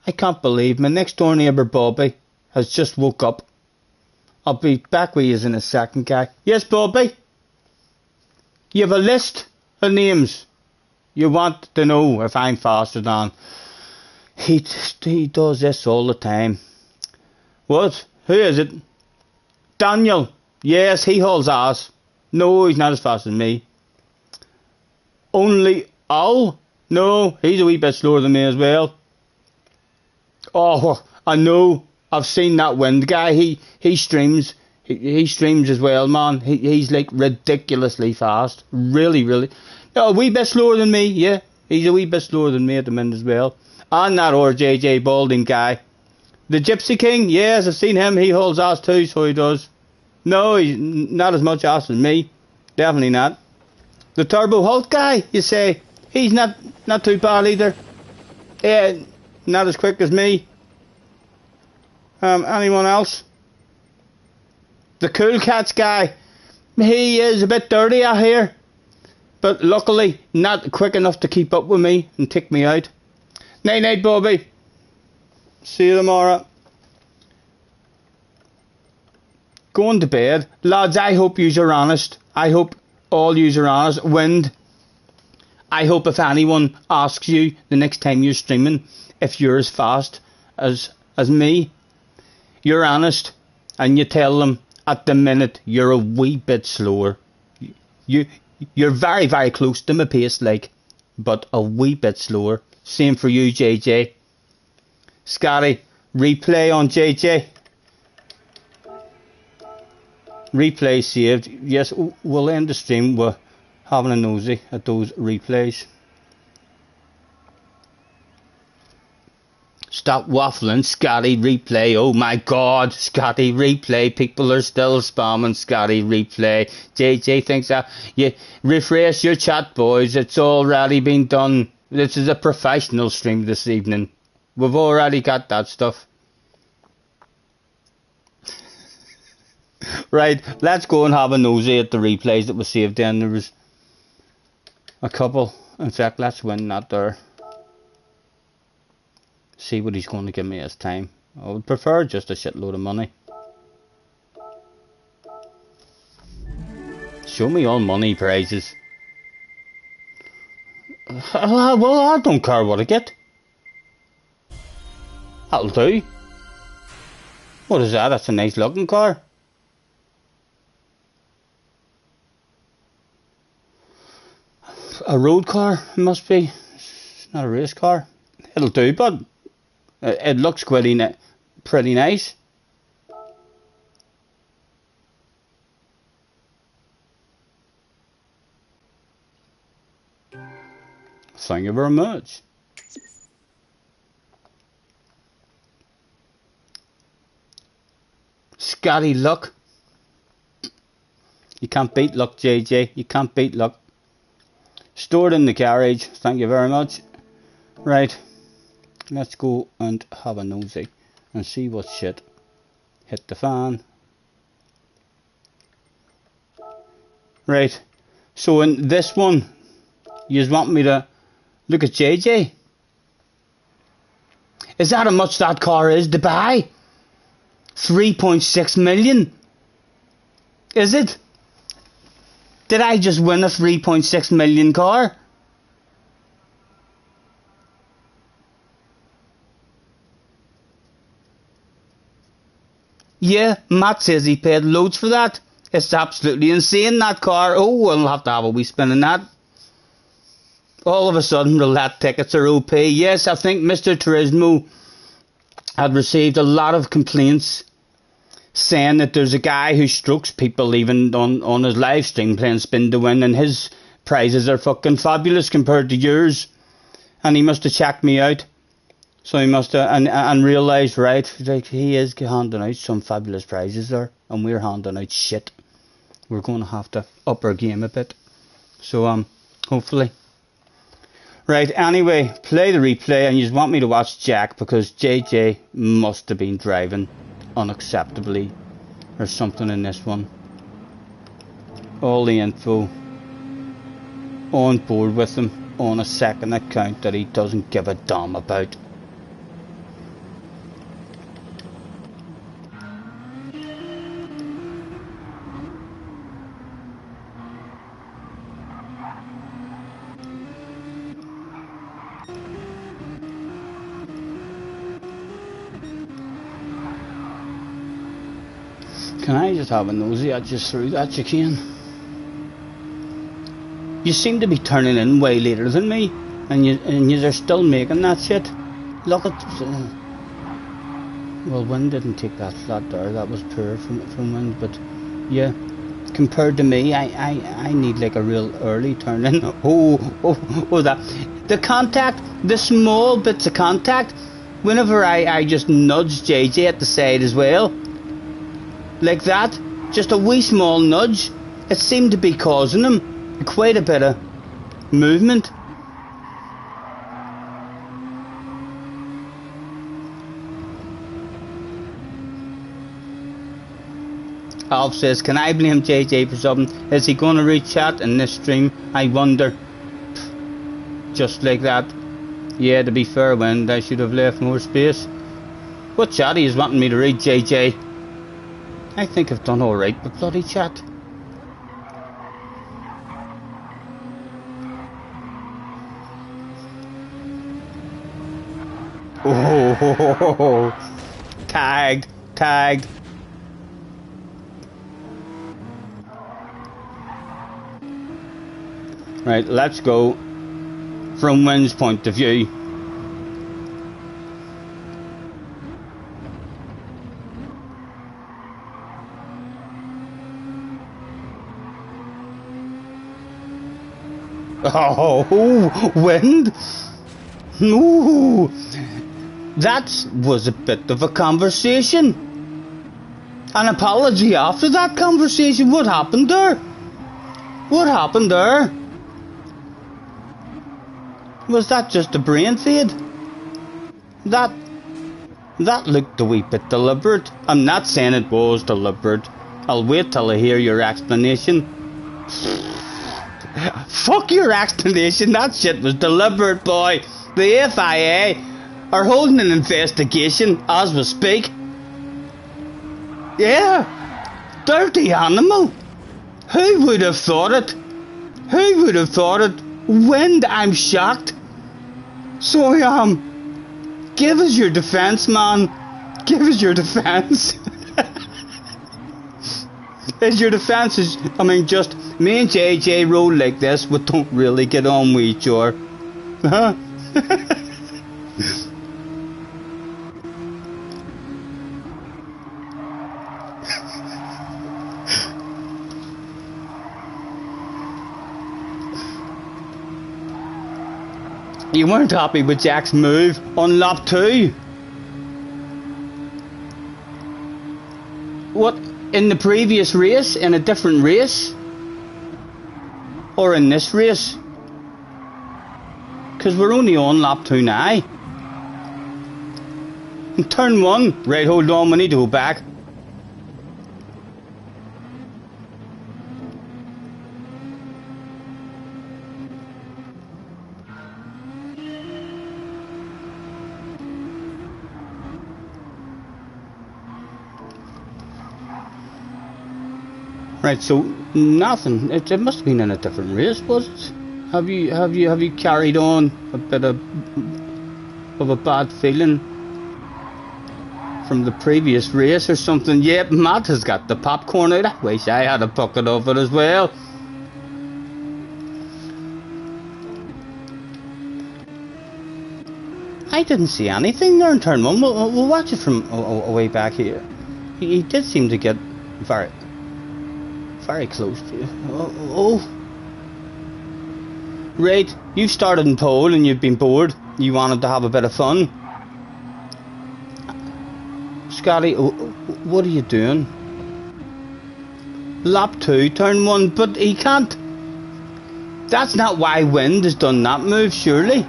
[SPEAKER 1] I can't believe my next door neighbour Bobby has just woke up. I'll be back with you in a second, guy. Yes, Bobby? You have a list of names. You want to know if I'm faster than... He does this all the time. What? Who is it? Daniel. Yes, he hauls ass. No, he's not as fast as me. Only Al? No, he's a wee bit slower than me as well. Oh, I know. I've seen that wind guy. He streams. He streams as well, man. He's like ridiculously fast. Really, really. No, a wee bit slower than me, yeah. He's a wee bit slower than me at the minute as well. And that RJJ Balding guy. The Gypsy King, yes, I've seen him. He holds ass too, so he does. No, he's not as much ass as me. Definitely not. The Turbo Hulk guy, you say. He's not too bad either. Yeah, not as quick as me. Anyone else? The Cool Cats guy. He is a bit dirty out here. But luckily, not quick enough to keep up with me and take me out. Night night, Bobby. See you tomorrow. Going to bed. Lads, I hope you're honest. I hope all yous are honest. Wind. I hope if anyone asks you the next time you're streaming if you're as fast as me, you're honest and you tell them at the minute you're a wee bit slower. You're very, very close to my pace, like, but a wee bit slower. Same for you, JJ. Scotty, replay on JJ. Replay saved. Yes, we'll end the stream with having a nosy at those replays. Stop waffling, Scotty, replay. Oh my god, Scotty, replay. People are still spamming Scotty, replay. JJ thinks that. You refresh your chat, boys. It's already been done. This is a professional stream this evening. We've already got that stuff. Right, let's go and have a nosy at the replays that were saved then. There was a couple. In fact, let's win that there. See what he's going to give me as time. I would prefer just a shitload of money. Show me all money prizes. Well, I don't care what I get. That'll do. What is that? That's a nice looking car. A road car, it must be. It's not a race car. It'll do, but it looks pretty nice. Thank you very much. Scotty luck. You can't beat luck, JJ. You can't beat luck. Stored in the garage. Thank you very much. Right. Let's go and have a nosy and see what shit hit the fan. Right. So in this one, you just want me to look at JJ. Is that how much that car is to buy? 3.6 million. Is it? Did I just win a 3.6 million car?
[SPEAKER 4] Yeah, Matt says he paid loads for that. It's absolutely insane, that car. Oh, we'll have to have a wee spin in that. All of a sudden, roulette tickets are OP. Yes, I think Mr. Turismo had received a lot of complaints saying that there's a guy who strokes people even on his live stream playing spin to win, and his prizes are fucking fabulous compared to yours. And he must have checked me out. So he must have, and realised, right, like, he is handing out some fabulous prizes there, and we're handing out shit. We're going to have to up our game a bit. So, hopefully. Right, anyway, play the replay, and you want me to watch Jack, because JJ must have been driving unacceptably, or something in this one. All the info on board with him on a second account that he doesn't give a damn about. Can I just have a nosy at just through that, you can? You seem to be turning in way later than me, and you are still making that shit. Look at... well, wind didn't take that flat there, that was poor from wind, but yeah, compared to me, I need like a real early turn in. Oh, that. The contact, the small bits of contact, whenever I just nudge JJ at the side as well, like that, just a wee small nudge, it seemed to be causing him quite a bit of movement. Alf says, can I blame JJ for something? Is he going to read chat in this stream? I wonder. Just like that. Yeah, to be fair, Wind, I should have left more space. What chat is wanting me to read, JJ? I think I've done alright with bloody chat. Oh, tagged. Right, let's go from Wind's point of view. Oh, Wind! Ooh, that was a bit of a conversation. An apology after that conversation. What happened there? What happened there? Was that just a brain fade? That looked a wee bit deliberate. I'm not saying it was deliberate. I'll wait till I hear your explanation. Fuck your explanation, that shit was deliberate, boy. The FIA are holding an investigation as we speak. Yeah, dirty animal. Who would have thought it? Who would have thought it? Wind, I'm shocked. So, give us your defence, man. Give us your defence. Is your defence is, I mean, just me and JJ roll like this, we don't really get on with each other. Huh? You weren't happy with Jack's move on lap 2. What? In the previous race? In a different race? Or in this race? Because we're only on lap 2 now. In turn 1. Right, hold on, we need to go back. Right, so nothing. It must have been in a different race, was it? Have you carried on a bit of a bad feeling from the previous race or something. Yep, Matt has got the popcorn out. I wish I had a bucket of it as well. I didn't see anything there in turn one. We'll watch it from way back here. He did seem to get very, very close to you. Oh. Right, you've started in pole and you've been bored. You wanted to have a bit of fun. Scotty, what are you doing? Lap 2, turn 1, but he can't. That's not why Wind has done that move, surely.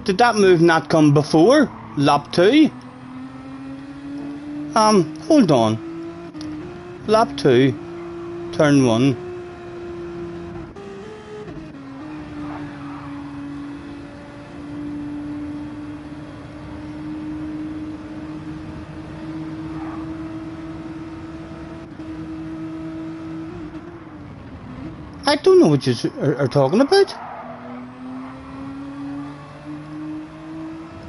[SPEAKER 4] Did that move not come before lap 2? Hold on. Lap 2, turn 1. I don't know what you are talking about.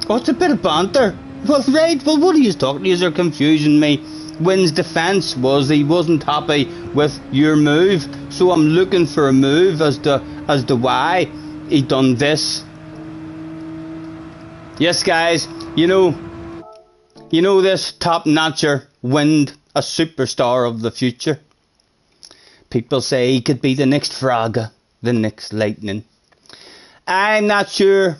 [SPEAKER 4] Oh, it's a bit of banter. Well, right, well, what are you talking? You're confusing me. Wynn's defence was he wasn't happy with your move, so I'm looking for a move as to why he done this. Yes, guys, you know this top-notcher, Wind, a superstar of the future. People say he could be the next Frogger, the next Lightning. I'm not sure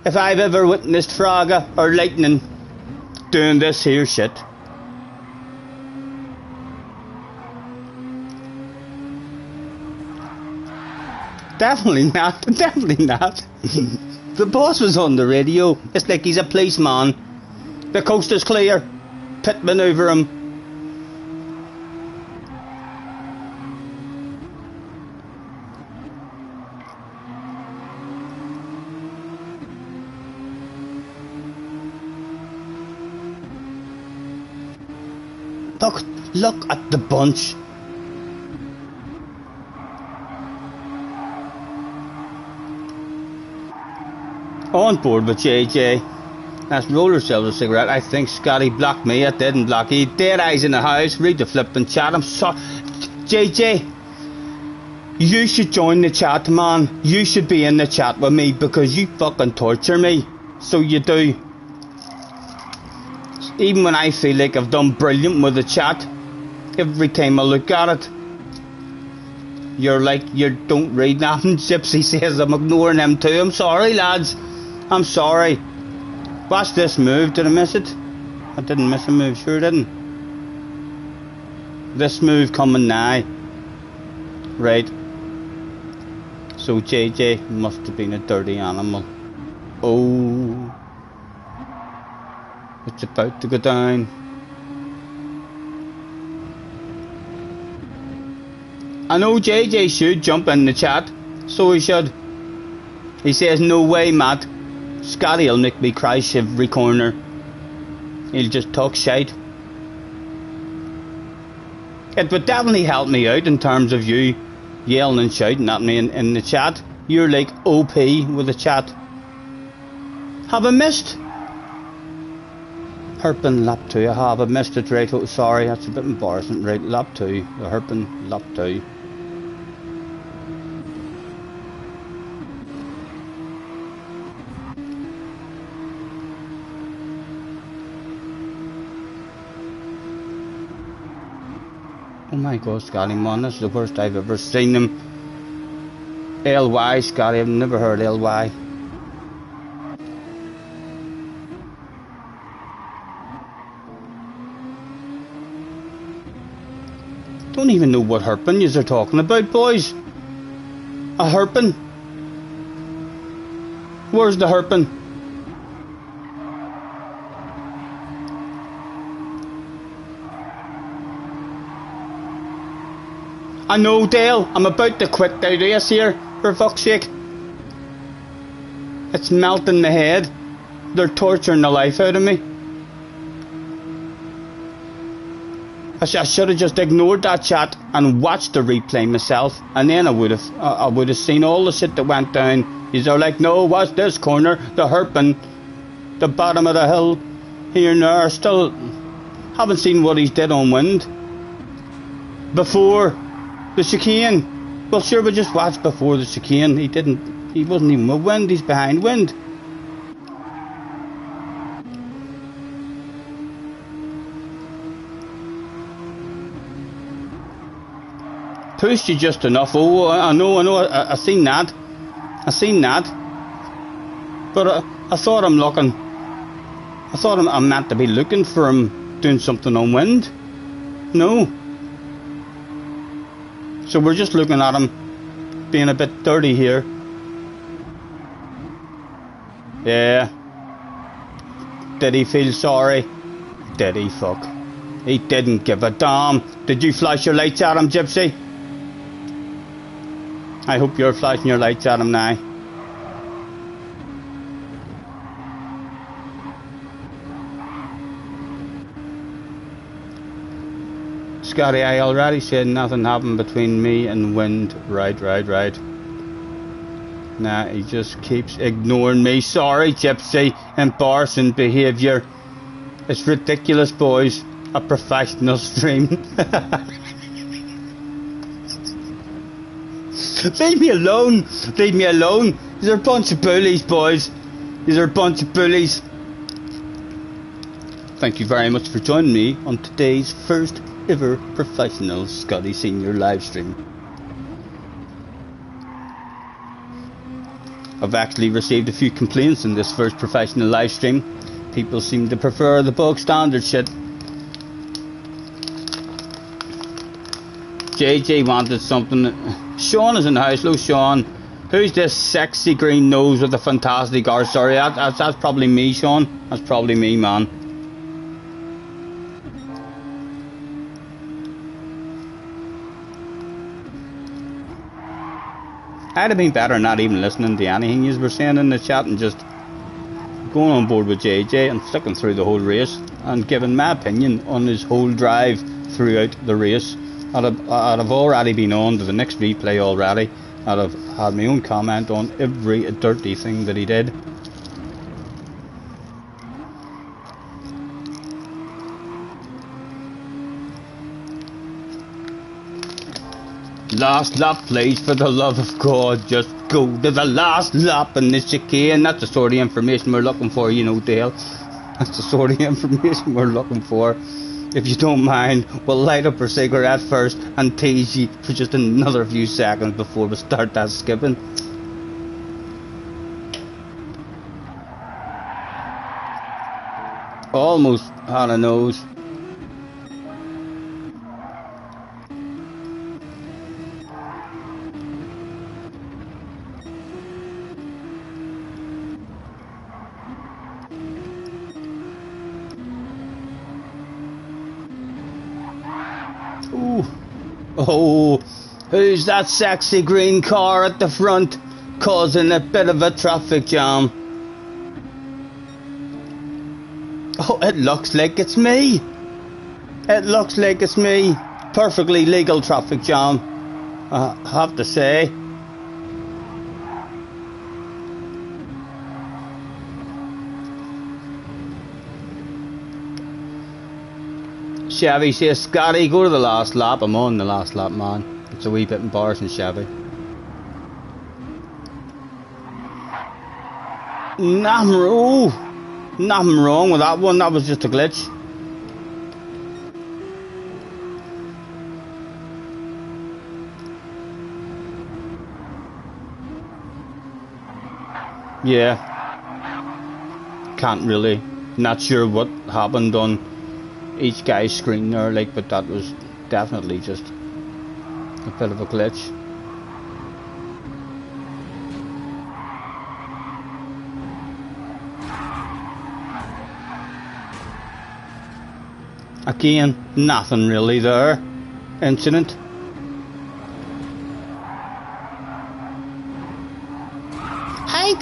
[SPEAKER 4] if I've ever witnessed Frogger or Lightning doing this here shit. Definitely not, definitely not. The boss was on the radio. It's like he's a policeman. The coast is clear. Pit maneuver him. Look at the bunch. On board with JJ. That's roller sells a cigarette. I think Scotty blocked me. I didn't block you. Dead eyes in the house. Read the flipping chat. I'm sorry. JJ, you should join the chat, man. You should be in the chat with me because you fucking torture me. So you do. Even when I feel like I've done brilliant with the chat, every time I look at it, you're like, you don't read nothing. Gypsy says I'm ignoring him too. I'm sorry, lads. I'm sorry. Watch this move. Did I miss it? I didn't miss a move. Sure didn't. This move coming now. Right. So JJ must have been a dirty animal. Oh. It's about to go down. I know JJ should jump in the chat, so he should. He says, no way, Matt. Scotty'll make me crash every corner. He'll just talk shite. It would definitely help me out in terms of you yelling and shouting at me in the chat. You're like OP with the chat. Have I missed? Herpin lap 2, I have. I missed it, right? Oh, sorry, that's a bit embarrassing. Right, lap 2. The Herpin lap 2. Oh my god, Scotty, man, this is the worst I've ever seen him. LY, Scotty, I've never heard LY. Don't even know what Herpin you're talking about, boys. A Herpin? Where's the Herpin? I know, Dale, I'm about to quit the race here, for fuck's sake. It's melting my head. They're torturing the life out of me. I should have just ignored that chat and watched the replay myself, and then I would have seen all the shit that went down. He's all like, no, watch this corner, the Herpin. the bottom of the hill here and there. Still haven't seen what he's did on wind. Before the chicane. Well, sure, we just watched before the chicane. He wasn't even with wind, he's behind wind. Pushed you just enough. Oh, I know, I seen that. But I thought I'm meant to be looking for him doing something on wind. No. So we're just looking at him being a bit dirty here. Yeah. Did he feel sorry? Did he fuck? He didn't give a damn. Did you flash your lights at him, Gypsy? I hope you're flashing your lights at him now. Scotty, I already said nothing happened between me and wind. Right. Nah, he just keeps ignoring me. Sorry, Gypsy. Embarrassing behaviour. It's ridiculous, boys. A professional stream. Leave me alone. These are a bunch of bullies, boys. These are a bunch of bullies. Thank you very much for joining me on today's first ever professional Scotty Senior live stream. I've actually received a few complaints in this first professional live stream. People seem to prefer the bog standard shit. JJ wanted something. Sean is in the house. Hello, Sean. Who's this sexy green nose with a fantastic arse? Sorry, that's probably me, Sean. That's probably me, man. I'd have been better not even listening to anything you were saying in the chat and just going on board with JJ and flicking through the whole race and giving my opinion on his whole drive throughout the race. I'd have already been on to the next replay already. I'd have had my own comment on every dirty thing that he did. Last lap, please, for the love of God. Just go to the last lap in this chicane. That's the sort of information we're looking for, you know, Dale. That's the sort of information we're looking for. If you don't mind, we'll light up our cigarette first and tease you for just another few seconds before we start that skipping. Almost had a nose. Oh, who's that sexy green car at the front causing a bit of a traffic jam? Oh, it looks like it's me. It looks like it's me. Perfectly legal traffic jam, I have to say. Chevy says, Scotty, go to the last lap. I'm on the last lap, man. It's a wee bit embarrassing, Chevy. Nothing wrong with that one. That was just a glitch. Yeah. Can't really. Not sure what happened on each guy's screen there, like, but that was definitely just a bit of a glitch. Again, nothing really there. Incident. Hey,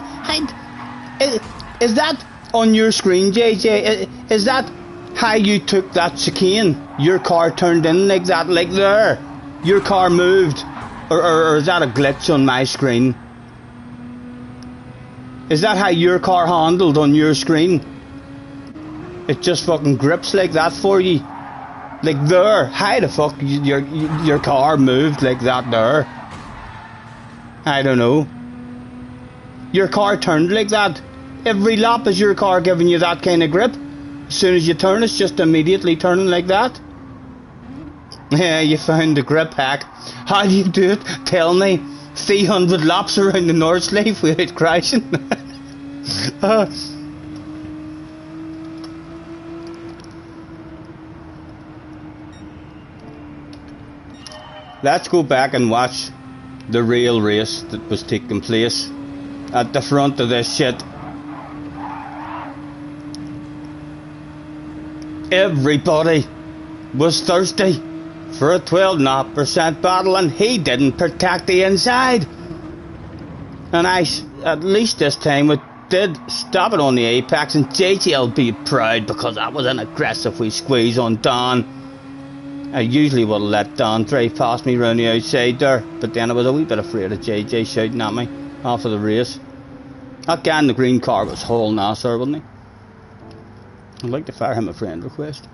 [SPEAKER 4] is that on your screen, JJ? Is that how you took that chicane? Your car turned in like that, like there. Your car moved, or is that a glitch on my screen?
[SPEAKER 1] Is that how your car handled on your screen? It just fucking grips like that for you? Like there? How the fuck your car moved like that there? I don't know. Your car turned like that? Every lap is your car giving you that kind of grip? As soon as you turn, it's just immediately turning like that? Yeah, you found the grip hack. How do you do it? Tell me. 300 laps around the North Sleeve without crashing. Let's go back and watch the real race that was taking place at the front of this shit. Everybody was thirsty for a 12.5% battle, and he didn't protect the inside. And at least this time, it did stop it on the apex, and JJ'll be proud because that was an aggressive wee squeeze on Don. I usually would have let Don drive past me round the outside there, but then I was a wee bit afraid of JJ shouting at me after the race. That guy in the green car was hauling ass there, wasn't he? I'd like to fire him a friend request.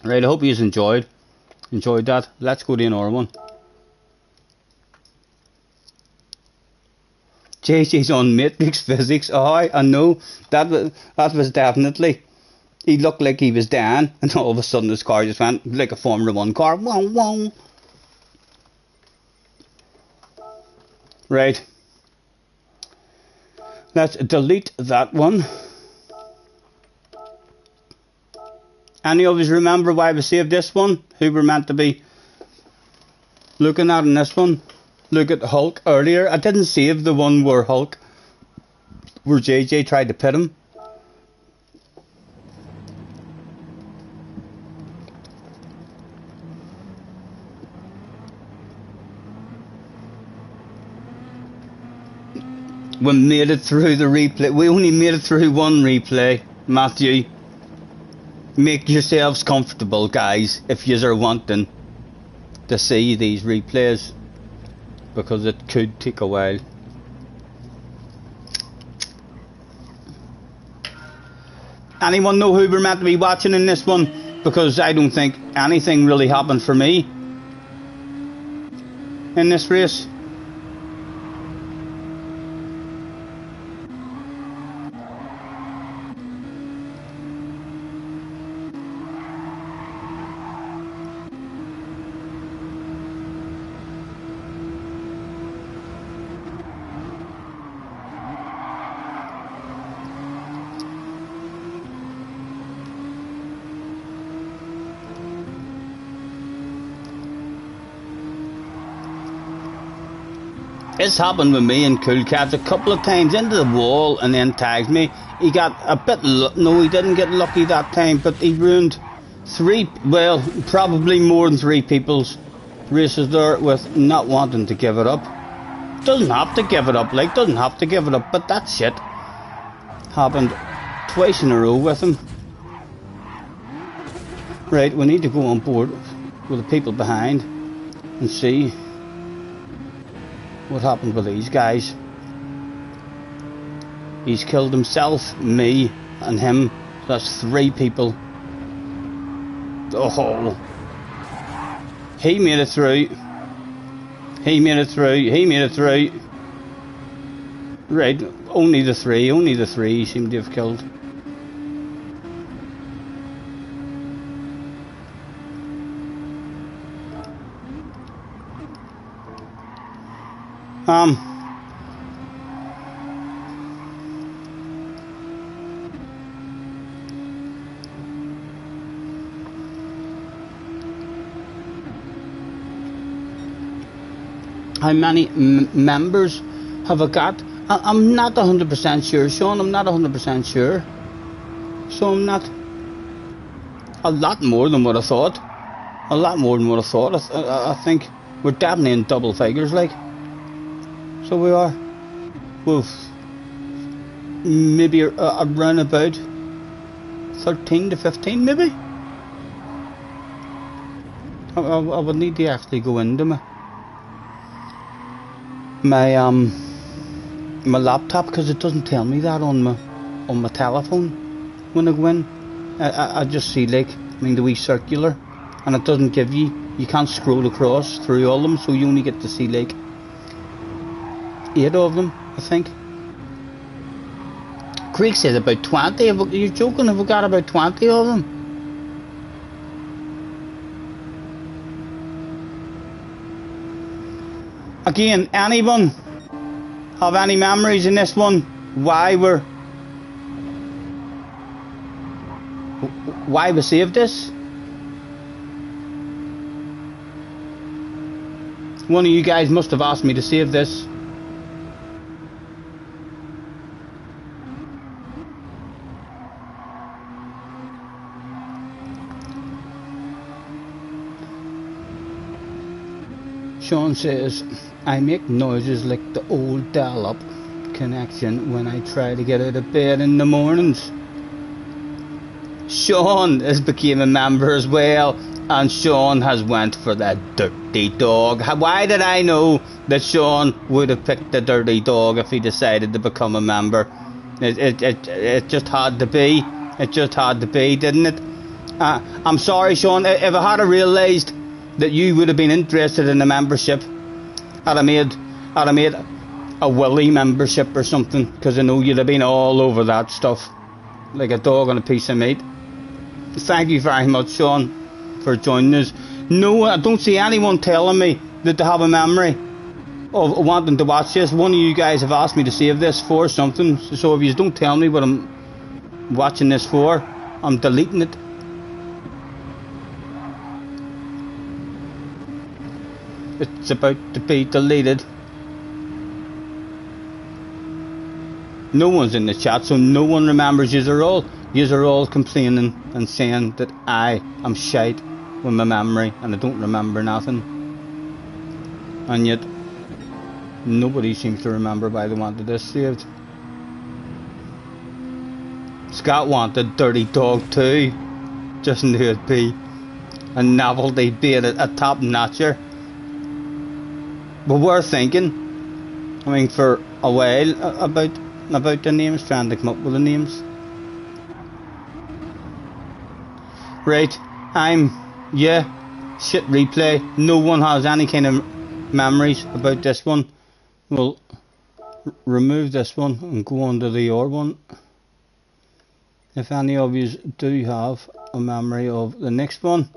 [SPEAKER 1] Right, I hope you enjoyed that. Let's go to another one. JJ's on Matrix Physics. Oh, I know. That was definitely... He looked like he was down, and all of a sudden his car just went like a Formula 1 car. Wow, wow. Right. Let's delete that one. Any of us remember why we saved this one? Who we're meant to be looking at in this one? Look at Hulk earlier. I didn't save the one where JJ tried to pit him. We made it through the replay. We only made it through one replay, Matthew. Make yourselves comfortable, guys, if you are wanting to see these replays, because it could take a while. Anyone know who we're meant to be watching in this one? Because I don't think anything really happened for me in this race. This happened with me and Cool Cats a couple of times, into the wall and then tagged me. He got a bit, no, he didn't get lucky that time, but he ruined probably more than 3 people's races there with not wanting to give it up. Doesn't have to give it up, but that shit happened twice in a row with him. Right, we need to go on board with the people behind and see what happened with these guys. He's killed himself, me, and him. That's 3 people. Oh, he made it through. He made it through. Right, only the three he seemed to have killed. How many members have I got? I'm not 100% sure, Sean. I'm not 100% sure. So I'm not. A lot more than what I thought. I think we're definitely in double figures, like. So we are. We've maybe around about 13 to 15, maybe. I would need to actually go into my
[SPEAKER 4] my laptop, because it doesn't tell me that on my telephone when I go in. I just see like, I mean, the wee circular, and it doesn't give you can't scroll across through all of them, so you only get to see like 8 of them, I think. Craig said about 20. You're joking? Have we got about 20 of them? Again, anyone have any memories in this one? Why we saved this? One of you guys must have asked me to save this. Sean says, I make noises like the old dial-up connection when I try to get out of bed in the mornings. Sean has become a member as well, and Sean has went for that dirty dog. Why did I know that Sean would have picked the dirty dog if he decided to become a member? It just had to be. It just had to be, didn't it? I'm sorry, Sean. If I had realised that you would have been interested in a membership, I'd have made a Willy membership or something, because I know you'd have been all over that stuff, like a dog on a piece of meat. Thank you very much, Sean, for joining us. No, I don't see anyone telling me that they have a memory of wanting to watch this. One of you guys have asked me to save this for something, so if you don't tell me what I'm watching this for, I'm deleting it. It's about to be deleted. No one's in the chat, so no one remembers. Yous are all complaining and saying that I am shite with my memory and I don't remember nothing. And yet nobody seems to remember why they wanted this saved. Scott wanted Dirty Dog 2. Just knew it'd be a novelty, be it a top notcher. But we're thinking, I mean, for a while about the names, trying to come up with the names. Right, shit replay. No one has any kind of memories about this one. We'll remove this one and go on to the other one. If any of you do have a memory of the next one,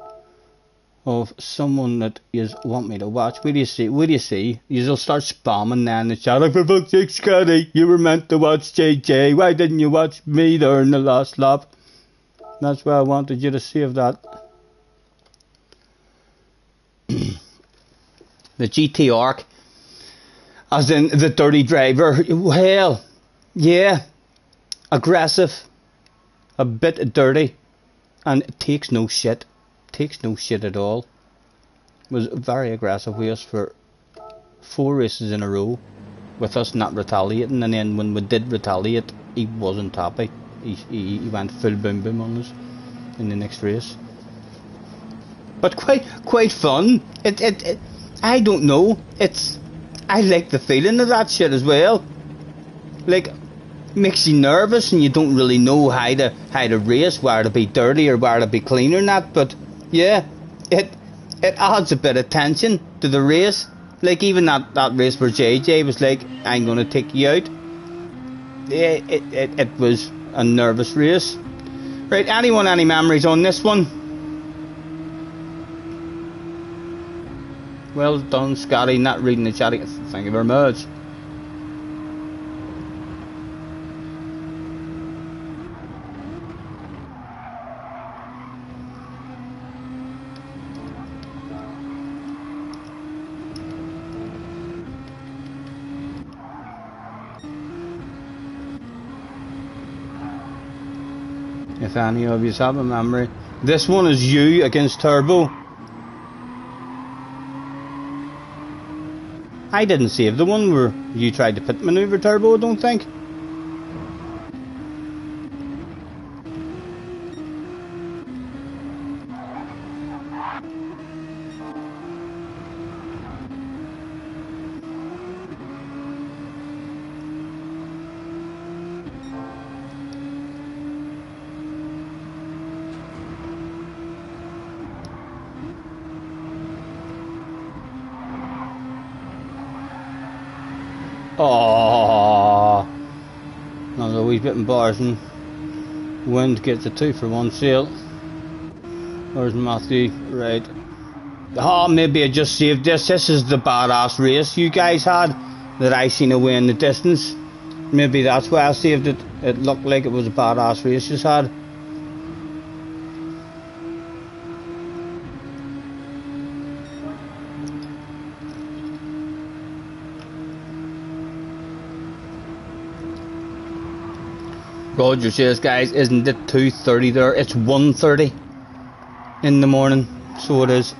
[SPEAKER 4] of someone that you want me to watch, what do you see? You'll start spamming now in the chat, like, for fuck's sake, Scotty, you were meant to watch JJ, why didn't you watch me there in the last lap? That's why I wanted you to save that. The GT Arc, as in the dirty driver. Well, yeah, aggressive, a bit dirty, and it takes no shit. Takes no shit at all. Was very aggressive with us for 4 races in a row, with us not retaliating, and then when we did retaliate, he wasn't happy. He went full boom boom on us in the next race. But quite fun. It I don't know. I like the feeling of that shit as well. Like, makes you nervous and you don't really know how to race, where to be dirty or where to be clean or not. But yeah, it adds a bit of tension to the race. Like even that race where JJ was like, I'm gonna take you out. Yeah, it was a nervous race. Right, anyone any memories on this one? Well done, Scotty, not reading the chat. Thank you very much. If any of you have a memory. This one is you against Turbo. I didn't save the one where you tried to pit maneuver Turbo, I don't think. Oh, another wee bit embarrassing. Wind gets a 2-for-1 sale. Where's Matthew? Right. Oh, maybe I just saved this. This is the badass race you guys had that I seen away in the distance. Maybe that's why I saved it. It looked like it was a badass race you had. Roger says, guys, isn't it 2:30 there? It's 1:30 in the morning, so it is.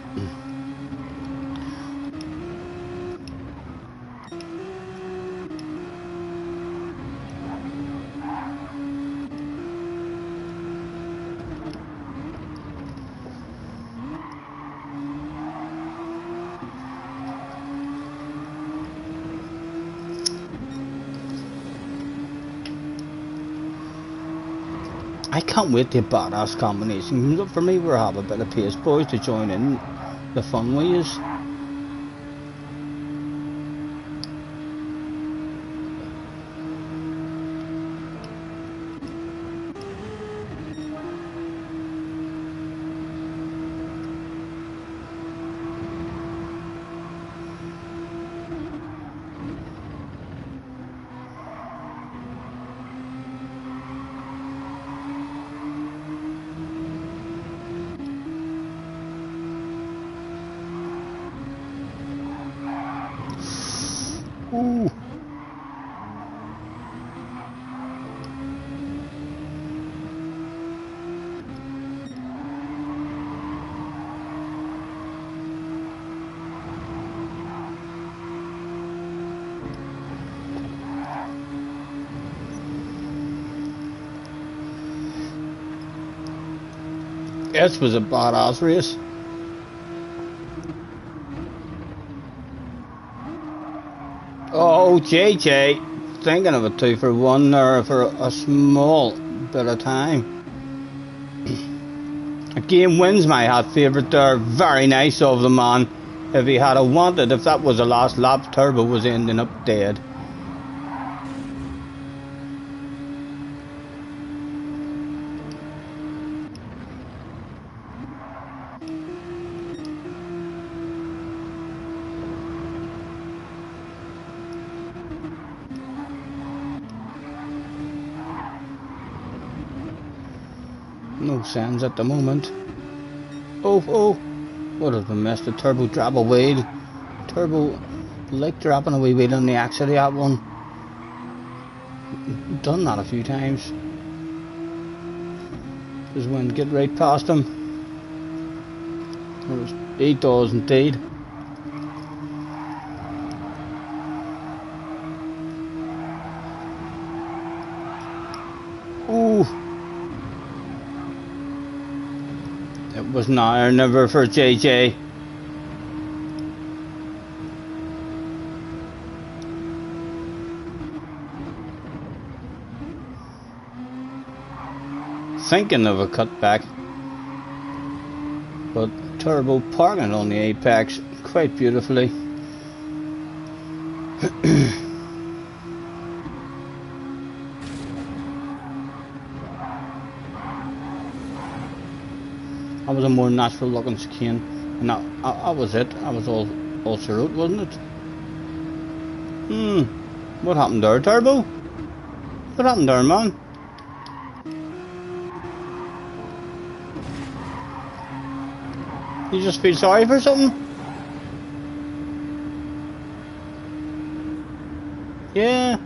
[SPEAKER 4] I can't wait to badass combination. For me, we're having a bit of pace, boys, to join in the fun we use. Ooh. This was a badass race. Oh, JJ, thinking of a 2-for-1 there for a small bit of time. Again, wins my hat favourite there. Very nice of the man. If he had a wanted, if that was the last lap, Turbo was ending up dead. No sense at the moment. Oh, what have we missed? The Turbo drop a wheel. Turbo like dropping a wee wheel on the exit of that one. Done that a few times. Just wind get right past him. He does indeed. Ooh. It was now or never for JJ. Thinking of a cutback, but Turbo parking on the apex quite beautifully. That was a more natural looking chicane, and that was it. That was all road, wasn't it? What happened there, Turbo? What happened there, man? You just feel sorry for something? Yeah.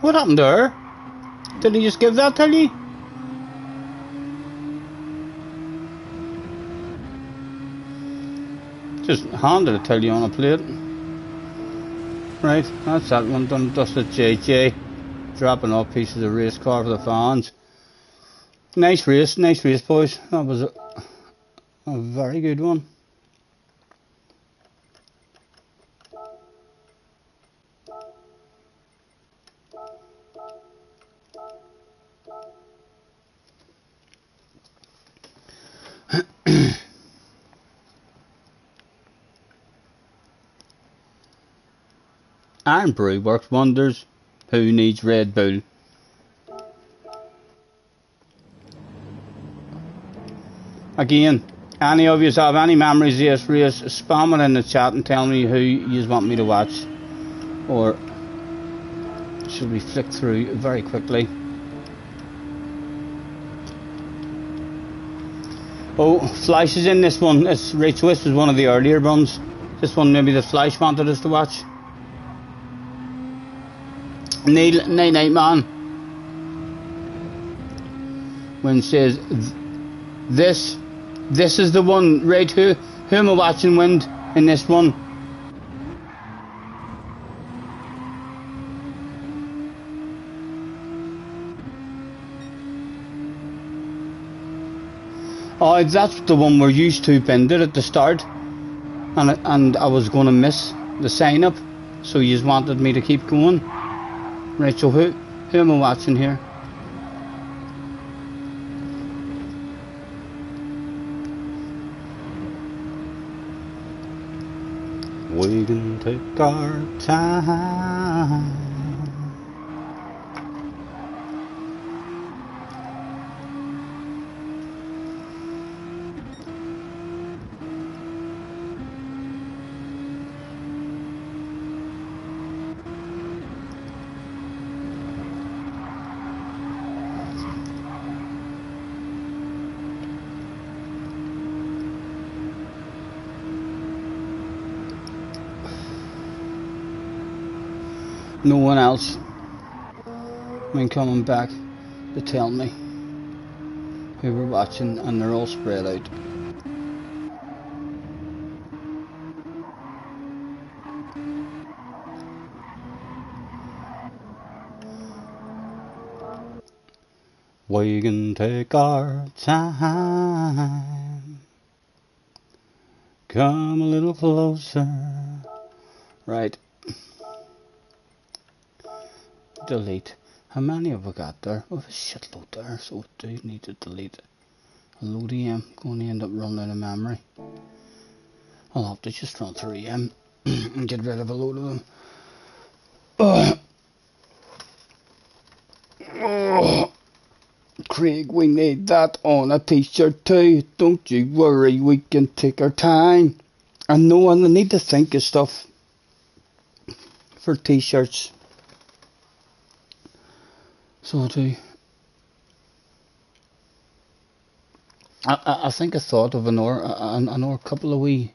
[SPEAKER 4] What happened there? Did he just give that to you? Just handed it to you on a plate. Right, that's that one done. Dusted JJ. Dropping off pieces of race car for the fans. Nice race, boys. That was a very good one. Iron Brew works wonders. Who needs Red Bull? Again, any of you have any memories of this race, spam it in the chat and tell me who you want me to watch. Or should we flick through very quickly? Oh, Flash is in this one. It's Rachel. This was one of the earlier runs. This one maybe the Flash wanted us to watch. Neil, night man. When says this is the one, right? Who am I watching wind in this one? Oh, that's the one we're used to bended at the start, and I was going to miss the sign up, so you just wanted me to keep going. Right, so who am I watching here? We can take our time. No one else been coming back to tell me who we're watching, and they're all spread out. We can take our time. Come a little closer. Right. Delete. How many have I got there? Oh, a shitload there, so I do need to delete a load of them. Going to end up running out of memory. I'll have to just run through them and get rid of a load of them. Oh, Craig, we need that on a t-shirt too. Don't you worry, we can take our time. I know I need to think of stuff for t-shirts. So do. I think I thought of another couple of wee.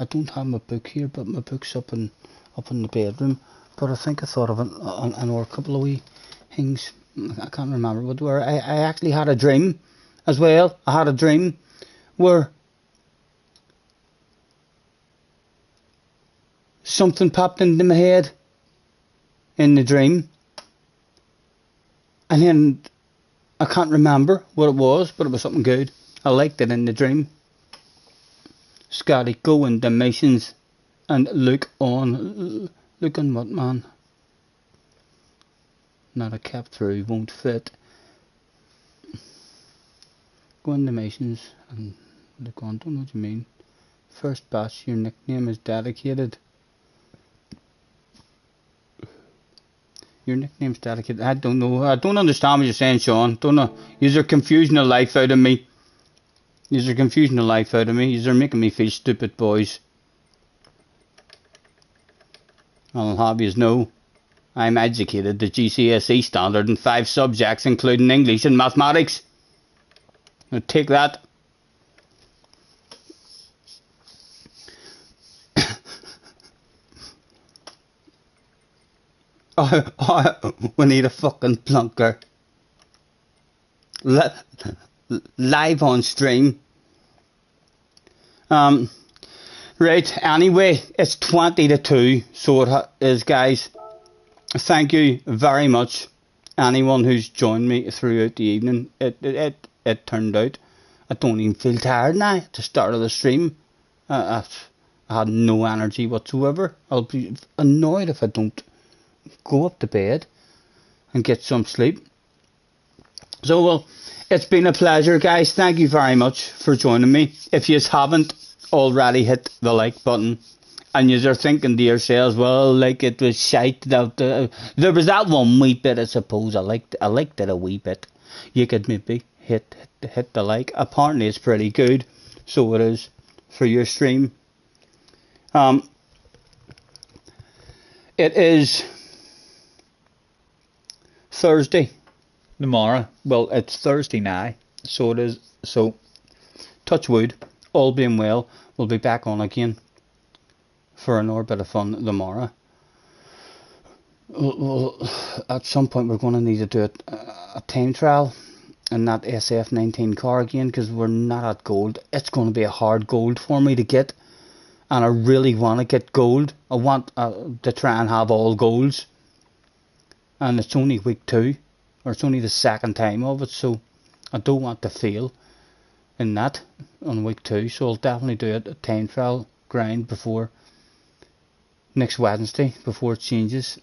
[SPEAKER 4] I don't have my book here, but my book's up in the bedroom. But I think I thought of another couple of wee things. I can't remember what they were. I actually had a dream as well. I had a dream where something popped into my head in the dream. And then I can't remember what it was, but it was something good. I liked it in the dream. Scotty, go in dimensions and look on. Look on what, man? Not a cap through, won't fit. Go in dimensions and look on. Don't know what you mean. First batch, your nickname is dedicated. Your nickname's dedicated. I don't know. I don't understand what you're saying, Sean. Don't know. You're confusing the life out of me. You're confusing the life out of me. You're making me feel stupid, boys. I'll have yous know. I'm educated to GCSE standard in 5 subjects, including English and mathematics. Now take that. We need a fucking plunker. Live on stream. Right, anyway, it's 20 to 2, so it is, guys. Thank you very much, anyone who's joined me throughout the evening. It turned out I don't even feel tired now at the start of the stream. I had no energy whatsoever. I'll be annoyed if I don't go up to bed and get some sleep. So, well, it's been a pleasure, guys. Thank you very much for joining me. If you haven't already hit the like button
[SPEAKER 1] And you're thinking to yourselves, well, like it was shite. There was that one wee bit, I suppose. I liked it a wee bit. You could maybe hit the like. Apparently it's pretty good, so it is for your stream. It is Thursday tomorrow. Well, it's Thursday now, so it is. So touch wood, all being well, we'll be back on again for another bit of fun tomorrow. Well, at some point we're going to need to do a time trial in that SF19 car again, because we're not at gold. It's going to be a hard gold for me to get, and I really want to get gold. I want to try and have all golds, and it's only week 2, or it's only the second time of it, so I don't want to fail in that on week 2, so I'll definitely do a time trial grind before next Wednesday, before it changes.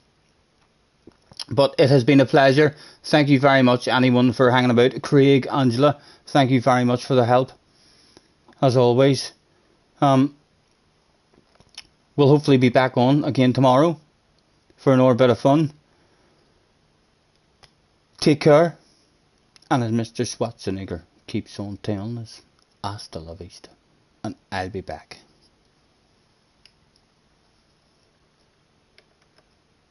[SPEAKER 1] But it has been a pleasure. Thank you very much, anyone, for hanging about. Craig, Angela, thank you very much for the help, as always. We'll hopefully be back on again tomorrow for another bit of fun. Take care, and as Mr. Schwarzenegger keeps on telling us, hasta la vista, and I'll be back.